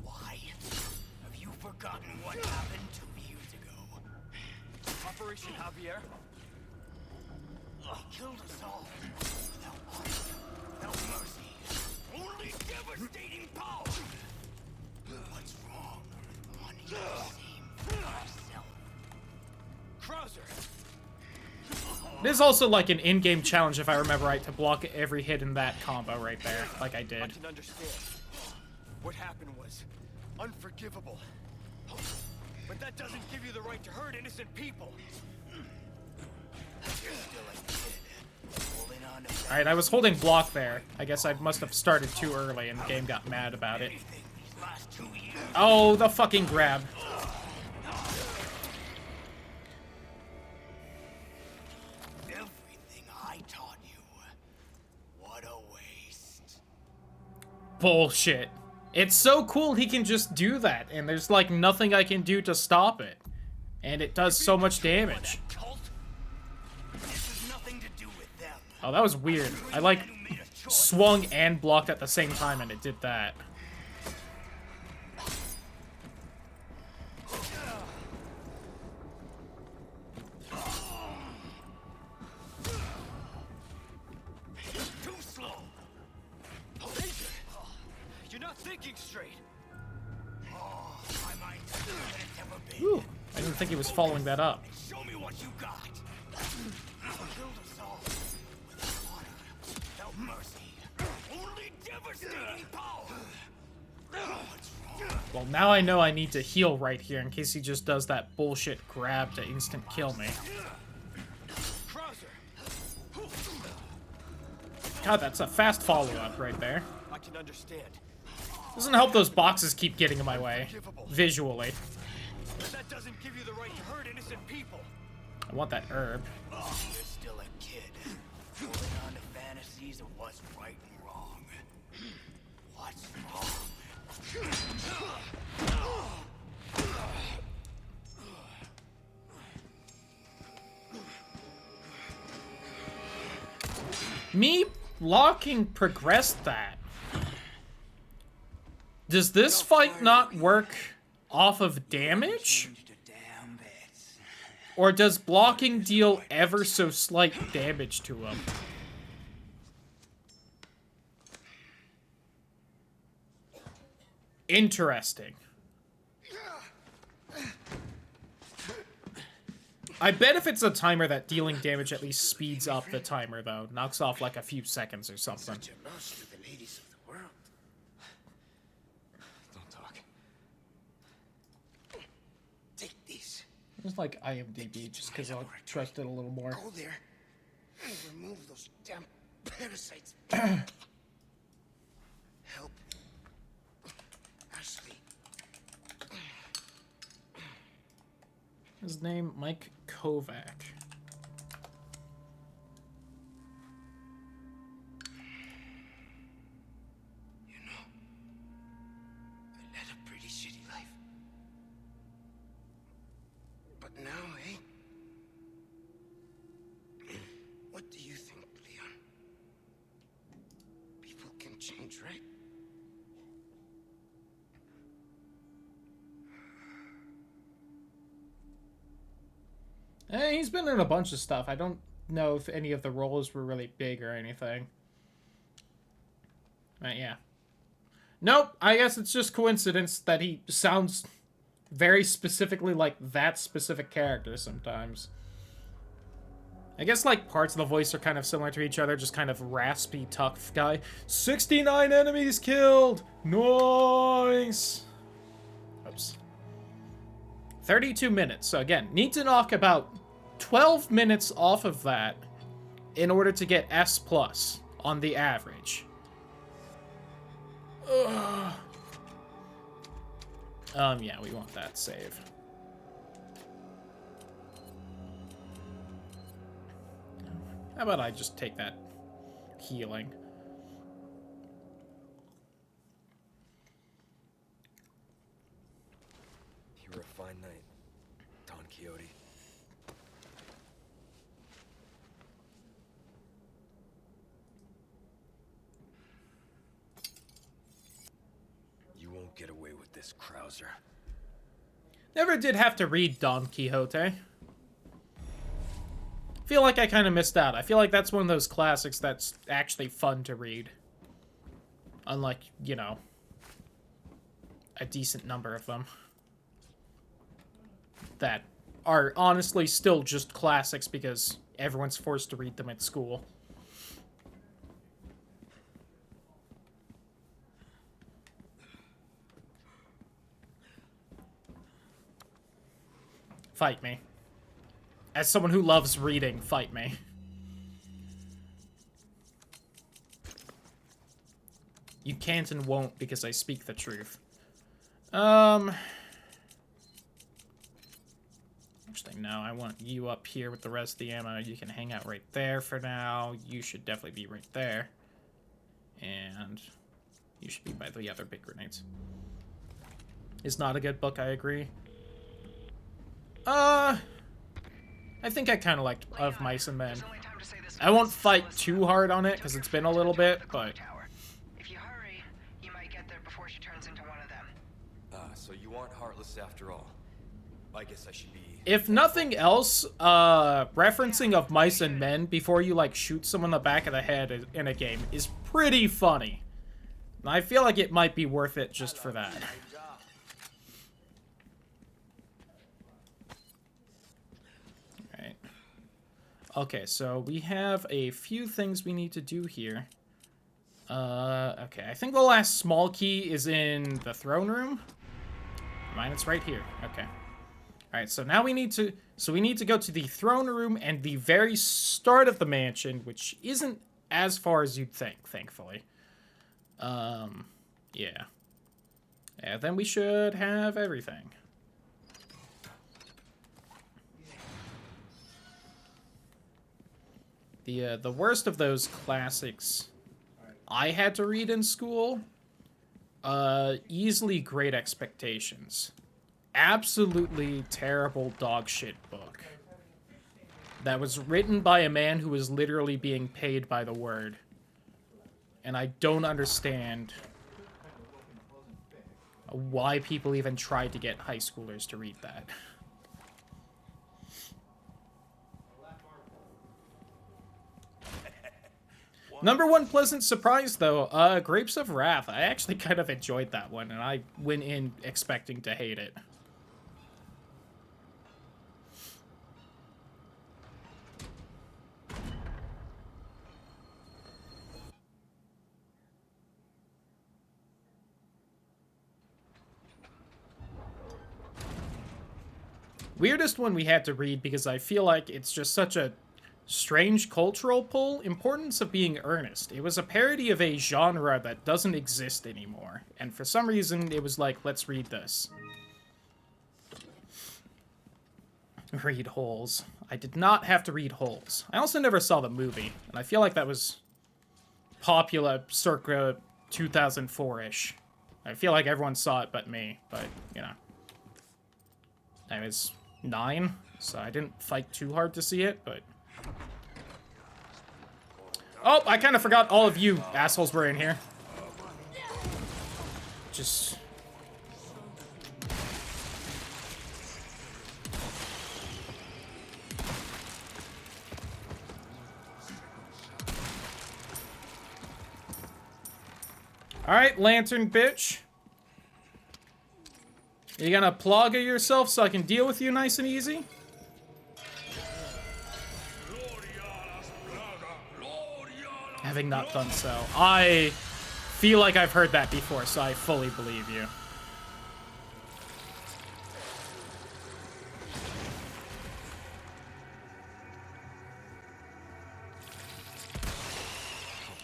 Why? Have you forgotten what happened 2 years ago? Operation Javier? He killed us all. Without honor, without mercy. Only devastating power. What's wrong? Wanting the same for yourself. Krauser! It is also like an in-game challenge, if I remember right, to block every hit in that combo right there, like I I did. can understand. What happened was unforgivable. But that doesn't give you the right to hurt innocent people. You're still a kid. Holding on to Alright, I was holding block there. I guess I must have started too early and the game got mad about it. anything these last 2 years. Oh, the fucking grab. Everything I taught you. What a waste. Bullshit. It's so cool he can just do that, and there's like nothing I can do to stop it. And it does so much damage. Cult? This has nothing to do with them. Oh, that was weird. I like You made a choice. swung and blocked at the same time and it did that. Too slow. Major! You're not thinking straight. Oh, my mind's clearer than it's ever been. Ooh, I didn't think he was following that up. Show me what you got. You killed us all. Without honor, without mercy. Only devastating power. What's wrong? Well, now I know I need to heal right here in case he just does that bullshit grab to instant kill me. Krauser! God, that's a fast follow-up right there. I can understand. Doesn't help those boxes keep getting in my way, visually. But that doesn't give you the right to hurt innocent people. I want that herb. You're still a kid. Holding on to fantasies of what's right and wrong. What's wrong? Me blocking progressed that. Does this fight not work off of damage? Or does blocking deal ever so slight damage to him? Interesting. I bet if it's a timer that dealing damage at least speeds up the timer, though. Knocks off like a few seconds or something. Such a loss to the ladies of the world. Don't talk. Take this. It's like IMDb, just because I'll trust it a little more. Go there and remove those damn parasites. Help Ashley. His name, Mike Kovac. You know, I led a pretty shitty life. But now, eh? What do you think, Leon? People can change, right? He's been in a bunch of stuff. I don't know if any of the roles were really big or anything. But yeah. Nope, I guess it's just coincidence that he sounds very specifically like that specific character sometimes. I guess, like, parts of the voice are kind of similar to each other, just kind of raspy, tough guy. 69 enemies killed! Nice! Oops. 32 minutes. So again, need to knock about 12 minutes off of that in order to get S+ on the average. Ugh. Yeah, we want that save. How about I just take that healing? You were a fine night, Don Quixote. You won't get away with this, Krauser. Never did have to read Don Quixote. Feel like I kind of missed out. I feel like that's one of those classics that's actually fun to read. Unlike, you know, a decent number of them that are honestly still just classics because everyone's forced to read them at school. Fight me. As someone who loves reading, fight me. You can't and won't because I speak the truth. Actually, no, I want you up here with the rest of the ammo. You can hang out right there for now. You should definitely be right there. And you should be by the other big grenades. It's not a good book, I agree. I think I kind of liked Of Mice and Men. I won't fight too hard on it because it's been a little bit, but If you hurry, you might get there before she turns into one of them. So you aren't heartless after all. I guess I should be... if nothing else, referencing Of Mice and Men before you, like, shoot someone in the back of the head in a game is pretty funny. And I feel like it might be worth it just for that. Alright. Okay, so we have a few things we need to do here. Okay, I think the last small key is in the throne room. Mine, it's right here. Okay. Alright, so now we need to... so we need to go to the throne room and the very start of the mansion, which isn't as far as you'd think, thankfully. Yeah. Yeah, then we should have everything. The worst of those classics I had to read in school, easily Great Expectations. Absolutely terrible dog shit book. That was written by a man who was literally being paid by the word. And I don't understand why people even tried to get high schoolers to read that. Number one pleasant surprise, though, Grapes of Wrath. I actually kind of enjoyed that one, and I went in expecting to hate it. Weirdest one we had to read because I feel like it's just such a strange cultural pull. Importance of Being Earnest. It was a parody of a genre that doesn't exist anymore. And for some reason, it was like, let's read this. Read Holes. I did not have to read Holes. I also never saw the movie, and I feel like that was popular circa 2004-ish. I feel like everyone saw it but me, but, you know. I was 9, so I didn't fight too hard to see it, but... Oh, I kind of forgot all of you assholes were in here. Just... Alright, lantern bitch. You gonna plugger yourself so I can deal with you nice and easy? Having not done so. I feel like I've heard that before, so I fully believe you.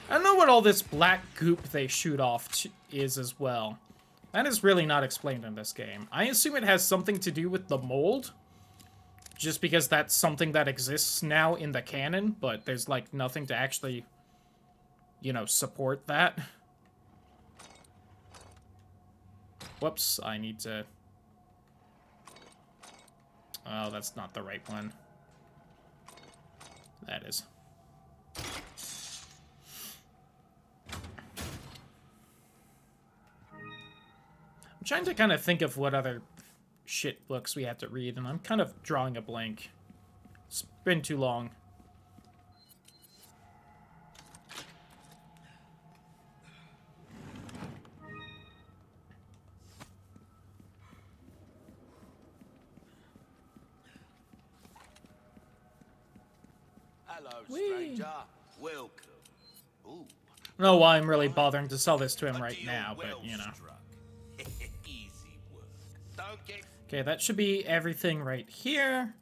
I don't know what all this black goop they shoot off is as well. That is really not explained in this game. I assume it has something to do with the mold. Just because that's something that exists now in the canon, but there's, like, nothing to actually, you know, support that. Whoops, I need to... Oh, that's not the right one. That is. I'm trying to kind of think of what other shit books we have to read, and I'm kind of drawing a blank. It's been too long. Hello, stranger. Welcome. Ooh. I don't know why I'm really bothering to sell this to him right now, but, you know. Easy work. Don't get... Okay, that should be everything right here.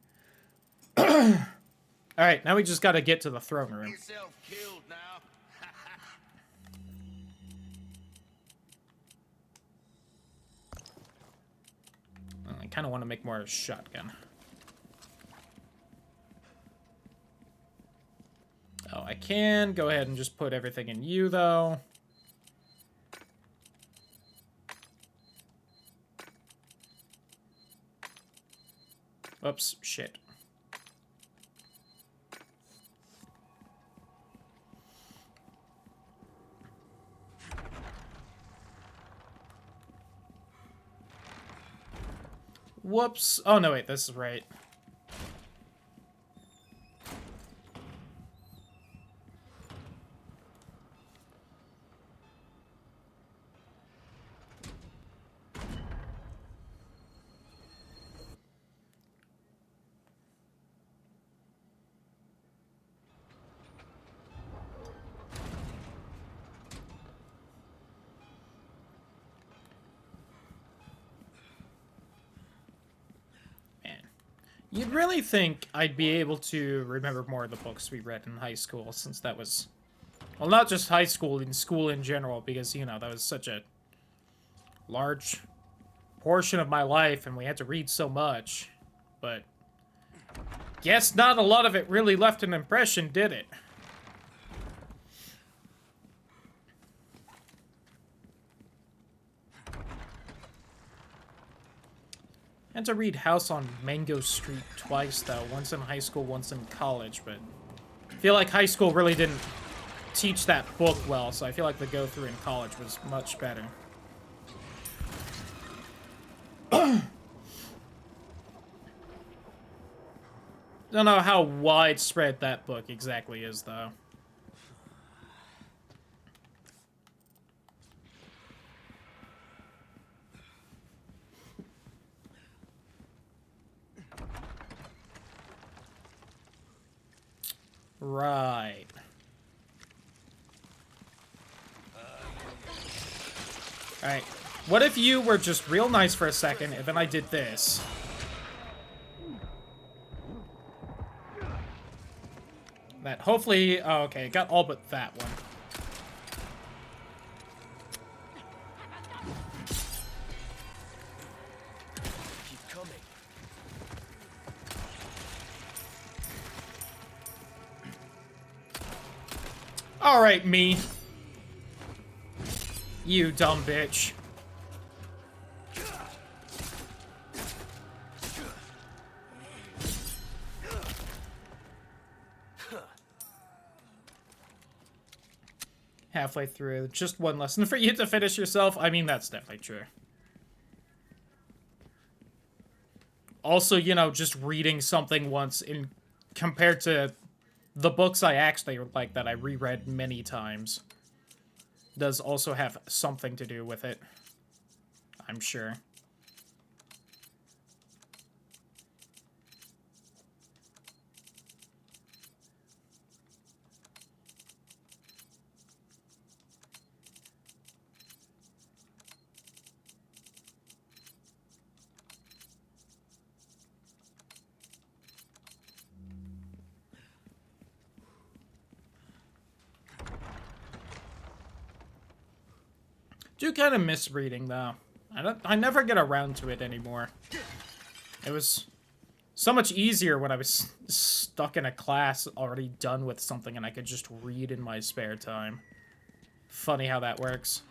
Alright, now we just gotta get to the throne room. yourself killed now. I kind of want to make more shotgun. Oh, I can go ahead and just put everything in you, though. Oops, shit. Whoops. Oh, no, wait, this is right. You'd really think I'd be able to remember more of the books we read in high school, since that was... Well, not just high school, in school in general, because, you know, that was such a large portion of my life, and we had to read so much. But, guess not a lot of it really left an impression, did it? I had to read House on Mango Street twice, though. Once in high school, once in college, but I feel like high school really didn't teach that book well, so I feel like the go-through in college was much better. Don't know how widespread that book exactly is, though. Right. Alright. What if you were just real nice for a second, and then I did this? That hopefully... Oh, okay, got all but that one. Keep coming. Alright, me. You dumb bitch. Halfway through, just one lesson for you to finish yourself. I mean, that's definitely true. Also, you know, just reading something once in compared to the books I actually like that I reread many times does also have something to do with it. I'm sure. Do kind of miss reading though. I never get around to it anymore. It was so much easier when I was stuck in a class already done with something and I could just read in my spare time. Funny how that works.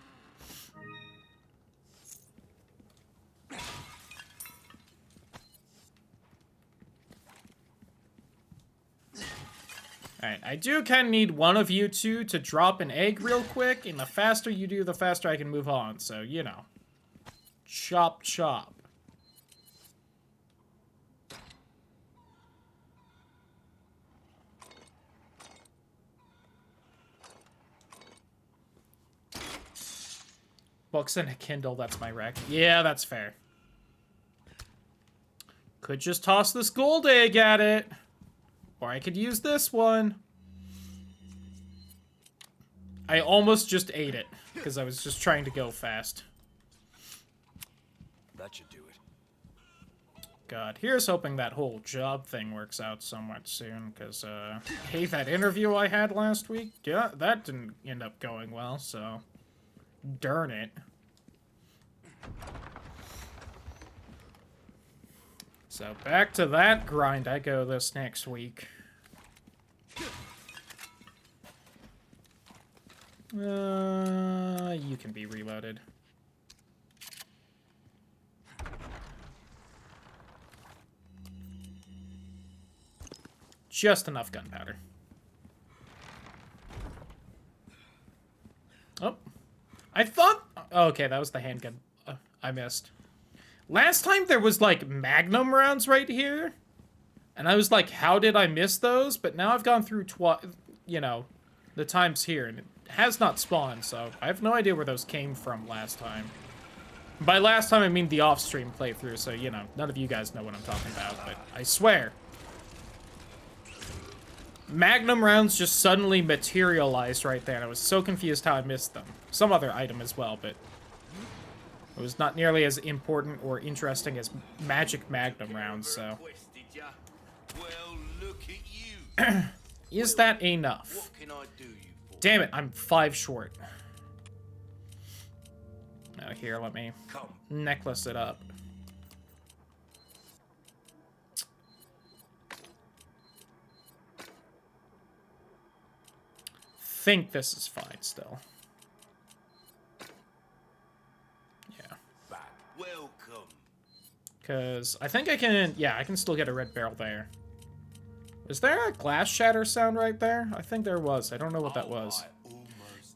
Alright, I do kind of need one of you two to drop an egg real quick, and the faster you do, the faster I can move on, so, you know. Chop, chop. Books and a Kindle, that's my rec. Yeah, that's fair. Could just toss this gold egg at it. Or I could use this one. I almost just ate it, because I was just trying to go fast. That should do it. God, here's hoping that whole job thing works out somewhat soon, because, hey, that interview I had last week, yeah, that didn't end up going well, so... Darn it. So, back to that grind I go this next week. You can be reloaded. Just enough gunpowder. Oh. I thought... Okay, that was the handgun. I missed. Last time there was, like, magnum rounds right here. And I was like, how did I miss those? But now I've gone through, you know, the times here. And it has not spawned, so I have no idea where those came from last time. By last time, I mean the off-stream playthrough, so, you know, none of you guys know what I'm talking about. But I swear. Magnum rounds just suddenly materialized right there, and I was so confused how I missed them. Some other item as well, but it was not nearly as important or interesting as magic magnum rounds, so. Well, look at you. Is that enough? What can I do you for? Damn it, I'm 5 short. Now here, let me necklace it up. Think this is fine still. Yeah. Welcome. Because I think I can, yeah, I can still get a red barrel there. Was there a glass shatter sound right there? I think there was. I don't know what that was.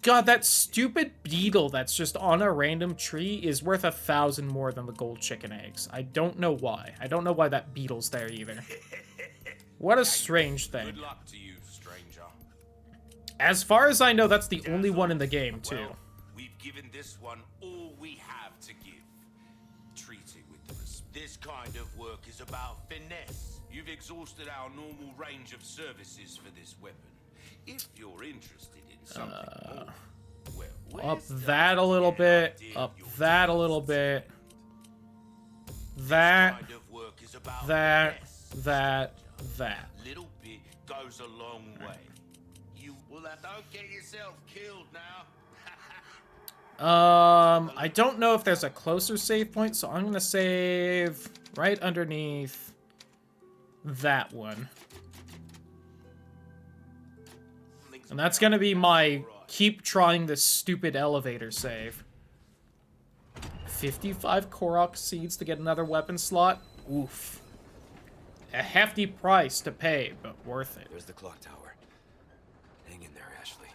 God, that stupid beetle that's just on a random tree is worth 1,000 more than the gold chicken eggs. I don't know why. I don't know why that beetle's there either. What a strange thing. Good luck to you, stranger. As far as I know, that's the only one in the game, too. Well, we've given this one all we have to give. Treat it with the This kind of work is about finesse. You've exhausted our normal range of services for this weapon. If you're interested in something more, well, up that a little bit, up that a little bit. That, kind of work is about that, finesse. that. Little bit goes a long way. You well, now don't get yourself killed now. I don't know if there's a closer save point, so I'm gonna save right underneath that one. And that's gonna be my keep trying this stupid elevator save. 55 Korok seeds to get another weapon slot? Oof. A hefty price to pay, but worth it. There's the clock tower. Hang in there, Ashley.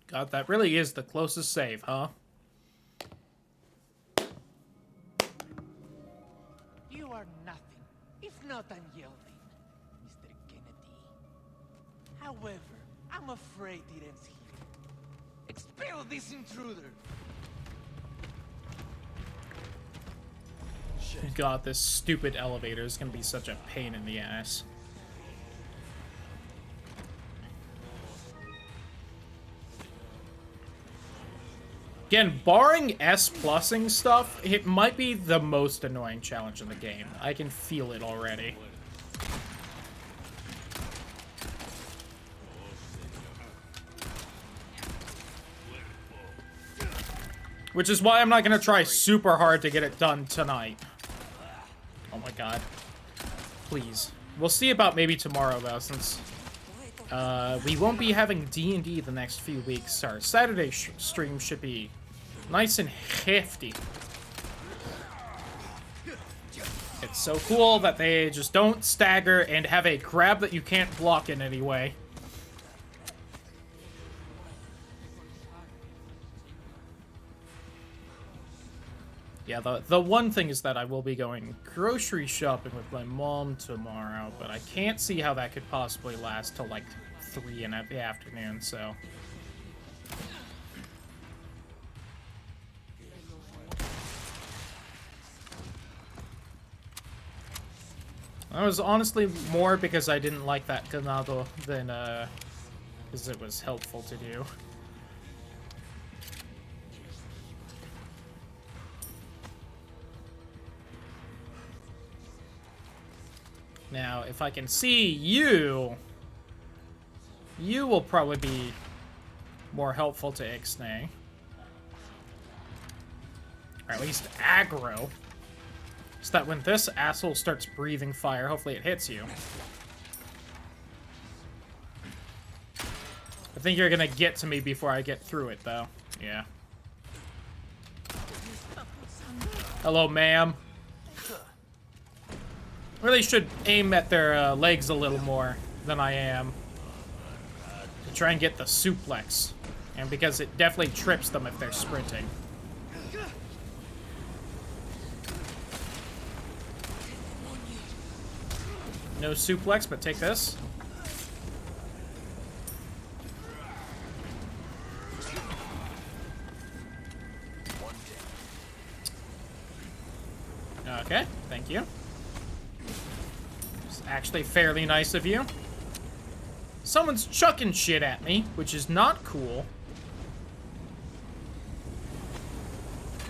God, that really is the closest save, huh? You are nothing, if not unyielding, Mr. Kennedy. However, I'm afraid it ends here. Expel this intruder! God, this stupid elevator is gonna be such a pain in the ass. Again, barring S+ing stuff, it might be the most annoying challenge in the game. I can feel it already. Which is why I'm not gonna try super hard to get it done tonight. Oh my god. Please. We'll see about maybe tomorrow, though, since we won't be having D&D the next few weeks. Our Saturday stream should be nice and hefty. It's so cool that they just don't stagger and have a grab that you can't block in any way. Yeah, the one thing is that I will be going grocery shopping with my mom tomorrow, but I can't see how that could possibly last till like 3 in the afternoon, so... That was honestly more because I didn't like that ganado than, because it was helpful to do. Now, if I can see you, you will probably be more helpful to Ixnay. Or at least aggro. So that when this asshole starts breathing fire, hopefully it hits you. I think you're gonna get to me before I get through it, though. Yeah. Hello, ma'am. Really should aim at their legs a little more than I am. To try and get the suplex. And because it definitely trips them if they're sprinting. No suplex, but take this. Okay, thank you. It's actually fairly nice of you. Someone's chucking shit at me, which is not cool.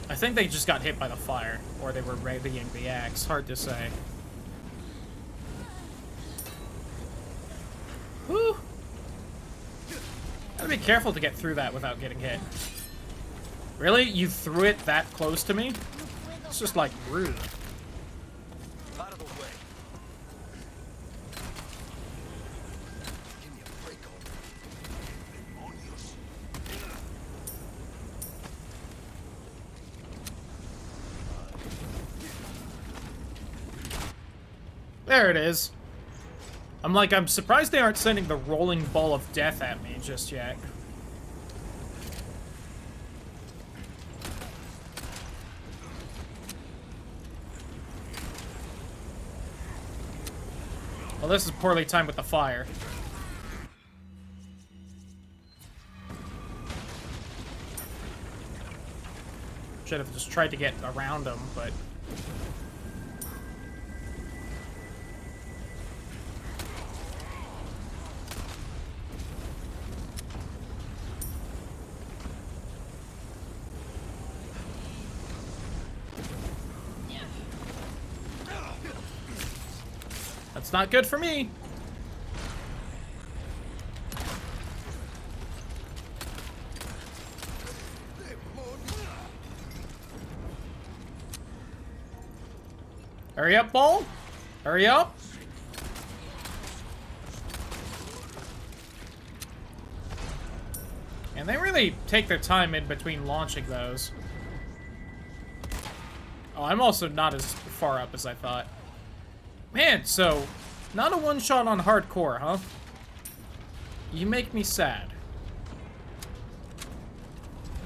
I think they just got hit by the fire, or they were readying the axe. Hard to say. Whew. Gotta be careful to get through that without getting hit. Really? You threw it that close to me? It's just, like, rude. Out of the way. Give me a break already. There it is. I'm surprised they aren't sending the rolling ball of death at me just yet. Well, this is poorly timed with the fire. Should have just tried to get around him, but... That's not good for me. Hurry up, ball. Hurry up. And they really take their time in between launching those. Oh, I'm also not as far up as I thought. Man, so, not a one-shot on hardcore, huh? You make me sad.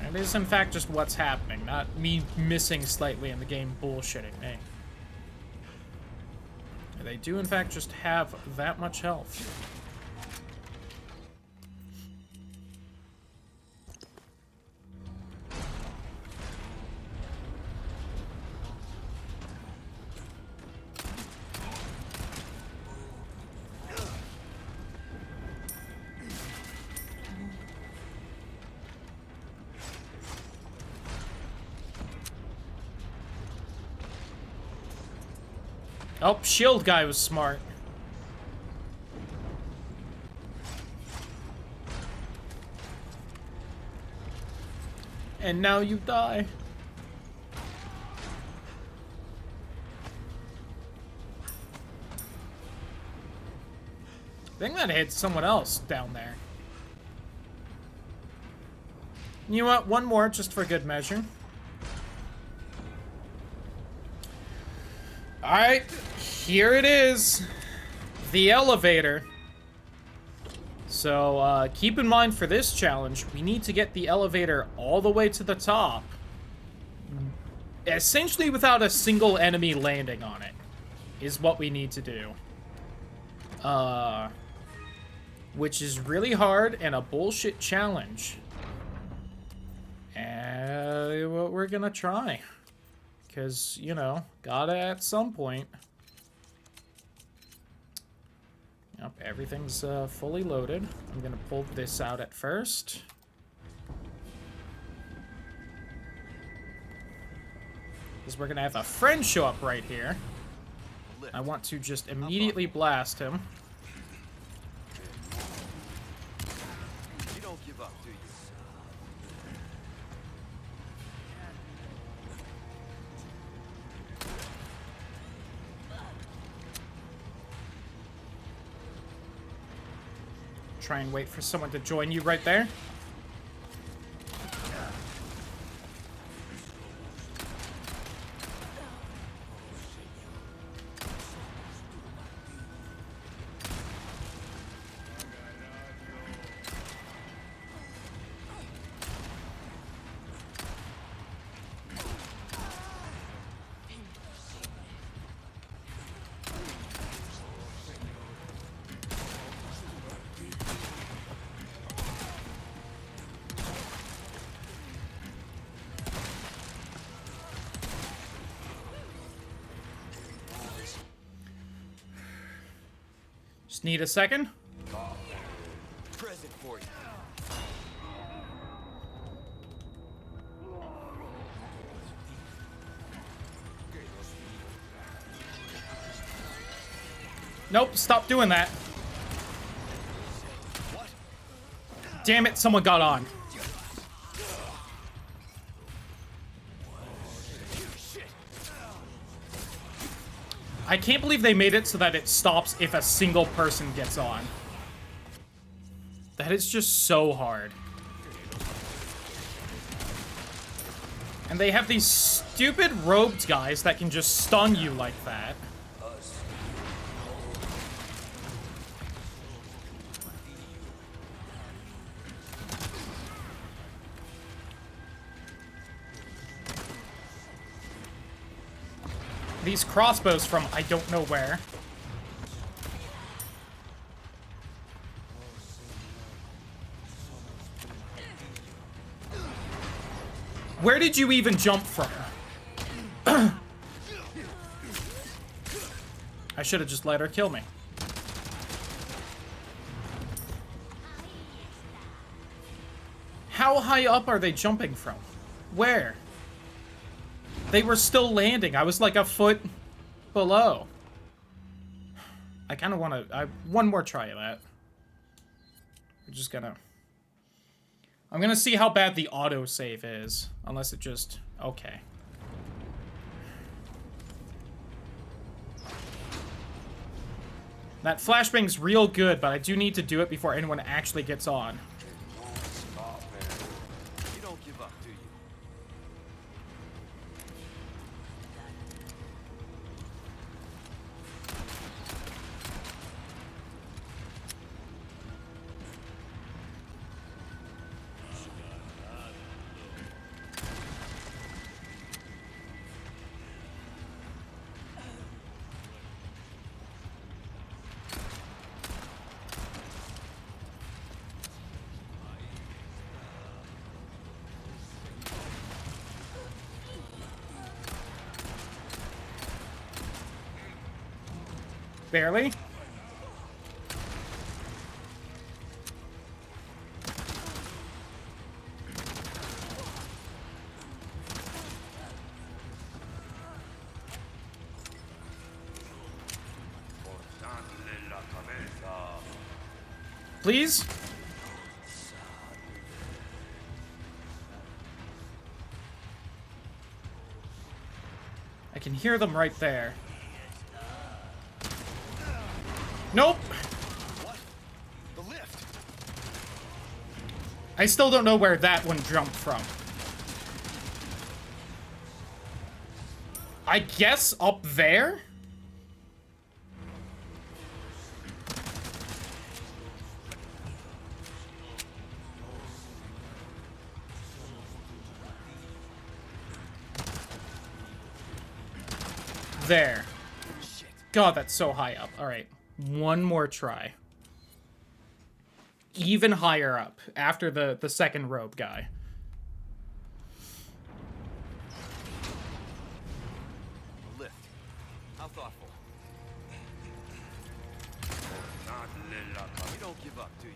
It is, in fact, just what's happening, not me missing slightly in the game bullshitting me. They do, in fact, just have that much health. Oh, shield guy was smart. And now you die. I think that hit someone else down there. You know what? One more, just for good measure. Alright, here it is. The elevator. So, keep in mind for this challenge, we need to get the elevator all the way to the top. Essentially without a single enemy landing on it, is what we need to do. Which is really hard and a bullshit challenge. And what we're gonna try. Because, you know, gotta at some point. Yep, everything's fully loaded. I'm gonna pull this out at first. Because we're gonna have a friend show up right here. I want to just immediately blast him. You don't give up, do you? Try and wait for someone to join you right there. Just need a second. Present for you. Nope, stop doing that. What? Damn it, someone got on. I can't believe they made it so that it stops if a single person gets on. That is just so hard. And they have these stupid robed guys that can just stun you like that. These crossbows from I don't know where. Where did you even jump from? I should have just let her kill me. How high up are they jumping from? Where? They were still landing. I was like a foot below. I kind of want to... one more try of that. We're just gonna... I'm gonna see how bad the autosave is. Unless it just... Okay. That flashbang's real good, but I do need to do it before anyone actually gets on. Stop, man. You don't give up, do you? Barely. Please? I can hear them right there. Nope. What? The lift. I still don't know where that one jumped from. I guess up there? There. God, that's so high up. All right. One more try. Even higher up, after the second rope guy. Lift. How thoughtful. You don't give up, do you?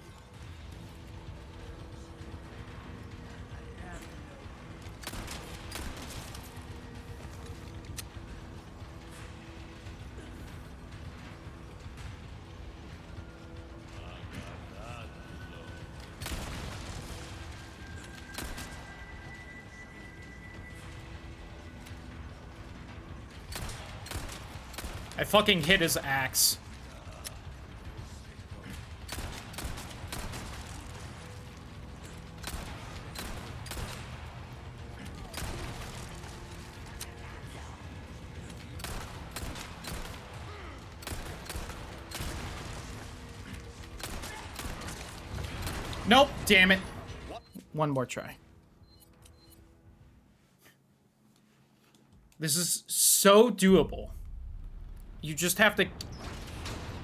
I fucking hit his axe. Nope, damn it. One more try. This is so doable. You just have to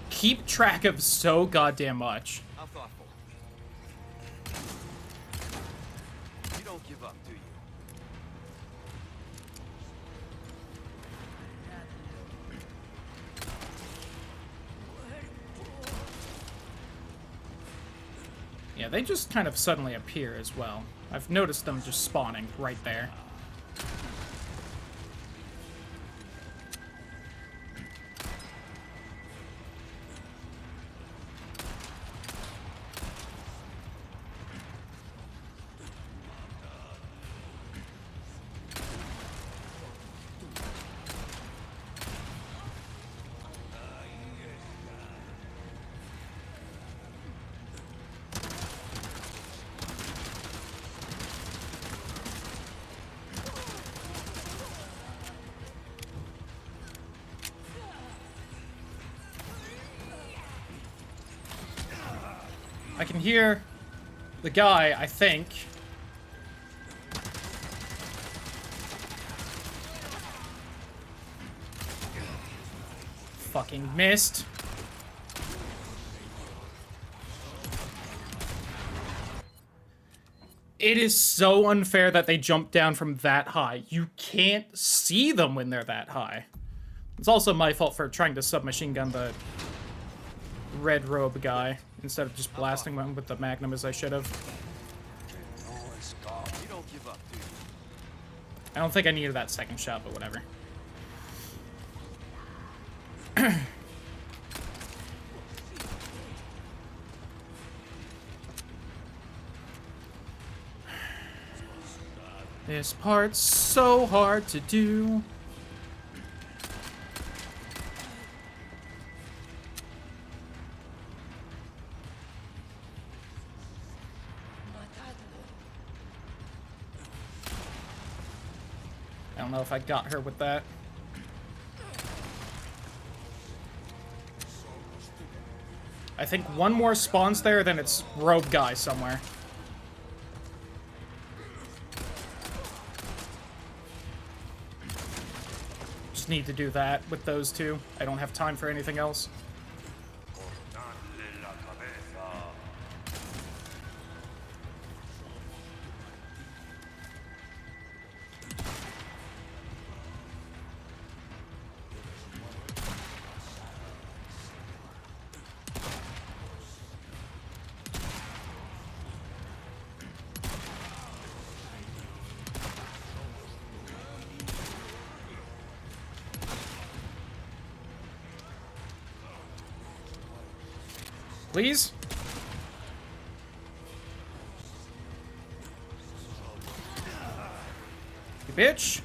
keep track of so goddamn much. How thoughtful. You don't give up, do you? Yeah, they just kind of suddenly appear as well. I've noticed them just spawning right there. I can hear the guy, I think. Fucking missed. It is so unfair that they jump down from that high. You can't see them when they're that high. It's also my fault for trying to submachine gun the red robe guy instead of just blasting him with the magnum as I should have. You don't give up, do you? I don't think I needed that second shot, but whatever. This part's so hard to do. I don't know if I got her with that. I think one more spawns there, then it's rogue guy somewhere. Just need to do that with those two. I don't have time for anything else. Please? You bitch.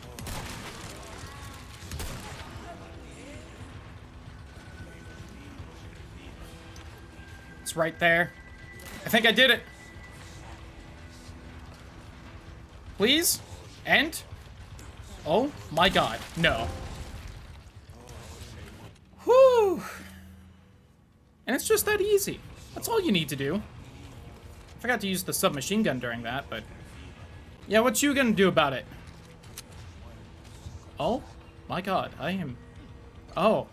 It's right there. I think I did it. Please? End? Oh my god. No. Whew. And it's just that easy. That's all you need to do. I forgot to use the submachine gun during that, but... yeah, what you gonna do about it? Oh, my god, I am... oh.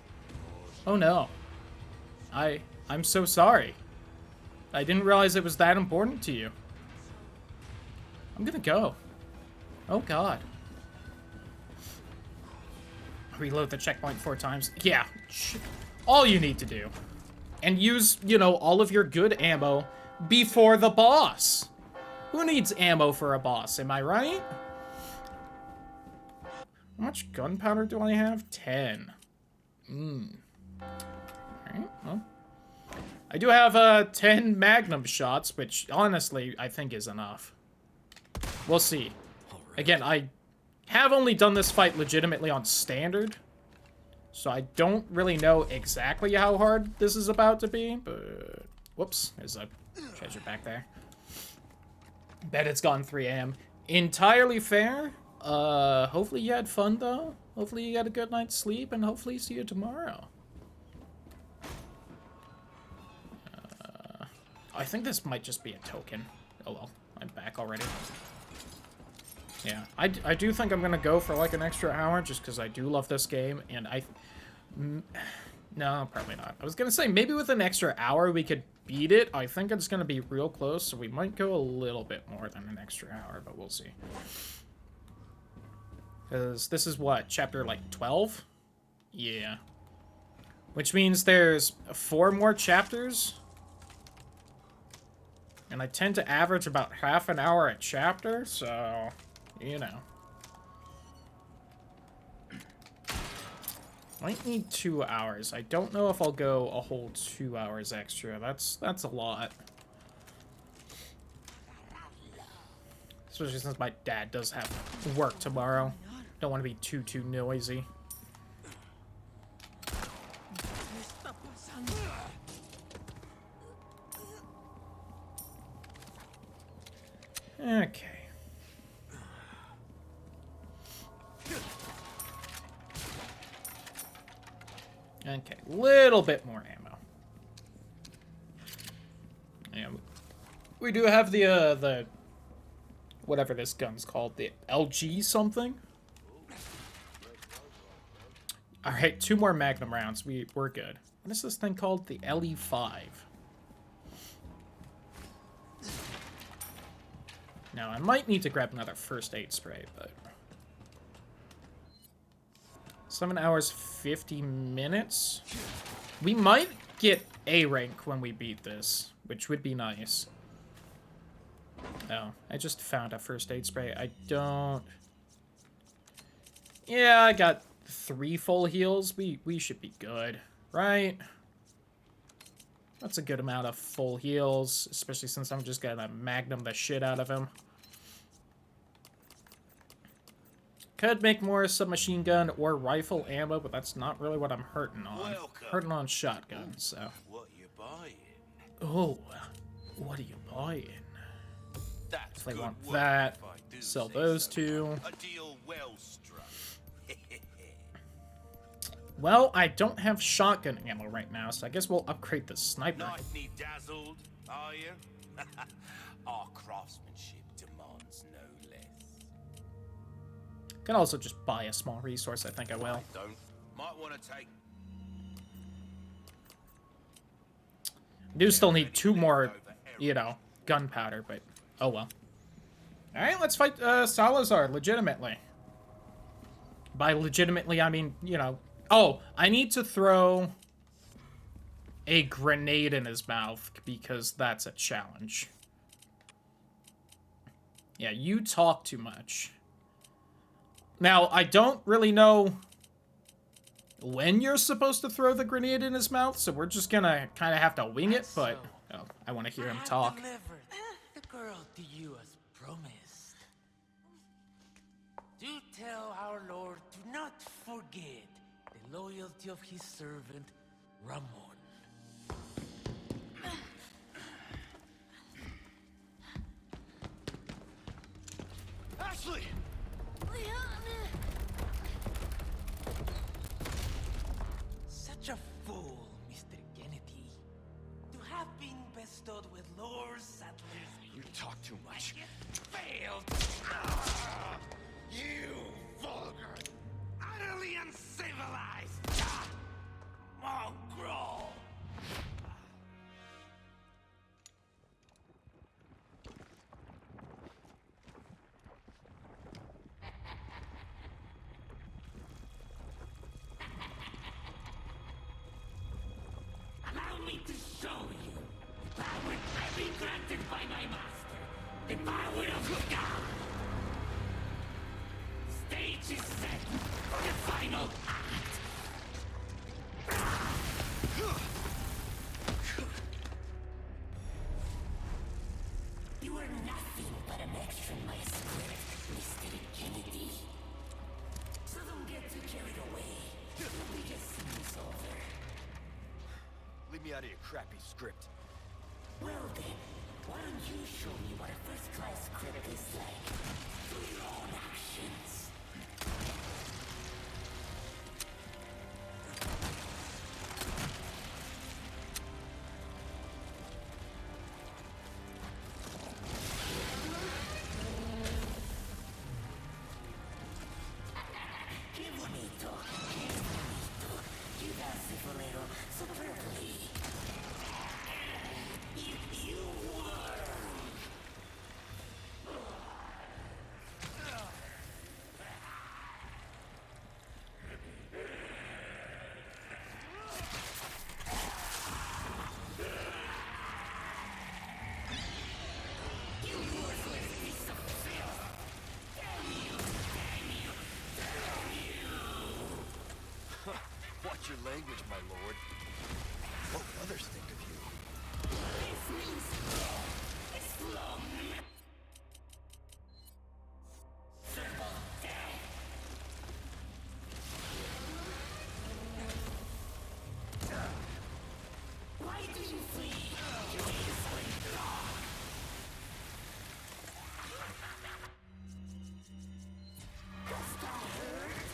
Oh no. I'm so sorry. I didn't realize it was that important to you. I'm gonna go. Oh god. Reload the checkpoint 4 times. Yeah, all you need to do. And use, you know, all of your good ammo before the boss. Who needs ammo for a boss, am I right? How much gunpowder do I have? 10. Alright, well. I do have 10 magnum shots, which honestly I think is enough. We'll see. Again, I have only done this fight legitimately on standard. So I don't really know exactly how hard this is about to be, but... whoops, there's a treasure back there. Bet it's gone 3 AM. Entirely fair. Hopefully you had fun, though. Hopefully you got a good night's sleep, and hopefully see you tomorrow. I think this might just be a token. Oh well, I'm back already. Yeah, I do think I'm gonna go for like an extra hour, just because I do love this game, and no, probably not. I was gonna say, maybe with an extra hour we could beat it. I think it's gonna be real close, so we might go a little bit more than an extra hour, but we'll see. Because this is what, chapter like 12? Yeah. Which means there's 4 more chapters. And I tend to average about half an hour a chapter, so, you know. Might need 2 hours. I don't know if I'll go a whole 2 hours extra. That's a lot. Especially since my dad does have work tomorrow. Don't want to be too noisy. Okay. Okay, little bit more ammo. Yeah, we do have the whatever this gun's called, the LG something. All right, 2 more Magnum rounds. We're good. What is this thing called? The LE5. Now, I might need to grab another first aid spray, but... 7 hours, 50 minutes? We might get A rank when we beat this, which would be nice. Oh, I just found a first aid spray. I don't... Yeah, I got 3 full heals. We should be good, right? That's a good amount of full heals, especially since I'm just gonna magnum the shit out of him. Could make more submachine gun or rifle ammo, but that's not really what I'm hurting on. Welcome. Hurting on shotgun, so... What you buying? Oh, what are you buying? That's If I good want work, that, if I do sell say those so. two. A deal well struck. Well, I don't have shotgun ammo right now, so I guess we'll upgrade the sniper. Nicely dazzled, are you? Our craftsmanship demands no less. Can also just buy a small resource, I think I will. Don't. Might want to take. Do still need 2 more, you know, gunpowder, but oh well. Alright, let's fight Salazar legitimately. By legitimately, I mean, you know... Oh, I need to throw a grenade in his mouth because that's a challenge. Yeah, you talk too much. Now, I don't really know when you're supposed to throw the grenade in his mouth, so we're just gonna kind of have to wing it, but oh, I want to hear him talk. Delivered the girl to you as promised. Do tell our Lord to not forget the loyalty of his servant, Ramon. Ashley! Such a fool, Mr. Kennedy. To have been bestowed with Lord Sattler's... You talk too much. Failed! You vulgar, Utterly uncivilized! Mongrel! Allow me to show you the power I've been granted by my master. The power of God. Stage is set for the final act. You are nothing but an extra in my script, Mr. Kennedy. So don't get too carried away. We just seen this over. leave me out of your crappy script. Well then, why don't you show me what a first-class script is like? Through your own actions. Qué bonito, you dance a little superbly. You were. Watch your language, my lord. What would others think of you? Why do you flee? You easily draw. Dost thou hurt?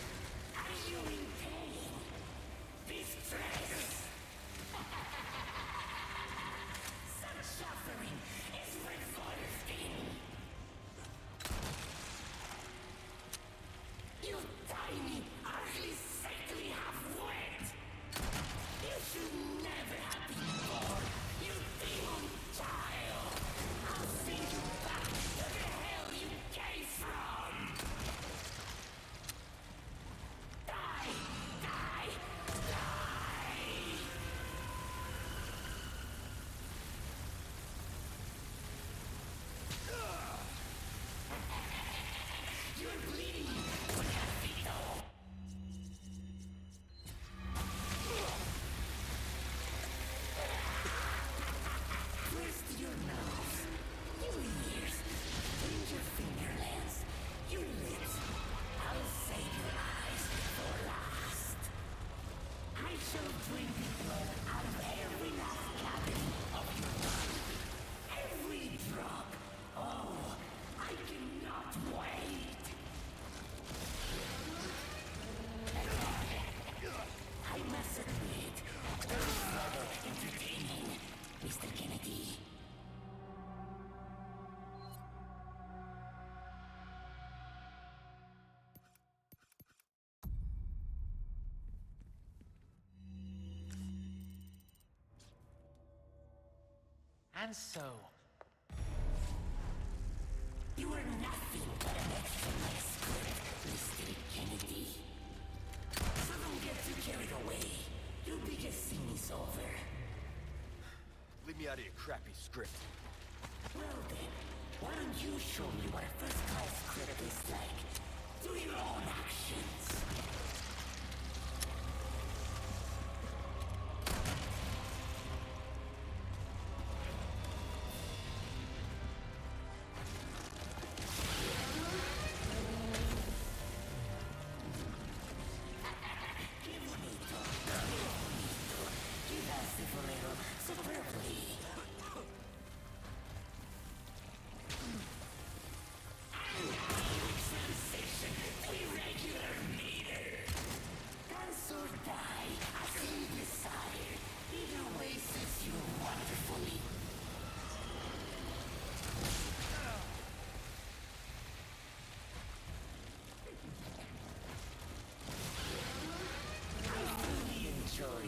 Are you in pain? Distress? Such suffering is revolting. And so, You are nothing but an extra nice script, Mr. Kennedy. So don't get too carried away. Your biggest scene is over. Leave me out of your crappy script. Well then, why don't you show me what a first-class script is like? Do your own actions.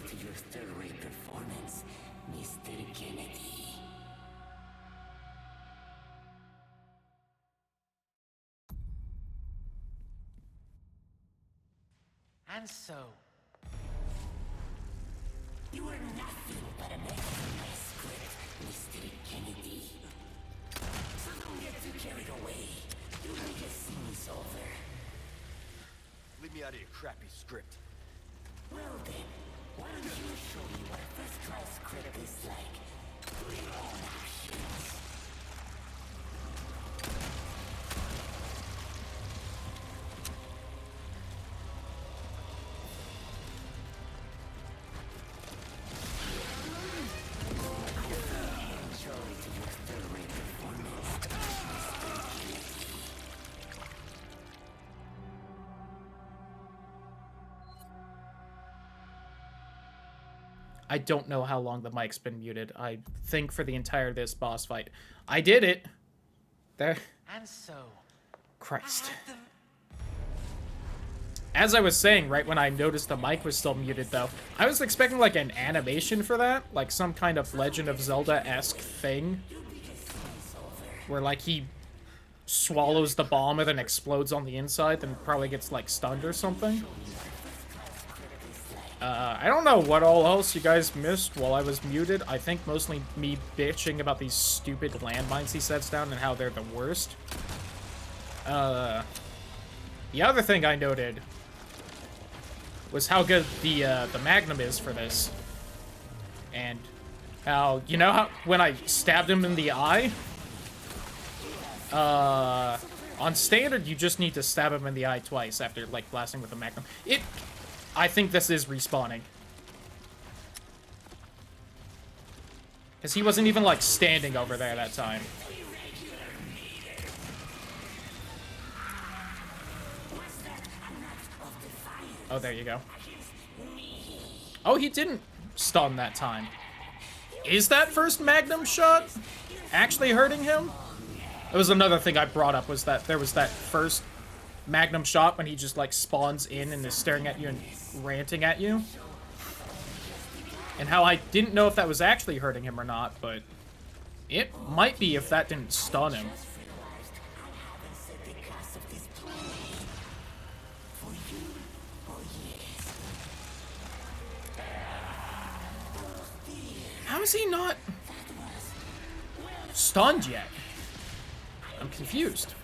To your third-rate performance, Mr. Kennedy. and so, You are nothing but an extra nice script, Mr. Kennedy. So don't get too carried away. Your biggest scene is over. Leave me out of your crappy script. Well then, why don't you show me what a first-class script is like? Do your own actions. Enjoy to your third-rate performance, Mr. Kennedy. I don't know how long the mic's been muted. I think for the entire this boss fight. I did it! There. and so, Christ. I had the As I was saying, right when I noticed the mic was still muted, though, I was expecting, like, an animation for that. Like, some kind of Legend of Zelda-esque thing. Where, like, he swallows the bomb and then explodes on the inside, then probably gets, like, stunned or something. I don't know what all else you guys missed while I was muted. I think mostly me bitching about these stupid landmines he sets down and how they're the worst. The other thing I noted was how good the Magnum is for this. And how, you know how when I stabbed him in the eye? On standard, you just need to stab him in the eye twice after, like, blasting with the Magnum. I think this is respawning. Because he wasn't even, like, standing over there that time. Oh, there you go. Oh, he didn't stun that time. Is that first Magnum shot actually hurting him? It was another thing I brought up, was that there was that first Magnum shot when he just, like, spawns in and is staring at you and ranting at you. And how I didn't know if that was actually hurting him or not, but it might be if that didn't stun him. How is he not stunned yet? I'm confused.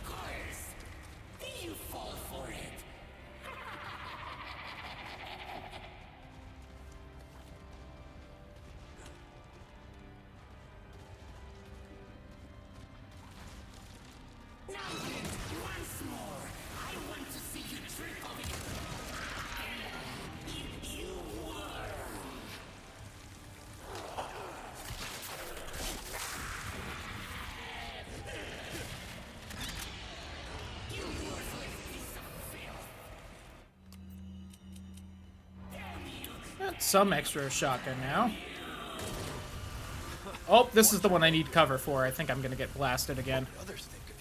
Got some extra shotgun now. Oh, this is the one I need cover for. I think I'm gonna get blasted again. What do others think of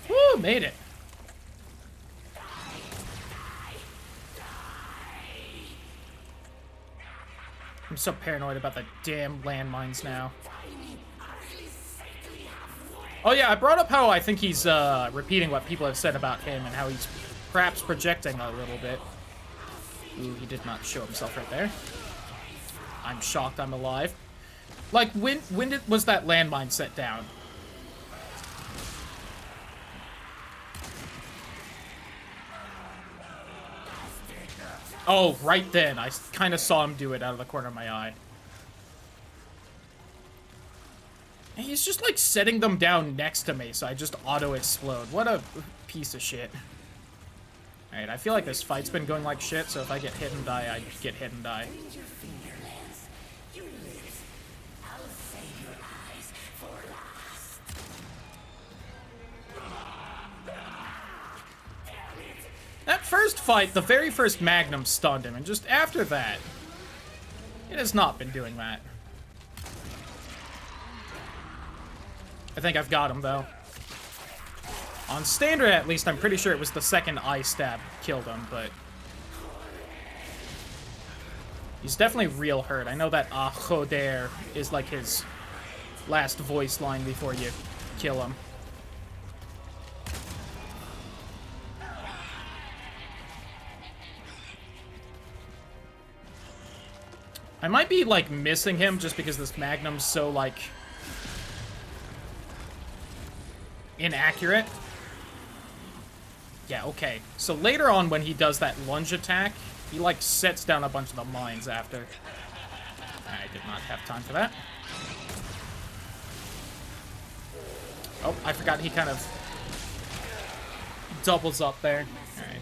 you? Woo, made it. I'm so paranoid about the damn landmines now. Oh yeah, I brought up how I think he's repeating what people have said about him and how he's perhaps projecting a little bit. Ooh, he did not show himself right there. I'm shocked I'm alive. Like, when was that landmine set down? Oh, right then. I kind of saw him do it out of the corner of my eye. And he's just, like, setting them down next to me, so I just auto-explode. What a piece of shit. Alright, I feel like this fight's been going like shit, so if I get hit and die, I get hit and die. That first fight, the very first Magnum stunned him, and just after that, it has not been doing that. I think I've got him, though. On standard, at least, I'm pretty sure it was the second eye stab killed him, but... he's definitely real hurt. I know that ah joder is like his last voice line before you kill him. I might be, like, missing him just because this Magnum's so, like... inaccurate. Yeah, okay. So later on when he does that lunge attack, he, like, sets down a bunch of the mines after. I did not have time for that. Oh, I forgot he kind of doubles up there. Alright.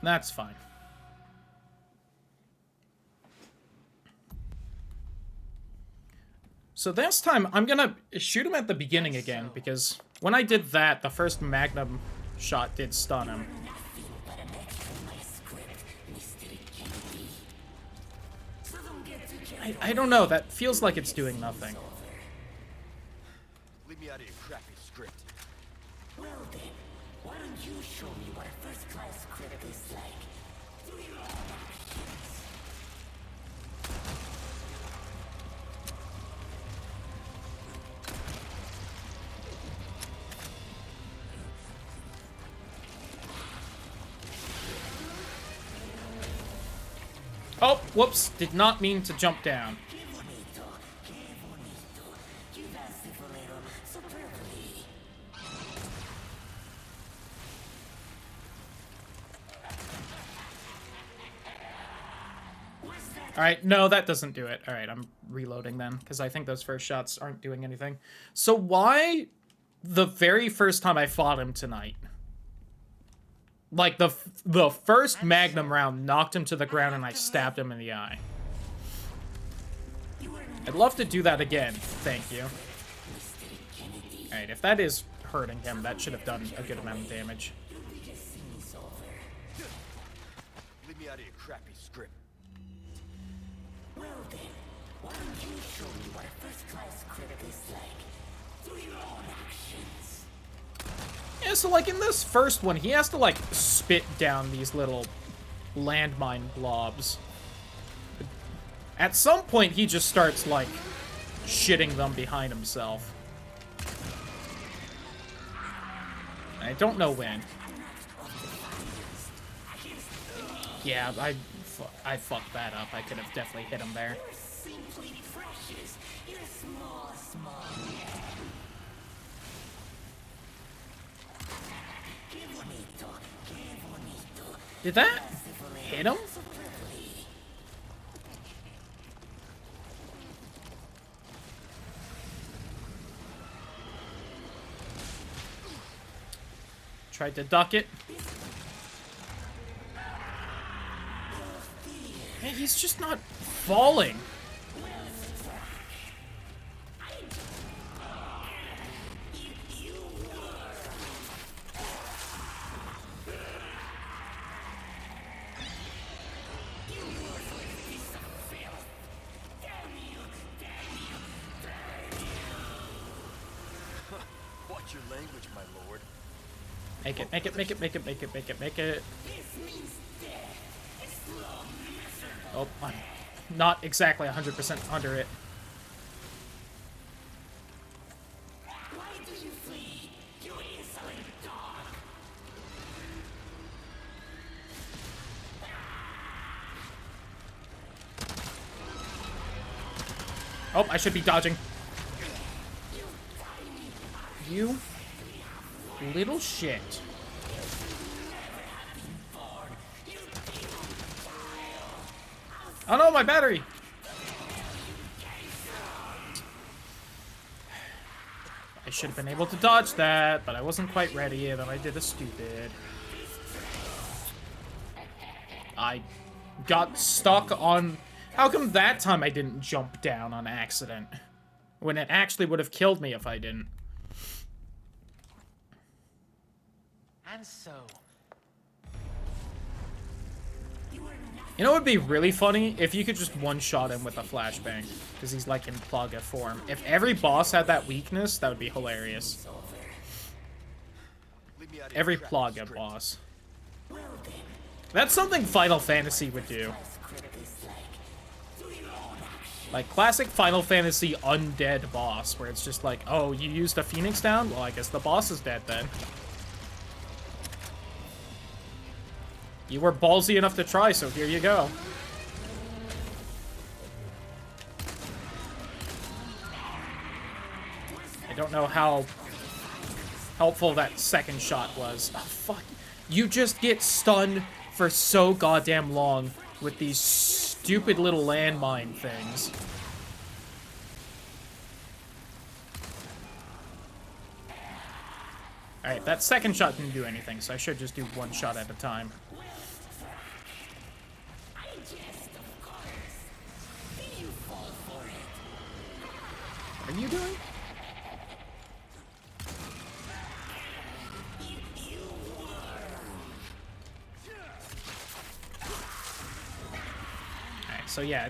That's fine. So this time, I'm gonna shoot him at the beginning again, because when I did that, the first Magnum shot did stun him. I don't know, that feels like it's doing nothing. Leave me out of your crappy script. Well then, why don't you show me what a first-class script is like? Do your own actions. Oh, whoops, did not mean to jump down. Alright, no, that doesn't do it. Alright, I'm reloading then, because I think those first shots aren't doing anything. So why the very first time I fought him tonight? Like, the first Magnum round knocked him to the ground and I stabbed him in the eye. I'd love to do that again, thank you. Alright, if that is hurting him, that should have done a good amount of damage. Leave me out of your crappy script. Well then, why don't you show me what a first-class script is like? Do your own actions. Yeah, so like in this first one, he has to like spit down these little landmine blobs. At some point, he just starts like shitting them behind himself. I don't know when. Yeah, I fucked that up. I could have definitely hit him there. Did that hit him? Tried to duck it. Hey, he's just not falling. Watch your language, my lord. Make it, make it, make it, make it, make it, make it, make it. This means death. It's Oh, I'm not exactly 100% under it. Why did you flee? You insolent dog! Oh, I should be dodging. You little shit. Oh no, my battery! I should have been able to dodge that, but I wasn't quite ready, and then I did a stupid. I got stuck on... How come that time I didn't jump down on accident? When it actually would have killed me if I didn't. And so, You know what would be really funny? If you could just one-shot him with a flashbang. Because he's like in Plaga form. If every boss had that weakness, that would be hilarious. Every Plaga boss. That's something Final Fantasy would do. Like classic Final Fantasy undead boss, where it's just like, oh, you used a Phoenix down? Well, I guess the boss is dead then. You were ballsy enough to try, so here you go. I don't know how helpful that second shot was. Oh, fuck. You just get stunned for so goddamn long with these stupid little landmine things. Alright, that second shot didn't do anything, so I should just do one shot at a time. What are you doing? Alright, so yeah,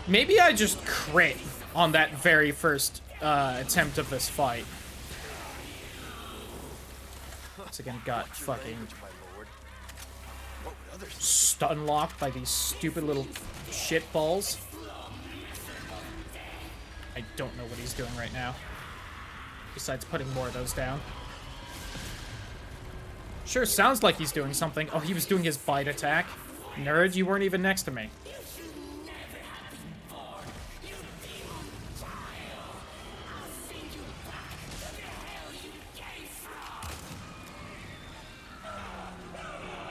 maybe I just crit on that very first attempt of this fight. Once again, got fucking stun locked by these stupid little shit balls. I don't know what he's doing right now. Besides putting more of those down. Sure, sounds like he's doing something. Oh, he was doing his bite attack. Nerd, you weren't even next to me.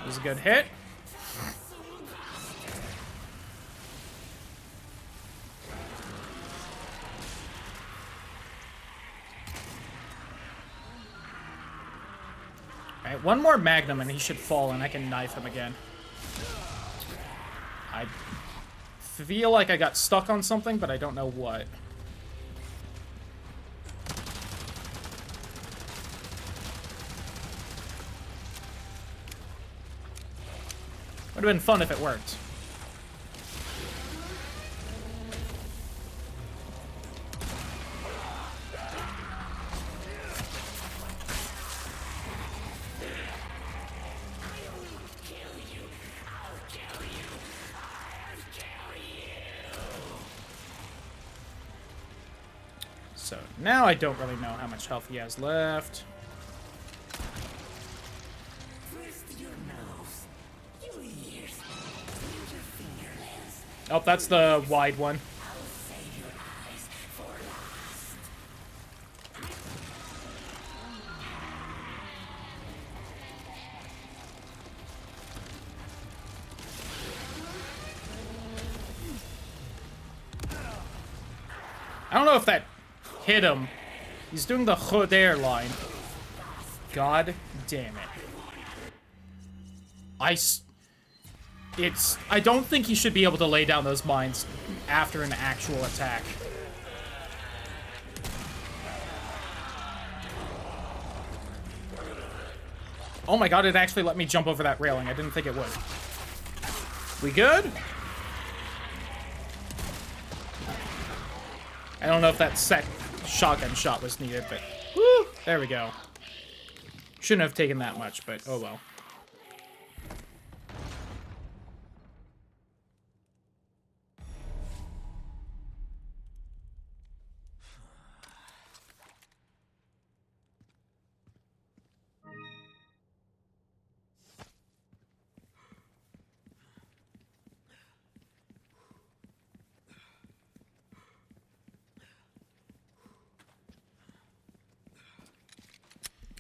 Was a good hit. Alright, one more Magnum and he should fall and I can knife him again. I feel like I got stuck on something, but I don't know what. Would have been fun if it worked. So now I don't really know how much health he has left. Oh, that's the wide one. I don't know if that hit him. He's doing the Joder line. God damn it. I don't think he should be able to lay down those mines after an actual attack. Oh my god, it actually let me jump over that railing. I didn't think it would. We good? I don't know if that shotgun shot was needed, but woo, there we go. Shouldn't have taken that much, but oh well.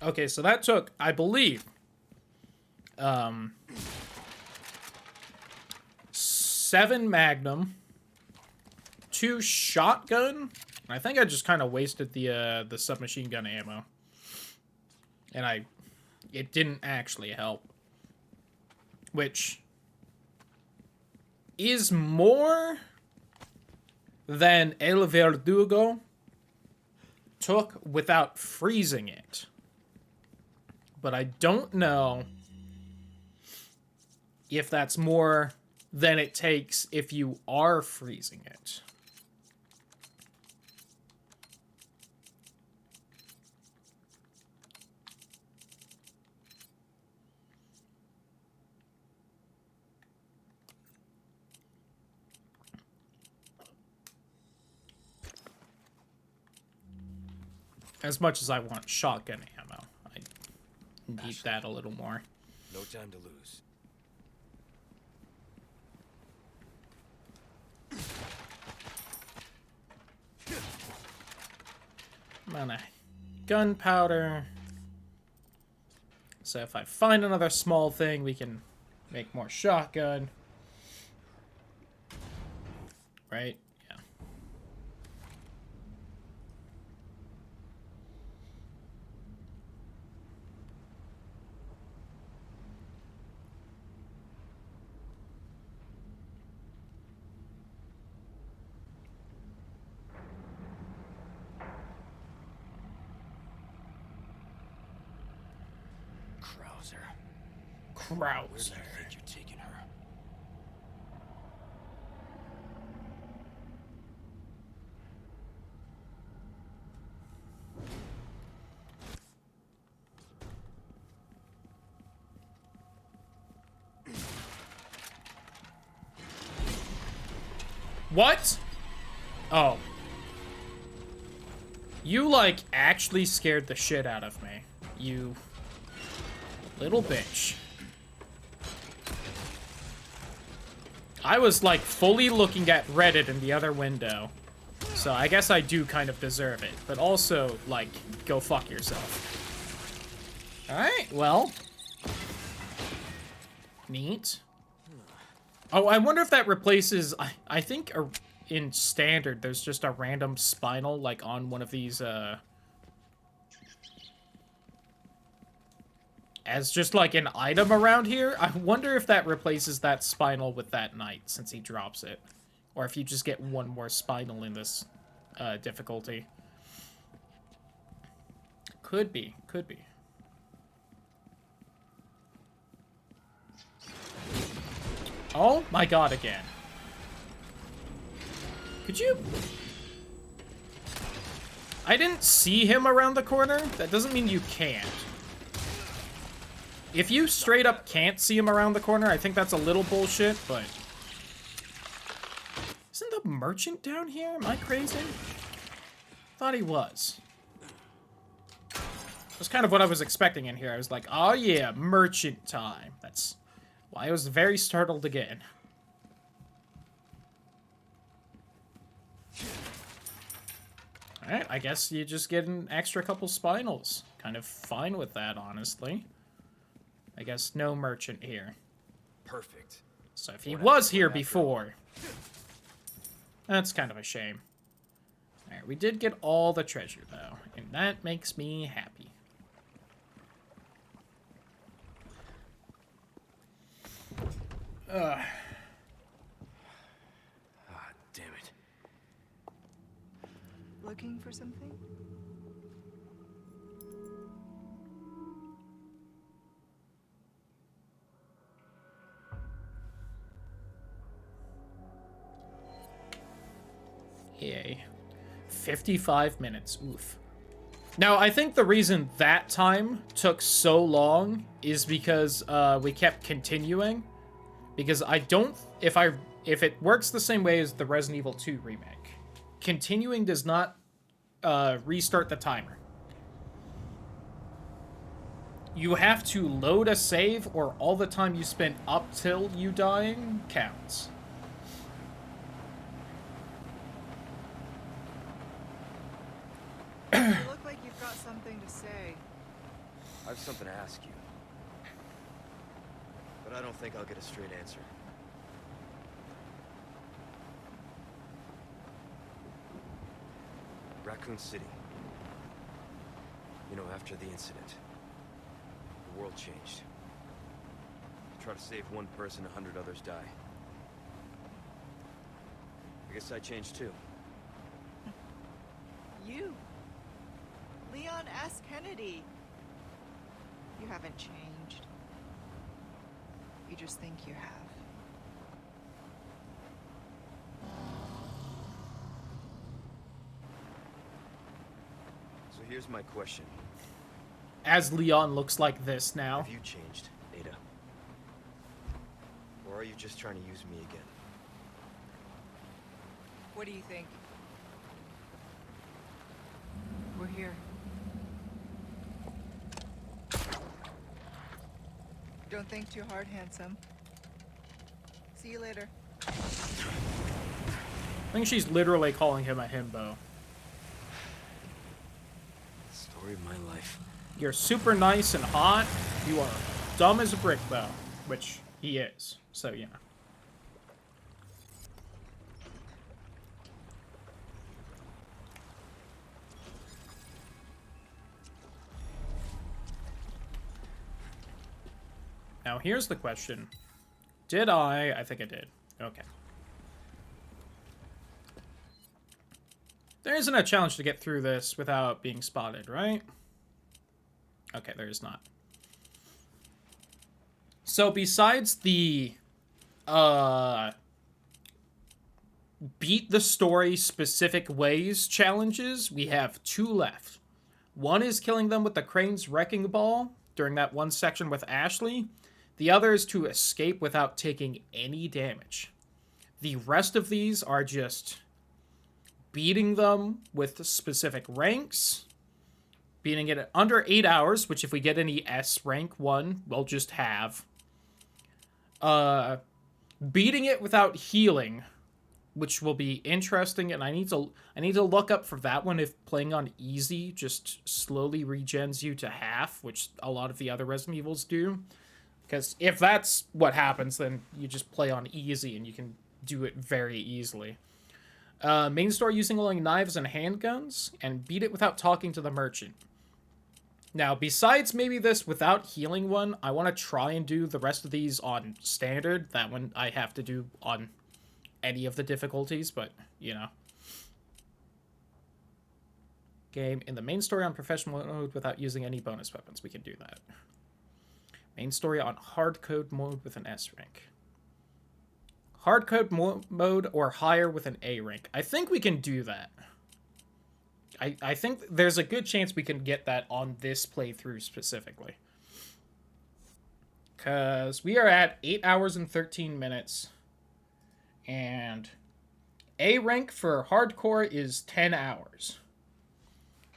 Okay, so that took, I believe, 7 Magnum, 2 shotgun. I think I just kind of wasted the submachine gun ammo, and it didn't actually help, which is more than El Verdugo took without freezing it. But I don't know if that's more than it takes if you are freezing it. As much as I want shotgun ammo, I need that a little more. No time to lose. Amount of gunpowder. So if I find another small thing, we can make more shotgun. Right? Yeah. Where do you Krauser. think you're taking her? What? Oh. You, like, actually scared the shit out of me. You little bitch. I was, like, fully looking at Reddit in the other window. So I guess I do kind of deserve it. But also, like, go fuck yourself. Alright, well. Neat. Oh, I wonder if that replaces... I think in Standard, there's just a random spinal, like, on one of these, as just, like, an item around here. I wonder if that replaces that spinal with that knight, since he drops it. Or if you just get one more spinal in this, difficulty. Could be, could be. Oh my god, again. Could you... I didn't see him around the corner. That doesn't mean you can't. If you straight up can't see him around the corner, I think that's a little bullshit, but... Isn't the merchant down here? Am I crazy? Thought he was. That's kind of what I was expecting in here. I was like, oh yeah, merchant time. That's why I was very startled again. Alright, I guess you just get an extra couple spinals. Kind of fine with that, honestly. I guess no merchant here. Perfect. So if he was here before... That's kind of a shame. Alright, we did get all the treasure, though. And that makes me happy. Ah, damn it. Looking for something? Yay. 55 minutes. Oof. Now, I think the reason that time took so long is because we kept continuing. Because I don't... If it works the same way as the Resident Evil 2 remake, continuing does not restart the timer. You have to load a save, or all the time you spent up till you dying counts. You look like you've got something to say. I have something to ask you. But I don't think I'll get a straight answer. Raccoon City. You know, after the incident, the world changed. Try to save one person, 100 others die. I guess I changed too. You. Leon S. Kennedy. You haven't changed. You just think you have. So here's my question. As Leon looks like this now. Have you changed, Ada? Or are you just trying to use me again? What do you think? We're here. Don't think too hard, handsome. See you later. I think she's literally calling him a himbo. Story of my life. You're super nice and hot. You are dumb as a brick, though. Which he is. So, yeah. Now, here's the question. Did I? I think I did. Okay. There isn't a challenge to get through this without being spotted, right? Okay, there is not. So, besides the, beat the story specific ways challenges, we have 2 left. One is killing them with the crane's wrecking ball during that one section with Ashley. The other is to escape without taking any damage. The rest of these are just beating them with specific ranks, beating it at under 8 hours, which if we get any S rank 1, we'll just have. Beating it without healing, which will be interesting, and I need to look up for that one if playing on easy just slowly regens you to half, which a lot of the other Resident Evils do. Because if that's what happens, then you just play on easy and you can do it very easily. Main story using only knives and handguns, and beat it without talking to the merchant. Now, besides maybe this without healing one, I want to try and do the rest of these on standard. That one I have to do on any of the difficulties, but, you know. Game in the main story on professional mode without using any bonus weapons. We can do that. Main story on hardcode mode with an S rank. Hardcode mode or higher with an A rank. I think we can do that. I think there's a good chance we can get that on this playthrough specifically. Because we are at 8 hours and 13 minutes. And A rank for hardcore is 10 hours.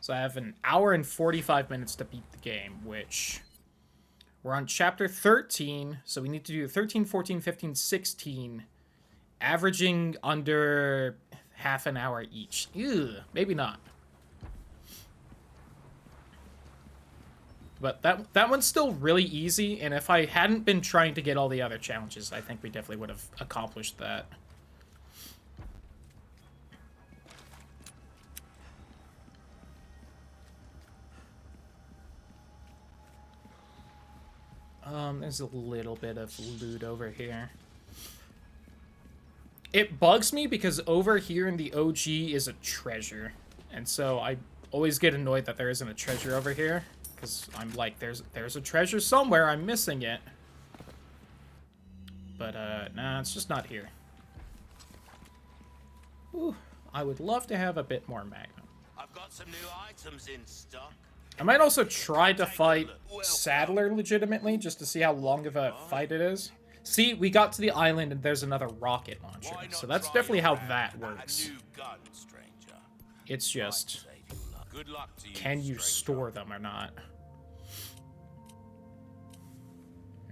So I have an hour and 45 minutes to beat the game, which... We're on chapter 13, so we need to do 13, 14, 15, 16, averaging under half an hour each. Ew, maybe not. But that one's still really easy, and if I hadn't been trying to get all the other challenges, I think we definitely would have accomplished that. There's a little bit of loot over here. It bugs me because over here in the OG is a treasure. And so I always get annoyed that there isn't a treasure over here. Because I'm like, there's a treasure somewhere, I'm missing it. But, nah, it's just not here. Ooh, I would love to have a bit more Magnum. I've got some new items in stock. I might also try to fight Sadler legitimately, just to see how long of a fight it is. See, we got to the island and there's another rocket launcher, so that's definitely how that works. It's just, can you store them or not?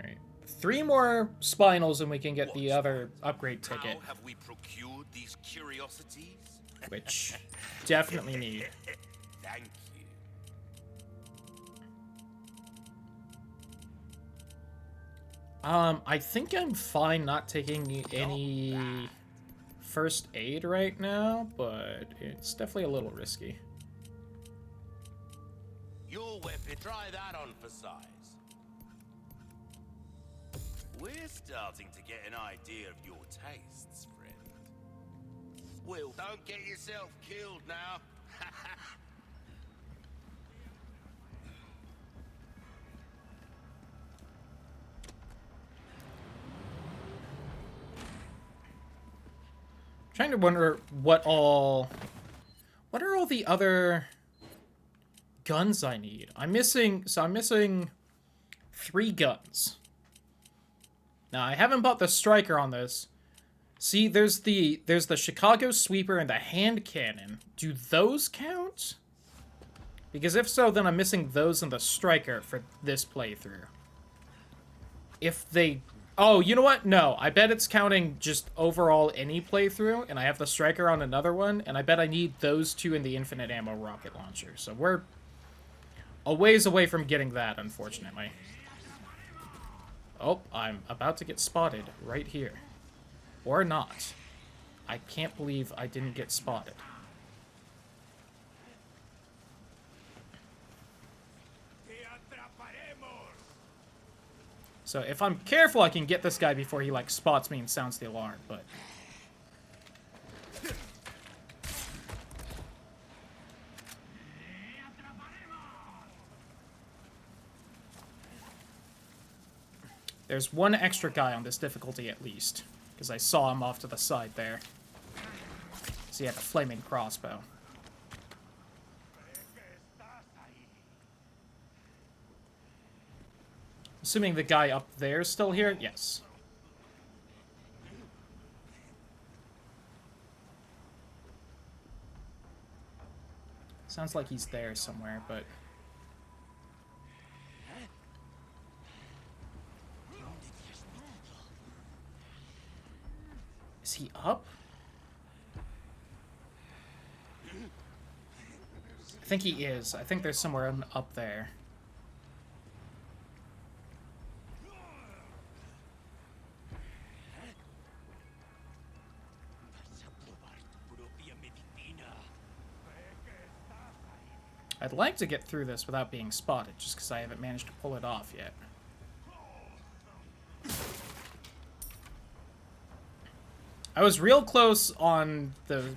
Alright, 3 more spinals and we can get the other upgrade ticket. How have we procured these curiosities? Which, definitely need. Thank you. I think I'm fine not taking any first aid right now, but it's definitely a little risky. Your weapon, try that on for size. We're starting to get an idea of your tastes, friend. Will, don't get yourself killed now. Trying to wonder what are all the other guns I need? I'm missing 3 guns. Now, I haven't bought the striker on this. See, there's the Chicago sweeper and the hand cannon. Do those count? Because if so, then I'm missing those and the striker for this playthrough. If they... Oh, you know what? No, I bet it's counting just overall any playthrough, and I have the striker on another one, and I bet I need those 2 in the infinite ammo rocket launcher. So we're a ways away from getting that, unfortunately. Oh, I'm about to get spotted right here. Or not. I can't believe I didn't get spotted. So if I'm careful, I can get this guy before he, like, spots me and sounds the alarm, but... There's one extra guy on this difficulty at least, because I saw him off to the side there. So he had a flaming crossbow. Assuming the guy up there is still here? Yes. Sounds like he's there somewhere, but... Is he up? I think he is. I think there's somewhere up there. I'd like to get through this without being spotted, just because I haven't managed to pull it off yet. I was real close on the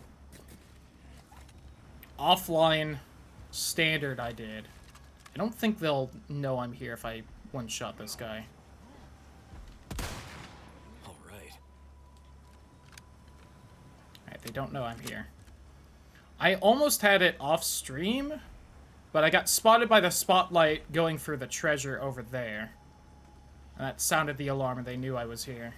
offline standard I did. I don't think they'll know I'm here if I one-shot this guy. Alright, They don't know I'm here. I almost had it off stream, but I got spotted by the spotlight going for the treasure over there. And that sounded the alarm and they knew I was here.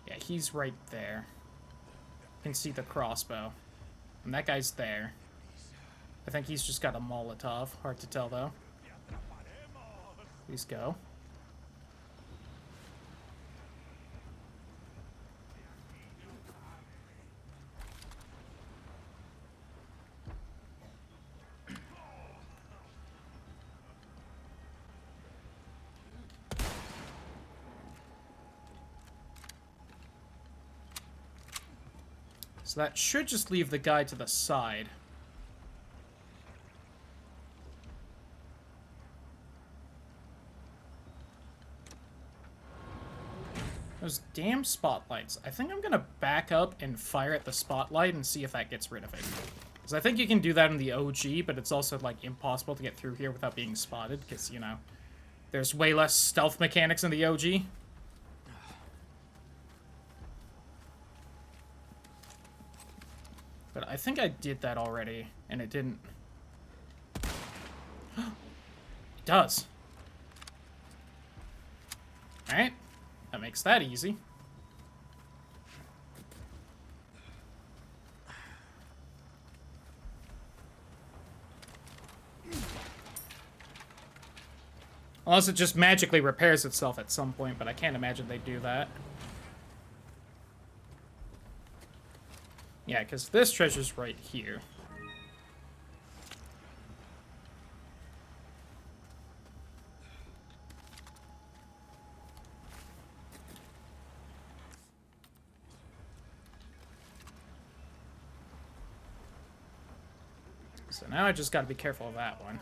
Yeah, he's right there. You can see the crossbow. And that guy's there. I think he's just got a Molotov. Hard to tell, though. Please go. So that should just leave the guy to the side. Those damn spotlights. I think I'm gonna back up and fire at the spotlight and see if that gets rid of it. Because I think you can do that in the OG, but it's also, like, impossible to get through here without being spotted, because, you know, there's way less stealth mechanics in the OG. But I think I did that already, and it didn't. It does. Alright. That makes that easy. Unless it just magically repairs itself at some point, but I can't imagine they do that. Yeah, because this treasure's right here. So now I just gotta be careful of that one.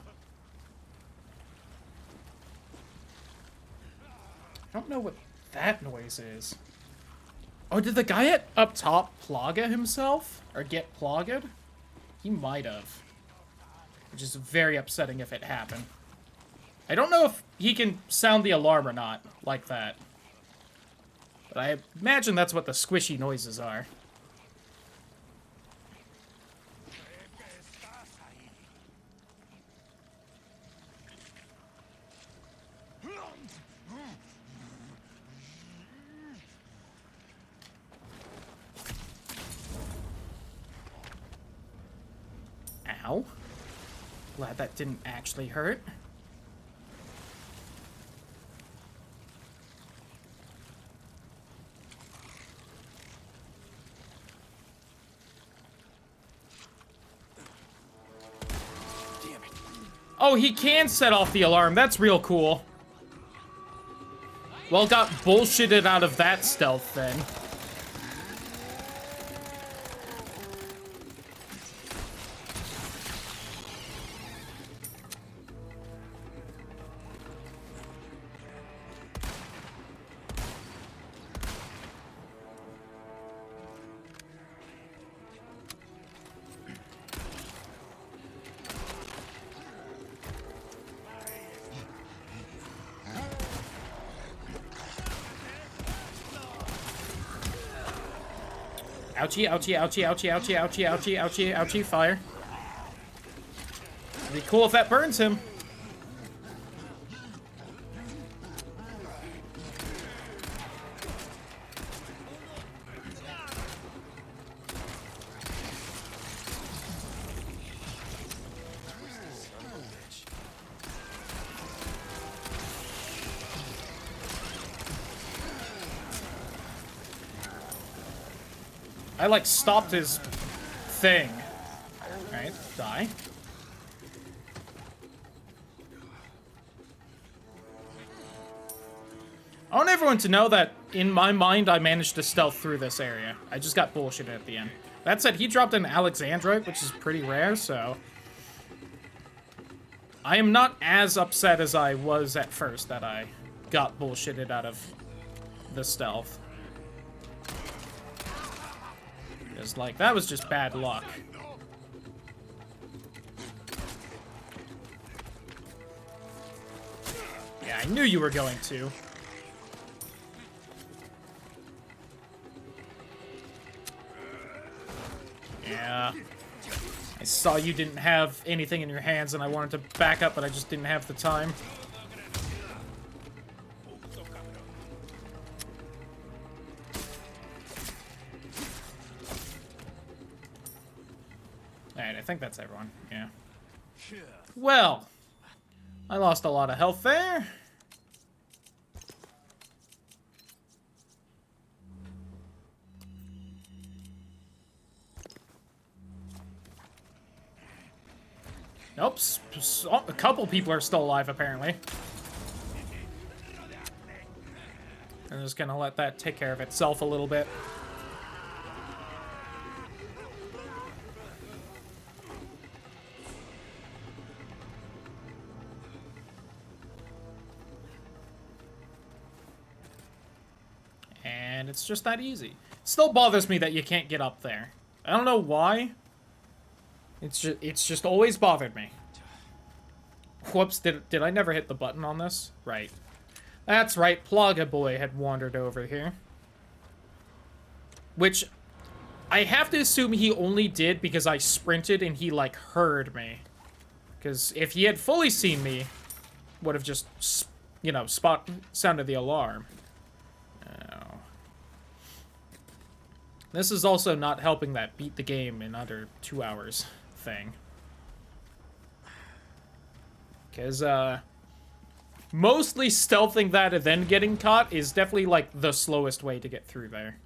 I don't know what that noise is. Oh, did the guy up top plaga himself? Or get plagued? He might have. Which is very upsetting if it happened. I don't know if he can sound the alarm or not, like that. But I imagine that's what the squishy noises are. Ow. Glad that didn't actually hurt. Oh, he can set off the alarm. That's real cool. Well, got bullshitted out of that stealth then. Ouchie, ouchie, ouchie, ouchie, ouchie, ouchie, ouchie, ouchie, ouchie, fire. It'd be cool if that burns him. I, like, stopped his thing. Alright, die. I want everyone to know that, in my mind, I managed to stealth through this area. I just got bullshit at the end. That said, he dropped an Alexandrite, which is pretty rare, so... I am not as upset as I was at first that I got bullshitted out of the stealth. Because, like, that was just bad luck. Yeah, I knew you were going to. Yeah. I saw you didn't have anything in your hands and I wanted to back up, but I just didn't have the time. Alright, I think that's everyone. Yeah. Well, I lost a lot of health there. Nope, a couple people are still alive, apparently. I'm just gonna let that take care of itself a little bit. And it's just that easy. It still bothers me that you can't get up there. I don't know why. It's just always bothered me. Whoops, did I never hit the button on this? Right. That's right, Plaga Boy had wandered over here. Which, I have to assume he only did because I sprinted and he, like, heard me. Because if he had fully seen me, would have just, you know, sounded the alarm. Oh. This is also not helping that beat the game in under 2 hours thing. Because, mostly stealthing that and then getting caught is definitely, like, the slowest way to get through there.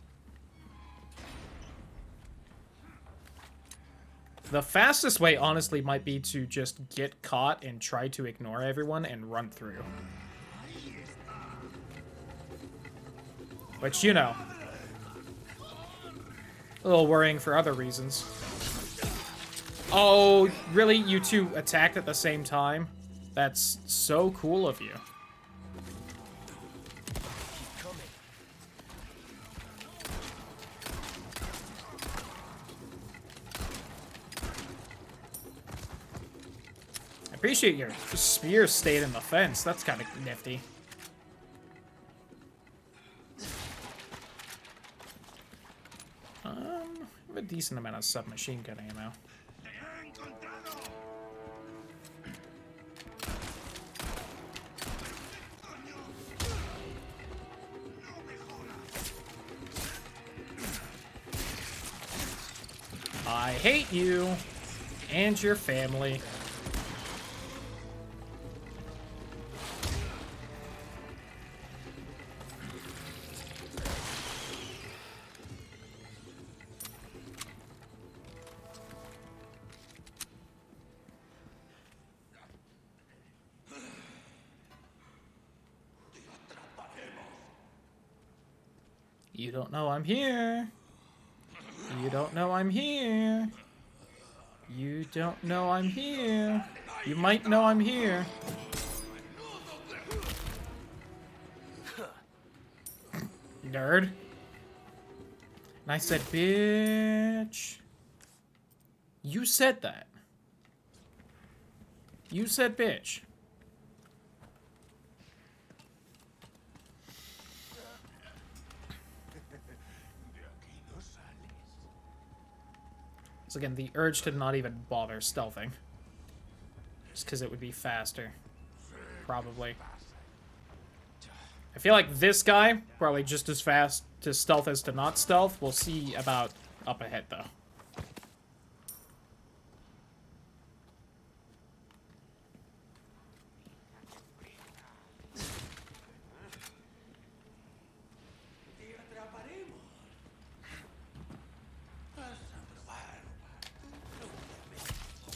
The fastest way, honestly, might be to just get caught and try to ignore everyone and run through. Which, you know, a little worrying for other reasons. Oh, really? You two attacked at the same time? That's so cool of you. I appreciate your spear stayed in the fence. That's kind of nifty. I have a decent amount of submachine gun ammo. I hate you and your family. You don't know I'm here. You don't know I'm here. You don't know I'm here. You might know I'm here. Nerd. And I said, bitch. You said that. You said bitch. So again, the urge to not even bother stealthing. Just because it would be faster. Probably. I feel like this guy, probably just as fast to stealth as to not stealth. We'll see about up ahead, though.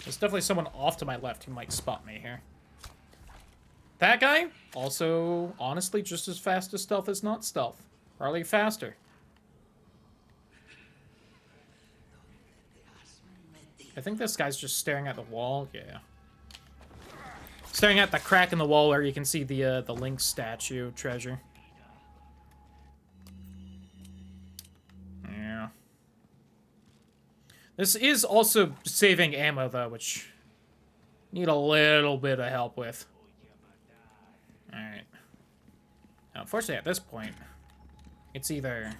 There's definitely someone off to my left who might spot me here. That guy, also, honestly, just as fast as stealth as not stealth. Probably faster. I think this guy's just staring at the wall. Yeah. Staring at the crack in the wall where you can see the Link statue treasure. Yeah. This is also saving ammo, though, which need a little bit of help with. Alright. Unfortunately, at this point, it's either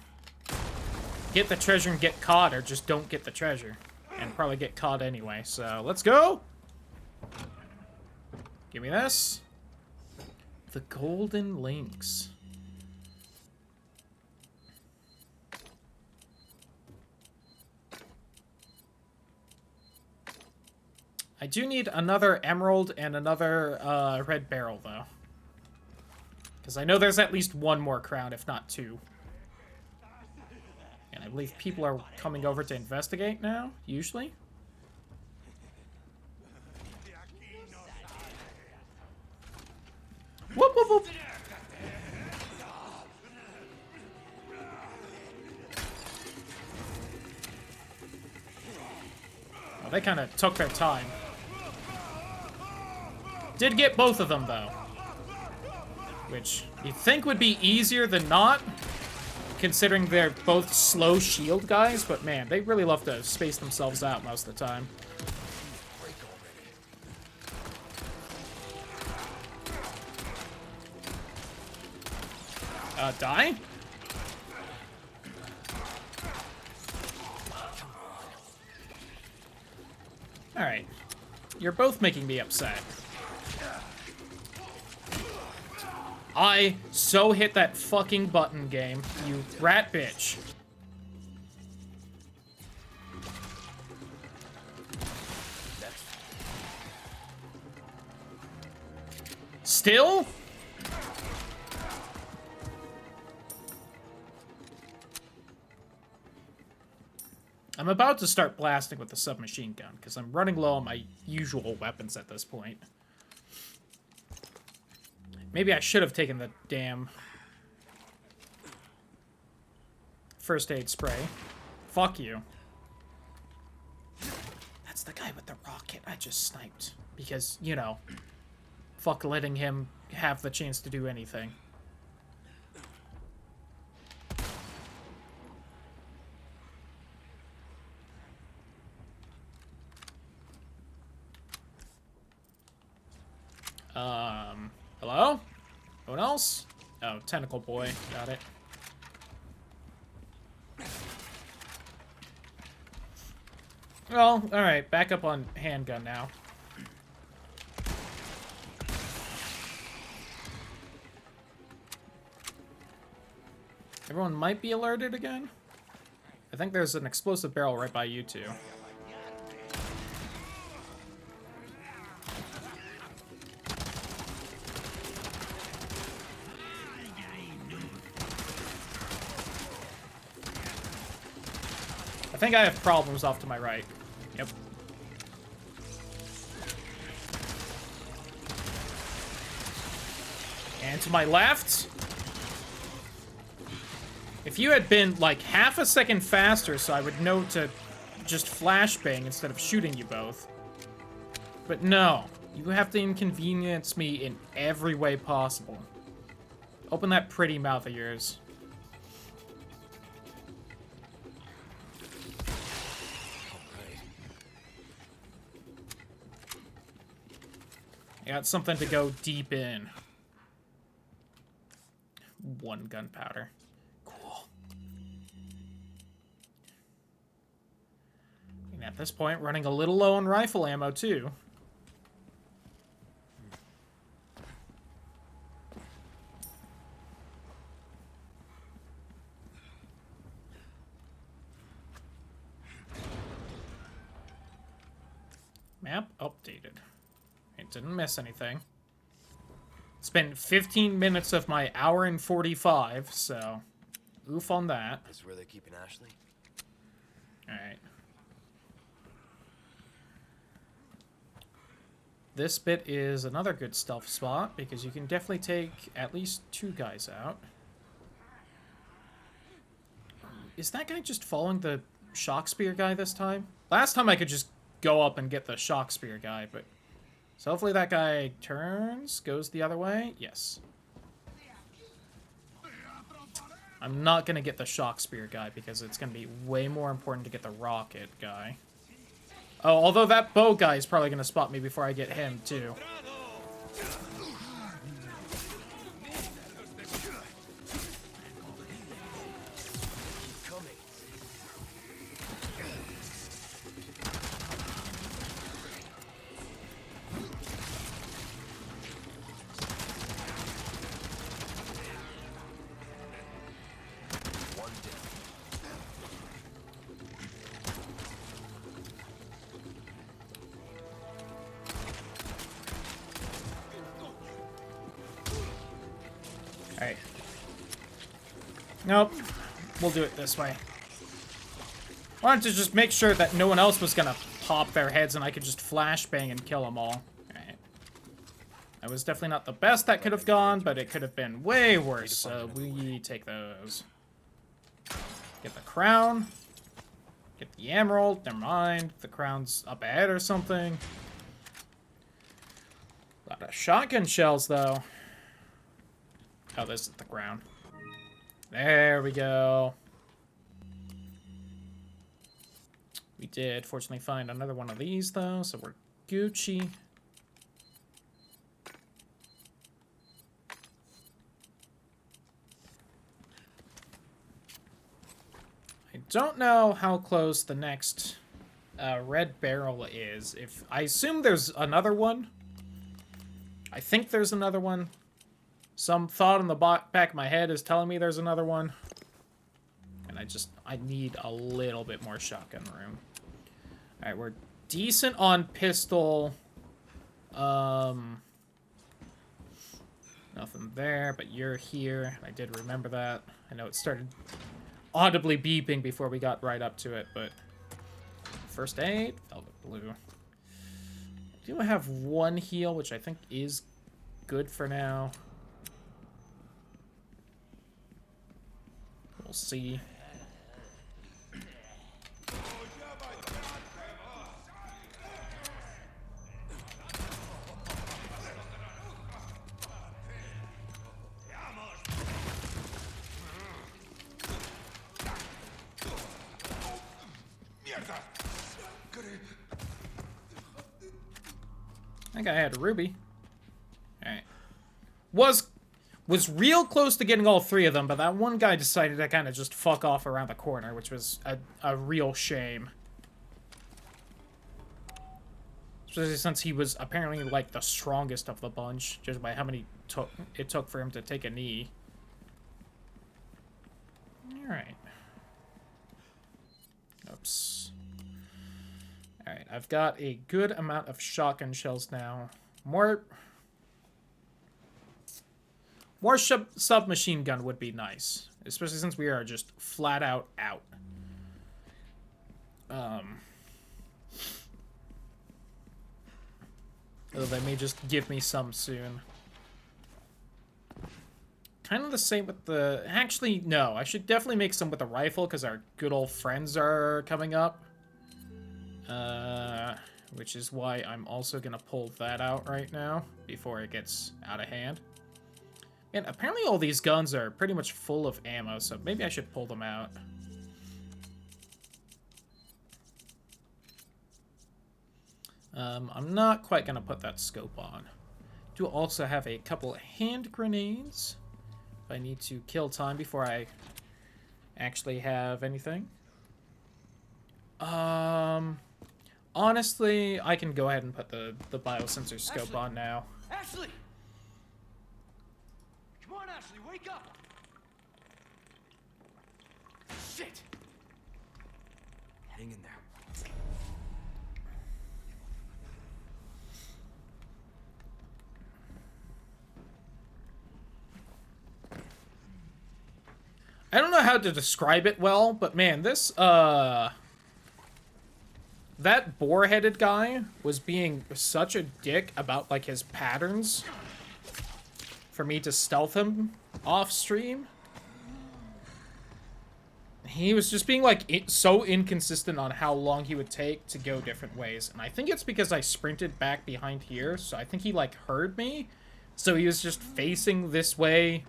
get the treasure and get caught, or just don't get the treasure. And probably get caught anyway, so let's go! Give me this. The golden links. I do need another emerald and another red barrel, though. Because I know there's at least one more crown, if not two. And I believe people are coming over to investigate now, usually. Whoop, whoop, whoop. Well, they kind of took their time. Did get both of them, though. Which you'd think would be easier than not, considering they're both slow shield guys, but man, they really love to space themselves out most of the time. Die? Alright. You're both making me upset. I so hit that fucking button, game. You rat bitch. Still? I'm about to start blasting with the submachine gun, because I'm running low on my usual weapons at this point. Maybe I should have taken the damn first aid spray. Fuck you. That it's the guy with the rocket I just sniped. Because, you know, fuck letting him have the chance to do anything. Hello? No one else? Oh, Tentacle Boy. Got it. Well, alright, back up on handgun now. Everyone might be alerted again? I think there's an explosive barrel right by you two. I think I have problems off to my right. Yep. And to my left. If you had been like half a second faster, so I would know to just flashbang instead of shooting you both. But no, you have to inconvenience me in every way possible. Open that pretty mouth of yours. I got something to go deep in. 1 gunpowder. Cool. And at this point, running a little low on rifle ammo, too. Map updated. It didn't miss anything. Spent 15 minutes of my hour and 45, so oof on that. This is where they're keeping Ashley? Alright. This bit is another good stealth spot, because you can definitely take at least 2 guys out. Is that guy just following the shock spear guy this time? Last time I could just go up and get the shock spear guy, but... So hopefully that guy turns, goes the other way. Yes. I'm not going to get the shock spear guy because it's going to be way more important to get the rocket guy. Oh, although that bow guy is probably going to spot me before I get him, too. Alright. Nope. We'll do it this way. I wanted to just make sure that no one else was gonna pop their heads and I could just flashbang and kill them all. Alright. That was definitely not the best that could have gone, but it could have been way worse, so we take those. Get the crown. Get the emerald. Never mind. The crown's up ahead or something. A lot of shotgun shells, though. Oh, this is the ground. There we go. We did fortunately find another one of these, though, so we're Gucci. I don't know how close the next red barrel is. I assume there's another one. I think there's another one. Some thought in the back of my head is telling me there's another one. And I need a little bit more shotgun room. Alright, we're decent on pistol. Nothing there, but you're here. I did remember that. I know it started audibly beeping before we got right up to it, but... First aid, Velvet Blue. I do have 1 heal, which I think is good for now. We'll see. That guy had a ruby. Alright. Was real close to getting all 3 of them, but that one guy decided to kind of just fuck off around the corner, which was a real shame. Especially since he was apparently, like, the strongest of the bunch, just by how many it took for him to take a knee. Alright. Oops. Alright, I've got a good amount of shotgun shells now. More submachine gun would be nice. Especially since we are just flat out. Although they may just give me some soon. Kind of the same with the... Actually, no. I should definitely make some with the rifle, because our good old friends are coming up. Which is why I'm also going to pull that out right now, before it gets out of hand. And apparently all these guns are pretty much full of ammo, so maybe I should pull them out. I'm not quite going to put that scope on. Do also have a couple hand grenades. If I need to kill time before I actually have anything. Honestly, I can go ahead and put the biosensor scope Ashley! on now. Ashley! Come on, Ashley, wake up! Shit! Hang in there. I don't know how to describe it well, but man, this, that boar-headed guy was being such a dick about, like, his patterns for me to stealth him off-stream. He was just being, like, so inconsistent on how long he would take to go different ways. And I think it's because I sprinted back behind here, so I think he, like, heard me. So he was just facing this way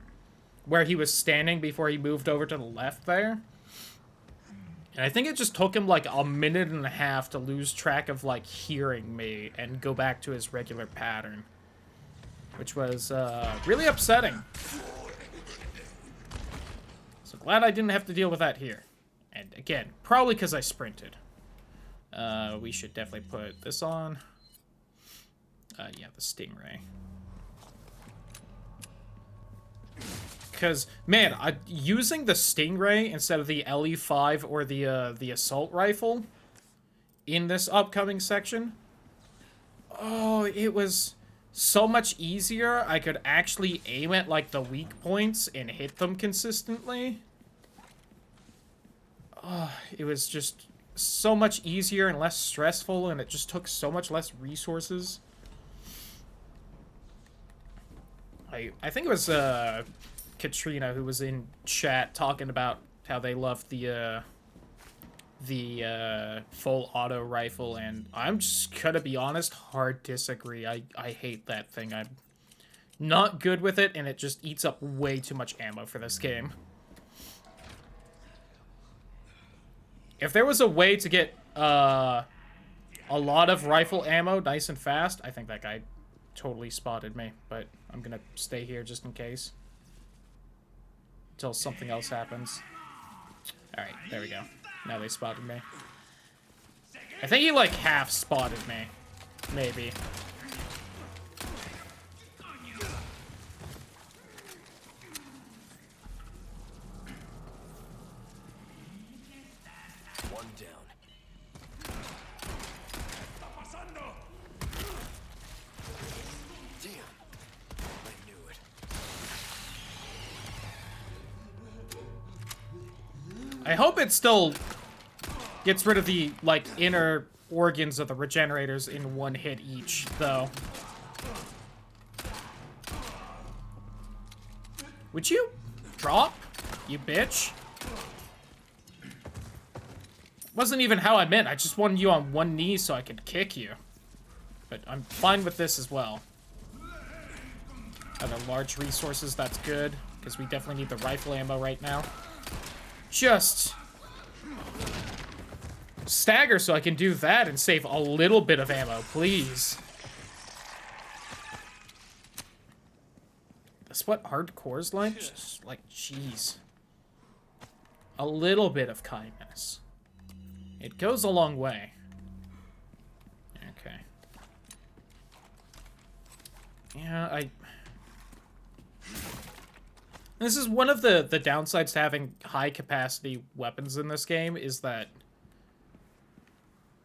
where he was standing before he moved over to the left there. And I think it just took him like a minute and a half to lose track of like hearing me and go back to his regular pattern. Which was really upsetting. So glad I didn't have to deal with that here. And again, probably because I sprinted. We should definitely put this on. Yeah, the Stingray. Because, man, using the Stingray instead of the LE5 or the assault rifle in this upcoming section, oh, it was so much easier. I could actually aim at, like, the weak points and hit them consistently. Oh, it was just so much easier and less stressful, and it just took so much less resources. I think it was, Katrina, who was in chat talking about how they loved the full auto rifle, and I'm just gonna be honest, hard disagree. I hate that thing. I'm not good with it, and it just eats up way too much ammo for this game. If there was a way to get a lot of rifle ammo nice and fast, I think that guy totally spotted me, but I'm gonna stay here just in case. Until something else happens. Alright, there we go. Now they spotted me. I think he, like, half spotted me. Maybe. One down. Damn. I knew it. I hope it still gets rid of the, like, inner organs of the regenerators in one hit each, though. Would you drop, you bitch? Wasn't even how I meant. I just wanted you on one knee so I could kick you. But I'm fine with this as well. Other large resources, that's good. Because we definitely need the rifle ammo right now. Just stagger so I can do that and save a little bit of ammo, please. That's what hardcore's like. Just like, jeez. A little bit of kindness. It goes a long way. Okay. Yeah, This is one of the downsides to having high capacity weapons in this game, is that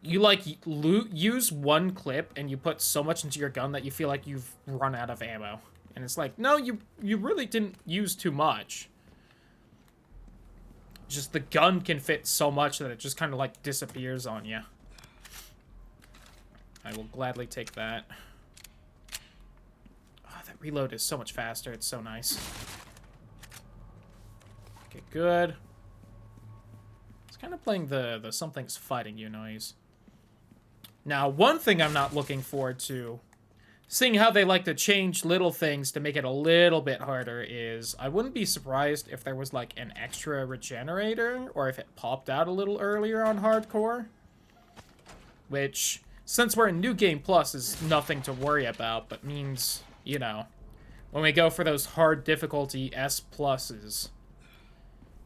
you like use one clip and you put so much into your gun that you feel like you've run out of ammo. And it's like, no, you really didn't use too much. Just the gun can fit so much that it just kind of like disappears on you. I will gladly take that. Oh, that reload is so much faster. It's so nice. Okay, good. It's kind of playing the something's fighting you noise. Now, one thing I'm not looking forward to, seeing how they like to change little things to make it a little bit harder, is I wouldn't be surprised if there was like an extra regenerator, or if it popped out a little earlier on hardcore. Which, since we're in New Game Plus, is nothing to worry about, but means, you know, when we go for those hard difficulty S pluses,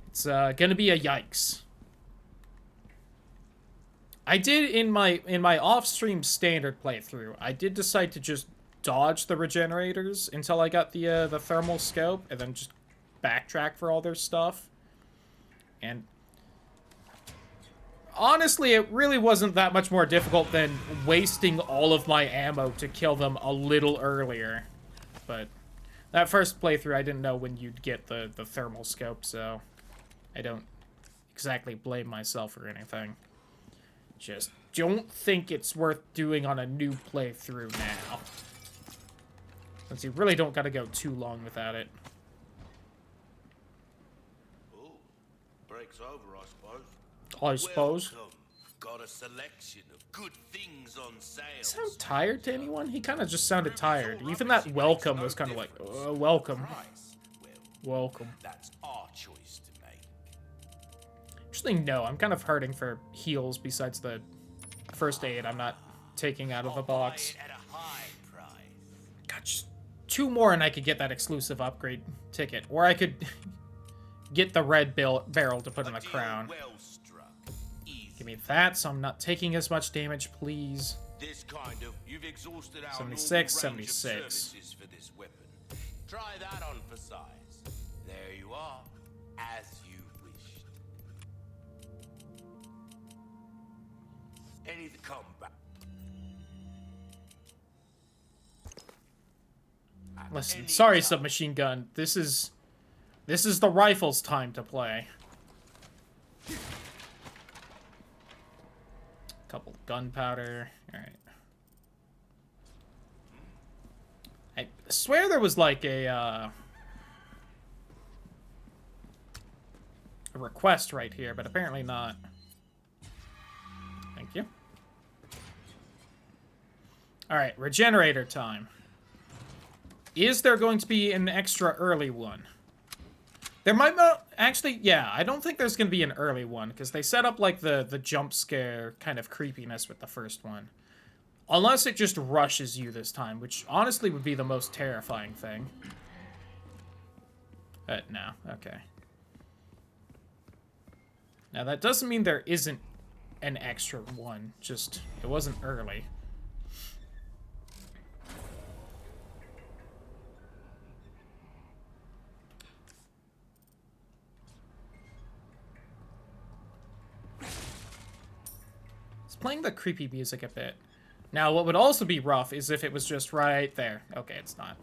it's gonna be a yikes. I did in my off-stream standard playthrough, I did decide to just dodge the regenerators until I got the thermal scope, and then just backtrack for all their stuff. And honestly, it really wasn't that much more difficult than wasting all of my ammo to kill them a little earlier. But that first playthrough, I didn't know when you'd get the thermal scope, so I don't exactly blame myself or anything. Just don't think it's worth doing on a new playthrough now. Since you really don't gotta go too long without it. Oh, break's over, I suppose. I suppose. Welcome. Got a selection of good things on sale. Sound tired to anyone? He kind of just sounded tired. Even that welcome was kind of like, welcome. Welcome. That's our choice to make. Actually, no. I'm kind of hurting for heals besides the first aid I'm not taking out of the box. At a high price. God, just 2 more and I could get that exclusive upgrade ticket. Or I could get the red barrel to put in the crown. Well struck. Easy. Give me that so I'm not taking as much damage, please. This kind of you've exhausted our 76, normal range of 76. services for this weapon. Try that on for size. There you are, as you wished. Any come back. Listen, sorry, submachine gun. This is the rifle's time to play. Couple gunpowder. All right. I swear there was like a request right here, but apparently not. Thank you. All right, regenerator time. Is there going to be an extra early one? There might not... Actually, yeah, I don't think there's going to be an early one, because they set up, like, the jump scare kind of creepiness with the first one. Unless it just rushes you this time, which honestly would be the most terrifying thing. No, okay. Now, that doesn't mean there isn't an extra one, just it wasn't early. Playing the creepy music a bit. Now, what would also be rough is if it was just right there. Okay, it's not.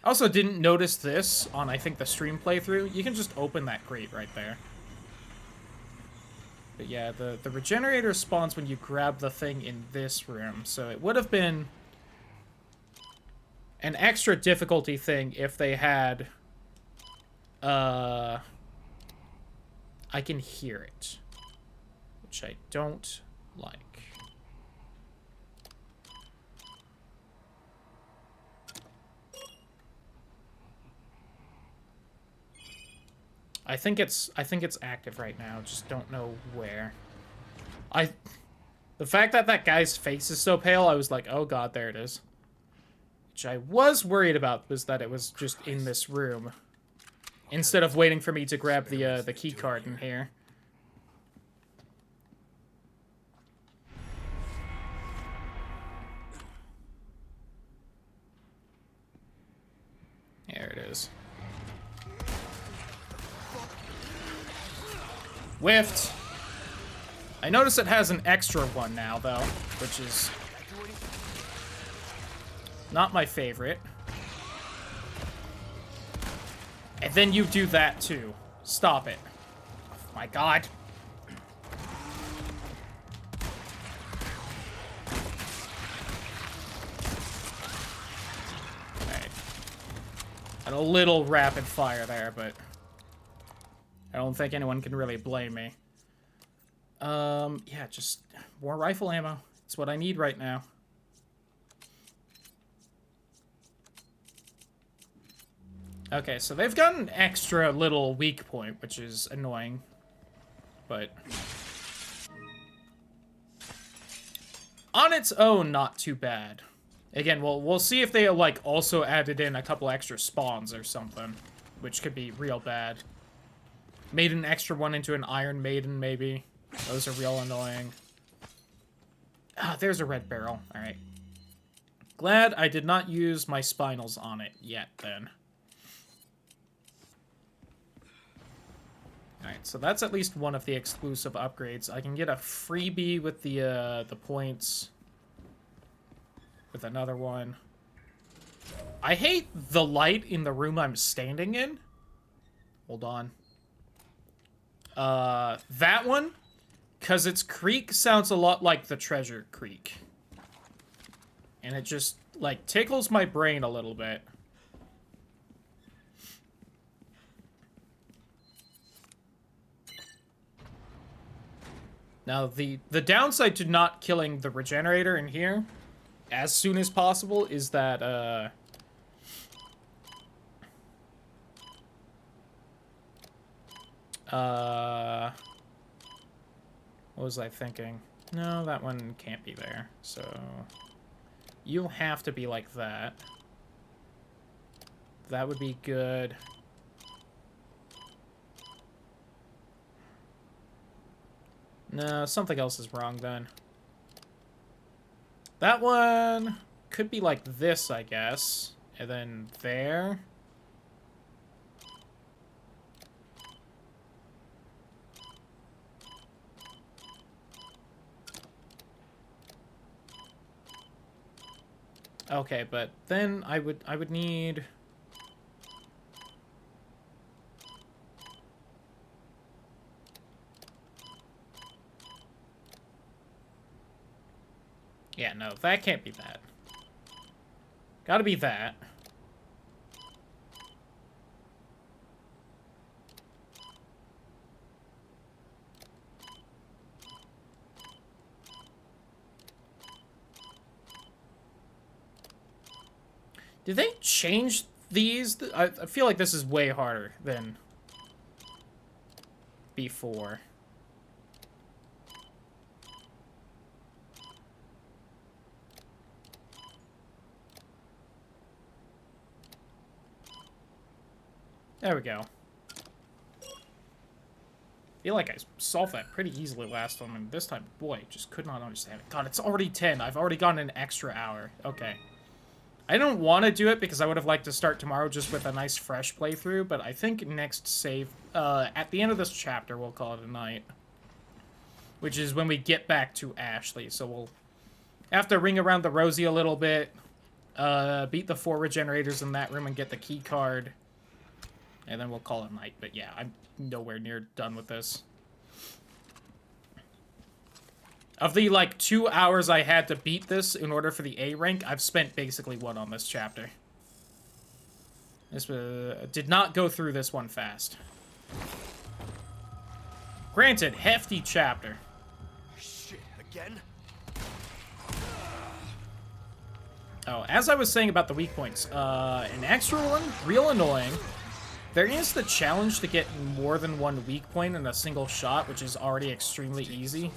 I also didn't notice this on, I think, the stream playthrough. You can just open that crate right there. But yeah, the regenerator spawns when you grab the thing in this room. So it would have been an extra difficulty thing if they had... I can hear it. Which I don't like. I think it's active right now, just don't know where. The fact that that guy's face is so pale, I was like, oh god, there it is. Which I was worried about, was that it was just in this room. Instead of waiting for me to grab the key card in here. There it is. Whiffed. I notice it has an extra one now, though, which is not my favorite. And then you do that, too. Stop it. Oh, my God. Alright. And a little rapid fire there, but I don't think anyone can really blame me. Yeah, just more rifle ammo. It's what I need right now. Okay, so they've got an extra little weak point, which is annoying. But on its own, not too bad. Again, we'll see if they, like, also added in a couple extra spawns or something, which could be real bad. Made an extra one into an Iron Maiden, maybe. Those are real annoying. Ah, there's a red barrel. Alright. Glad I did not use my spinals on it yet, then. Alright, so that's at least one of the exclusive upgrades. I can get a freebie with the points. With another one. I hate the light in the room I'm standing in. Hold on. That one, because its creak sounds a lot like the treasure creak. And it just, like, tickles my brain a little bit. Now, the downside to not killing the regenerator in here as soon as possible is that, what was I thinking? No, that one can't be there. So you'll have to be like that. That would be good. No, something else is wrong then. That one could be like this, I guess. And then there. Okay, but then I would need... Yeah, no, that can't be that. Gotta be that. Did they change these? I feel like this is way harder than before. There we go. I feel like I solved that pretty easily last time, and this time, boy, just could not understand it. God, it's already 10. I've already gotten an extra hour. Okay. I don't want to do it because I would have liked to start tomorrow just with a nice fresh playthrough, but I think next save, at the end of this chapter, we'll call it a night. Which is when we get back to Ashley, so we'll have to ring around the Rosie a little bit, beat the 4 regenerators in that room and get the key card. And then we'll call it a night. But yeah, I'm nowhere near done with this. Of the, like, 2 hours I had to beat this in order for the A rank, I've spent basically 1 on this chapter. This did not go through this one fast. Granted, hefty chapter. Shit, again? Oh, as I was saying about the weak points, an extra one, real annoying. There is the challenge to get more than 1 weak point in a single shot, which is already extremely easy.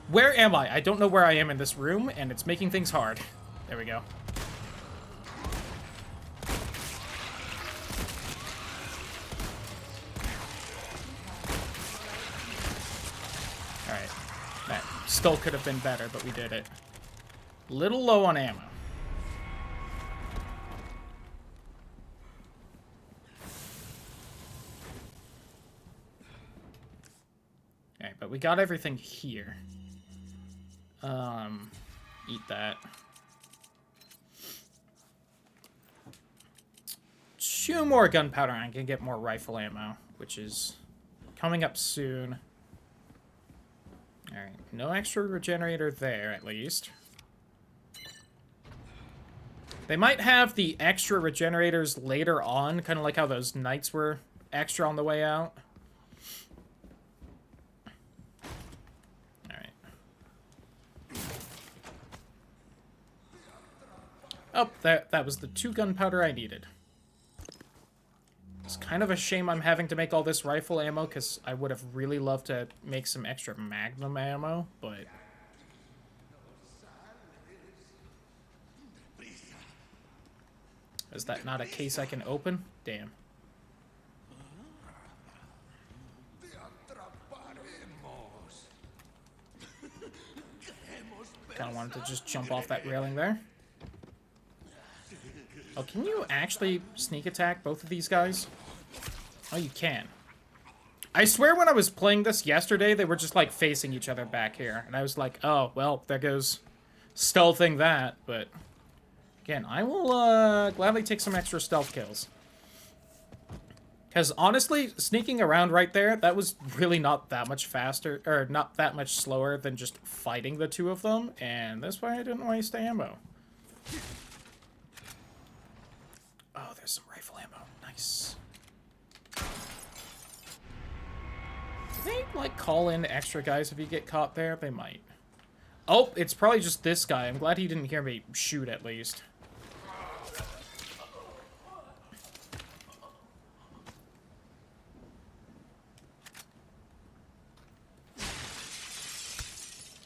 Where am I? I don't know where I am in this room, and it's making things hard. There we go. Still could have been better, but we did it. Little low on ammo. Okay, but we got everything here. Eat that. 2 more gunpowder and I can get more rifle ammo, which is coming up soon. Alright, no extra regenerator there, at least. They might have the extra regenerators later on, kind of like how those knights were extra on the way out. Alright. Oh, that was the 2 gunpowder I needed. It's kind of a shame I'm having to make all this rifle ammo, because I would have really loved to make some extra magnum ammo, but... Is that not a case I can open? Damn. Kind of wanted to just jump off that railing there. Oh, can you actually sneak attack both of these guys? Oh, you can. I swear when I was playing this yesterday, they were just, like, facing each other back here. And I was like, oh, well, there goes stealthing that. But, again, I will gladly take some extra stealth kills. Because, honestly, sneaking around right there, that was really not that much faster, or not that much slower than just fighting the 2 of them. And that's why I didn't waste ammo. Oh, there's some rifle ammo. Nice. Do they, like, call in extra guys if you get caught there? They might. Oh, it's probably just this guy. I'm glad he didn't hear me shoot, at least.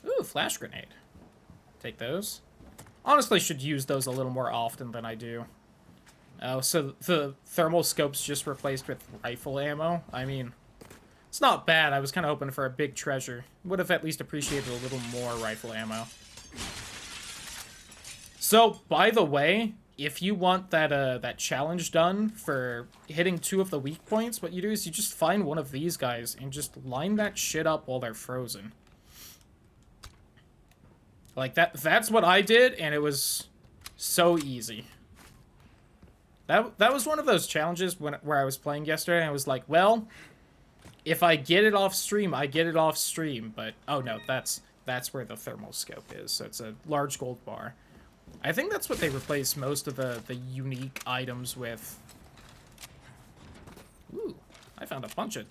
Ooh, flash grenade. Take those. Honestly, should use those a little more often than I do. Oh, so the thermal scope's just replaced with rifle ammo? I mean, it's not bad. I was kind of hoping for a big treasure. Would have at least appreciated a little more rifle ammo. So, by the way, if you want that that challenge done for hitting 2 of the weak points, what you do is you just find one of these guys and just line that shit up while they're frozen. Like, that's what I did, and it was so easy. That was one of those challenges where I was playing yesterday, and I was like, well, if I get it off stream, I get it off stream. But, oh no, that's where the thermal scope is. So it's a large gold bar. I think that's what they replace most of the unique items with. Ooh, I found a bunch of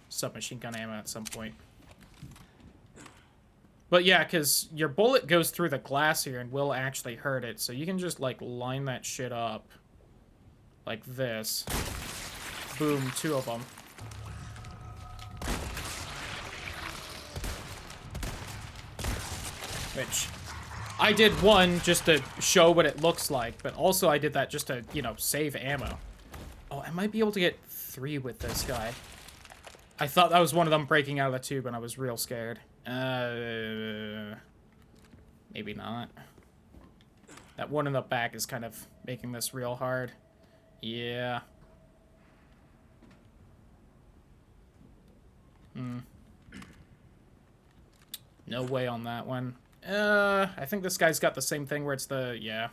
submachine gun ammo at some point. But yeah, because your bullet goes through the glass here and will actually hurt it. So you can just, like, line that shit up. Like this. Boom, 2 of them. Which, I did 1 just to show what it looks like, but also I did that just to, you know, save ammo. Oh, I might be able to get 3 with this guy. I thought that was one of them breaking out of the tube, and I was real scared. Maybe not. That one in the back is kind of making this real hard. Yeah. No way on that one. I think this guy's got the same thing where it's the... yeah.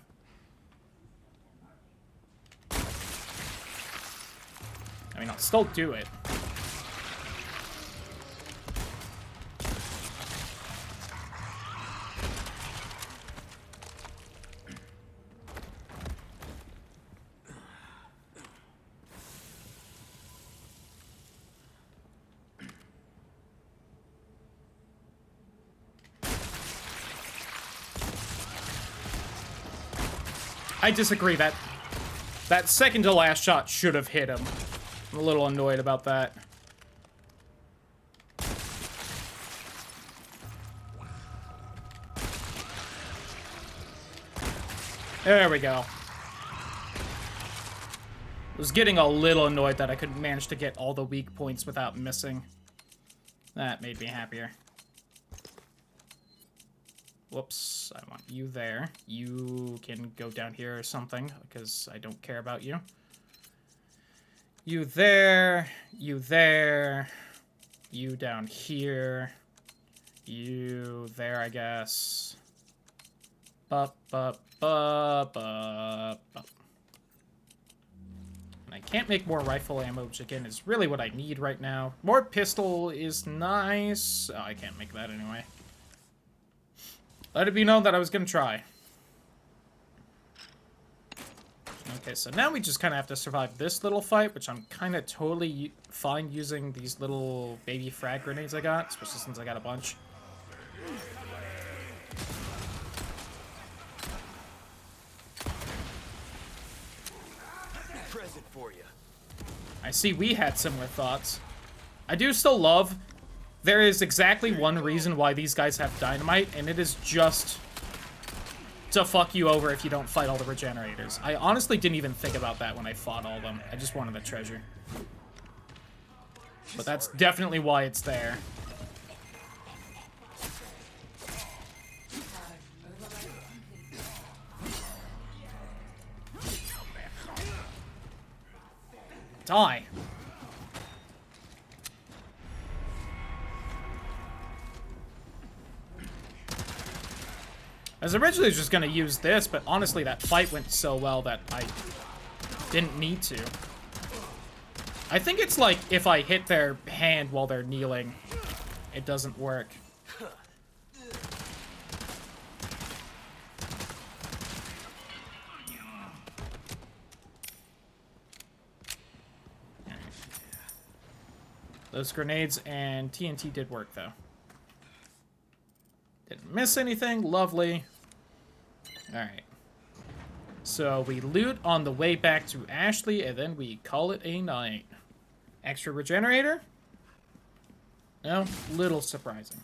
I mean, I'll still do it. I disagree. That second to last shot should have hit him. I'm a little annoyed about that. There we go. I was getting a little annoyed that I couldn't manage to get all the weak points without missing. That made me happier. Whoops, I want you there. You can go down here or something, because I don't care about you. You there, you there, you down here, you there, I guess. Bup, bup, bup, bup, bup. I can't make more rifle ammo, which again is really what I need right now. More pistol is nice. Oh, I can't make that anyway. Let it be known that I was gonna try. Okay, so now we just kind of have to survive this little fight, which I'm kind of totally fine using these little baby frag grenades I got, especially since I got a bunch. Present for you. I see we had similar thoughts. I do still love... There is exactly one reason why these guys have dynamite, and it is just to fuck you over if you don't fight all the regenerators. I honestly didn't even think about that when I fought all of them. I just wanted the treasure. But that's definitely why it's there. Die. I was originally just gonna use this, but honestly that fight went so well that I didn't need to. I think it's like if I hit their hand while they're kneeling, it doesn't work. Those grenades and TNT did work, though. Didn't miss anything. Lovely. Alright. So we loot on the way back to Ashley, and then we call it a night. Extra regenerator? No? Little surprising.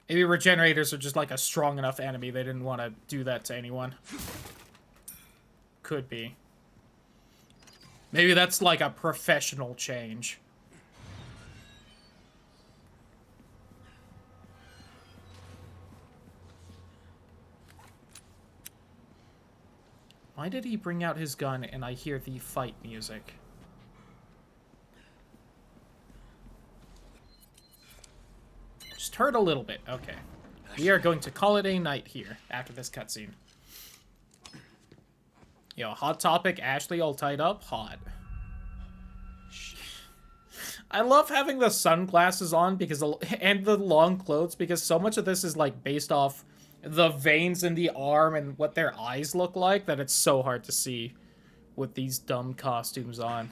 Maybe regenerators are just like a strong enough enemy. They didn't want to do that to anyone. Could be. Maybe that's like a professional change. Why did he bring out his gun and I hear the fight music? Just heard a little bit. Okay. We are going to call it a night here after this cutscene. Yo, hot topic, Ashley all tied up, hot. I love having the sunglasses on because and the long clothes because so much of this is like based off the veins in the arm and what their eyes look like that it's so hard to see with these dumb costumes on.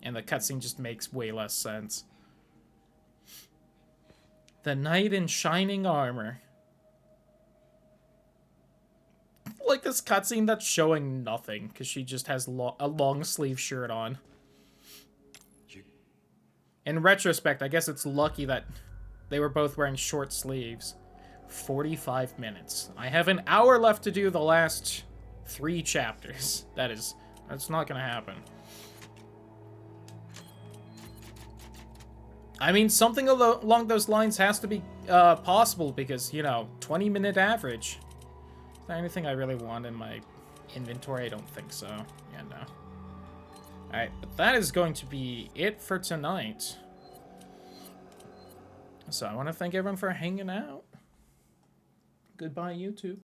And the cutscene just makes way less sense. The knight in shining armor. Like this cutscene that's showing nothing because she just has a long sleeve shirt on. In retrospect, I guess it's lucky that they were both wearing short sleeves. 45 minutes. I have an hour left to do the last 3 chapters. That's not gonna happen. I mean, something along those lines has to be possible because, you know, 20-minute average. Is there anything I really want in my inventory? I don't think so. Yeah, no. Alright, but that is going to be it for tonight. So I want to thank everyone for hanging out. Goodbye, YouTube.